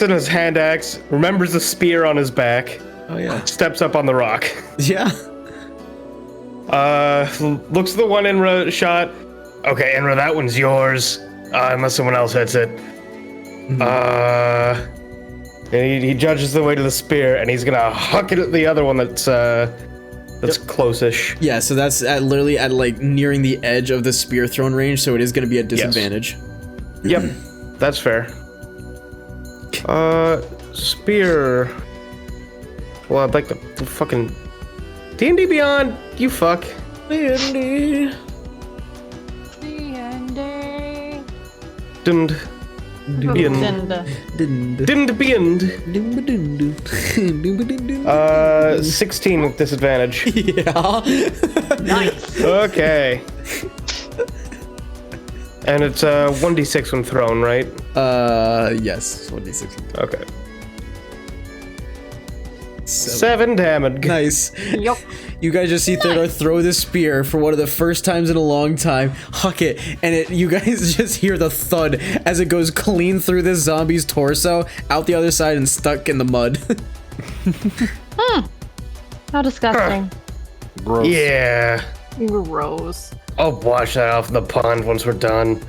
S6: his hand axe, remembers the spear on his back,
S1: Oh yeah.
S6: steps up on the rock.
S1: Yeah.
S6: Looks at the one Inra shot. Okay, Inra, that one's yours. Unless someone else hits it. And he judges the way to the spear, and he's gonna huck it at the other one that's close-ish.
S1: Yeah. So that's literally at like nearing the edge of the spear thrown range, so it is going to be a disadvantage.
S6: Yep, that's fair. Spear. Well, I'd like to fucking D&D Beyond. You fuck.
S1: D&D.
S6: Didn't Beyond. Didn't Beyond. 16 with disadvantage.
S1: Yeah.
S2: Nice.
S6: Okay. And it's 1d6 when thrown, right?
S1: Yes. 1d6.
S6: Okay. 7 damage.
S1: Nice.
S5: Yup.
S1: You guys just see Theodore throw the spear for one of the first times in a long time, huck it, and you guys just hear the thud as it goes clean through this zombie's torso, out the other side, and stuck in the mud.
S2: How disgusting.
S4: Gross.
S6: Yeah.
S5: Gross.
S6: I'll wash that off in the pond once we're done.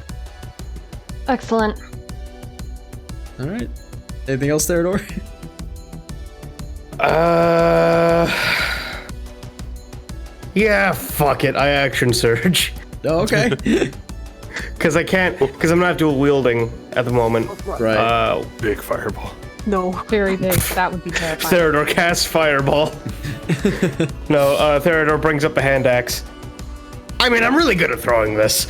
S2: Excellent.
S1: All right. Anything else, Theodore?
S6: Yeah, fuck it. I action surge.
S1: Oh, okay.
S6: Because I'm not dual wielding at the moment.
S1: Right.
S4: Big fireball.
S5: No.
S7: Very big. That would be terrifying.
S6: Theodore casts fireball. No, Theodore brings up a hand axe. I mean, I'm really good at throwing this.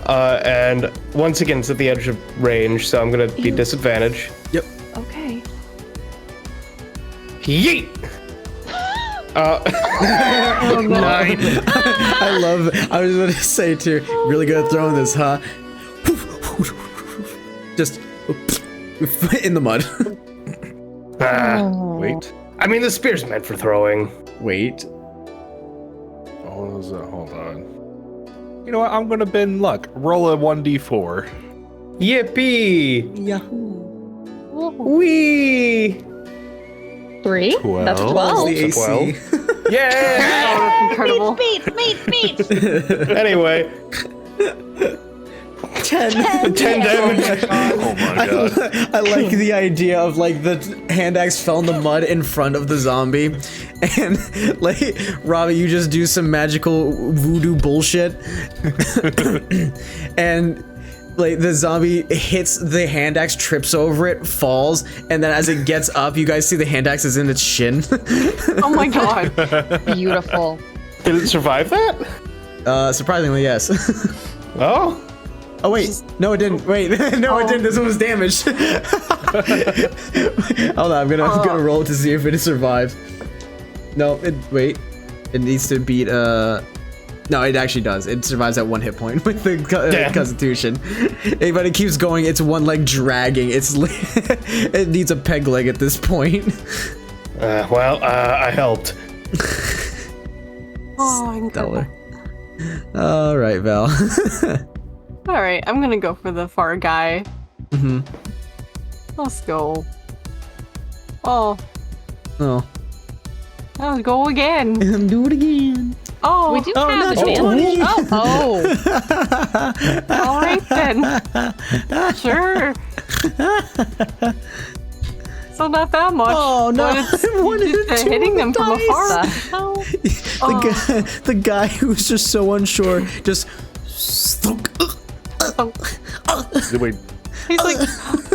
S6: And once again, it's at the edge of range, so I'm gonna be disadvantaged.
S1: Yep.
S5: Okay.
S6: Yeet!
S5: Oh, no.
S6: 9.
S1: I was going to say too, really good at throwing this, huh? Just in the mud.
S4: Wait.
S6: I mean, the spear's meant for throwing.
S1: Wait.
S4: Oh, hold on. You know what? I'm gonna bend luck. Roll a 1d4.
S6: Yippee!
S1: Yahoo.
S6: Wee!
S7: 3?
S4: 12.
S7: That's 12.
S1: The AC.
S6: 12. Yeah!
S5: Oh, that's incredible.
S2: Meat.
S6: Anyway,
S1: 10
S6: damage.
S4: Oh my god.
S1: I like the idea of like the hand axe fell in the mud in front of the zombie, and like Robbie, you just do some magical voodoo bullshit, and like the zombie hits the hand axe, trips over it, falls, and then as it gets up, you guys see the hand axe is in its shin.
S5: Oh my god.
S7: Beautiful.
S6: Did it survive that?
S1: Surprisingly, yes.
S6: Oh?
S1: Oh wait, no it didn't. Wait, no it didn't. This one was damaged. Hold on, I'm gonna roll to see if it survives. No, wait. It needs to beat no, it actually does. It survives at 1 hit point with the constitution. But it keeps going. It's one leg dragging. It needs a peg leg at this point.
S6: I helped.
S5: Oh, incredible.
S1: Stellar. All right, Val.
S5: All right, I'm gonna go for the far guy.
S1: Mm-hmm.
S5: Let's go. Oh,
S1: Oh.
S5: let's go again.
S1: Do it again.
S5: Oh,
S7: We do
S1: Oh,
S7: have
S1: natural
S7: advantage.
S1: 20.
S7: Oh.
S5: all right then. Sure. So not that much.
S1: Oh, no.
S5: But it's
S1: One and
S5: just
S1: two
S5: hitting them from
S1: dice.
S5: afar.
S1: The guy who's just so unsure just
S4: Wait.
S5: He's like,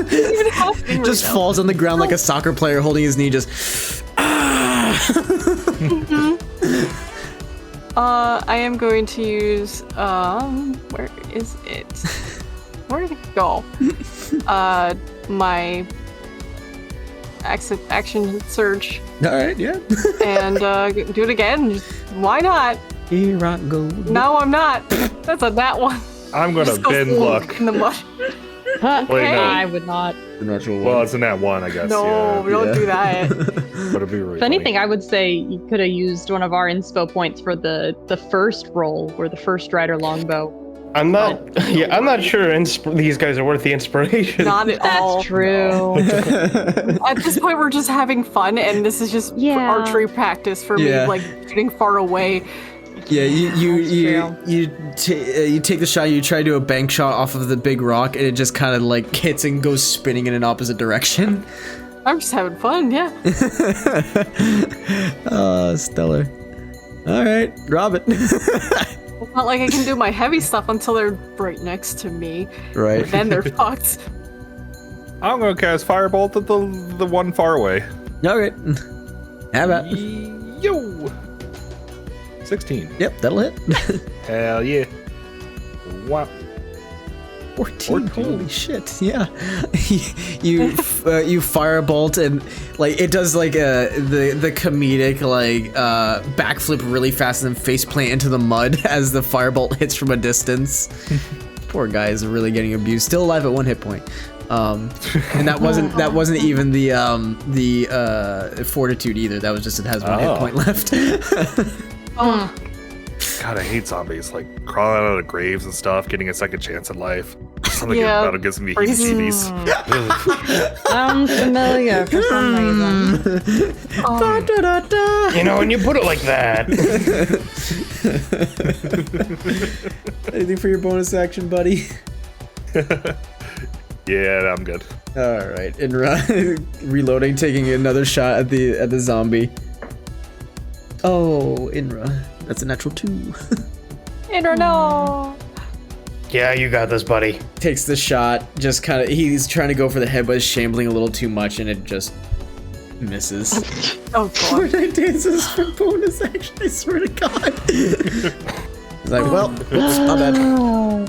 S5: he's even helping
S1: just
S5: right now.
S1: falls on the ground like a soccer player holding his knee, just
S5: I am going to use where is it? Where did it go? My action surge
S1: all right, yeah.
S5: and do it again. Just, why not?
S1: Here I go.
S5: No, I'm not. That's a that one.
S4: I'm gonna
S5: Just go
S4: bend luck.
S5: in the mud.
S4: Wait, no.
S7: I would not.
S1: The natural
S4: Well, it's in that one, I guess.
S5: No, we don't do that.
S4: Yeah. But it'd be really
S7: If anything, I would say you could have used one of our inspo points for the first roll, or the first rider longbow.
S6: I'm not sure these guys are worth the inspiration.
S5: Not at all.
S7: That's true.
S5: At this point, we're just having fun, and this is just
S2: Yeah.
S5: archery practice for
S1: Yeah.
S5: me, like shooting far away.
S1: Yeah, you
S7: That's
S1: you take the shot. You try to do a bank shot off of the big rock, and it just kind of like hits and goes spinning in an opposite direction.
S5: I'm just having fun, yeah.
S1: Stellar. All right, Robin.
S5: It's not like I can do my heavy stuff until they're right next to me.
S1: Right.
S5: Then they're fucked.
S4: I'm gonna cast Firebolt at the one far away.
S1: All right. How about?
S4: Yo! 16.
S1: Yep, that'll hit.
S4: Hell yeah. Wow.
S1: 14. Holy shit! Yeah, you firebolt and like it does like the comedic like backflip really fast and then faceplant into the mud as the firebolt hits from a distance. poor guy is really getting abused. Still alive at 1 hit point. And that wasn't even the fortitude either. That was just it has 1 hit point left.
S4: God, I hate zombies. Like crawling out of the graves and stuff, getting a second chance at life. Something about it gives me heebie-jeebies.
S7: Sounds familiar for some reason.
S6: You know, when you put it like that.
S1: Anything for your bonus action, buddy?
S4: Yeah, I'm good.
S1: All right, and reloading, taking another shot at the zombie. Oh, Inra, that's a natural 2.
S5: Inra, no.
S6: Yeah, you got this, buddy.
S1: Takes the shot, just kind of, he's trying to go for the head, but is shambling a little too much, and it just misses.
S5: Oh, God.
S1: Fortnite dances for bonus action, I swear to God. He's like, well, oops, my bad.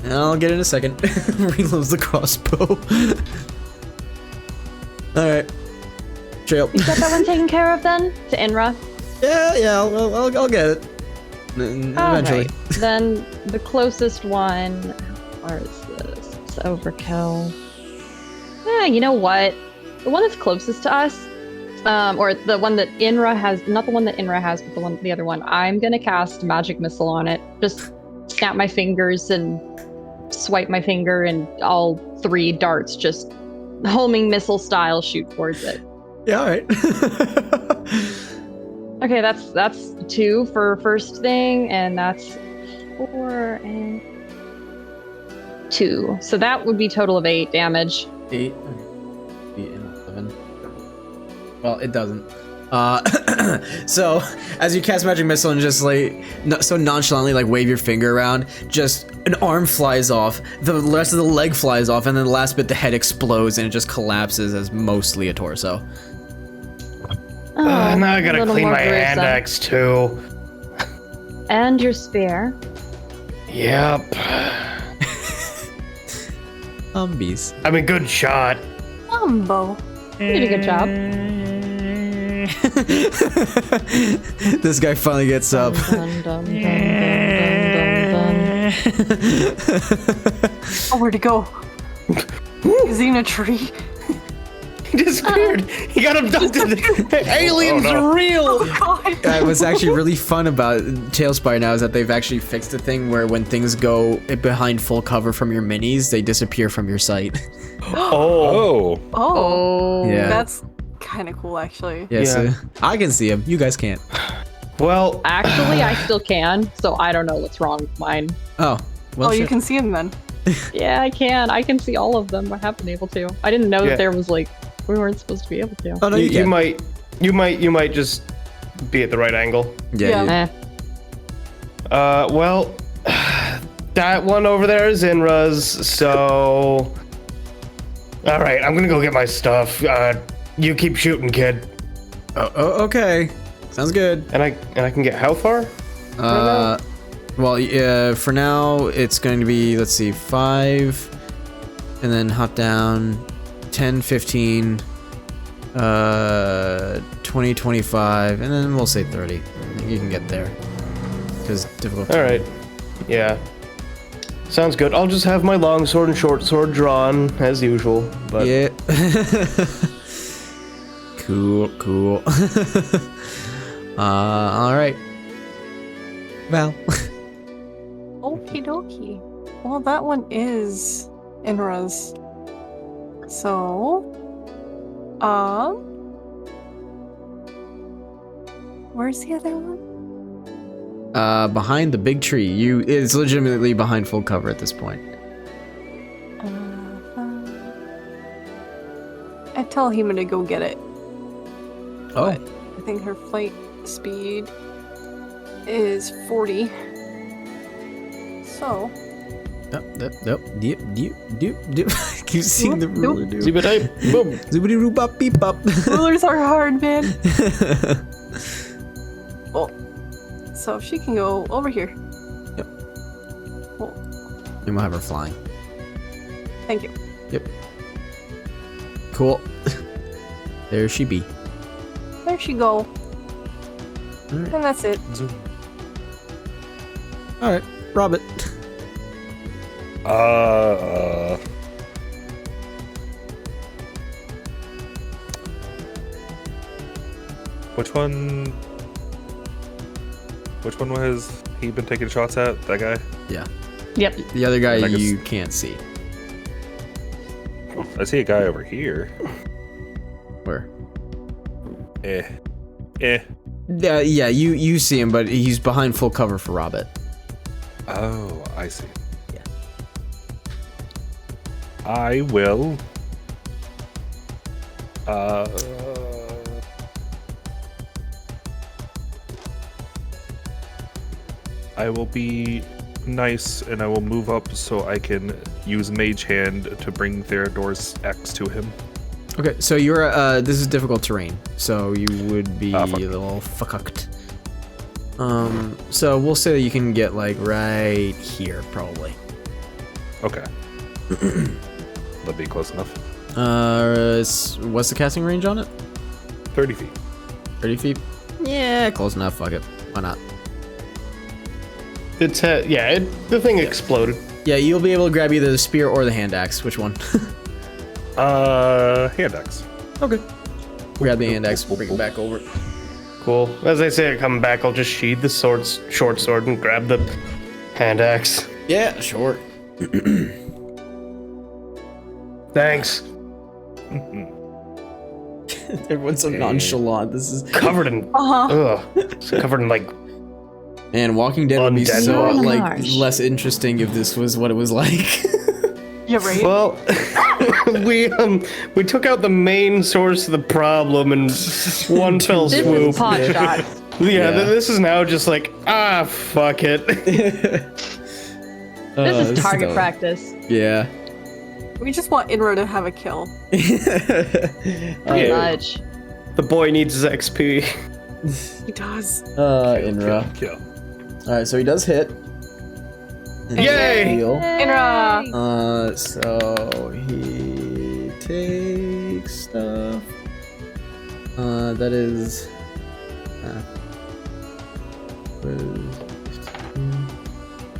S1: I'll get in a second. Reloads the crossbow. Alright. Trail.
S2: You got that one taken care of then? To Inra?
S1: Yeah, I'll get it. Eventually.
S2: Alright. Then the closest one. Where is this? It's overkill. Yeah, you know what? The one that's closest to us, or the one that Inra has, not the one that Inra has, but the other one. I'm gonna cast magic missile on it. Just snap my fingers and swipe my finger, and all 3 darts just homing missile style shoot towards it.
S1: Yeah, alright.
S2: Okay, that's 2 for first thing, and that's 4 and 2. So that would be total of 8 damage.
S1: 8 and 11. Well, it doesn't. So as you cast magic missile and just like so nonchalantly like wave your finger around, just an arm flies off, the rest of the leg flies off, and then the last bit, the head explodes and it just collapses as mostly a torso.
S6: Now I gotta clean my hand
S2: gruesome.
S6: axe too.
S2: And your spear.
S6: Yep.
S1: Zombies.
S6: I mean, good shot.
S5: Umbo.
S2: You did a good job.
S1: This guy finally gets up.
S2: Dun, dun, dun, dun, dun, dun.
S5: Oh, where'd he go? Is he in a tree?
S6: He disappeared. He got abducted. Aliens are real.
S5: Oh, God.
S1: What's actually really fun about Tailspire now is that they've actually fixed a thing where when things go behind full cover from your minis, they disappear from your sight.
S6: Oh.
S5: Oh.
S1: Yeah.
S5: That's kind of cool, actually.
S1: Yeah,
S6: Yeah.
S1: so I can see him. You guys can't.
S6: Well,
S2: Actually, I still can, so I don't know what's wrong with mine.
S1: Oh. Well,
S5: Oh, you
S1: shit.
S5: can see him then.
S2: Yeah, I can. I can see all of them. I have been able to. I didn't know
S6: Yeah.
S2: that there was like we weren't supposed to be able to.
S1: Oh no,
S6: you
S1: can.
S6: might just be at the right angle.
S1: Yeah.
S6: Well, that one over there is Inra's, so... Alright, I'm gonna go get my stuff. You keep shooting, kid.
S1: Oh, okay. Sounds good.
S6: And I can get how far?
S1: Well, for now, it's going to be, let's see, 5, and then hop down 10, 15, 20, 25, and then we'll say 30. You can get there. Because difficult.
S6: Alright. Yeah. Sounds good. I'll just have my long sword and short sword drawn, as usual. But
S1: Yeah. Cool. Alright. Val.
S5: Okie dokie. Well, that one is Inra's. So, where's the other one?
S1: Behind the big tree. It's legitimately behind full cover at this point.
S5: I tell Hema to go get it.
S1: Oh.
S5: But I think her flight speed is 40. So.
S1: Nope. Keep seeing the ruler, dude.
S6: Zip-a-dip, boom.
S1: Zippity-roo-bop, beep-bop.
S5: Rulers are hard, man. Well, so if she can go over here.
S1: Yep.
S5: Well,
S1: And we'll have her flying.
S5: thank you.
S1: Yep. Cool. There she be.
S5: There she go.
S1: Alright.
S5: And that's it.
S1: Alright, Robert.
S4: Which one? Which one has he been taking shots at? That guy?
S1: Yeah.
S7: Yep.
S1: The other guy
S4: I guess-
S1: you can't see.
S4: I see a guy over here.
S1: Where?
S4: Eh.
S1: Yeah, you see him, but he's behind full cover for Robert.
S4: Oh, I see.
S1: Yeah.
S4: I will. I will be nice and I will move up so I can use Mage Hand to bring Theodor's axe to him.
S1: Okay, so you're this is difficult terrain, so you would be a
S4: Fuck.
S1: little fucked. So we'll say that you can get like right here, probably.
S4: Okay. That'd be close enough.
S1: What's the casting range on it?
S4: 30 feet.
S1: 30 feet? Yeah, close enough. Fuck it. Why not?
S6: It's the thing exploded.
S1: Yeah, you'll be able to grab either the spear or the hand axe. Which one?
S4: Hand axe.
S1: Okay. Grab the hand axe. Bring it back over.
S6: Cool. As I say, I come back, I'll just sheathe the short sword and grab the hand axe.
S1: Yeah, sure.
S6: Thanks.
S1: Everyone's so nonchalant. This is
S6: Covered in it's covered in like
S1: and Walking Dead would be
S6: Undead.
S1: so
S2: Oh my
S1: like
S2: gosh.
S1: less interesting if this was what it was like.
S5: Yeah, right.
S6: well we took out the main source of the problem in one fell
S7: This
S6: swoop.
S7: is pot shots.
S6: Yeah, this is now just like fuck it.
S7: This is target
S1: dumb.
S7: practice.
S1: Yeah.
S5: We just want Inra to have a kill.
S7: Pretty much.
S6: The boy needs his XP.
S5: He does.
S1: Inra.
S4: Kill.
S1: All right, so he does hit.
S6: Yay!
S1: Heal.
S5: Inra.
S1: So he takes stuff. That is.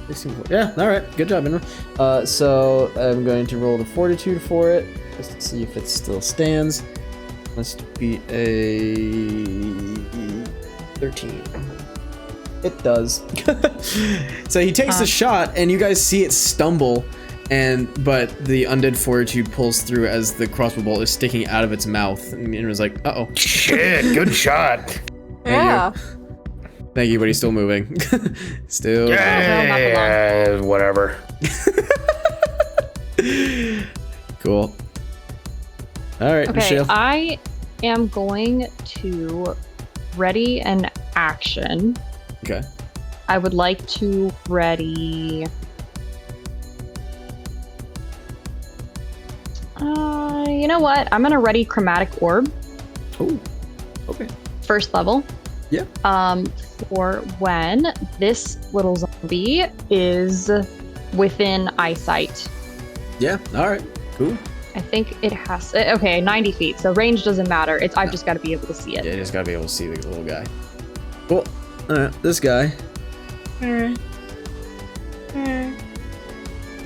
S1: 16. Yeah, all right, good job, Inra. So I'm going to roll the fortitude for it just to see if it still stands. Must be a 13. It does. So he takes the shot, and you guys see it stumble, but the undead fortitude pulls through as the crossbow bolt is sticking out of its mouth, and Inra's like, "Uh-oh."
S6: Shit, good shot.
S5: Yeah.
S1: Thank you, but he's still moving. Still.
S6: Yeah, whatever.
S1: Cool. All right,
S7: Okay,
S1: Michelle.
S7: I am going to ready an action.
S1: Okay.
S7: I would like to ready. You know what? I'm gonna ready chromatic orb.
S1: Oh. Okay.
S7: First level.
S1: Yeah.
S7: For when this little zombie is within eyesight.
S1: Yeah. All right. Cool.
S7: I think it has. Okay, 90 feet. So range doesn't matter. I've just got to be able to see it.
S1: Yeah, you just gotta be able to see the little guy. Cool. This guy.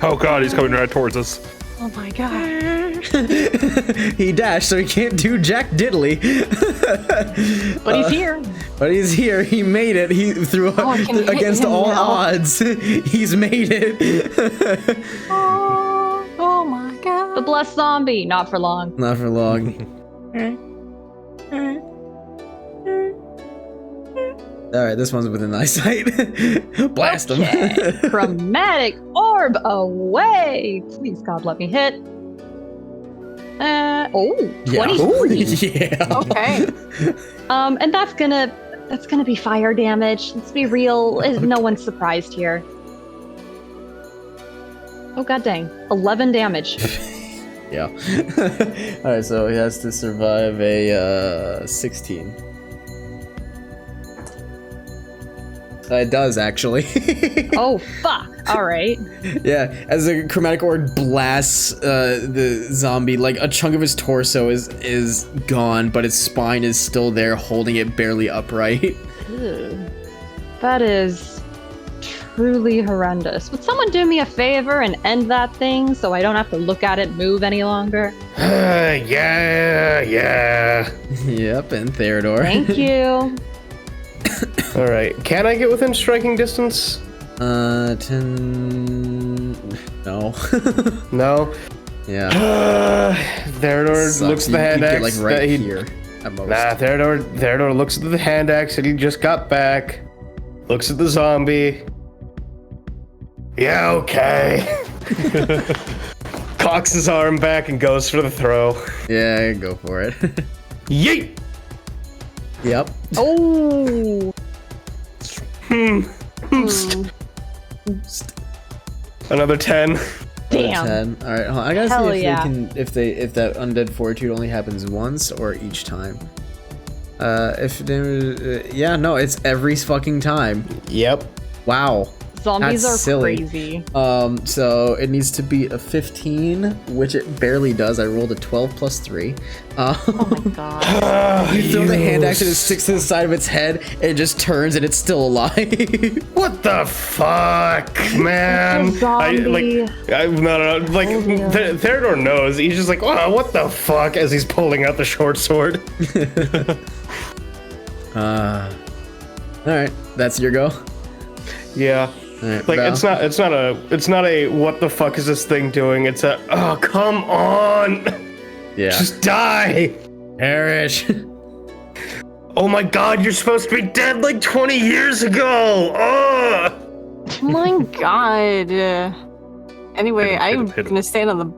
S4: Oh god, he's coming right towards us.
S5: Oh my god.
S1: He dashed, so he can't do jack diddly.
S7: But he's here.
S1: But he's here. He made it. He threw
S5: I can hit
S1: against
S5: him
S1: all
S5: now.
S1: odds. He's made it.
S5: Oh my god.
S7: The blessed zombie. Not for long.
S1: Not for long. All right, this one's within eyesight. Blast him.
S7: Okay. Chromatic orb away. Please, God, let me hit. 23.
S1: Yeah.
S5: Okay.
S7: And that's gonna be fire damage. Let's be real. No one's surprised here. Oh god dang. 11 damage.
S1: Yeah. All right, so he has to survive a 16. It does actually.
S7: Oh fuck. Alright.
S1: Yeah, as the chromatic orb blasts the zombie, like a chunk of his torso is gone, but its spine is still there, holding it barely upright.
S7: Ew. That is
S2: truly horrendous. Would someone do me a favor and end that thing so I don't have to look at it move any longer?
S6: Yeah.
S1: Yep, and Theodore.
S2: Thank you.
S6: All right. Can I get within striking distance?
S1: 10. No.
S6: No.
S1: Yeah.
S6: Theodore
S1: Sucks.
S6: looks at the
S1: You
S6: hand
S1: get,
S6: axe.
S1: like right
S6: that he-
S1: here at most.
S6: Nah, Theodore looks at the hand axe that he just got back. Looks at the zombie. Yeah, okay. Cocks his arm back and goes for the throw.
S1: Yeah, go for it.
S6: Yeet!
S1: Yep.
S2: Oh.
S6: Another 10.
S2: Damn.
S1: 10. All right, hold on. I gotta
S2: Hell
S1: see if
S2: yeah.
S1: if that undead fortitude only happens once or each time. Yeah, no, it's every fucking time.
S6: Yep.
S1: Wow.
S2: Zombies
S1: That's
S2: are
S1: silly.
S2: crazy.
S1: So it needs to be a 15, which it barely does. I rolled a 12 plus 3.
S2: Oh my god.
S1: You throw the hand axe and it sticks to the side of its head, and it just turns and it's still alive.
S6: What the fuck, man?
S2: It's a zombie.
S6: No. Like, Theodore knows. He's just like, oh, what the fuck, as he's pulling out the short sword.
S1: Alright, that's your go.
S6: Yeah.
S1: All right,
S6: Like,
S1: Val.
S6: it's not a what the fuck is this thing doing? It's a, oh, come on!
S1: Yeah.
S6: Just die!
S1: Perish.
S6: Oh my god, you're supposed to be dead like 20 years ago! Oh!
S5: Oh my god. Anyway,
S4: Hit
S5: I'm
S4: him.
S5: gonna stand on the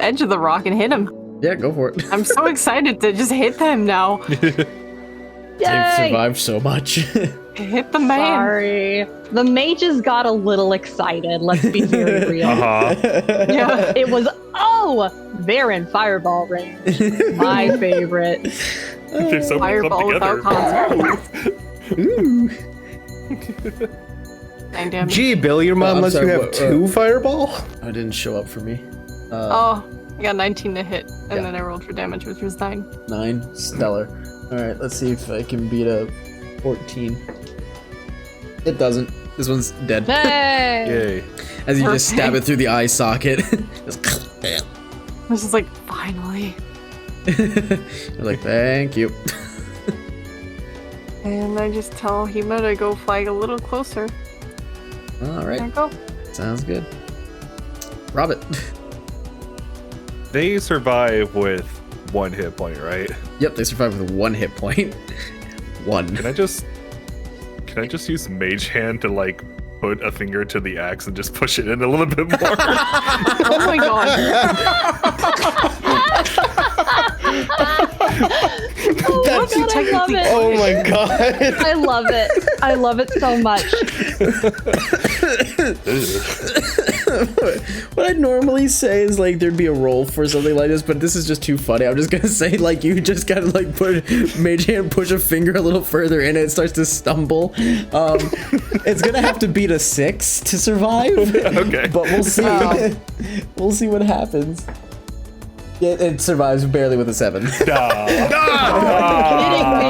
S5: edge of the rock and hit him.
S1: Yeah, go for it.
S5: I'm so excited to just hit them now.
S1: They've
S2: Yay!
S1: survived so much.
S5: Hit the man.
S2: Sorry. The mages got a little excited, let's be very real.
S5: Yeah.
S2: It was, oh, they're in fireball range. My favorite.
S4: They're so
S5: Fireball without consequences.
S1: Ooh.
S5: 9 damage.
S6: Gee, Bill, your mom
S1: I'm
S6: lets
S1: sorry,
S6: you have
S1: what,
S6: 2 fireball?
S1: Oh, it didn't show up for me.
S5: Oh, I got 19 to hit, and
S1: Yeah.
S5: then I rolled for damage, which was 9.
S1: 9. Stellar. Alright, let's see if I can beat a 14. It doesn't. This one's dead.
S2: Hey!
S4: Yay.
S1: As you just stab it through the eye socket. Just
S5: This is like, finally.
S1: You're like, thank you.
S5: And I just tell Hema to go fly a little closer. There I
S1: Alright,
S5: go.
S1: sounds good. Robert.
S4: They survive with 1 hit point, right?
S1: Yep, they survived with 1 hit point. 1.
S4: Can I just use Mage Hand to like put a finger to the axe and just push it in a little bit more?
S5: Oh my god.
S2: Oh my god, I love it.
S6: Oh my god.
S2: I love it. I love it so much.
S1: What I'd normally say is like there'd be a roll for something like this, but this is just too funny. I'm just gonna say like you just gotta like put Mage Hand, push a finger a little further in, it starts to stumble. It's gonna have to beat a 6 to survive.
S4: Okay.
S1: But we'll see. We'll see what happens. It survives barely with a 7.
S2: Kidding me.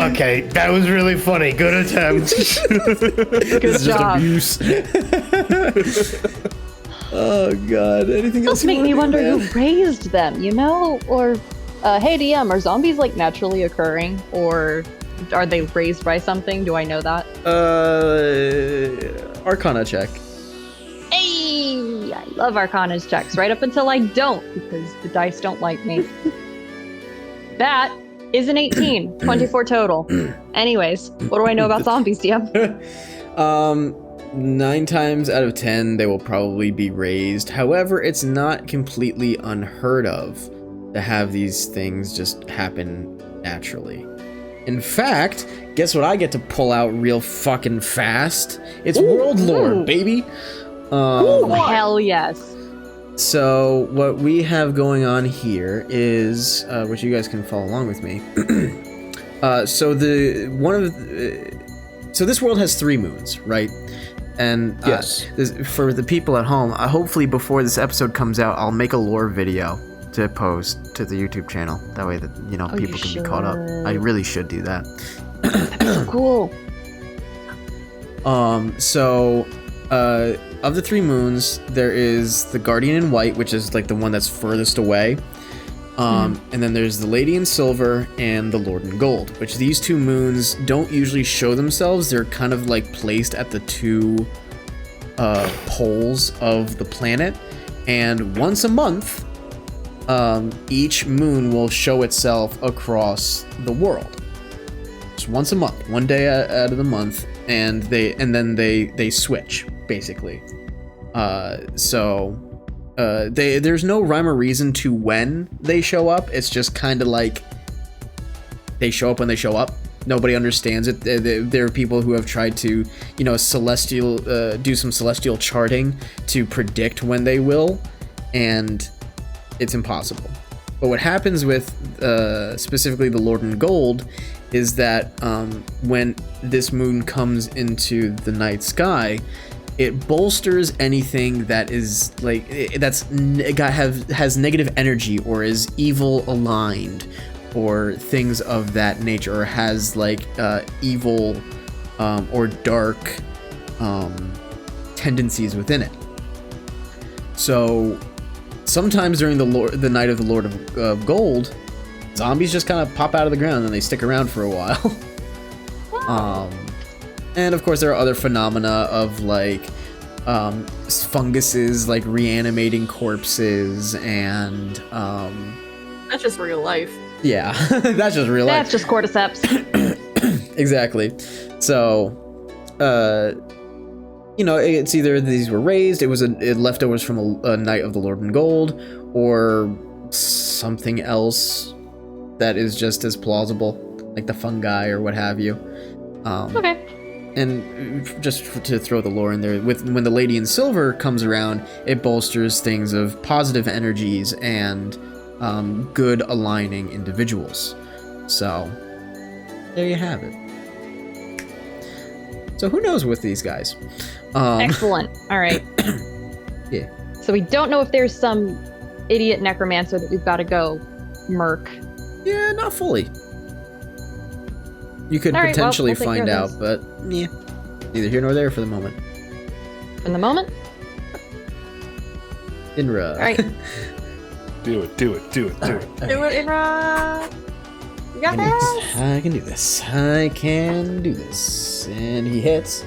S6: Okay, that was really funny. Good attempt.
S1: It's just
S2: job.
S1: abuse. Oh god, anything else?
S2: Just make me wonder who raised them, you know? Or, hey DM, are zombies like naturally occurring? Or are they raised by something? Do I know that?
S1: Arcana check.
S2: Hey! I love Arcana's checks, right up until I don't, because the dice don't like me. That is an 18. 24 total. Anyways, what do I know about zombies, DM?
S1: 9 times out of 10, they will probably be raised. However, it's not completely unheard of to have these things just happen naturally. In fact, guess what I get to pull out real fucking fast? It's World Lore, baby!
S2: Hell yes.
S1: So what we have going on here is, which you guys can follow along with me. So this world has 3 moons, right? And
S6: Yes.
S1: For the people at home, hopefully before this episode comes out, I'll make a lore video to post to the YouTube channel. That way that people can be caught up. I really should do that.
S2: So cool.
S1: Of the 3 moons, there is the Guardian in White, which is like the one that's furthest away. And then there's the Lady in Silver and the Lord in Gold, which these 2 moons don't usually show themselves. They're kind of like placed at the 2 poles of the planet. And once a month, each moon will show itself across the world. Just once a month, one day out of the month, and then they switch basically. There's no rhyme or reason to when they show up. It's just kind of like they show up when they show up. Nobody understands it. There are people who have tried to, do some celestial charting to predict when they will, and it's impossible. But what happens with specifically the Lord in Gold is that when this moon comes into the night sky, it bolsters anything that is like has negative energy or is evil aligned or things of that nature, or has like evil or dark tendencies within it. So sometimes during the night of the Lord of Gold, zombies just kind of pop out of the ground and they stick around for a while. And of course there are other phenomena of like funguses like reanimating corpses, and
S5: That's just real life.
S1: yeah, that's just real life.
S2: That's just cordyceps.
S1: Exactly. So it's either these were raised, it was leftovers from a night of the Lord in Gold, or something else that is just as plausible, like the fungi or what have you.
S2: Okay.
S1: And just to throw the lore in there, when the Lady in Silver comes around, it bolsters things of positive energies and good aligning individuals. So there you have it. So who knows with these guys?
S2: Excellent. All right.
S1: Yeah.
S2: So we don't know if there's some idiot necromancer that we've got to go murk.
S1: Yeah, not fully. You could
S2: All right, well,
S1: potentially
S2: we'll take
S1: find
S2: care
S1: out,
S2: of
S1: but yeah, neither here nor there for the moment.
S2: In the moment?
S1: Inra.
S2: All right.
S4: Do it.
S5: Do it, Inra! You got this!
S1: I can do this. I can do this. And he hits.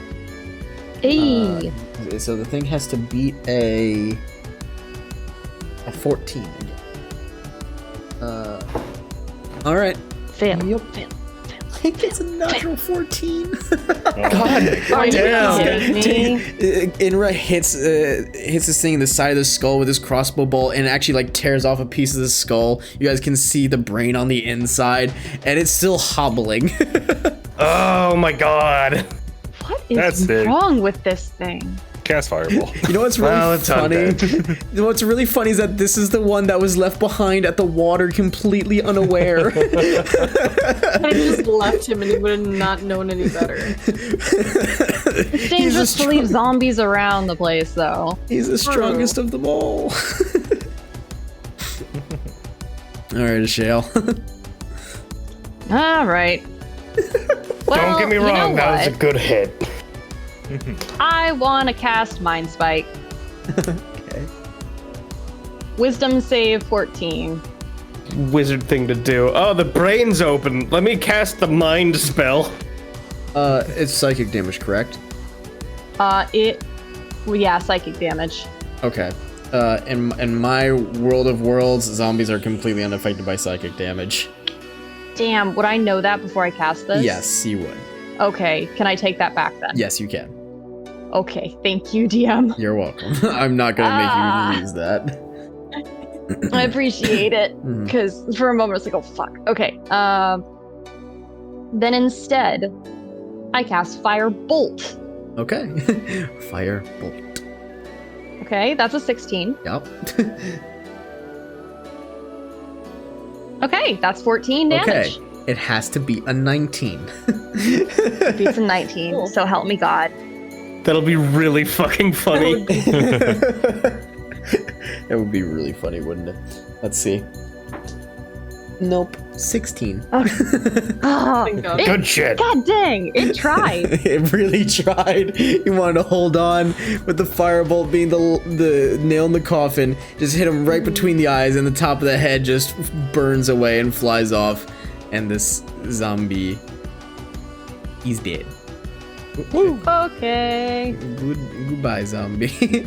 S2: Hey.
S1: So the thing has to beat a 14. All right.
S2: Fail.
S1: Yep.
S2: Fail.
S1: It gets a natural 14.
S6: God damn.
S1: Inra hits this thing in the side of the skull with his crossbow bolt, and actually like tears off a piece of the skull. You guys can see the brain on the inside, and it's still hobbling.
S6: Oh my god.
S2: What
S4: That's
S2: is
S4: big.
S2: wrong with this thing?
S4: Cast Fireball.
S1: You know what's really
S6: Well, it's
S1: funny? What's really funny is that this is the one that was left behind at the water, completely unaware.
S5: I just left him and he would have not known any better.
S2: It's dangerous to leave zombies around the place, though.
S1: He's the strongest of them all. All right, Shale.
S2: All right. Well,
S6: Don't get me
S2: you know
S6: wrong, that was a
S2: what?
S6: good hit.
S2: I want to cast Mind Spike.
S1: Okay.
S2: Wisdom save 14.
S6: Wizard thing to do. Oh, the brain's open. Let me cast the mind spell.
S1: It's psychic damage, correct?
S2: Yeah, psychic damage.
S1: Okay. In my world of worlds, zombies are completely unaffected by psychic damage.
S2: Damn, would I know that before I cast this?
S1: Yes, you would.
S2: Okay, can I take that back then?
S1: Yes, you can.
S2: Okay, thank you, DM.
S1: You're welcome. I'm not gonna make you use that.
S2: I appreciate it,
S1: Mhm.
S2: because for a moment I was like, oh fuck. Okay, then instead, I cast Fire Bolt.
S1: Okay. Fire bolt.
S2: Okay, that's a 16.
S1: Yep.
S2: Okay, that's 14 damage.
S1: Okay. It has to be a 19.
S2: Beats a 19,
S5: Cool.
S2: so help me God.
S6: That'll be really fucking funny.
S1: That would be really funny, wouldn't it? Let's see. Nope. 16.
S2: Oh,
S5: Thank God.
S6: Good shit.
S2: God dang, it tried.
S1: It really tried. You wanted to hold on with the firebolt being the nail in the coffin. Just hit him right between the eyes, and the top of the head just burns away and flies off. And this zombie, he's dead.
S2: Okay.
S1: Goodbye, zombie.
S6: We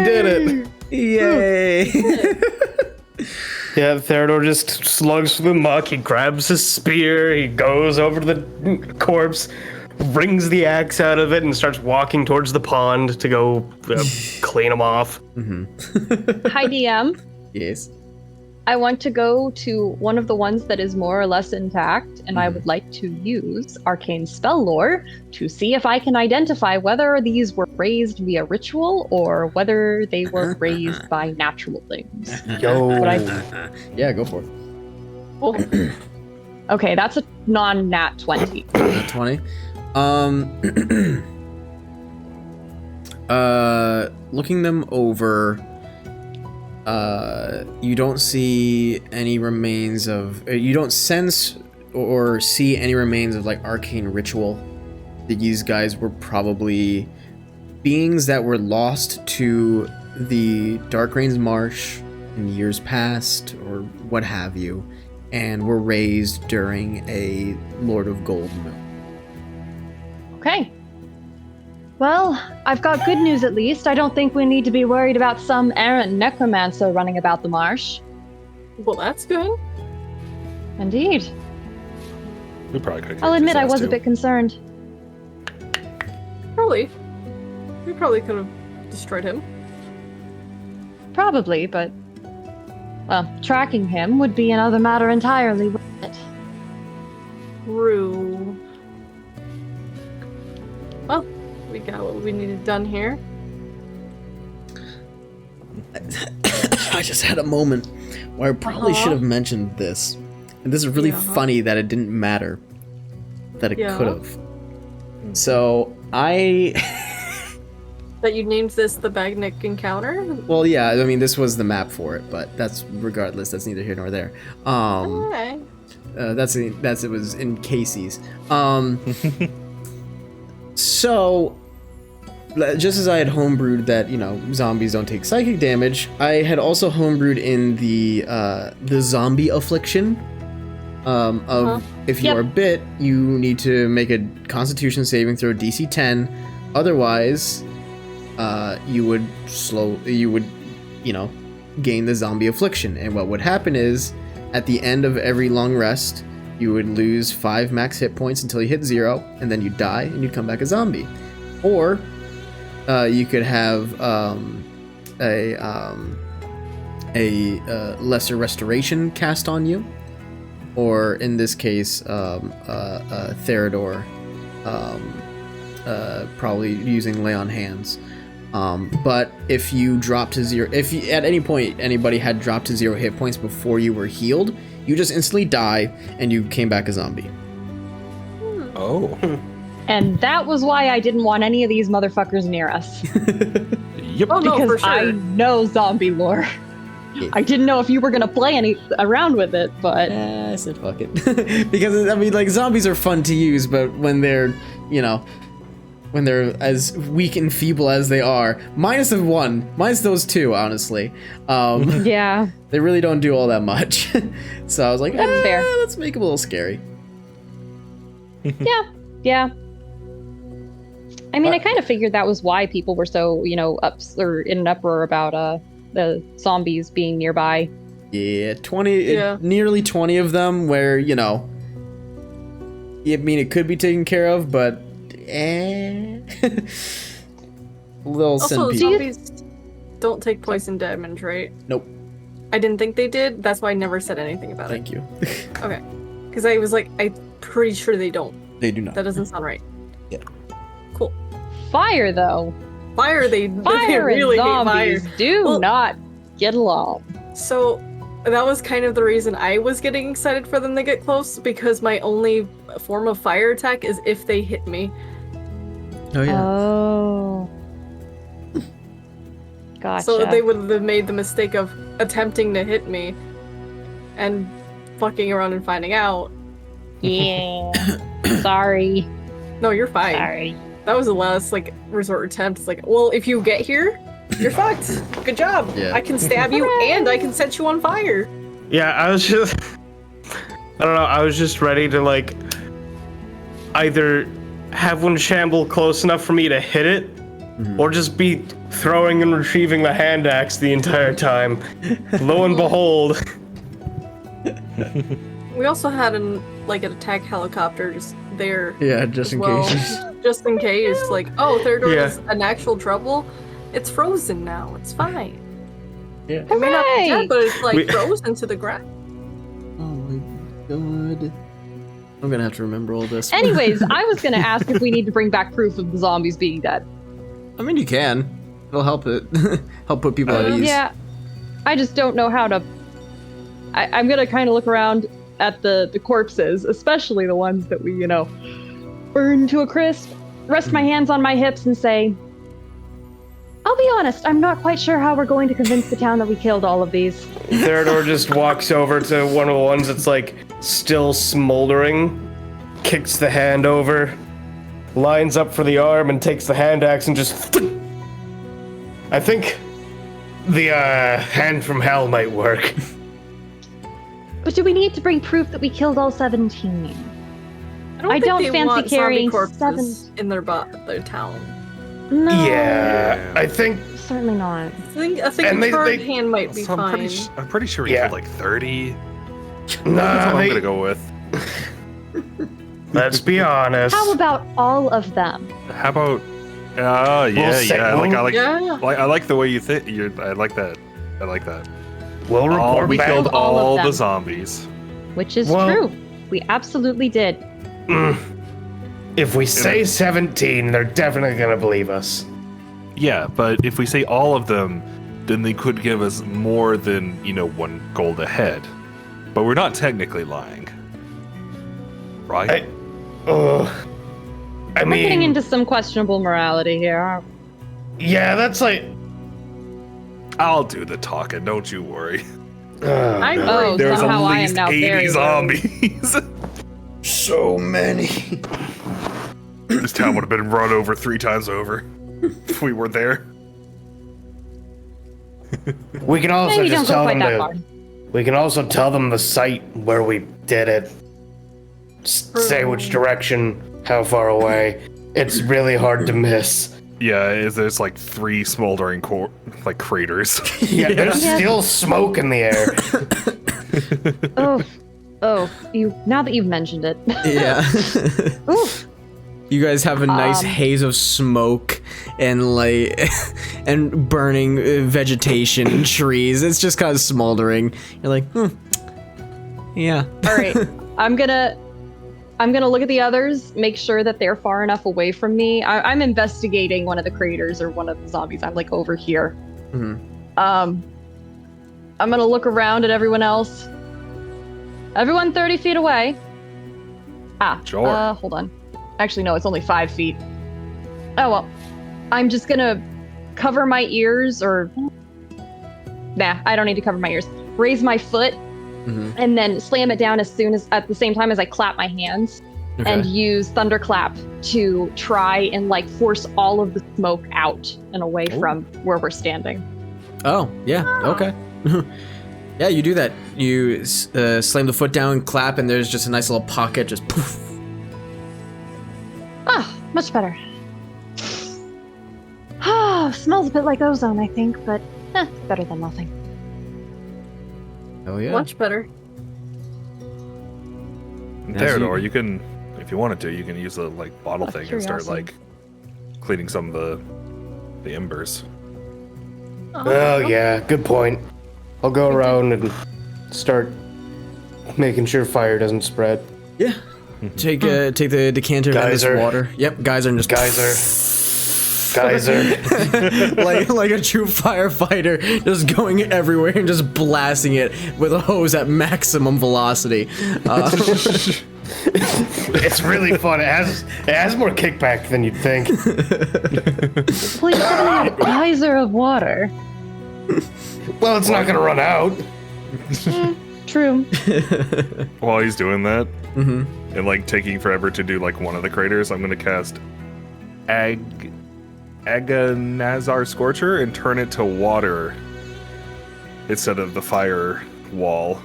S6: did it.
S1: Yay.
S6: Yeah, Theodore just slugs through the muck. He grabs his spear. He goes over to the corpse, wrings the axe out of it, and starts walking towards the pond to go clean him off.
S2: Hi, DM.
S1: Yes.
S2: I want to go to one of the ones that is more or less intact, and I would like to use arcane spell lore to see if I can identify whether these were raised via ritual or whether they were raised by natural things.
S6: Yo.
S1: Yeah, go for it.
S2: Oh. Okay, that's a non-nat 20.
S1: 20. Looking them over, you don't see any remains of, you don't sense or see any remains of like arcane ritual. These guys were probably beings that were lost to the Dark Rains Marsh in years past or what have you, and were raised during a Lord of Gold moon.
S2: Okay. Well, I've got good news at least. I don't think we need to be worried about some errant necromancer running about the marsh.
S5: Well, that's good.
S2: Indeed.
S4: We probably could.
S2: I'll admit I was a bit concerned.
S5: Probably. We probably could have destroyed him.
S2: Probably, but... well, tracking him would be another matter entirely, wouldn't it?
S5: True. Well, we got what we needed done here.
S1: I just had a moment where I probably should have mentioned this. And this is really funny that it didn't matter. That it could have. So,
S5: That you named this the Bagnick Encounter?
S1: well, yeah, I mean, this was the map for it, but that's regardless. That's neither here nor there.
S5: Okay.
S1: It was in Casey's. So, just as I had homebrewed that, zombies don't take psychic damage, I had also homebrewed in the zombie affliction. If you are bit, you need to make a Constitution saving throw DC 10. Otherwise, you would gain the zombie affliction. And what would happen is, at the end of every long rest, you would lose 5 max hit points until you hit 0, and then you'd die and you'd come back a zombie. Or you could have a lesser restoration cast on you, or in this case, Theodore, probably using lay on hands. But if you drop to 0, if you, at any point anybody had dropped to 0 hit points before you were healed, you just instantly die and you came back a zombie.
S4: Oh.
S2: And that was why I didn't want any of these motherfuckers near us.
S4: Yep.
S5: Oh, no,
S2: Because
S5: for sure.
S2: I know zombie lore.
S1: Yeah.
S2: I didn't know if you were gonna play any around with it, but
S1: I said fuck it. Because, I mean, like, zombies are fun to use, but when they're, when they're as weak and feeble as they are, minus those two, honestly,
S2: yeah,
S1: they really don't do all that much. So I was like,
S2: That's fair.
S1: Let's make them a little scary.
S2: yeah. I mean, I kind of figured that was why people were so, in an uproar about the zombies being nearby.
S1: Yeah, nearly 20 of them where, I mean, it could be taken care of, but little
S5: Also,
S1: centipede.
S5: zombies don't take poison damage, right?
S1: Nope.
S5: I didn't think they did. That's why I never said anything about
S1: Thank you.
S5: it. Okay. Because I was like, I'm pretty sure they don't.
S1: They do not.
S5: That doesn't sound right.
S1: Yeah.
S5: Cool.
S2: Fire, though.
S5: Fire, they
S2: Fire
S5: really
S2: and
S5: hate
S2: zombies
S5: fire.
S2: do not get along.
S5: So that was kind of the reason I was getting excited for them to get close, because my only form of fire attack is if they hit me.
S1: Oh, yeah.
S2: Oh. Gotcha.
S5: So they would have made the mistake of attempting to hit me and fucking around and finding out.
S2: Yeah. Sorry.
S5: No, you're fine.
S2: Sorry.
S5: That was the last like resort attempt. It's like, well, if you get here, you're fucked. Good job.
S1: Yeah.
S5: I can stab you and I can set you on fire.
S6: Yeah, I was just... I don't know, I was just ready to, like, either have one shamble close enough for me to hit it, or just be throwing and retrieving the hand axe the entire time. Lo and behold...
S5: We also had an attack helicopter just there.
S1: Yeah, just
S5: as
S1: in
S5: well.
S1: case.
S5: Just in case. Like, oh, Theodore
S6: Yeah.
S5: is in actual trouble. It's frozen now. It's fine.
S1: Yeah.
S5: It may not be
S2: Hooray!
S5: dead, but it's like
S6: We-
S5: frozen to the ground.
S1: Oh my god. I'm gonna have to remember all this.
S7: Anyways, I was gonna ask if we need to bring back proof of the zombies being dead.
S1: I mean, you can. It'll help it. Help put people at ease.
S7: Yeah, I just don't know how to. I'm gonna kind of look around at the corpses, especially the ones that we, burn to a crisp. Rest my hands on my hips and say, I'll be honest, I'm not quite sure how we're going to convince the town that we killed all of these.
S6: Theodore just walks over to one of the ones that's, like, still smoldering, kicks the hand over, lines up for the arm, and takes the hand axe and just... I think the, hand from hell might work.
S2: But do we need to bring proof that we killed all 17? I
S5: think
S2: don't
S5: they
S2: fancy
S5: want zombie
S2: carrying
S5: corpses in their town.
S2: No.
S6: Yeah, I think...
S2: Certainly not.
S5: I think
S6: And
S5: a charred hand might be
S4: So
S5: fine.
S4: I'm pretty sure we
S6: Yeah.
S4: killed like 30. That's
S6: Nah,
S4: what I'm gonna go with.
S6: let's be honest.
S2: How about all of them?
S4: How about? Yeah,
S6: say-
S4: I like the way you think. I like that. I like that.
S6: We'll report
S4: We
S6: back.
S4: killed
S2: all of
S4: all
S2: them.
S4: the zombies.
S2: Which is
S6: Well-
S2: true. We absolutely did.
S6: If we say 17, they're definitely gonna believe us.
S4: Yeah, but if we say all of them, then they could give us more than 1 gold a head. But we're not technically lying, right?
S6: I
S7: We're getting
S6: mean,
S7: into some questionable morality here, aren't we?
S6: yeah, that's like...
S4: I'll do the talking. Don't you worry.
S5: I'm
S6: no.
S7: Oh,
S4: There's
S7: somehow
S4: at
S7: I am
S4: least
S7: now
S4: 80
S7: very worried.
S4: zombies.
S1: So many.
S4: This town would have been run over 3 times over if we were there.
S6: We can also
S7: Maybe
S6: just
S7: don't go
S6: tell
S7: quite
S6: them
S7: that far.
S6: We can also tell them the site where we did it. Say which direction, how far away. It's really hard to miss.
S4: Yeah, there's like 3 smoldering craters.
S6: Yeah, there's
S2: Yeah.
S6: still smoke in the air.
S2: Now that you've mentioned it.
S1: Yeah.
S2: Oof.
S1: You guys have a nice haze of smoke and and burning vegetation and trees. It's just kind of smoldering. You're like, yeah.
S7: All right, I'm gonna look at the others, make sure that they're far enough away from me. I'm investigating one of the craters or one of the zombies. I'm like over here.
S1: Mhm.
S7: I'm gonna look around at everyone else. Everyone 30 feet away.
S4: Sure.
S7: Hold on. Actually, no, it's only 5 feet. Oh well. I'm just gonna cover my ears, or nah, I don't need to cover my ears. Raise my foot and then slam it down at the same time as I clap my hands and use thunderclap to try and force all of the smoke out and away from where we're standing.
S1: Oh, yeah. Okay. Yeah, you do that. You slam the foot down, clap, and there's just a nice little pocket, just poof.
S2: Much better. Smells a bit like ozone, I think, but better than nothing.
S1: Oh yeah.
S5: Much better.
S4: Theodore, you can, if you wanted to, you can use the bottle
S2: Out of
S4: thing and start
S2: curiosity.
S4: cleaning some of the embers.
S6: Oh yeah, good point. I'll go around and start making sure fire doesn't spread.
S1: Yeah. Take the decanter and this
S6: Geyser.
S1: water. Yep, geyser and just
S6: Geyser.
S1: like a true firefighter, just going everywhere and just blasting it with a hose at maximum velocity.
S6: It's really fun. It has more kickback than you'd think.
S2: Please have a geyser of water.
S6: Well, it's not gonna run out.
S2: True. true.
S4: While he's doing that,
S1: Mm-hmm.
S4: and like taking forever to do like one of the craters, I'm gonna cast Agonazar Scorcher and turn it to water instead of the fire wall.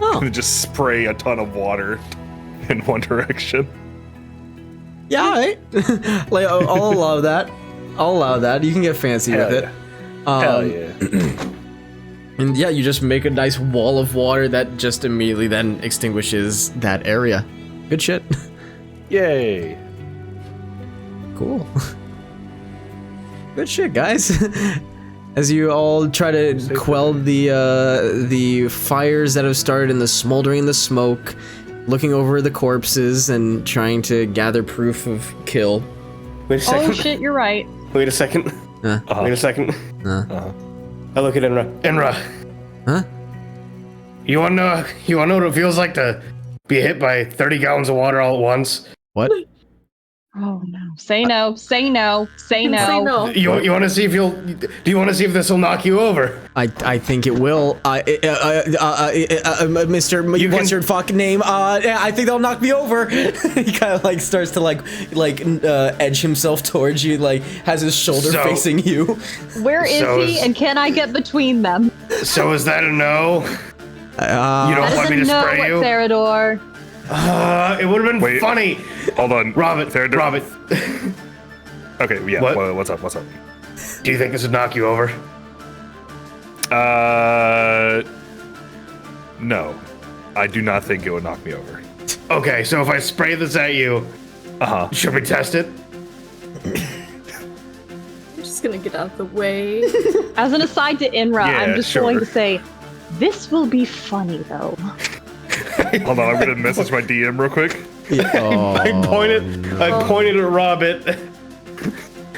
S1: Oh.
S4: And just spray a ton of water in one direction.
S1: Yeah, all right. Like, I'll allow that. I'll allow that. You can get fancy
S4: Hell
S1: with
S4: yeah.
S1: it.
S4: Hell yeah.
S1: And yeah, you just make a nice wall of water that just immediately then extinguishes that area. Good shit.
S4: Yay.
S1: Cool. Good shit, guys. As you all try to quell the fires that have started and the smoldering, the smoke, looking over the corpses and trying to gather proof of kill.
S6: Wait a second.
S2: Oh shit, you're right.
S6: Wait a second. Wait a second. I look at Inra. Inra.
S1: Huh?
S6: You wanna know what it feels like to be hit by 30 gallons of water all at once?
S1: What?
S2: Oh no. Say no. Say no. Say no.
S5: Say no.
S6: You want to see if do you want to see if this will knock you over?
S1: I think it will. Mr. What's your fucking name? I think they'll knock me over. He kind of like starts to edge himself towards you, like has his shoulder facing you.
S2: Where is he, and can I get between them?
S6: So is that a no? You don't want me to spray you?
S2: Theodore.
S6: It would have been funny.
S4: Hold on.
S6: Robert.
S4: Okay, yeah.
S6: What?
S4: What's up?
S6: Do you think this would knock you over?
S4: No. I do not think it would knock me over.
S6: Okay, so if I spray this at you, should we test it?
S5: I'm just gonna get out of the way.
S2: As an aside to Inra,
S4: Yeah,
S2: I'm just
S4: sure.
S2: going to say, this will be funny though.
S4: Hold on, I'm gonna message my DM real quick.
S6: I pointed at Robert.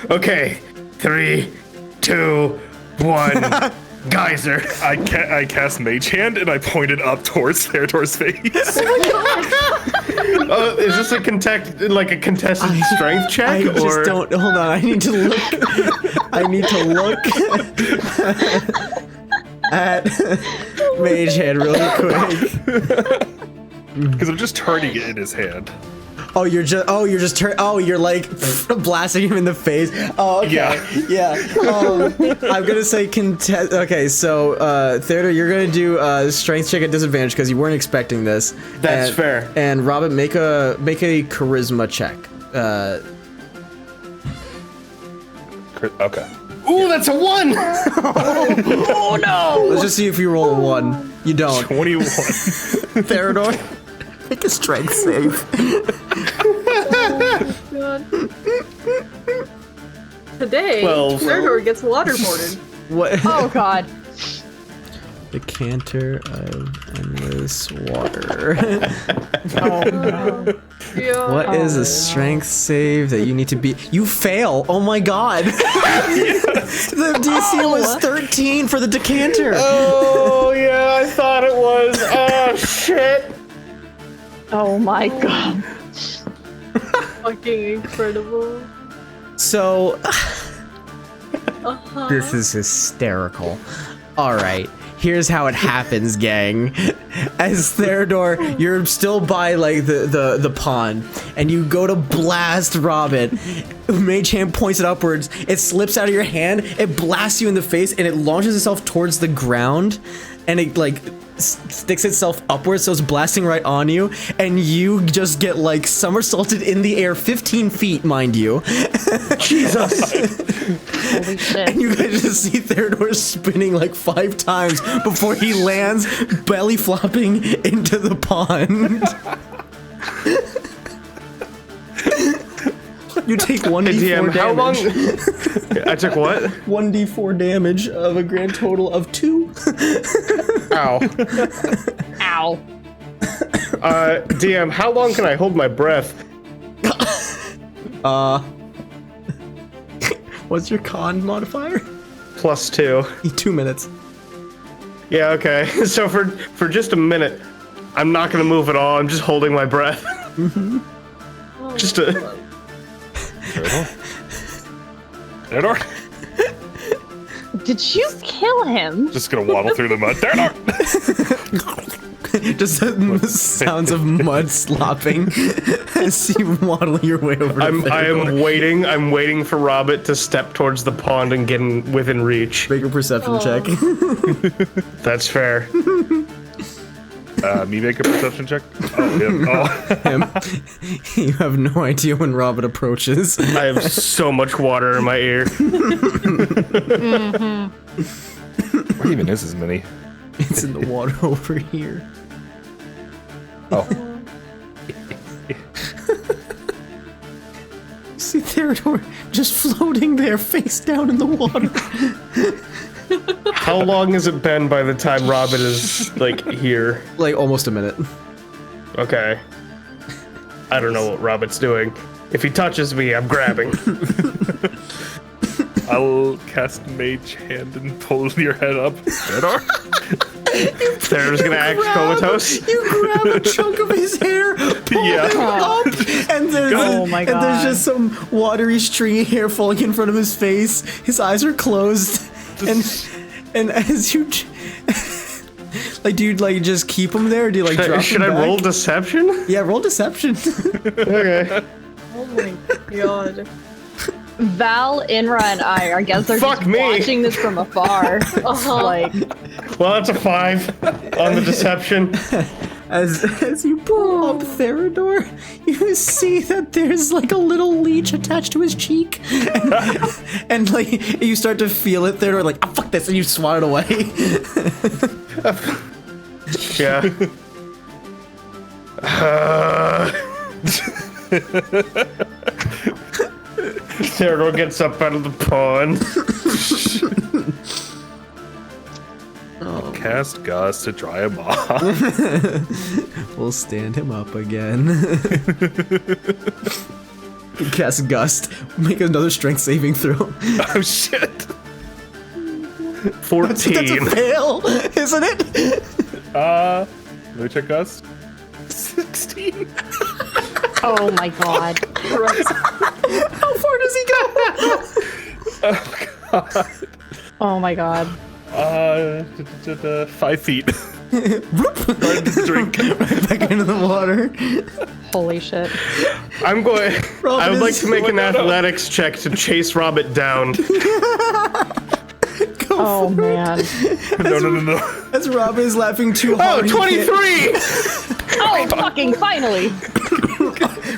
S6: Okay, 3, 2, 1. Geyser.
S4: I cast Mage Hand and I pointed up towards Theodore's face.
S6: Is this a contested strength check?
S1: I just don't. Hold on. I need to look. I need to look at Mage Hand really quick.
S4: Because I'm just turning it in his hand.
S1: You're like blasting him in the face. Oh, okay. Yeah. I'm gonna say contest. Okay, so Theodore, you're gonna do a strength check at disadvantage because you weren't expecting this.
S6: That's fair.
S1: And Robin, make a charisma check.
S4: Okay.
S6: Ooh, that's a 1.
S2: Oh no!
S1: Let's just see if you roll a 1. You don't.
S4: 21.
S1: Theodore, make a strength save.
S5: God. Today,
S6: 12.
S5: Theodore gets waterboarded.
S1: What?
S2: Oh god.
S1: Decanter of endless water.
S5: Yeah.
S1: What is a strength save that you need to beat? You fail! Oh my god! The DC was 13 for the decanter!
S6: Oh, yeah, I thought it was. Oh, shit.
S2: Oh my god.
S5: Fucking incredible.
S1: So, this is hysterical. Alright, here's how it happens, gang. As Theodore, you're still by like the pond, and you go to blast Robin. Mage Hand points it upwards, it slips out of your hand, it blasts you in the face, and it launches itself towards the ground, and it like sticks itself upwards, so it's blasting right on you, and you just get like somersaulted in the air 15 feet, mind you. Jesus.
S2: Holy shit.
S1: And you guys just see Theodore spinning like 5 times before he lands, belly flopping into the pond. You take 1d4 damage.
S6: How long? I took what?
S1: 1d4 damage of a grand total of 2.
S6: Ow.
S2: Ow.
S6: DM, how long can I hold my breath?
S1: What's your con modifier?
S6: +2.
S1: 2 minutes.
S6: Yeah, okay. So for just a minute, I'm not gonna move at all. I'm just holding my breath. Just a.
S4: Theodore?
S7: Did you kill him?
S4: Just gonna waddle through the mud. There, no!
S1: Just the sounds of mud slopping as you waddle your way over.
S6: I am waiting. I'm waiting for Robert to step towards the pond and get within reach.
S1: Make a perception check.
S6: That's fair.
S4: Me make a perception check? Oh, him. Oh.
S1: Him. You have no idea when Robert approaches.
S6: I have so much water in my ear.
S4: Where even is his mini?
S1: It's in the water over here.
S4: Oh.
S1: See Theodore just floating there, face down in the water.
S6: How long has it been by the time Robert is, like, here?
S1: Like almost a minute.
S6: Okay. I don't know what Robert's doing. If he touches me, I'm grabbing.
S4: I'll cast Mage Hand and pull your head up. Theodore?
S6: Theodore's gonna act comatose.
S1: You grab a chunk of his hair, pull him up, and there's and there's just some watery, stringy hair falling in front of his face. His eyes are closed, and as you like, do you like just keep him there, or do you like drop him
S6: Should I
S1: back?
S6: roll deception?
S1: Yeah, roll deception.
S6: Okay.
S5: Oh my god.
S7: Val, Inra, and I, guess they're
S6: Fuck
S7: just
S6: me.
S7: watching this from afar. Like,
S6: Well, that's a 5 on the deception.
S1: As you pull up Theodore, you see that there's like a little leech attached to his cheek, and like you start to feel it. Theodore, like, oh, fuck this, and you swat it away.
S6: Yeah. Theodore gets up out of the pond.
S4: Cast Gust to dry him off.
S1: We'll stand him up again. Cast Gust. Make another strength saving throw.
S4: Oh shit.
S6: 14.
S1: That's a fail, isn't it?
S4: Let me check Gust. 16.
S7: oh my god.
S1: How far does he go?
S4: Oh god.
S7: Oh my god.
S4: 5 feet. Right into the drink.
S1: Right back into the water.
S7: Holy shit.
S6: I'm going.
S1: Robert
S6: I would like
S1: is-
S6: to make an athletics check to chase Robert down.
S7: Oh man.
S4: No.
S1: As Rob is laughing too
S6: Oh,
S1: hard.
S6: 23!
S7: Oh, fucking finally.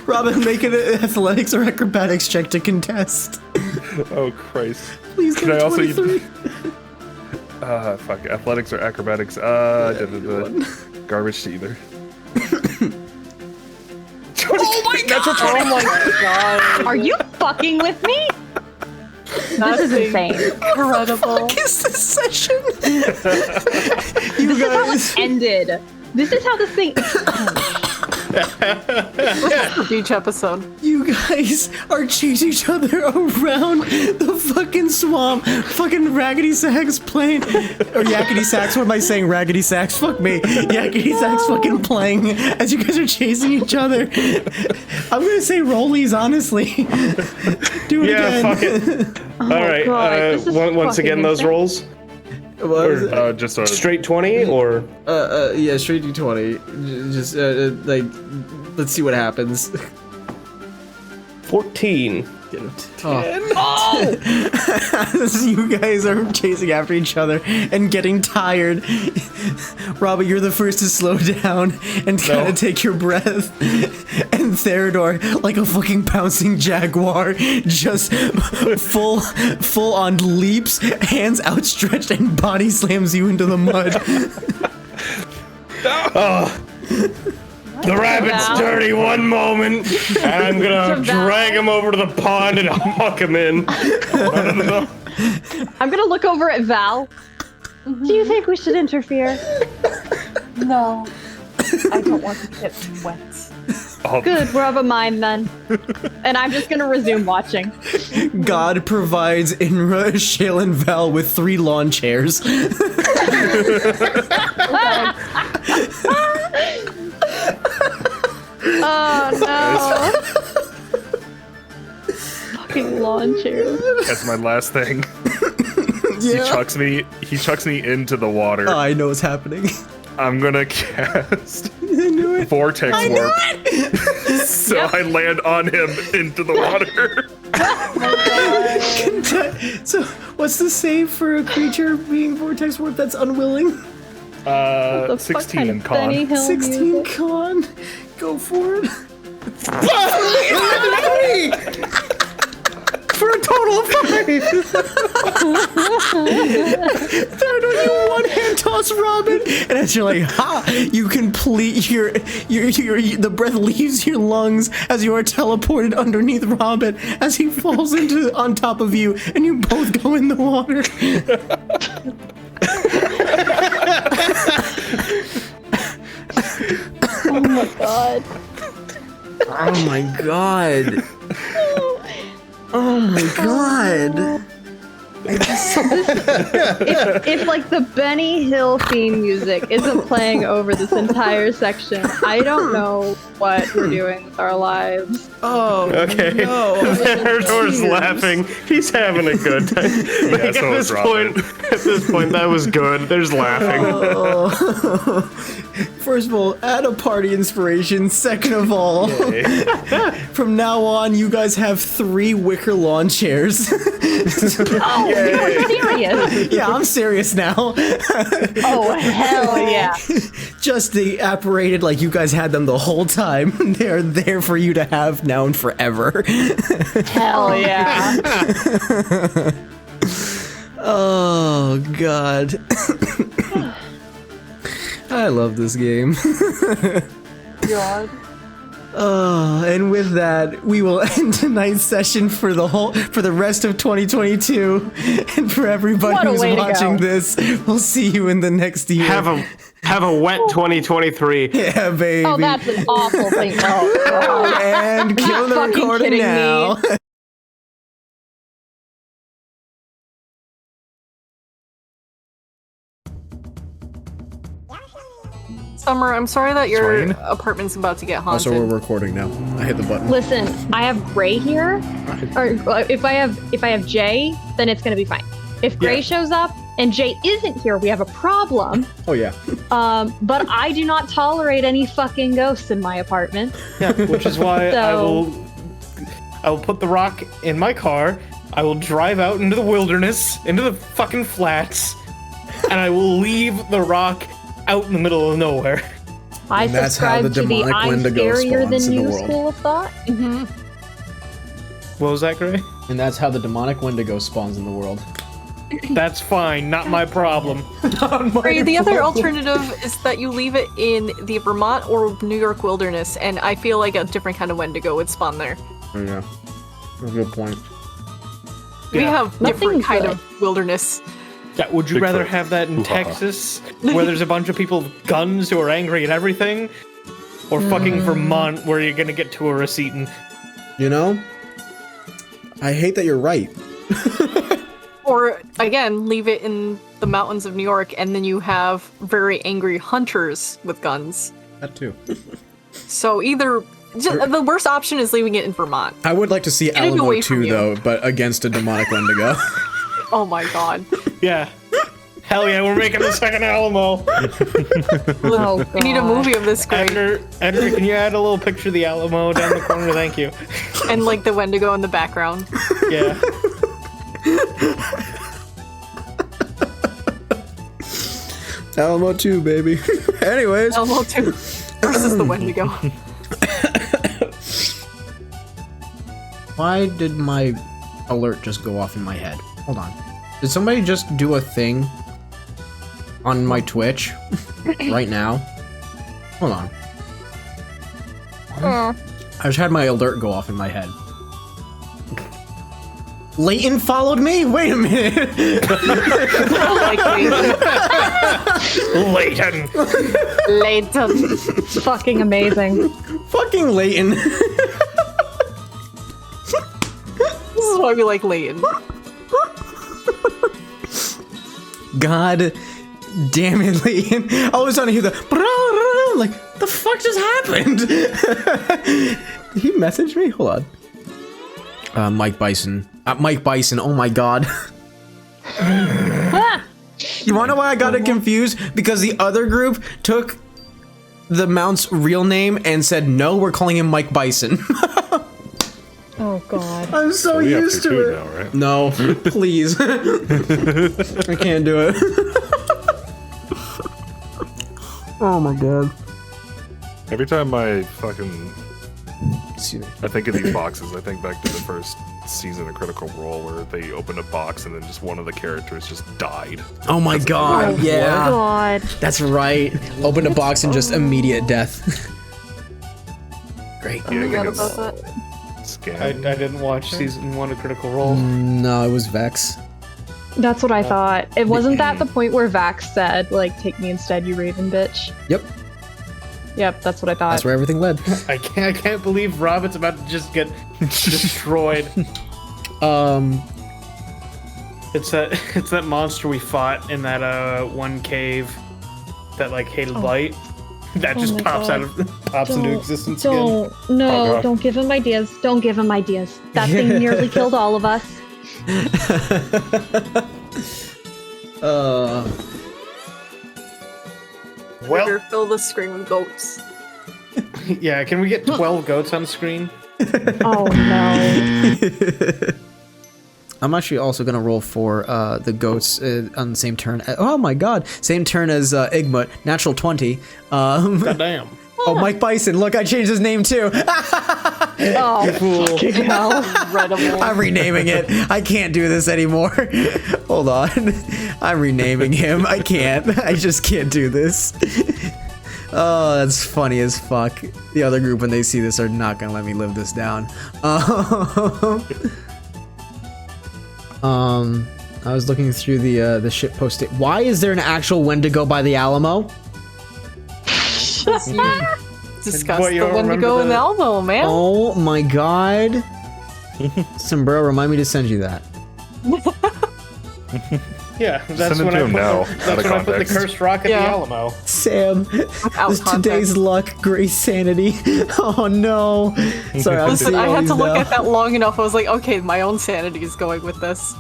S1: Robin, make an athletics or acrobatics check to contest.
S4: Oh Christ.
S1: Please
S4: Can
S1: get
S4: I
S1: a
S4: also
S1: 23.
S4: fuck, athletics or acrobatics? Garbage to either.
S5: Oh my god! Oh my god.
S7: Are you fucking with me?
S5: That's
S7: This is insane.
S5: incredible.
S1: What is this session? You
S7: This is how
S1: guys.
S7: it ended. This is how this thing.
S5: Beach episode.
S1: You guys are chasing each other around the fucking swamp. Fucking Raggedy Sax playing. Or Yakety Sax, what am I saying? Raggedy Sax, fuck me. Yakety Sax fucking playing as you guys are chasing each other. I'm gonna say rollies, honestly. Do it
S6: Yeah,
S1: again.
S6: fuck it. Alright,
S7: God, this is
S6: once again,
S7: fucking
S6: those
S7: insane.
S6: rolls?
S1: What was it?
S4: Just a
S6: Straight 20 or?
S1: Yeah, straight D20. Just, like, let's see what happens.
S6: 14.
S1: As you guys are chasing after each other and getting tired. Robert, you're the first to slow down and kind of take your breath. And Theodore, like a fucking pouncing jaguar, just full on leaps, hands outstretched, and body slams you into the mud.
S6: The rabbit's dirty one moment, and I'm gonna drag him over to the pond and huck him in.
S4: no.
S7: I'm gonna look over at Val. Do you think we should interfere?
S5: No. I don't want to get wet.
S4: Oh,
S7: Good, we're of a mind then. And I'm just gonna resume watching.
S1: God provides Inra, Shale, and Val with 3 lawn chairs.
S7: Oh no. Fucking lawn chairs.
S4: That's my last thing. He chucks me into the water.
S1: Oh, I know what's happening.
S4: I'm gonna cast
S1: I knew it.
S4: Vortex Warp. So I land on him into the water.
S1: So, what's the save for a creature being vortex warp that's unwilling?
S7: What the fuck
S4: 16
S7: kind of
S4: con.
S7: Benny Hill
S1: 16
S7: music?
S1: con. Go for it. For a total of 5. You one-hand toss Robin, and as you're like, ha! You complete your the breath leaves your lungs as you are teleported underneath Robin as he falls on top of you, and you both go in the water.
S7: Oh my god.
S1: Oh my god. Oh my god.
S7: If like the Benny Hill theme music isn't playing over this entire section, I don't know what we're doing with our lives.
S1: Oh,
S6: Okay.
S1: no.
S6: Theodor's laughing. He's having a good time. Like,
S4: so is Robin.
S6: at this point, that was good. There's laughing.
S1: Oh. First of all, add a party inspiration. Second of all, from now on, you guys have 3 wicker lawn chairs.
S7: Oh, you're serious?
S1: Yeah, I'm serious now.
S7: Oh, hell yeah.
S1: Just the apparated, like you guys had them the whole time. They're there for you to have now and forever.
S7: Hell yeah.
S1: Oh, God. I love this game.
S5: God.
S1: Oh, and with that, we will end tonight's session for the rest of 2022. And for everybody
S7: What a
S1: who's
S7: way to
S1: watching
S7: go.
S1: this, we'll see you in the next year.
S6: Have a wet 2023.
S1: Yeah, baby.
S7: Oh, that's an awful thing. Oh, God.
S1: And kill the
S7: fucking
S1: recording
S7: kidding me.
S1: now.
S5: Summer, I'm sorry that your
S4: Swain?
S5: apartment's about to get haunted.
S1: Also, we're recording now. I hit the button.
S7: Listen, I have Gray here. Or if I have Jay, then it's gonna be fine. If Gray shows up and Jay isn't here, we have a problem.
S1: Oh, yeah.
S7: But I do not tolerate any fucking ghosts in my apartment.
S6: Yeah, which is why
S7: So-
S6: I will put the rock in my car. I will drive out into the wilderness, into the fucking flats, and I will leave the rock out in the middle of nowhere.
S7: I
S1: And that's how
S7: subscribe
S1: the
S7: to the
S1: demonic
S7: I'm
S1: Wendigo
S7: scarier
S1: spawns
S7: than
S1: in the
S7: you
S1: world.
S7: school of thought.
S5: Mm-hmm.
S6: What was that, Gray?
S1: And that's how the demonic Wendigo spawns in the world.
S6: That's fine, not my problem.
S5: Right, the other alternative is that you leave it in the Vermont or New York wilderness, and I feel like a different kind of Wendigo would spawn there.
S1: Yeah. That's a good point.
S5: We
S6: Yeah.
S5: have different
S7: Nothing
S5: kind
S7: good.
S5: of wilderness.
S6: Yeah, would you
S4: Bigfoot.
S6: rather have that in
S4: Hoo-ha.
S6: Texas, where there's a bunch of people with guns who are angry at everything? Or fucking Vermont, where you're gonna get tourists eating?
S1: You know, I hate that you're right.
S5: Or, again, leave it in the mountains of New York, and then you have very angry hunters with guns.
S1: That too.
S5: So either... the worst option is leaving it in Vermont.
S1: I would like to see
S5: it
S1: Alamo
S5: away from
S1: 2,
S5: you.
S1: though, but against a demonic Wendigo.
S5: Oh my god.
S6: Yeah. Hell yeah, we're making the second Alamo.
S7: Oh,
S5: We need a
S7: God.
S5: movie of this, Greg.
S6: Edgar, can you add a little picture of the Alamo down the corner? Thank you.
S5: And, like, the Wendigo in the background.
S6: Yeah.
S1: Alamo 2, baby. Anyways.
S5: Elmo 2 versus the Wendigo.
S1: Why did my alert just go off in my head? Hold on. Did somebody just do a thing on my Twitch right now? Hold on. I just had my alert go off in my head. Leighton followed me? Wait a minute.
S6: Leighton.
S5: Leighton.
S7: Fucking amazing.
S1: Fucking Leighton.
S5: This is why we like Leighton.
S1: God damn it, Leighton. I was trying to hear the like, the fuck just happened? Did he message me? Hold on. Mike Bison. Mike Bison, oh my god. You wanna know why I got it confused? Because the other group took the Mount's real name and said, no, we're calling him Mike Bison.
S2: Oh god.
S1: I'm so
S4: We have
S1: used
S4: to
S1: to
S4: do
S1: it.
S4: now, right?
S1: No, please. I can't do it. Oh my god.
S4: Every time I fucking
S1: Excuse me.
S4: I think of these boxes, I think back to the first season of Critical Role where they opened a box and then just one of the characters just died.
S1: Oh my god, yeah.
S2: God.
S1: That's right. Opened a box and just immediate death. Great.
S4: Yeah, I
S5: forgot
S4: think
S5: about
S4: it's
S5: that.
S4: Scan.
S6: I didn't watch season 1 of Critical Role.
S1: No, it was Vex.
S2: That's what I thought. It wasn't that the point where Vax said, like, take me instead, you raven bitch?
S1: Yep,
S2: Yep, that's what I thought.
S1: that's where everything led.
S6: I can't believe Robin's about to just get destroyed. It's that monster we fought in that one cave that like hated light. That
S2: Oh
S6: just
S2: my
S6: pops
S2: God.
S6: pops into existence again.
S2: No,
S4: God.
S2: don't give him ideas. Don't give him ideas. That thing nearly killed all of us.
S5: Well, fill the screen with goats.
S6: Yeah, can we get 12 goats on screen?
S2: Oh no.
S1: I'm actually also gonna roll for the goats on the same turn. Oh my god, same turn as Igmut, natural 20.
S6: God damn.
S1: Oh, Mike Bison, look, I changed his name too.
S2: Oh, fucking hell.
S5: Incredible.
S1: I'm renaming it. I can't do this anymore. Hold on. I'm renaming him. I can't. I just can't do this. Oh, that's funny as fuck. The other group, when they see this, are not gonna let me live this down. I was looking through the shit post. Why is there an actual Wendigo by the Alamo?
S5: Discuss
S6: What, you
S5: the
S6: don't
S5: Wendigo
S6: remember
S5: in the Alamo, man.
S1: Oh my god. Sombrero, remind me to send you that.
S6: Yeah, that's
S4: Send it
S6: when
S4: to
S6: I
S4: him
S6: put
S4: now,
S6: the,
S4: out
S6: that's
S4: of
S6: when I put the
S4: context.
S6: cursed rock at the
S5: Yeah.
S6: Alamo.
S1: Sam,
S5: Without
S1: this today's
S5: context.
S1: luck, Grace Sanity. Oh no. Sorry, I'm
S5: Listen,
S1: seeing
S5: I
S1: all
S5: had
S1: these
S5: to look
S1: now.
S5: at that long enough. I was like, okay, my own sanity is going with this.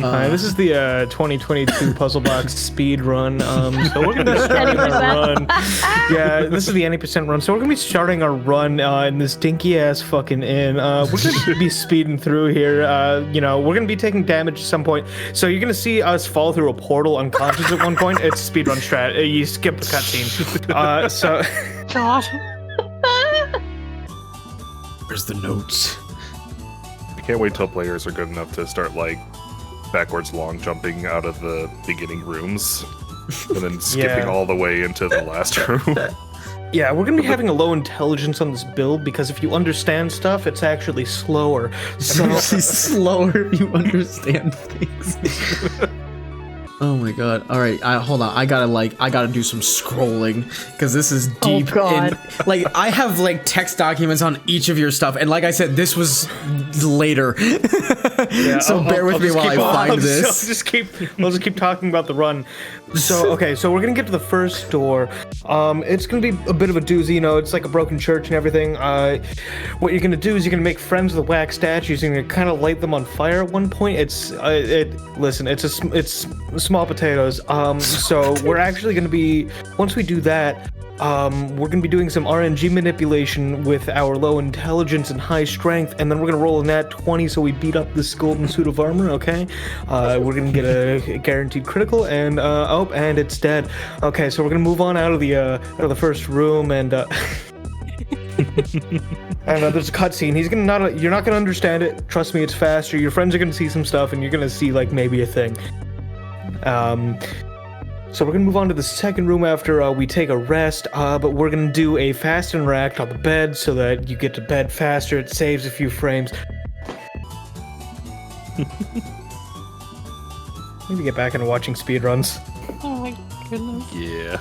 S6: This is the 2022 Puzzle Box speed run. So we're gonna be starting our
S2: 20%.
S6: run. Yeah, this is the 90% run. So we're gonna be starting our run in this dinky ass fucking inn. We're gonna be speeding through here. We're gonna be taking damage at some point. So you're gonna see us fall through a portal unconscious at one point. It's speedrun strat. You skip the cutscene. So.
S5: God.
S1: Where's the notes?
S4: I can't wait till players are good enough to start like backwards long jumping out of the beginning rooms and then skipping
S6: Yeah.
S4: all the way into the last room.
S6: Yeah, we're gonna be having a low intelligence on this build because if you understand stuff, it's actually slower. So
S1: She's slower. You understand things. Oh my god. All right, hold on. I gotta do some scrolling because this is deep.
S2: God.
S1: Like, I have like text documents on each of your stuff, and like I said, this was later.
S6: yeah,
S1: So bear with me
S6: just
S1: while I
S6: keep-
S1: find
S6: I'll
S1: this.
S6: We'll just keep talking about the run. So okay, so we're gonna get to the first door. It's gonna be a bit of a doozy. You know, it's like a broken church and everything. What you're gonna do is you're gonna make friends with the wax statues. You're gonna kind of light them on fire at one point. It's small potatoes. So we're actually gonna be, once we do that, we're gonna be doing some RNG manipulation with our low intelligence and high strength, and then we're gonna roll a nat 20 so we beat up this golden suit of armor. Okay, we're gonna get a guaranteed critical, and and it's dead. Okay, so we're gonna move on out of the first room, and and there's a cutscene. You're not gonna understand it. Trust me, it's faster. Your friends are gonna see some stuff, and you're gonna see like maybe a thing. So we're gonna move on to the second room after we take a rest, but we're gonna do a fast interact on the bed so that you get to bed faster. It saves a few frames. Maybe get back into watching speedruns.
S5: Oh my goodness.
S4: Yeah.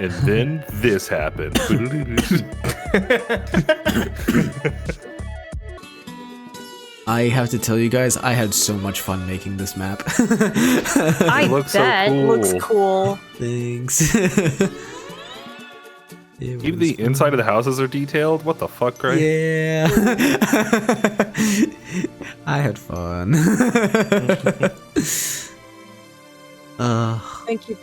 S4: And then this happened.
S1: I have to tell you guys, I had so much fun making this map.
S2: I
S4: looks so
S2: bet.
S4: cool.
S5: Looks cool.
S1: Thanks.
S4: Even the inside of the houses are detailed? What the fuck, right?
S1: Yeah. I had fun.
S5: Thank you,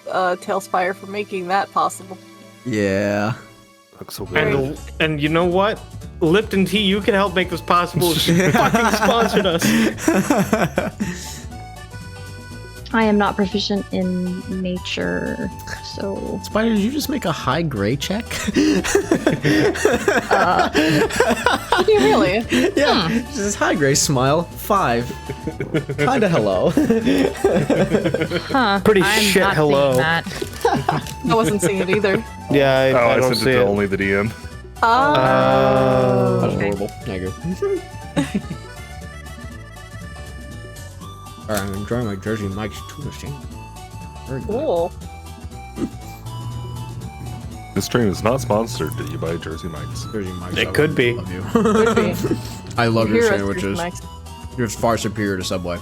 S5: Tailspire, for making that possible.
S1: Yeah.
S4: Looks so good.
S6: And you know what? Lipton Tea, you can help make this possible. She fucking sponsored us.
S2: I am not proficient in nature, so.
S1: Spider, did you just make a high gray check?
S5: Did you really?
S1: Yeah. This high gray smile. 5. Kinda hello.
S2: Huh.
S6: Pretty
S2: I'm
S6: shit
S2: not
S6: hello.
S2: seeing that.
S5: I wasn't seeing it either.
S6: Yeah, I
S4: I
S6: don't
S4: sent
S6: see
S4: it to
S6: it.
S4: only the DM.
S1: That was horrible. Negative. Alright, I'm enjoying my Jersey Mike's tuna sandwich. Very good.
S5: Cool.
S4: This stream is not sponsored to you by Jersey Mike's.
S1: Jersey Mike's.
S6: It could be.
S1: Love you.
S5: Could be.
S1: I love your
S5: Here at
S1: sandwiches.
S5: Max.
S1: You're far superior to Subway.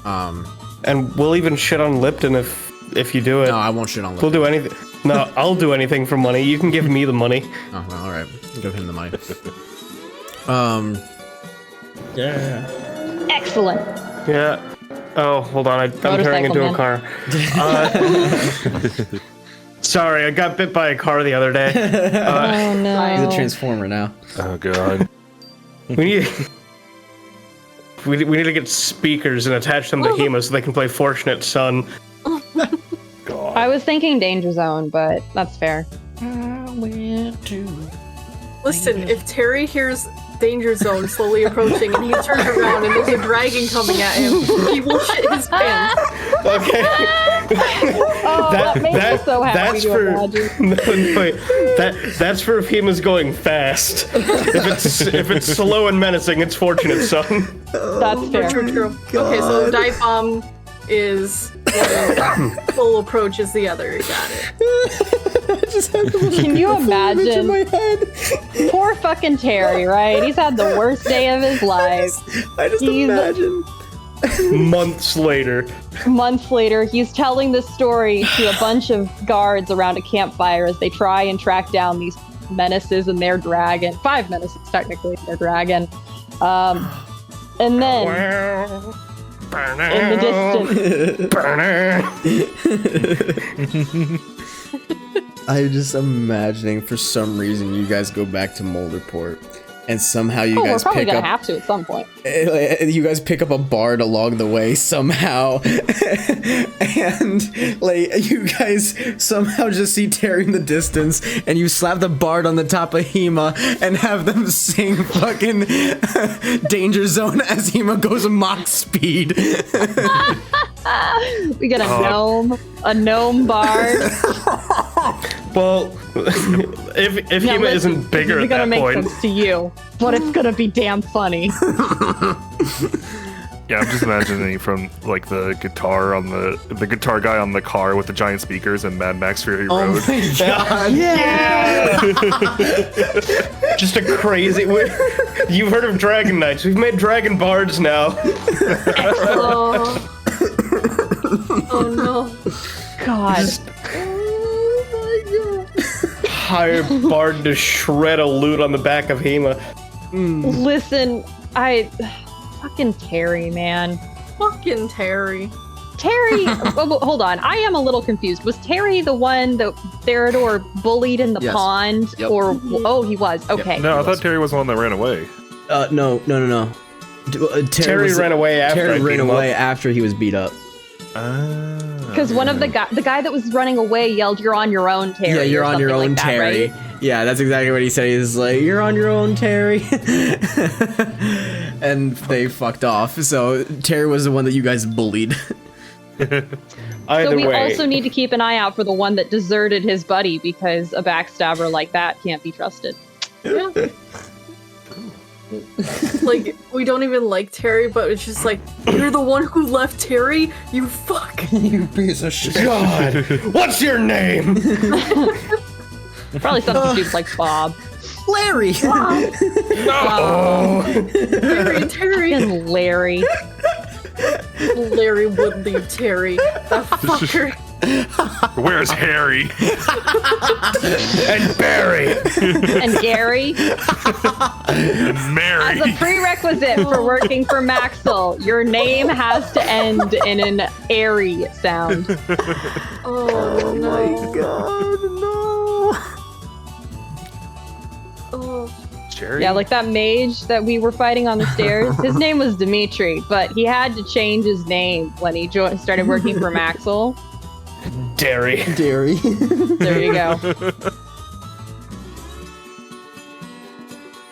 S6: And we'll even shit on Lipton if you do it.
S1: No, I won't shit on
S6: We'll do anything. No, I'll do anything for money. You can give me the money.
S1: Oh, well, alright. Give him the money.
S6: Yeah.
S2: Excellent.
S6: Yeah. Oh, hold on. I'm turning into a car. Sorry, I got bit by a car the other day.
S2: Oh no.
S1: He's a transformer now.
S4: Oh god.
S6: We need to get speakers and attach them to Hema so they can play Fortunate Son.
S4: God.
S2: I was thinking Danger Zone, but that's fair.
S5: Listen, if Terry hears Danger Zone slowly approaching and he turns around and there's a dragon coming at him, he will shit his pants.
S6: Okay.
S2: Oh, that makes me so happy
S6: that's
S2: to
S6: for
S2: imagine.
S6: no, wait. That's for if Hema's going fast. If it's slow and menacing, it's Fortunate Son.
S2: That's fair.
S5: True. Okay, so dive bomb is one, full approach is the other. Got it.
S2: Can you imagine? Poor fucking Terry, right? He's had the worst day of his life.
S1: I just imagine.
S6: Months later.
S2: Months later, he's telling this story to a bunch of guards around a campfire as they try and track down these menaces and their dragon. 5 menaces, technically, their dragon. And then, in the distance...
S1: I'm just imagining, for some reason, you guys go back to Mulder Port, and somehow you guys
S2: we're probably
S1: pick
S2: gonna
S1: up.
S2: have to at some point.
S1: You guys pick up a bard along the way somehow, and like you guys somehow just see Terry in the distance, and you slap the bard on the top of Hema and have them sing fucking Danger Zone as Hema goes Mach speed.
S2: We get a gnome bard.
S6: Well, if Hema isn't bigger at that
S2: make
S6: point.
S2: Sense to you, but it's gonna be damn funny.
S4: Yeah, I'm just imagining from like the guitar guy on the car with the giant speakers and Mad Max Fury Road.
S1: Oh my god!
S6: Yeah! Just a crazy. You've heard of Dragon Knights? We've made Dragon Bards now.
S5: Oh no.
S2: God.
S6: Hire Bard to shred a loot on the back of Hema.
S2: Listen, fucking Terry, man.
S5: Fucking Terry.
S2: Terry, hold on. I am a little confused. Was Terry the one that Theodore bullied in the pond?
S1: Yep.
S2: Or, oh, he was. Okay.
S4: No, I thought Terry was the one that ran away.
S1: No.
S6: Terry ran away after I
S1: Terry
S6: beat
S1: ran
S6: him
S1: away
S6: up.
S1: after he was beat up.
S2: Because one of the guy that was running away yelled, "You're on your own, Terry."
S1: Yeah, you're on your own,
S2: like that,
S1: Terry.
S2: right?
S1: Yeah, that's exactly what he said. He's like, "You're on your own, Terry," and they fucked off. So Terry was the one that you guys bullied.
S6: Either
S2: So we
S6: way,
S2: also need to keep an eye out for the one that deserted his buddy, because a backstabber like that can't be trusted.
S5: Yeah. Like, we don't even like Terry, but it's just like, you're the one who left Terry? You fuck.
S1: You piece of shit.
S6: God, what's your name?
S2: Probably something stupid like Bob.
S1: Larry.
S6: Oh,
S5: Terry.
S2: Fucking Larry.
S5: Larry would leave Terry. That fucker.
S4: Where's Harry?
S3: And Barry.
S7: And Gary.
S4: And Mary.
S7: As a prerequisite for working for Maxill, your name has to end in an airy sound.
S5: Oh, no.
S1: God, no.
S5: Oh,
S4: Jerry?
S7: Yeah, like that mage that we were fighting on the stairs. His name was Dimitri, but he had to change his name when he started working for Maxill.
S3: Dairy.
S1: Dairy.
S7: There you go.